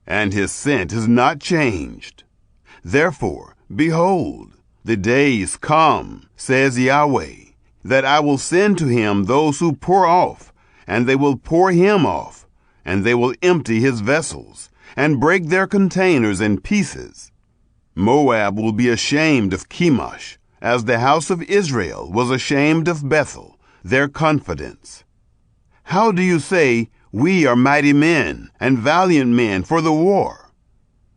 and his scent is not changed. Therefore, behold, the days come, says Yahweh, that I will send to him those who pour off, and they will pour him off, and they will empty his vessels, and break their containers in pieces. Moab will be ashamed of Chemosh, as the house of Israel was ashamed of Bethel, their confidence. How do you say, we are mighty men, and valiant men for the war?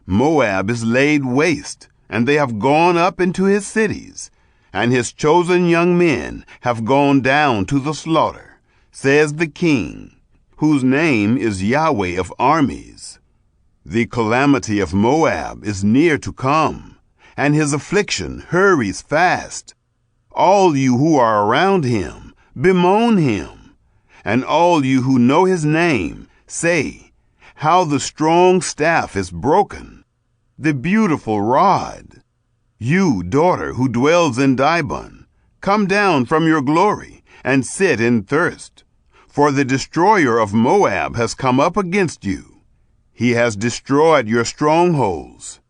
Moab is laid waste, and they have gone up into his cities, and his chosen young men have gone down to the slaughter, says the King, whose name is Yahweh of armies. The calamity of Moab is near to come, and his affliction hurries fast. All you who are around him, bemoan him, and all you who know his name, say, how the strong staff is broken, the beautiful rod. You, daughter who dwells in Dibon, come down from your glory, and sit in thirst. For the destroyer of Moab has come up against you. He has destroyed your strongholds.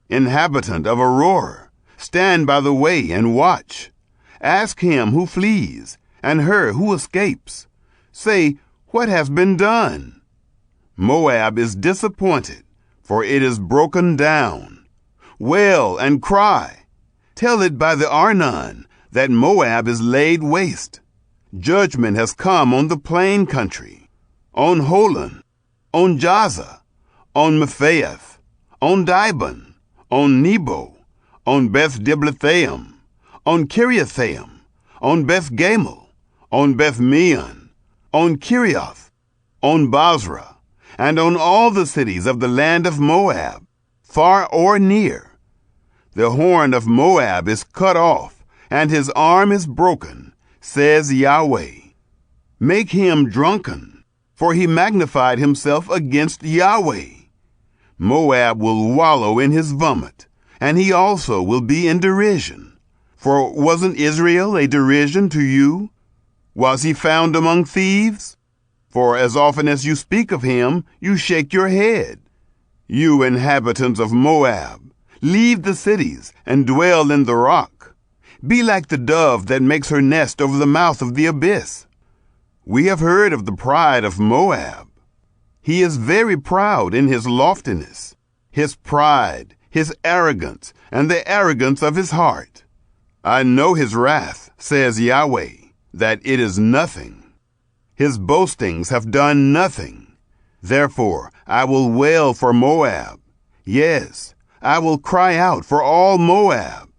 Inhabitant of Aurora, stand by the way and watch. Ask him who flees, and her who escapes. Say, what has been done? Moab is disappointed, for it is broken down. Wail and cry. Tell it by the Arnon that Moab is laid waste. Judgment has come on the plain country, on Holon, on Jaza, on Mephaath, on Dibon, on Nebo, on Beth Diblathaim, on Kiriathaim, on Beth Gamel, on Beth Meon, on Kirioth, on Basra, and on all the cities of the land of Moab, far or near. The horn of Moab is cut off, and his arm is broken, says Yahweh. Make him drunken, for he magnified himself against Yahweh. Moab will wallow in his vomit, and he also will be in derision. For wasn't Israel a derision to you? Was he found among thieves? For as often as you speak of him, you shake your head. You inhabitants of Moab, leave the cities and dwell in the rock. Be like the dove that makes her nest over the mouth of the abyss. We have heard of the pride of Moab. He is very proud in his loftiness, his pride, his arrogance, and the arrogance of his heart. I know his wrath, says Yahweh, that it is nothing. His boastings have done nothing. Therefore I will wail for Moab. Yes, I will cry out for all Moab.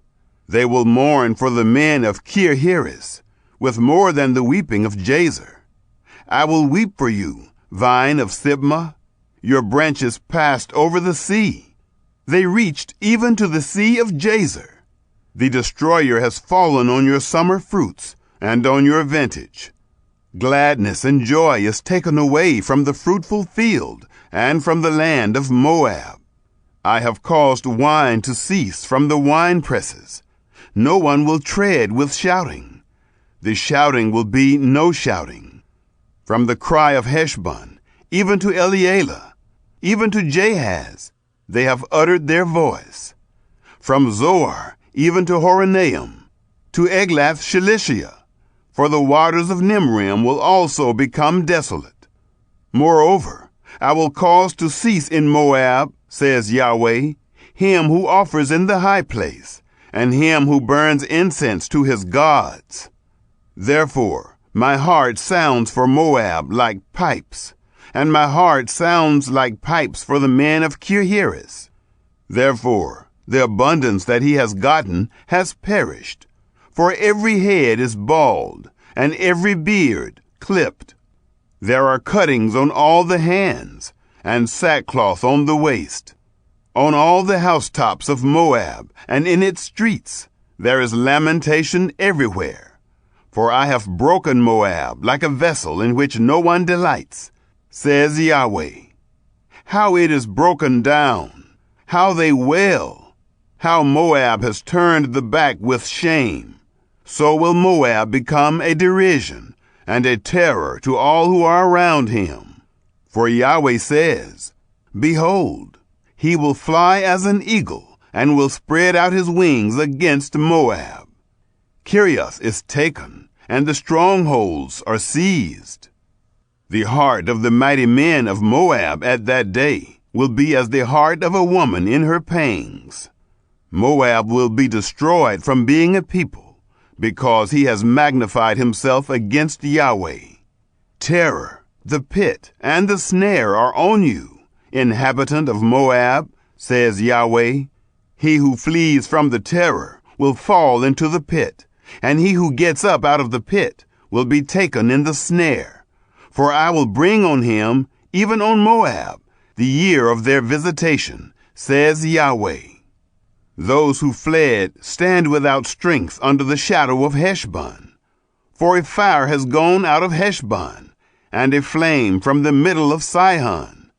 They will mourn for the men of Kirheres, with more than the weeping of Jazer. I will weep for you, vine of Sibmah. Your branches passed over the sea. They reached even to the sea of Jazer. The destroyer has fallen on your summer fruits and on your vintage. Gladness and joy is taken away from the fruitful field and from the land of Moab. I have caused wine to cease from the wine presses. No one will tread with shouting. The shouting will be no shouting. From the cry of Heshbon, even to Elealeh, even to Jahaz, they have uttered their voice. From Zoar, even to Horonaim, to Eglath-Shalishiah, for the waters of Nimrim will also become desolate. Moreover, I will cause to cease in Moab, says Yahweh, him who offers in the high place, and him who burns incense to his gods. Therefore, my heart sounds for Moab like pipes, and my heart sounds like pipes for the men of Kirheres. Therefore, the abundance that he has gotten has perished. For every head is bald, and every beard clipped. There are cuttings on all the hands, and sackcloth on the waist. On all the housetops of Moab, and in its streets, there is lamentation everywhere. For I have broken Moab like a vessel in which no one delights, says Yahweh. How it is broken down, how they wail, how Moab has turned the back with shame. So will Moab become a derision and a terror to all who are around him. For Yahweh says, Behold, he will fly as an eagle and will spread out his wings against Moab. Kiriath is taken, and the strongholds are seized. The heart of the mighty men of Moab at that day will be as the heart of a woman in her pangs. Moab will be destroyed from being a people, because he has magnified himself against Yahweh. Terror, the pit, and the snare are on you, inhabitant of Moab, says Yahweh. He who flees from the terror will fall into the pit, and he who gets up out of the pit will be taken in the snare. For I will bring on him, even on Moab, the year of their visitation, says Yahweh. Those who fled stand without strength under the shadow of Heshbon. For a fire has gone out of Heshbon, and a flame from the middle of Sihon,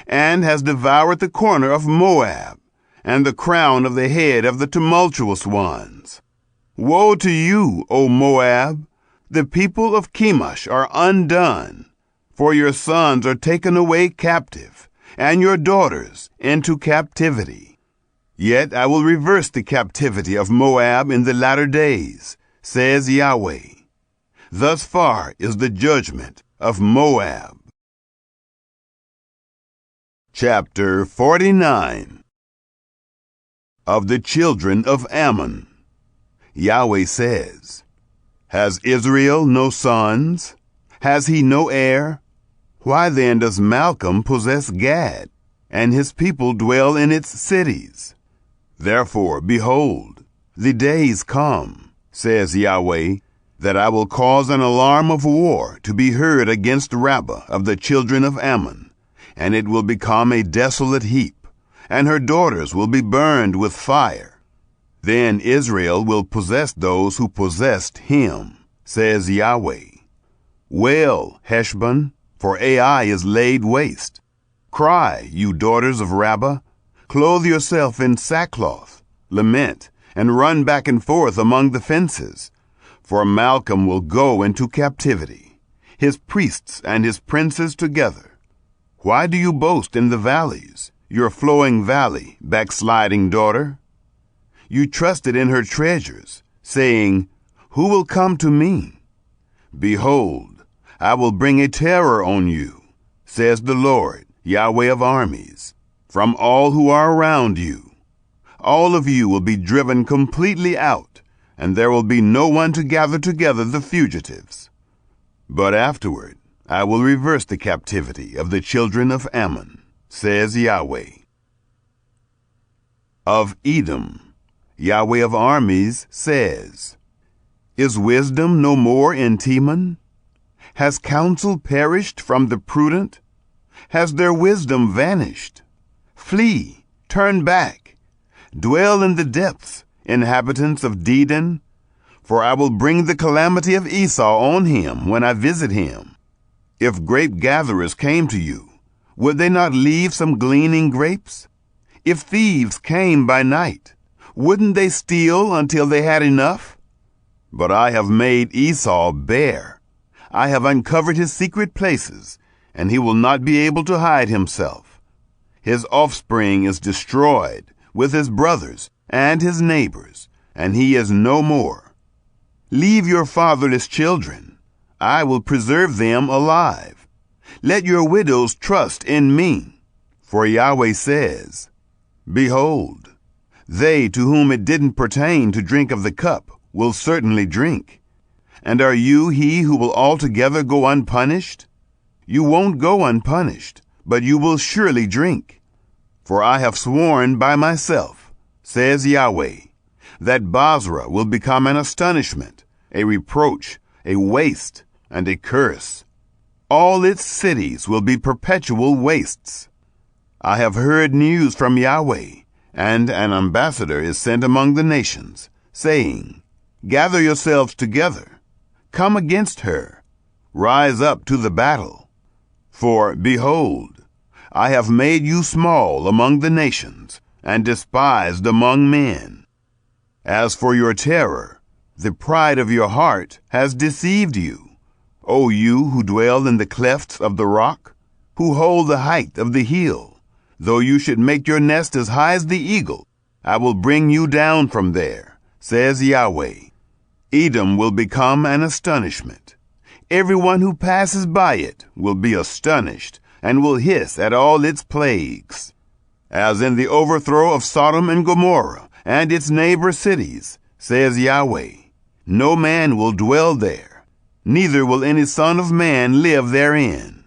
and has devoured the corner of Moab, and the crown of the head of the tumultuous ones. Woe to you, O Moab! The people of Chemosh are undone, for your sons are taken away captive, and your daughters into captivity. Yet I will reverse the captivity of Moab in the latter days, says Yahweh. Thus far is the judgment of Moab. Chapter 49. Of the children of Ammon. Yahweh says, Has Israel no sons? Has he no heir? Why then does Malcolm possess Gad, and his people dwell in its cities? Therefore, behold, the days come, says Yahweh, that I will cause an alarm of war to be heard against Rabbah of the children of Ammon, and it will become a desolate heap, and her daughters will be burned with fire. Then Israel will possess those who possessed him, says Yahweh. Wail, Heshbon, for Ai is laid waste. Cry, you daughters of Rabbah, clothe yourself in sackcloth, lament, and run back and forth among the fences. For Malcolm will go into captivity, his priests and his princes together. Why do you boast in the valleys, your flowing valley, backsliding daughter? You trusted in her treasures, saying, Who will come to me? Behold, I will bring a terror on you, says the Lord, Yahweh of armies, from all who are around you. All of you will be driven completely out, and there will be no one to gather together the fugitives. But afterward I will reverse the captivity of the children of Ammon, says Yahweh. Of Edom, Yahweh of armies says, Is wisdom no more in Teman? Has counsel perished from the prudent? Has their wisdom vanished? Flee, turn back, dwell in the depths, inhabitants of Dedan, for I will bring the calamity of Esau on him when I visit him. If grape gatherers came to you, would they not leave some gleaning grapes? If thieves came by night, wouldn't they steal until they had enough? But I have made Esau bare. I have uncovered his secret places, and he will not be able to hide himself. His offspring is destroyed with his brothers and his neighbors, and he is no more. Leave your fatherless children. I will preserve them alive. Let your widows trust in me. For Yahweh says, Behold, they to whom it didn't pertain to drink of the cup will certainly drink. And are you he who will altogether go unpunished? You won't go unpunished, but you will surely drink. For I have sworn by myself, says Yahweh, that Basra will become an astonishment, a reproach, a waste, and a curse. All its cities will be perpetual wastes. I have heard news from Yahweh, and an ambassador is sent among the nations, saying, Gather yourselves together, come against her, rise up to the battle. For, behold, I have made you small among the nations, and despised among men. As for your terror, the pride of your heart has deceived you, O you who dwell in the clefts of the rock, who hold the height of the hill. Though you should make your nest as high as the eagle, I will bring you down from there, says Yahweh. Edom will become an astonishment. Everyone who passes by it will be astonished, and will hiss at all its plagues. As in the overthrow of Sodom and Gomorrah and its neighbor cities, says Yahweh, no man will dwell there, neither will any son of man live therein.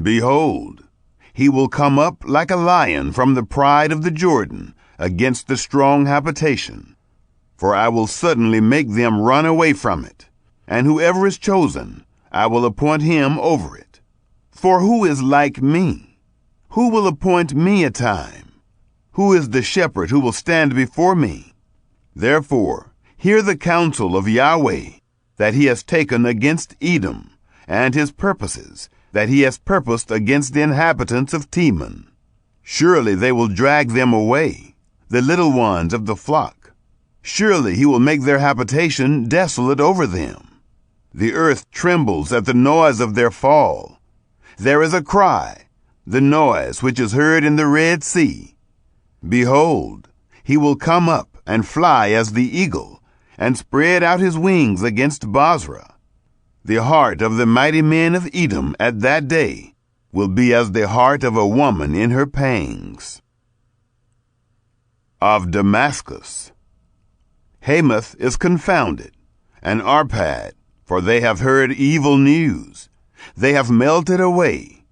Behold, he will come up like a lion from the pride of the Jordan against the strong habitation. For I will suddenly make them run away from it, and whoever is chosen, I will appoint him over it. For who is like me? Who will appoint me a time? Who is the shepherd who will stand before me? Therefore, hear the counsel of Yahweh that he has taken against Edom, and his purposes that he has purposed against the inhabitants of Teman. Surely they will drag them away, the little ones of the flock. Surely he will make their habitation desolate over them. The earth trembles at the noise of their fall. There is a cry, the noise which is heard in the Red Sea. Behold, he will come up and fly as the eagle, and spread out his wings against Basra. The heart of the mighty men of Edom at that day will be as the heart of a woman in her pangs. Of Damascus. Hamath is confounded, and Arpad, for they have heard evil news. They have melted away.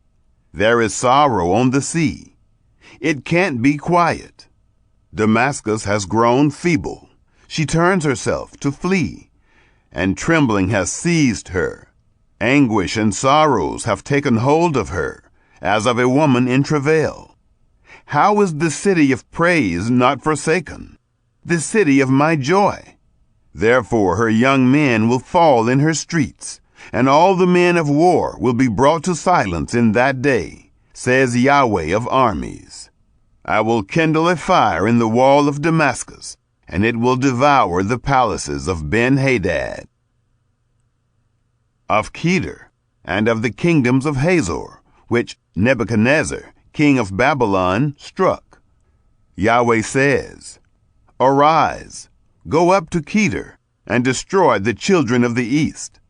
There is sorrow on the sea. It can't be quiet. Damascus has grown feeble. She turns herself to flee, and trembling has seized her. Anguish and sorrows have taken hold of her, as of a woman in travail. How is the city of praise not forsaken, the city of my joy? Therefore her young men will fall in her streets, and all the men of war will be brought to silence in that day, says Yahweh of armies. I will kindle a fire in the wall of Damascus, and it will devour the palaces of Ben-Hadad. Of Kedar, and of the kingdoms of Hazor, which Nebuchadnezzar, king of Babylon, struck. Yahweh says, Arise, go up to Kedar, and destroy the children of the east.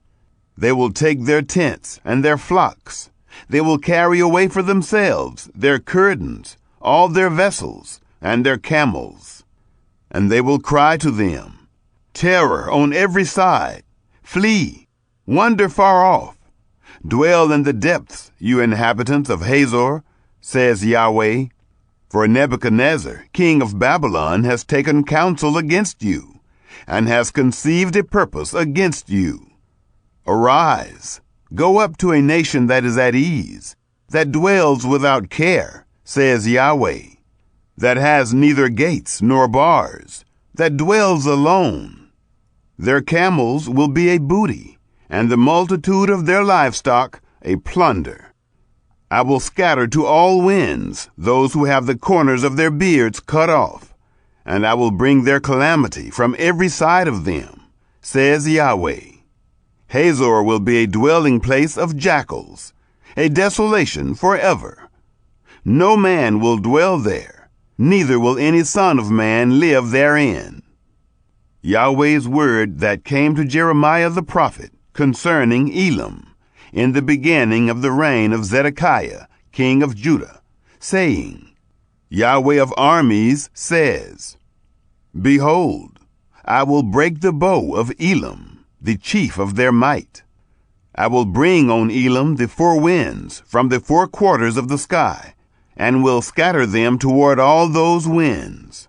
They will take their tents and their flocks. They will carry away for themselves their curtains, all their vessels, and their camels. And they will cry to them, Terror on every side, flee, wander far off. Dwell in the depths, you inhabitants of Hazor, says Yahweh, for Nebuchadnezzar, king of Babylon, has taken counsel against you, and has conceived a purpose against you. Arise, go up to a nation that is at ease, that dwells without care, says Yahweh, that has neither gates nor bars, that dwells alone. Their camels will be a booty, and the multitude of their livestock a plunder. I will scatter to all winds those who have the corners of their beards cut off, and I will bring their calamity from every side of them, says Yahweh. Hazor will be a dwelling place of jackals, a desolation forever. No man will dwell there, neither will any son of man live therein. Yahweh's word that came to Jeremiah the prophet concerning Elam, in the beginning of the reign of Zedekiah, king of Judah, saying, Yahweh of armies says, Behold, I will break the bow of Elam, the chief of their might. I will bring on Elam the four winds from the four quarters of the sky, and will scatter them toward all those winds.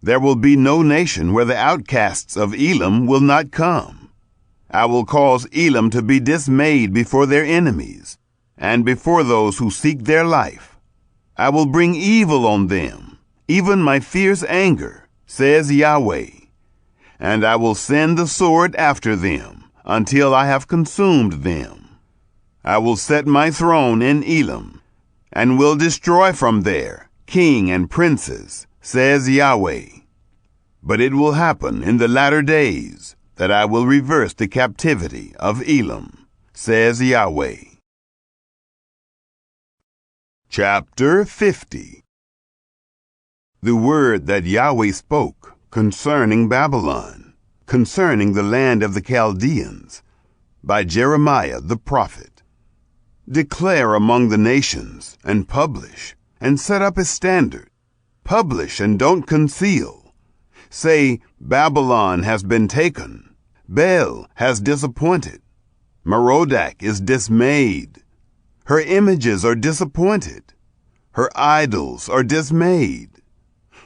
There will be no nation where the outcasts of Elam will not come. I will cause Elam to be dismayed before their enemies, and before those who seek their life. I will bring evil on them, even my fierce anger, says Yahweh. And I will send the sword after them, until I have consumed them. I will set my throne in Elam, and will destroy from there king and princes, says Yahweh. But it will happen in the latter days, that I will reverse the captivity of Elam, says Yahweh. Chapter 50. The word that Yahweh spoke concerning Babylon, concerning the land of the Chaldeans, by Jeremiah the prophet. Declare among the nations, and publish, and set up a standard. Publish and don't conceal. Say, Babylon has been taken. Bel has disappointed. Merodach is dismayed. Her images are disappointed. Her idols are dismayed.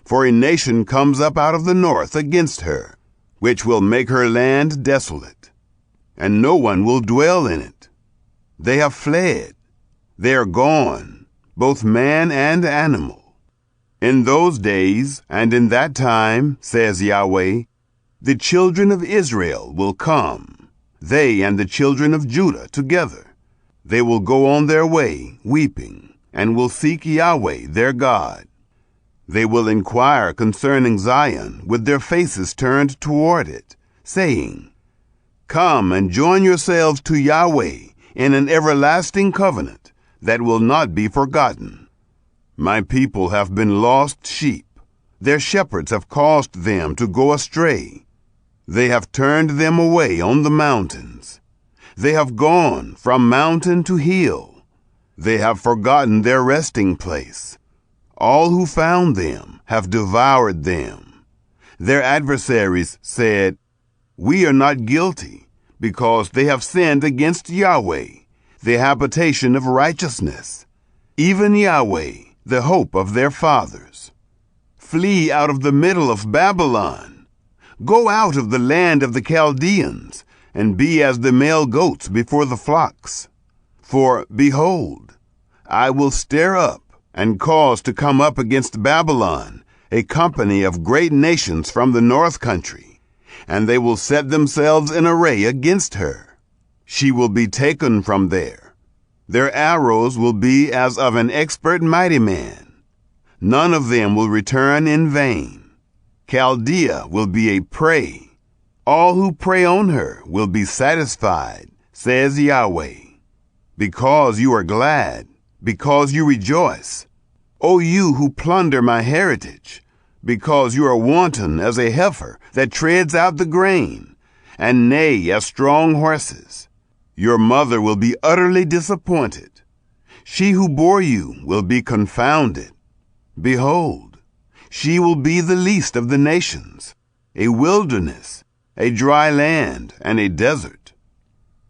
For a nation comes up out of the north against her, which will make her land desolate, and no one will dwell in it. They have fled. They are gone, both man and animal. In those days and in that time, says Yahweh, the children of Israel will come, they and the children of Judah together. They will go on their way, weeping, and will seek Yahweh their God. They will inquire concerning Zion with their faces turned toward it, saying, Come and join yourselves to Yahweh in an everlasting covenant that will not be forgotten. My people have been lost sheep. Their shepherds have caused them to go astray. They have turned them away on the mountains. They have gone from mountain to hill. They have forgotten their resting place. All who found them have devoured them. Their adversaries said, We are not guilty, because they have sinned against Yahweh, the habitation of righteousness, even Yahweh, the hope of their fathers. Flee out of the middle of Babylon. Go out of the land of the Chaldeans, and be as the male goats before the flocks. For, behold, I will stir up and cause to come up against Babylon a company of great nations from the north country, and they will set themselves in array against her. She will be taken from there. Their arrows will be as of an expert mighty man. None of them will return in vain. Chaldea will be a prey. All who prey on her will be satisfied, says Yahweh. Because you are glad, because you rejoice, O you who plunder my heritage, because you are wanton as a heifer that treads out the grain, and neigh as strong horses. Your mother will be utterly disappointed. She who bore you will be confounded. Behold, she will be the least of the nations, a wilderness, a dry land, and a desert.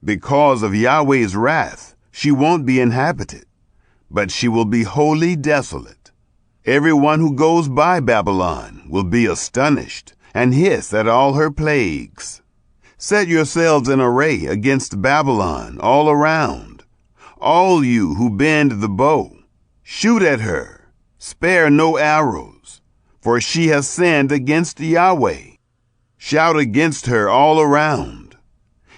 Because of Yahweh's wrath, she won't be inhabited, but she will be wholly desolate. Everyone who goes by Babylon will be astonished and hiss at all her plagues. Set yourselves in array against Babylon all around. All you who bend the bow, shoot at her, spare no arrows, for she has sinned against Yahweh. Shout against her all around.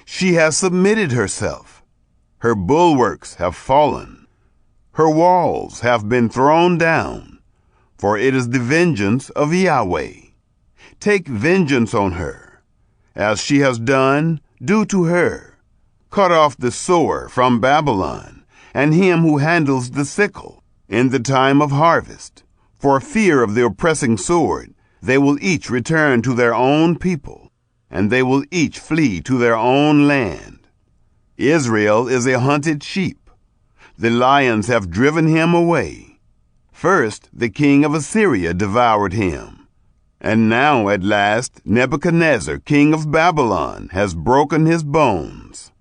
She has submitted herself. Her bulwarks have fallen. Her walls have been thrown down, for it is the vengeance of Yahweh. Take vengeance on her. As she has done, do to her. Cut off the sower from Babylon, and him who handles the sickle in the time of harvest. For fear of the oppressing sword, they will each return to their own people, and they will each flee to their own land. Israel is a hunted sheep. The lions have driven him away. First, the king of Assyria devoured him. And now, at last, Nebuchadnezzar, king of Babylon, has broken his bones.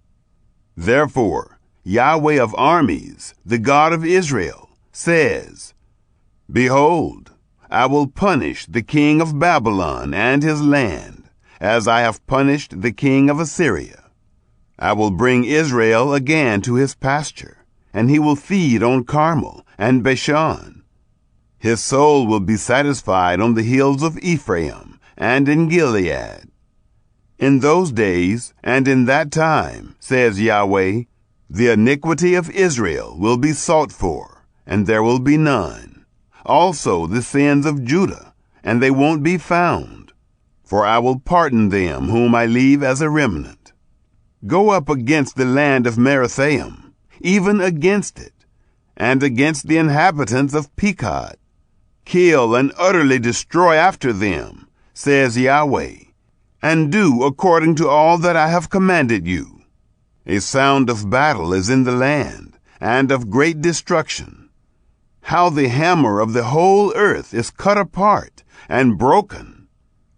Therefore, Yahweh of armies, the God of Israel, says, Behold, I will punish the king of Babylon and his land, as I have punished the king of Assyria. I will bring Israel again to his pasture, and he will feed on Carmel and Bashan. His soul will be satisfied on the hills of Ephraim and in Gilead. In those days and in that time, says Yahweh, the iniquity of Israel will be sought for, and there will be none. Also the sins of Judah, and they won't be found. For I will pardon them whom I leave as a remnant. Go up against the land of Merathaim, even against it, and against the inhabitants of Pekod. Kill and utterly destroy after them, says Yahweh, and do according to all that I have commanded you. A sound of battle is in the land, and of great destruction. How the hammer of the whole earth is cut apart and broken.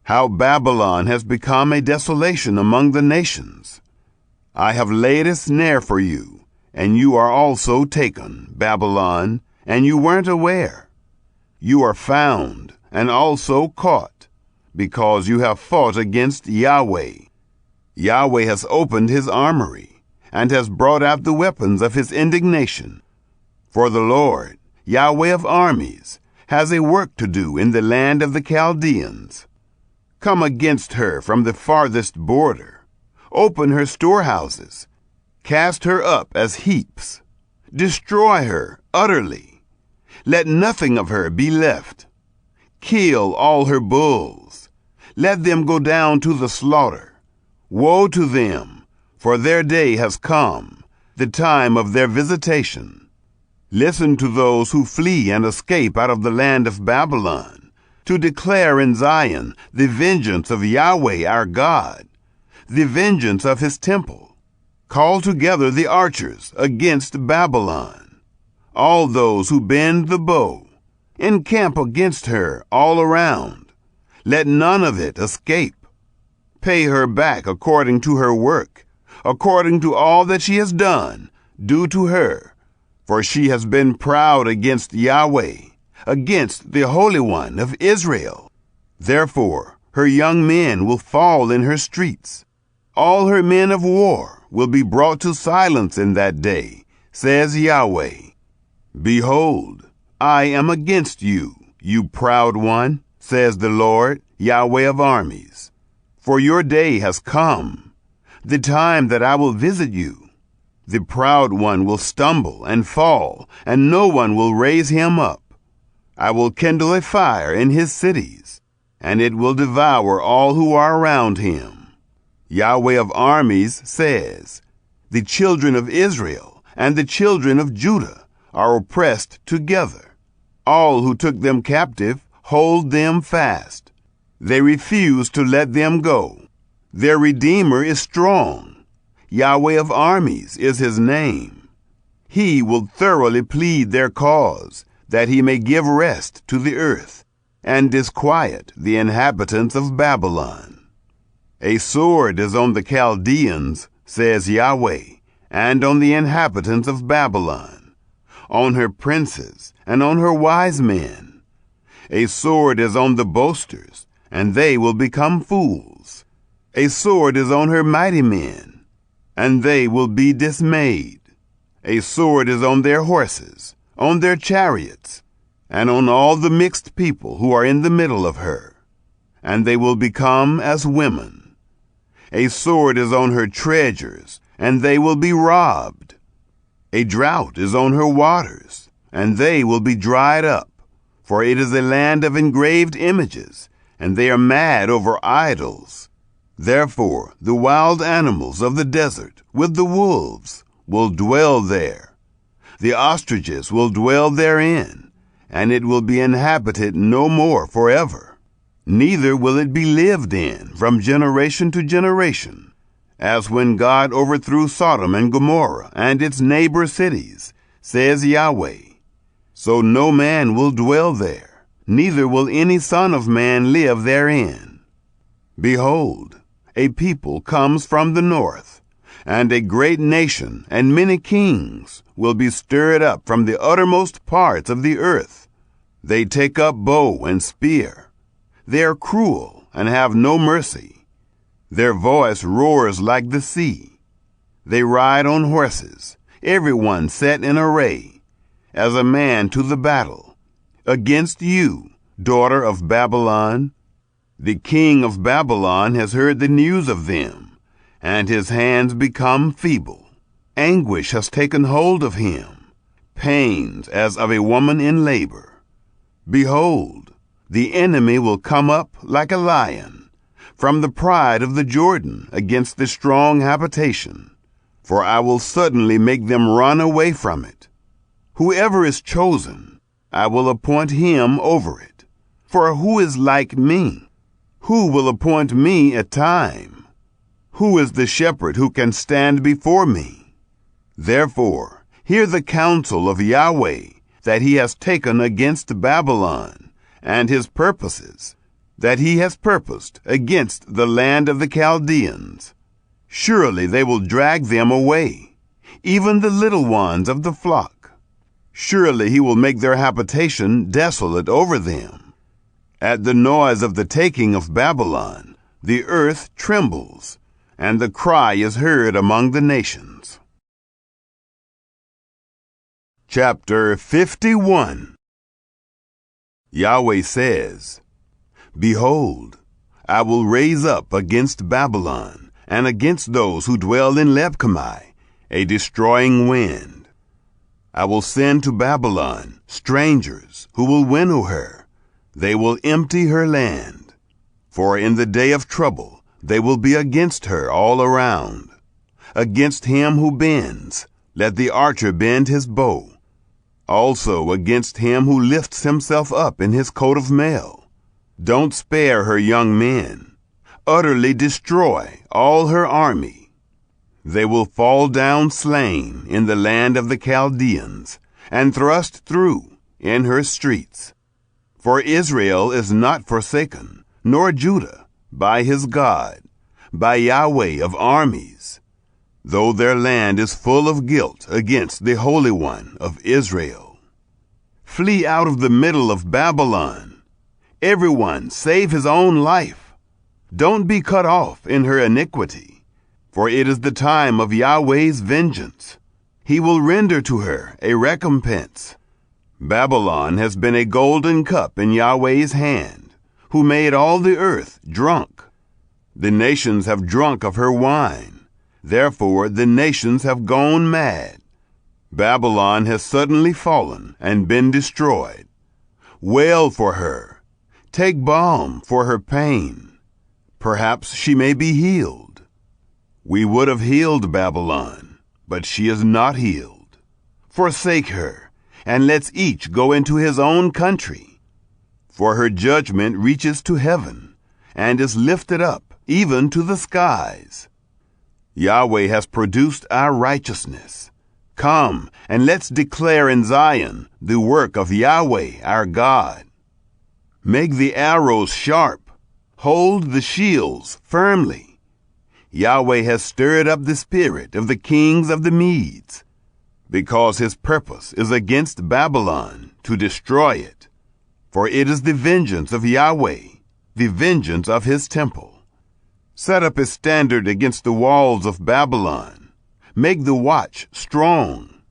How Babylon has become a desolation among the nations. I have laid a snare for you, and you are also taken, Babylon, and you weren't aware. You are found and also caught, because you have fought against Yahweh. Yahweh has opened his armory, and has brought out the weapons of his indignation. For the Lord, Yahweh of armies, has a work to do in the land of the Chaldeans. Come against her from the farthest border. Open her storehouses. Cast her up as heaps. Destroy her utterly. Let nothing of her be left. Kill all her bulls. Let them go down to the slaughter. Woe to them, for their day has come, the time of their visitation. Listen to those who flee and escape out of the land of Babylon, to declare in Zion the vengeance of Yahweh our God, the vengeance of his temple. Call together the archers against Babylon. All those who bend the bow, encamp against her all around. Let none of it escape. Pay her back according to her work, according to all that she has done, do to her. For she has been proud against Yahweh, against the Holy One of Israel. Therefore her young men will fall in her streets. All her men of war will be brought to silence in that day, says Yahweh. Behold, I am against you, you proud one, says the Lord, Yahweh of armies. For your day has come. the time that I will visit you. The proud one will stumble and fall, and no one will raise him up. I will kindle a fire in his cities, and it will devour all who are around him. Yahweh of armies says, the children of Israel and the children of Judah are oppressed together. All who took them captive hold them fast. They refuse to let them go. Their Redeemer is strong. Yahweh of armies is his name. He will thoroughly plead their cause, that he may give rest to the earth, and disquiet the inhabitants of Babylon. A sword is on the Chaldeans, says Yahweh, and on the inhabitants of Babylon, on her princes and on her wise men. A sword is on the boasters, and they will become fools. A sword is on her mighty men, and they will be dismayed. A sword is on their horses, on their chariots, and on all the mixed people who are in the middle of her, and they will become as women. A sword is on her treasures, and they will be robbed. A drought is on her waters, and they will be dried up, for it is a land of engraved images, and they are mad over idols. Therefore the wild animals of the desert with the wolves will dwell there. The ostriches will dwell therein, and it will be inhabited no more forever. Neither will it be lived in from generation to generation, as when God overthrew Sodom and Gomorrah and its neighbor cities, says Yahweh. So no man will dwell there, neither will any son of man live therein. Behold, a people comes from the north, and a great nation and many kings will be stirred up from the uttermost parts of the earth. They take up bow and spear. They are cruel and have no mercy. Their voice roars like the sea. They ride on horses, everyone set in array, as a man to the battle. Against you, daughter of Babylon, the king of Babylon has heard the news of them, and his hands become feeble. Anguish has taken hold of him, pains as of a woman in labor. Behold, the enemy will come up like a lion from the pride of the Jordan against the strong habitation, for I will suddenly make them run away from it. Whoever is chosen, I will appoint him over it. For who is like me? Who will appoint me a time? Who is the shepherd who can stand before me? Therefore, hear the counsel of Yahweh that he has taken against Babylon, and his purposes that he has purposed against the land of the Chaldeans. Surely they will drag them away, even the little ones of the flock. Surely he will make their habitation desolate over them. At the noise of the taking of Babylon, the earth trembles, and the cry is heard among the nations. Chapter 51. Yahweh says, Behold, I will raise up against Babylon and against those who dwell in Lebkamai a destroying wind. I will send to Babylon strangers who will winnow her. They will empty her land, for in the day of trouble they will be against her all around. Against him who bends, let the archer bend his bow. Also against him who lifts himself up in his coat of mail. Don't spare her young men. Utterly destroy all her army. They will fall down slain in the land of the Chaldeans, and thrust through in her streets. For Israel is not forsaken, nor Judah, by his God, by Yahweh of armies, though their land is full of guilt against the Holy One of Israel. Flee out of the middle of Babylon. Everyone save his own life. Don't be cut off in her iniquity, for it is the time of Yahweh's vengeance. He will render to her a recompense. Babylon has been a golden cup in Yahweh's hand, who made all the earth drunk. The nations have drunk of her wine, Therefore the nations have gone mad. Babylon has suddenly fallen and been destroyed. Wail for her. Take balm for her pain. Perhaps she may be healed. We would have healed Babylon, but she is not healed. Forsake her, and let's each go into his own country. For her judgment reaches to heaven, and is lifted up even to the skies. Yahweh has produced our righteousness. Come, and let's declare in Zion the work of Yahweh our God. Make the arrows sharp. Hold the shields firmly. Yahweh has stirred up the spirit of the kings of the Medes, because his purpose is against Babylon to destroy it. For it is the vengeance of Yahweh, the vengeance of his temple. Set up a standard against the walls of Babylon. Make the watch strong.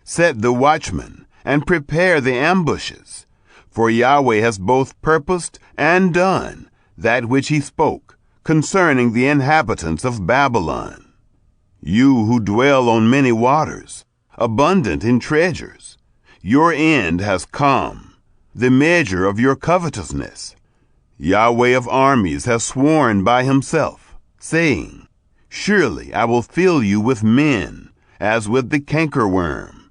Set the watchmen and prepare the ambushes. For Yahweh has both purposed and done that which he spoke concerning the inhabitants of Babylon. You who dwell on many waters, abundant in treasures, your end has come, the measure of your covetousness. Yahweh of armies has sworn by himself, saying, Surely I will fill you with men, as with the cankerworm,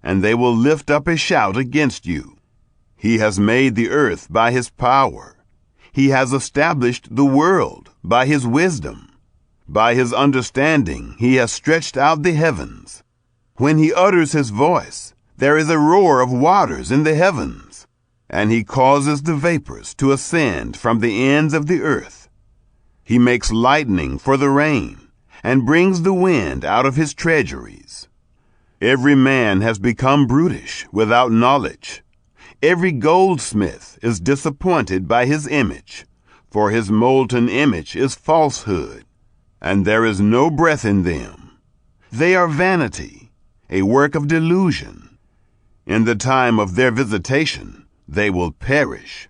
and they will lift up a shout against you. He has made the earth by his power. He has established the world by his wisdom. By his understanding he has stretched out the heavens. When he utters his voice, there is a roar of waters in the heavens, and he causes the vapors to ascend from the ends of the earth. He makes lightning for the rain, and brings the wind out of his treasuries. Every man has become brutish without knowledge. Every goldsmith is disappointed by his image, for his molten image is falsehood, and there is no breath in them. They are vanity, a work of delusion. In the time of their visitation, they will perish.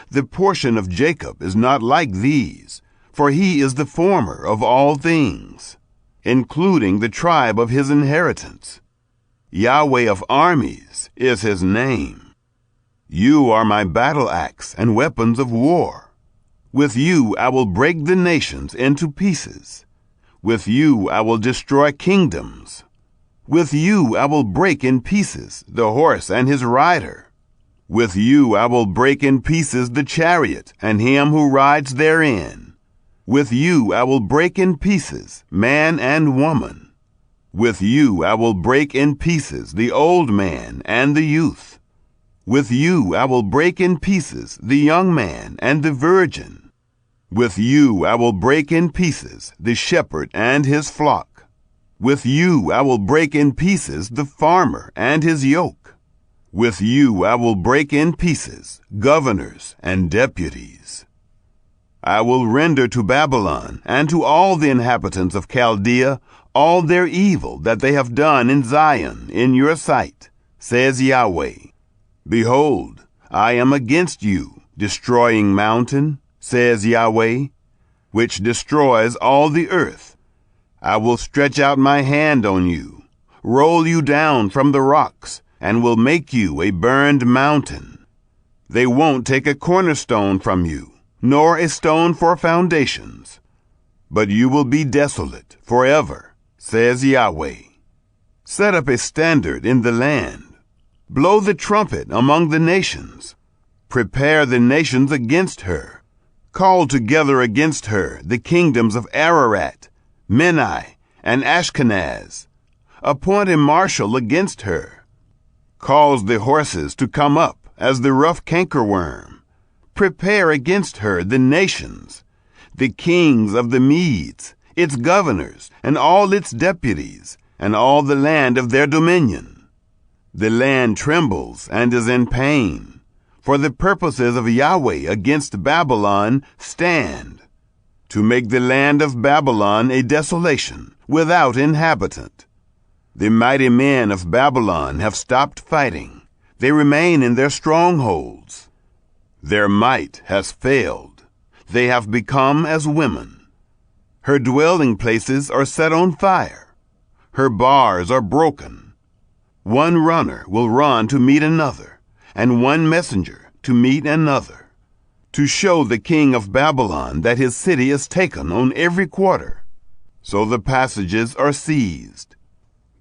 The portion of Jacob is not like these, for he is the former of all things, including the tribe of his inheritance. Yahweh of armies is his name. You are my battle axe and weapons of war. With you I will break the nations into pieces. With you I will destroy kingdoms. With you I will break in pieces the horse and his rider. With you I will break in pieces the chariot and him who rides therein. With you I will break in pieces man and woman. With you I will break in pieces the old man and the youth. With you I will break in pieces the young man and the virgin. With you I will break in pieces the shepherd and his flock. With you I will break in pieces the farmer and his yoke. With you I will break in pieces governors and deputies. I will render to Babylon and to all the inhabitants of Chaldea all their evil that they have done in Zion in your sight, says Yahweh. Behold, I am against you, destroying mountain, says Yahweh, which destroys all the earth. I will stretch out my hand on you, roll you down from the rocks, and will make you a burned mountain. They won't take a cornerstone from you, nor a stone for foundations. But you will be desolate forever, says Yahweh. Set up a standard in the land. Blow the trumpet among the nations. Prepare the nations against her. Call together against her the kingdoms of Ararat, Menai, and Ashkenaz. Appoint a marshal against her. Cause the horses to come up as the rough cankerworm. Prepare against her the nations, the kings of the Medes, its governors, and all its deputies, and all the land of their dominion. The land trembles and is in pain, for the purposes of Yahweh against Babylon stand, to make the land of Babylon a desolation, without inhabitant. The mighty men of Babylon have stopped fighting. They remain in their strongholds. Their might has failed. They have become as women. Her dwelling places are set on fire. Her bars are broken. One runner will run to meet another, and one messenger to meet another, to show the king of Babylon that his city is taken on every quarter. So the passages are seized.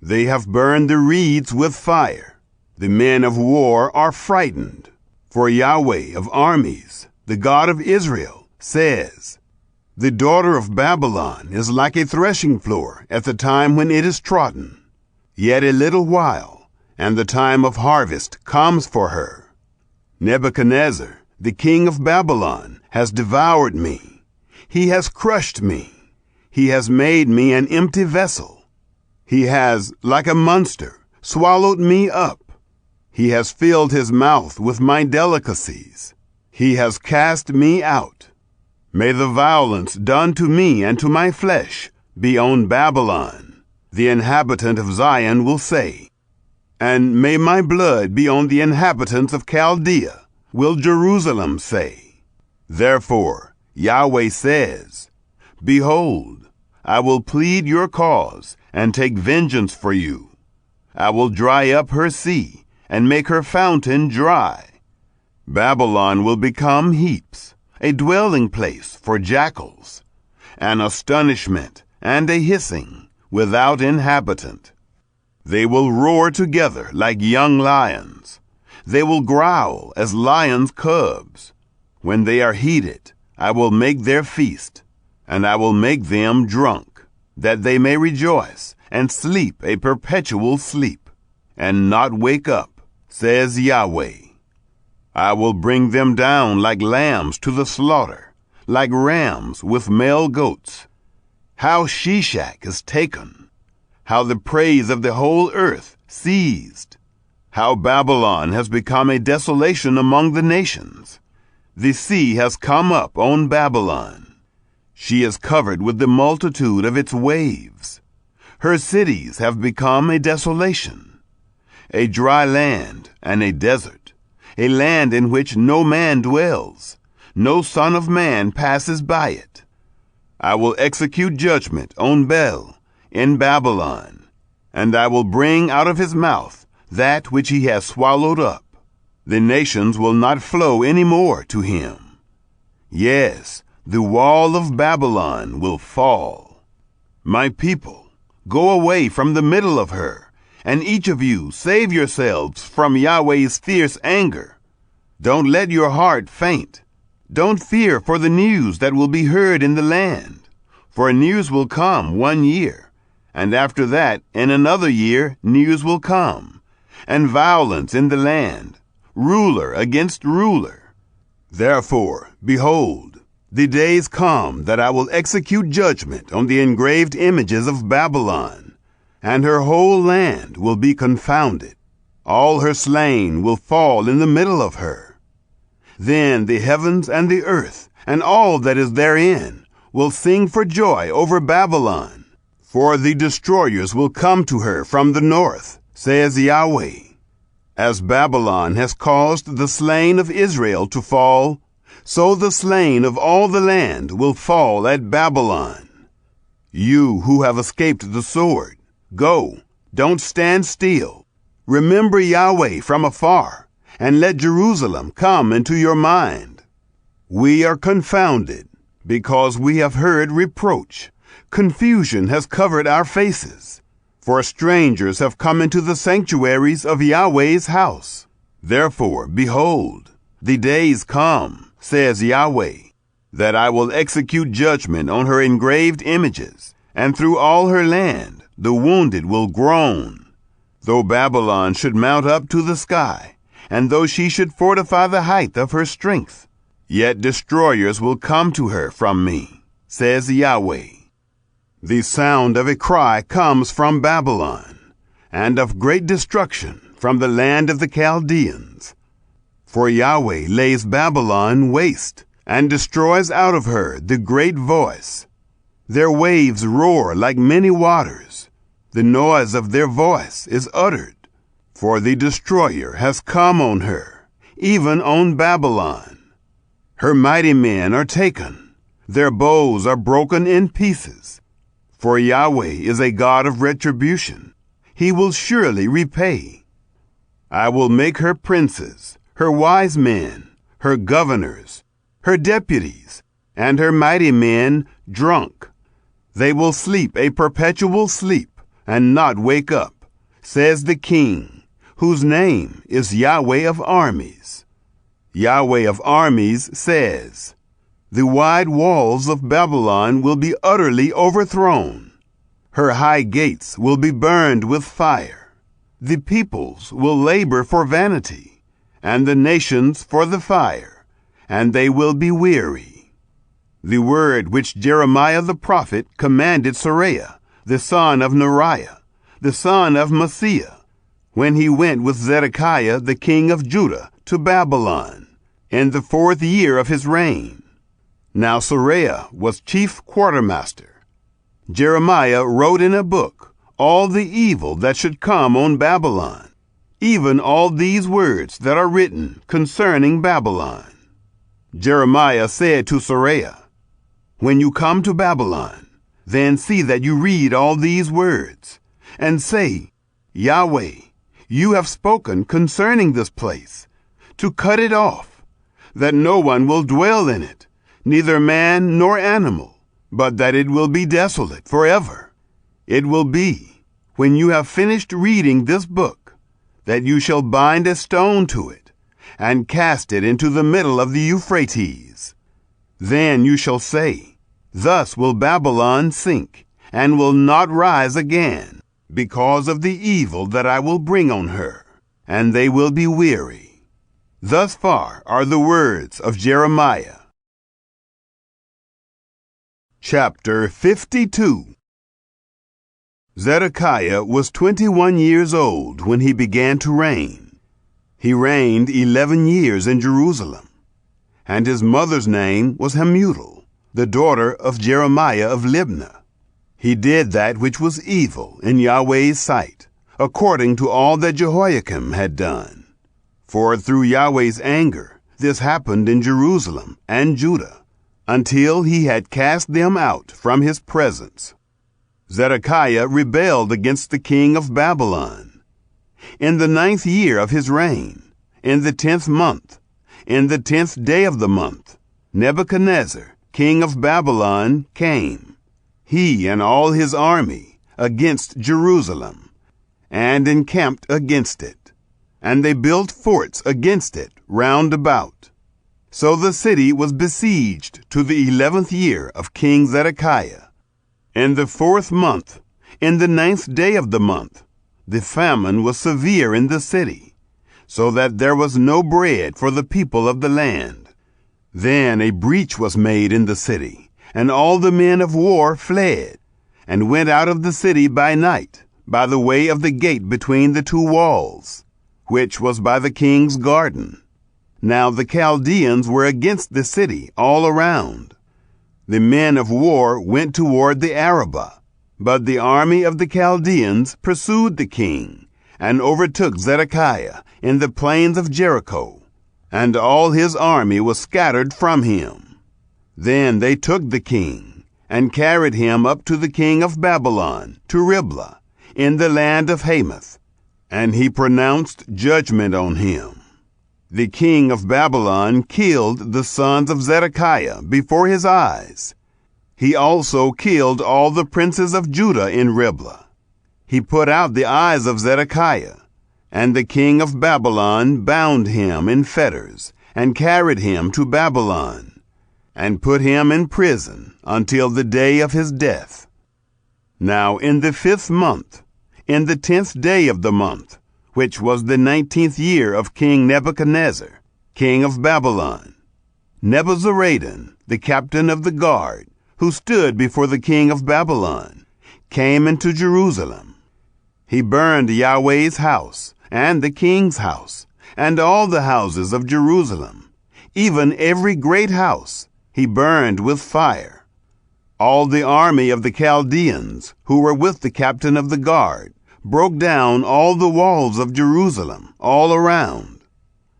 They have burned the reeds with fire. The men of war are frightened. For Yahweh of armies, the God of Israel, says, "The daughter of Babylon is like a threshing floor at the time when it is trodden. Yet a little while, and the time of harvest comes for her. Nebuchadnezzar, the king of Babylon, has devoured me. He has crushed me. He has made me an empty vessel. He has, like a monster, swallowed me up. He has filled his mouth with my delicacies. He has cast me out. May the violence done to me and to my flesh be on Babylon, the inhabitant of Zion will say. And may my blood be on the inhabitants of Chaldea, will Jerusalem say. Therefore, Yahweh says, Behold, I will plead your cause and take vengeance for you. I will dry up her sea and make her fountain dry. Babylon will become heaps, a dwelling place for jackals, an astonishment and a hissing without inhabitant. They will roar together like young lions. They will growl as lions' cubs. When they are heated, I will make their feast, and I will make them drunk, that they may rejoice and sleep a perpetual sleep, and not wake up, says Yahweh. I will bring them down like lambs to the slaughter, like rams with male goats. How Shishak is taken, how the praise of the whole earth seized, how Babylon has become a desolation among the nations. The sea has come up on Babylon. She is covered with the multitude of its waves. Her cities have become a desolation, a dry land and a desert, a land in which no man dwells, no son of man passes by it. I will execute judgment on Bel in Babylon, and I will bring out of his mouth that which he has swallowed up. The nations will not flow any more to him. Yes, the wall of Babylon will fall. My people, go away from the middle of her, and each of you save yourselves from Yahweh's fierce anger. Don't let your heart faint. Don't fear for the news that will be heard in the land. For news will come 1 year, and after that, in another year, news will come, and violence in the land, ruler against ruler. Therefore, behold, the days come that I will execute judgment on the engraved images of Babylon, and her whole land will be confounded. All her slain will fall in the middle of her. Then the heavens and the earth, and all that is therein, will sing for joy over Babylon. For the destroyers will come to her from the north, says Yahweh. As Babylon has caused the slain of Israel to fall, so the slain of all the land will fall at Babylon. You who have escaped the sword, go, don't stand still. Remember Yahweh from afar, and let Jerusalem come into your mind. We are confounded, because we have heard reproach. Confusion has covered our faces, for strangers have come into the sanctuaries of Yahweh's house. Therefore, behold, the days come, says Yahweh, that I will execute judgment on her engraved images, and through all her land the wounded will groan. Though Babylon should mount up to the sky, and though she should fortify the height of her strength, yet destroyers will come to her from me, says Yahweh. The sound of a cry comes from Babylon, and of great destruction from the land of the Chaldeans. For Yahweh lays Babylon waste, and destroys out of her the great voice. Their waves roar like many waters. The noise of their voice is uttered. For the destroyer has come on her, even on Babylon. Her mighty men are taken. Their bows are broken in pieces. For Yahweh is a God of retribution. He will surely repay. I will make her princes, her wise men, her governors, her deputies, and her mighty men drunk. They will sleep a perpetual sleep and not wake up, says the King, whose name is Yahweh of armies. Yahweh of armies says, the wide walls of Babylon will be utterly overthrown. Her high gates will be burned with fire. The peoples will labor for vanity, and the nations for the fire, and they will be weary. The word which Jeremiah the prophet commanded Seraiah, the son of Neriah, the son of Maaseiah, when he went with Zedekiah the king of Judah to Babylon, in the 4th year of his reign. Now Seraiah was chief quartermaster. Jeremiah wrote in a book all the evil that should come on Babylon, even all these words that are written concerning Babylon. Jeremiah said to Seraiah, when you come to Babylon, then see that you read all these words, and say, Yahweh, you have spoken concerning this place, to cut it off, that no one will dwell in it, neither man nor animal, but that it will be desolate forever. It will be, when you have finished reading this book, that you shall bind a stone to it, and cast it into the middle of the Euphrates. Then you shall say, thus will Babylon sink, and will not rise again, because of the evil that I will bring on her, and they will be weary. Thus far are the words of Jeremiah. Chapter 52. Zedekiah was 21 years old when he began to reign. He reigned 11 years in Jerusalem, and his mother's name was Hamutal, the daughter of Jeremiah of Libnah. He did that which was evil in Yahweh's sight, according to all that Jehoiakim had done. For through Yahweh's anger this happened in Jerusalem and Judah, until he had cast them out from his presence. Zedekiah rebelled against the king of Babylon. In the 9th year of his reign, in the 10th month, in the 10th day of the month, Nebuchadnezzar, king of Babylon, came, he and all his army, against Jerusalem, and encamped against it. And they built forts against it round about. So the city was besieged to the 11th year of King Zedekiah. In the 4th month, in the 9th day of the month, the famine was severe in the city, so that there was no bread for the people of the land. Then a breach was made in the city, and all the men of war fled, and went out of the city by night, by the way of the gate between the two walls, which was by the king's garden. Now the Chaldeans were against the city all around. The men of war went toward the Arabah, but the army of the Chaldeans pursued the king, and overtook Zedekiah in the plains of Jericho, and all his army was scattered from him. Then they took the king, and carried him up to the king of Babylon, to Riblah, in the land of Hamath, and he pronounced judgment on him. The king of Babylon killed the sons of Zedekiah before his eyes. He also killed all the princes of Judah in Riblah. He put out the eyes of Zedekiah, and the king of Babylon bound him in fetters, and carried him to Babylon, and put him in prison until the day of his death. Now in the 5th month, in the 10th day of the month, which was the 19th year of King Nebuchadnezzar, king of Babylon, Nebuzaradan, the captain of the guard, who stood before the king of Babylon, came into Jerusalem. He burned Yahweh's house, and the king's house, and all the houses of Jerusalem, even every great house he burned with fire. All the army of the Chaldeans, who were with the captain of the guard, broke down all the walls of Jerusalem all around.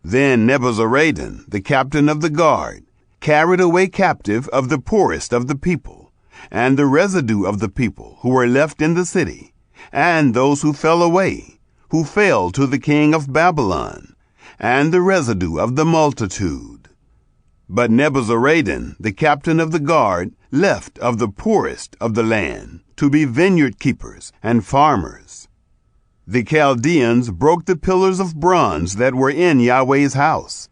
Then Nebuzaradan, the captain of the guard, carried away captive of the poorest of the people, and the residue of the people who were left in the city, and those who fell away, who fell to the king of Babylon, and the residue of the multitude. But Nebuzaradan, the captain of the guard, left of the poorest of the land to be vineyard keepers and farmers. The Chaldeans broke the pillars of bronze that were in Yahweh's house,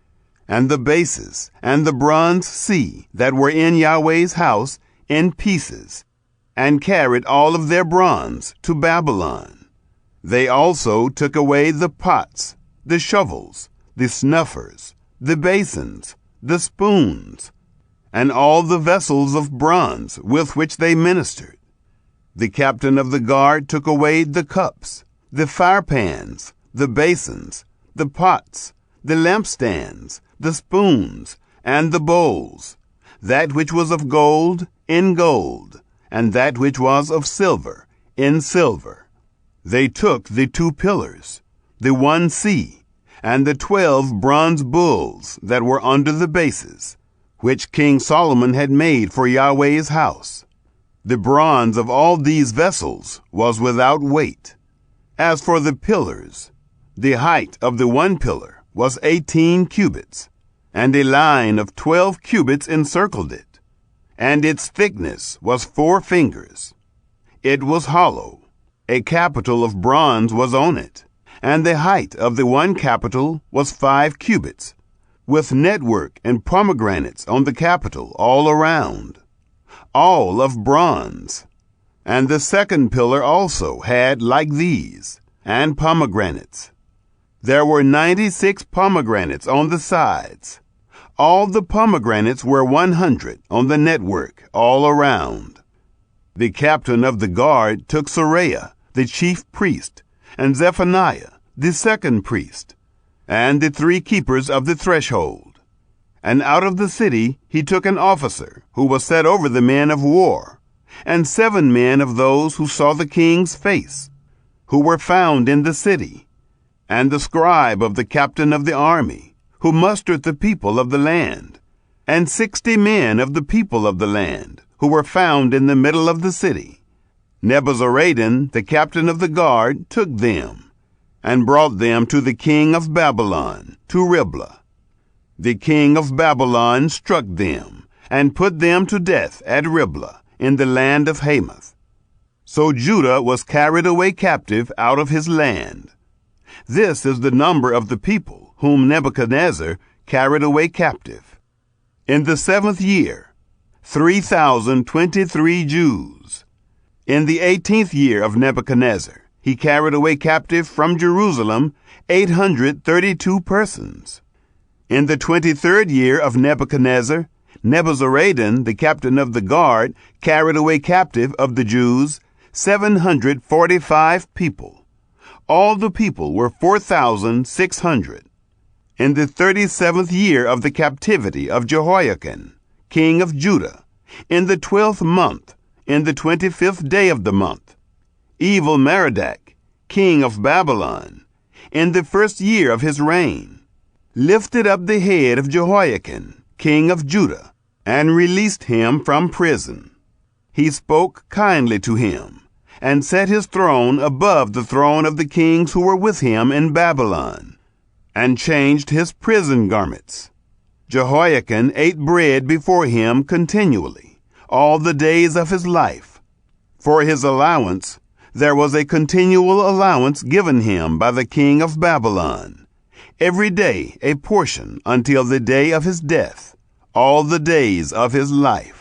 and the bases, and the bronze sea that were in Yahweh's house in pieces, and carried all of their bronze to Babylon. They also took away the pots, the shovels, the snuffers, the basins, the spoons, and all the vessels of bronze with which they ministered. The captain of the guard took away the cups, the firepans, the basins, the pots, the lampstands, the spoons, and the bowls, that which was of gold in gold, and that which was of silver in silver. They took the 2 pillars, the 1 sea, and the 12 bronze bulls that were under the bases, which King Solomon had made for Yahweh's house. The bronze of all these vessels was without weight. As for the pillars, the height of the 1 pillar was 18 cubits, and a line of 12 cubits encircled it, and its thickness was 4 fingers. It was hollow. A capital of bronze was on it, and the height of the 1 capital was 5 cubits, with network and pomegranates on the capital all around, all of bronze. And the 2nd pillar also had like these, and pomegranates. There were 96 pomegranates on the sides. All the pomegranates were 100 on the network all around. The captain of the guard took Seraiah, the chief priest, and Zephaniah, the 2nd priest, and the 3 keepers of the threshold. And out of the city he took an officer who was set over the men of war, and 7 men of those who saw the king's face, who were found in the city, and the scribe of the captain of the army, who mustered the people of the land, and 60 men of the people of the land, who were found in the middle of the city. Nebuzaradan, the captain of the guard, took them, and brought them to the king of Babylon, to Riblah. The king of Babylon struck them, and put them to death at Riblah, in the land of Hamath. So Judah was carried away captive out of his land. This is the number of the people whom Nebuchadnezzar carried away captive. In the 7th year, 3,023 Jews. In the 18th year of Nebuchadnezzar, he carried away captive from Jerusalem 832 persons. In the 23rd year of Nebuchadnezzar, Nebuzaradan, the captain of the guard, carried away captive of the Jews 745 people. All the people were 4,600. In the 37th year of the captivity of Jehoiakim, king of Judah, in the 12th month, in the 25th day of the month, Evil-Merodach, king of Babylon, in the 1st year of his reign, lifted up the head of Jehoiakim, king of Judah, and released him from prison. He spoke kindly to him, and set his throne above the throne of the kings who were with him in Babylon, and changed his prison garments. Jehoiakim ate bread before him continually, all the days of his life. For his allowance, there was a continual allowance given him by the king of Babylon, every day a portion until the day of his death, all the days of his life.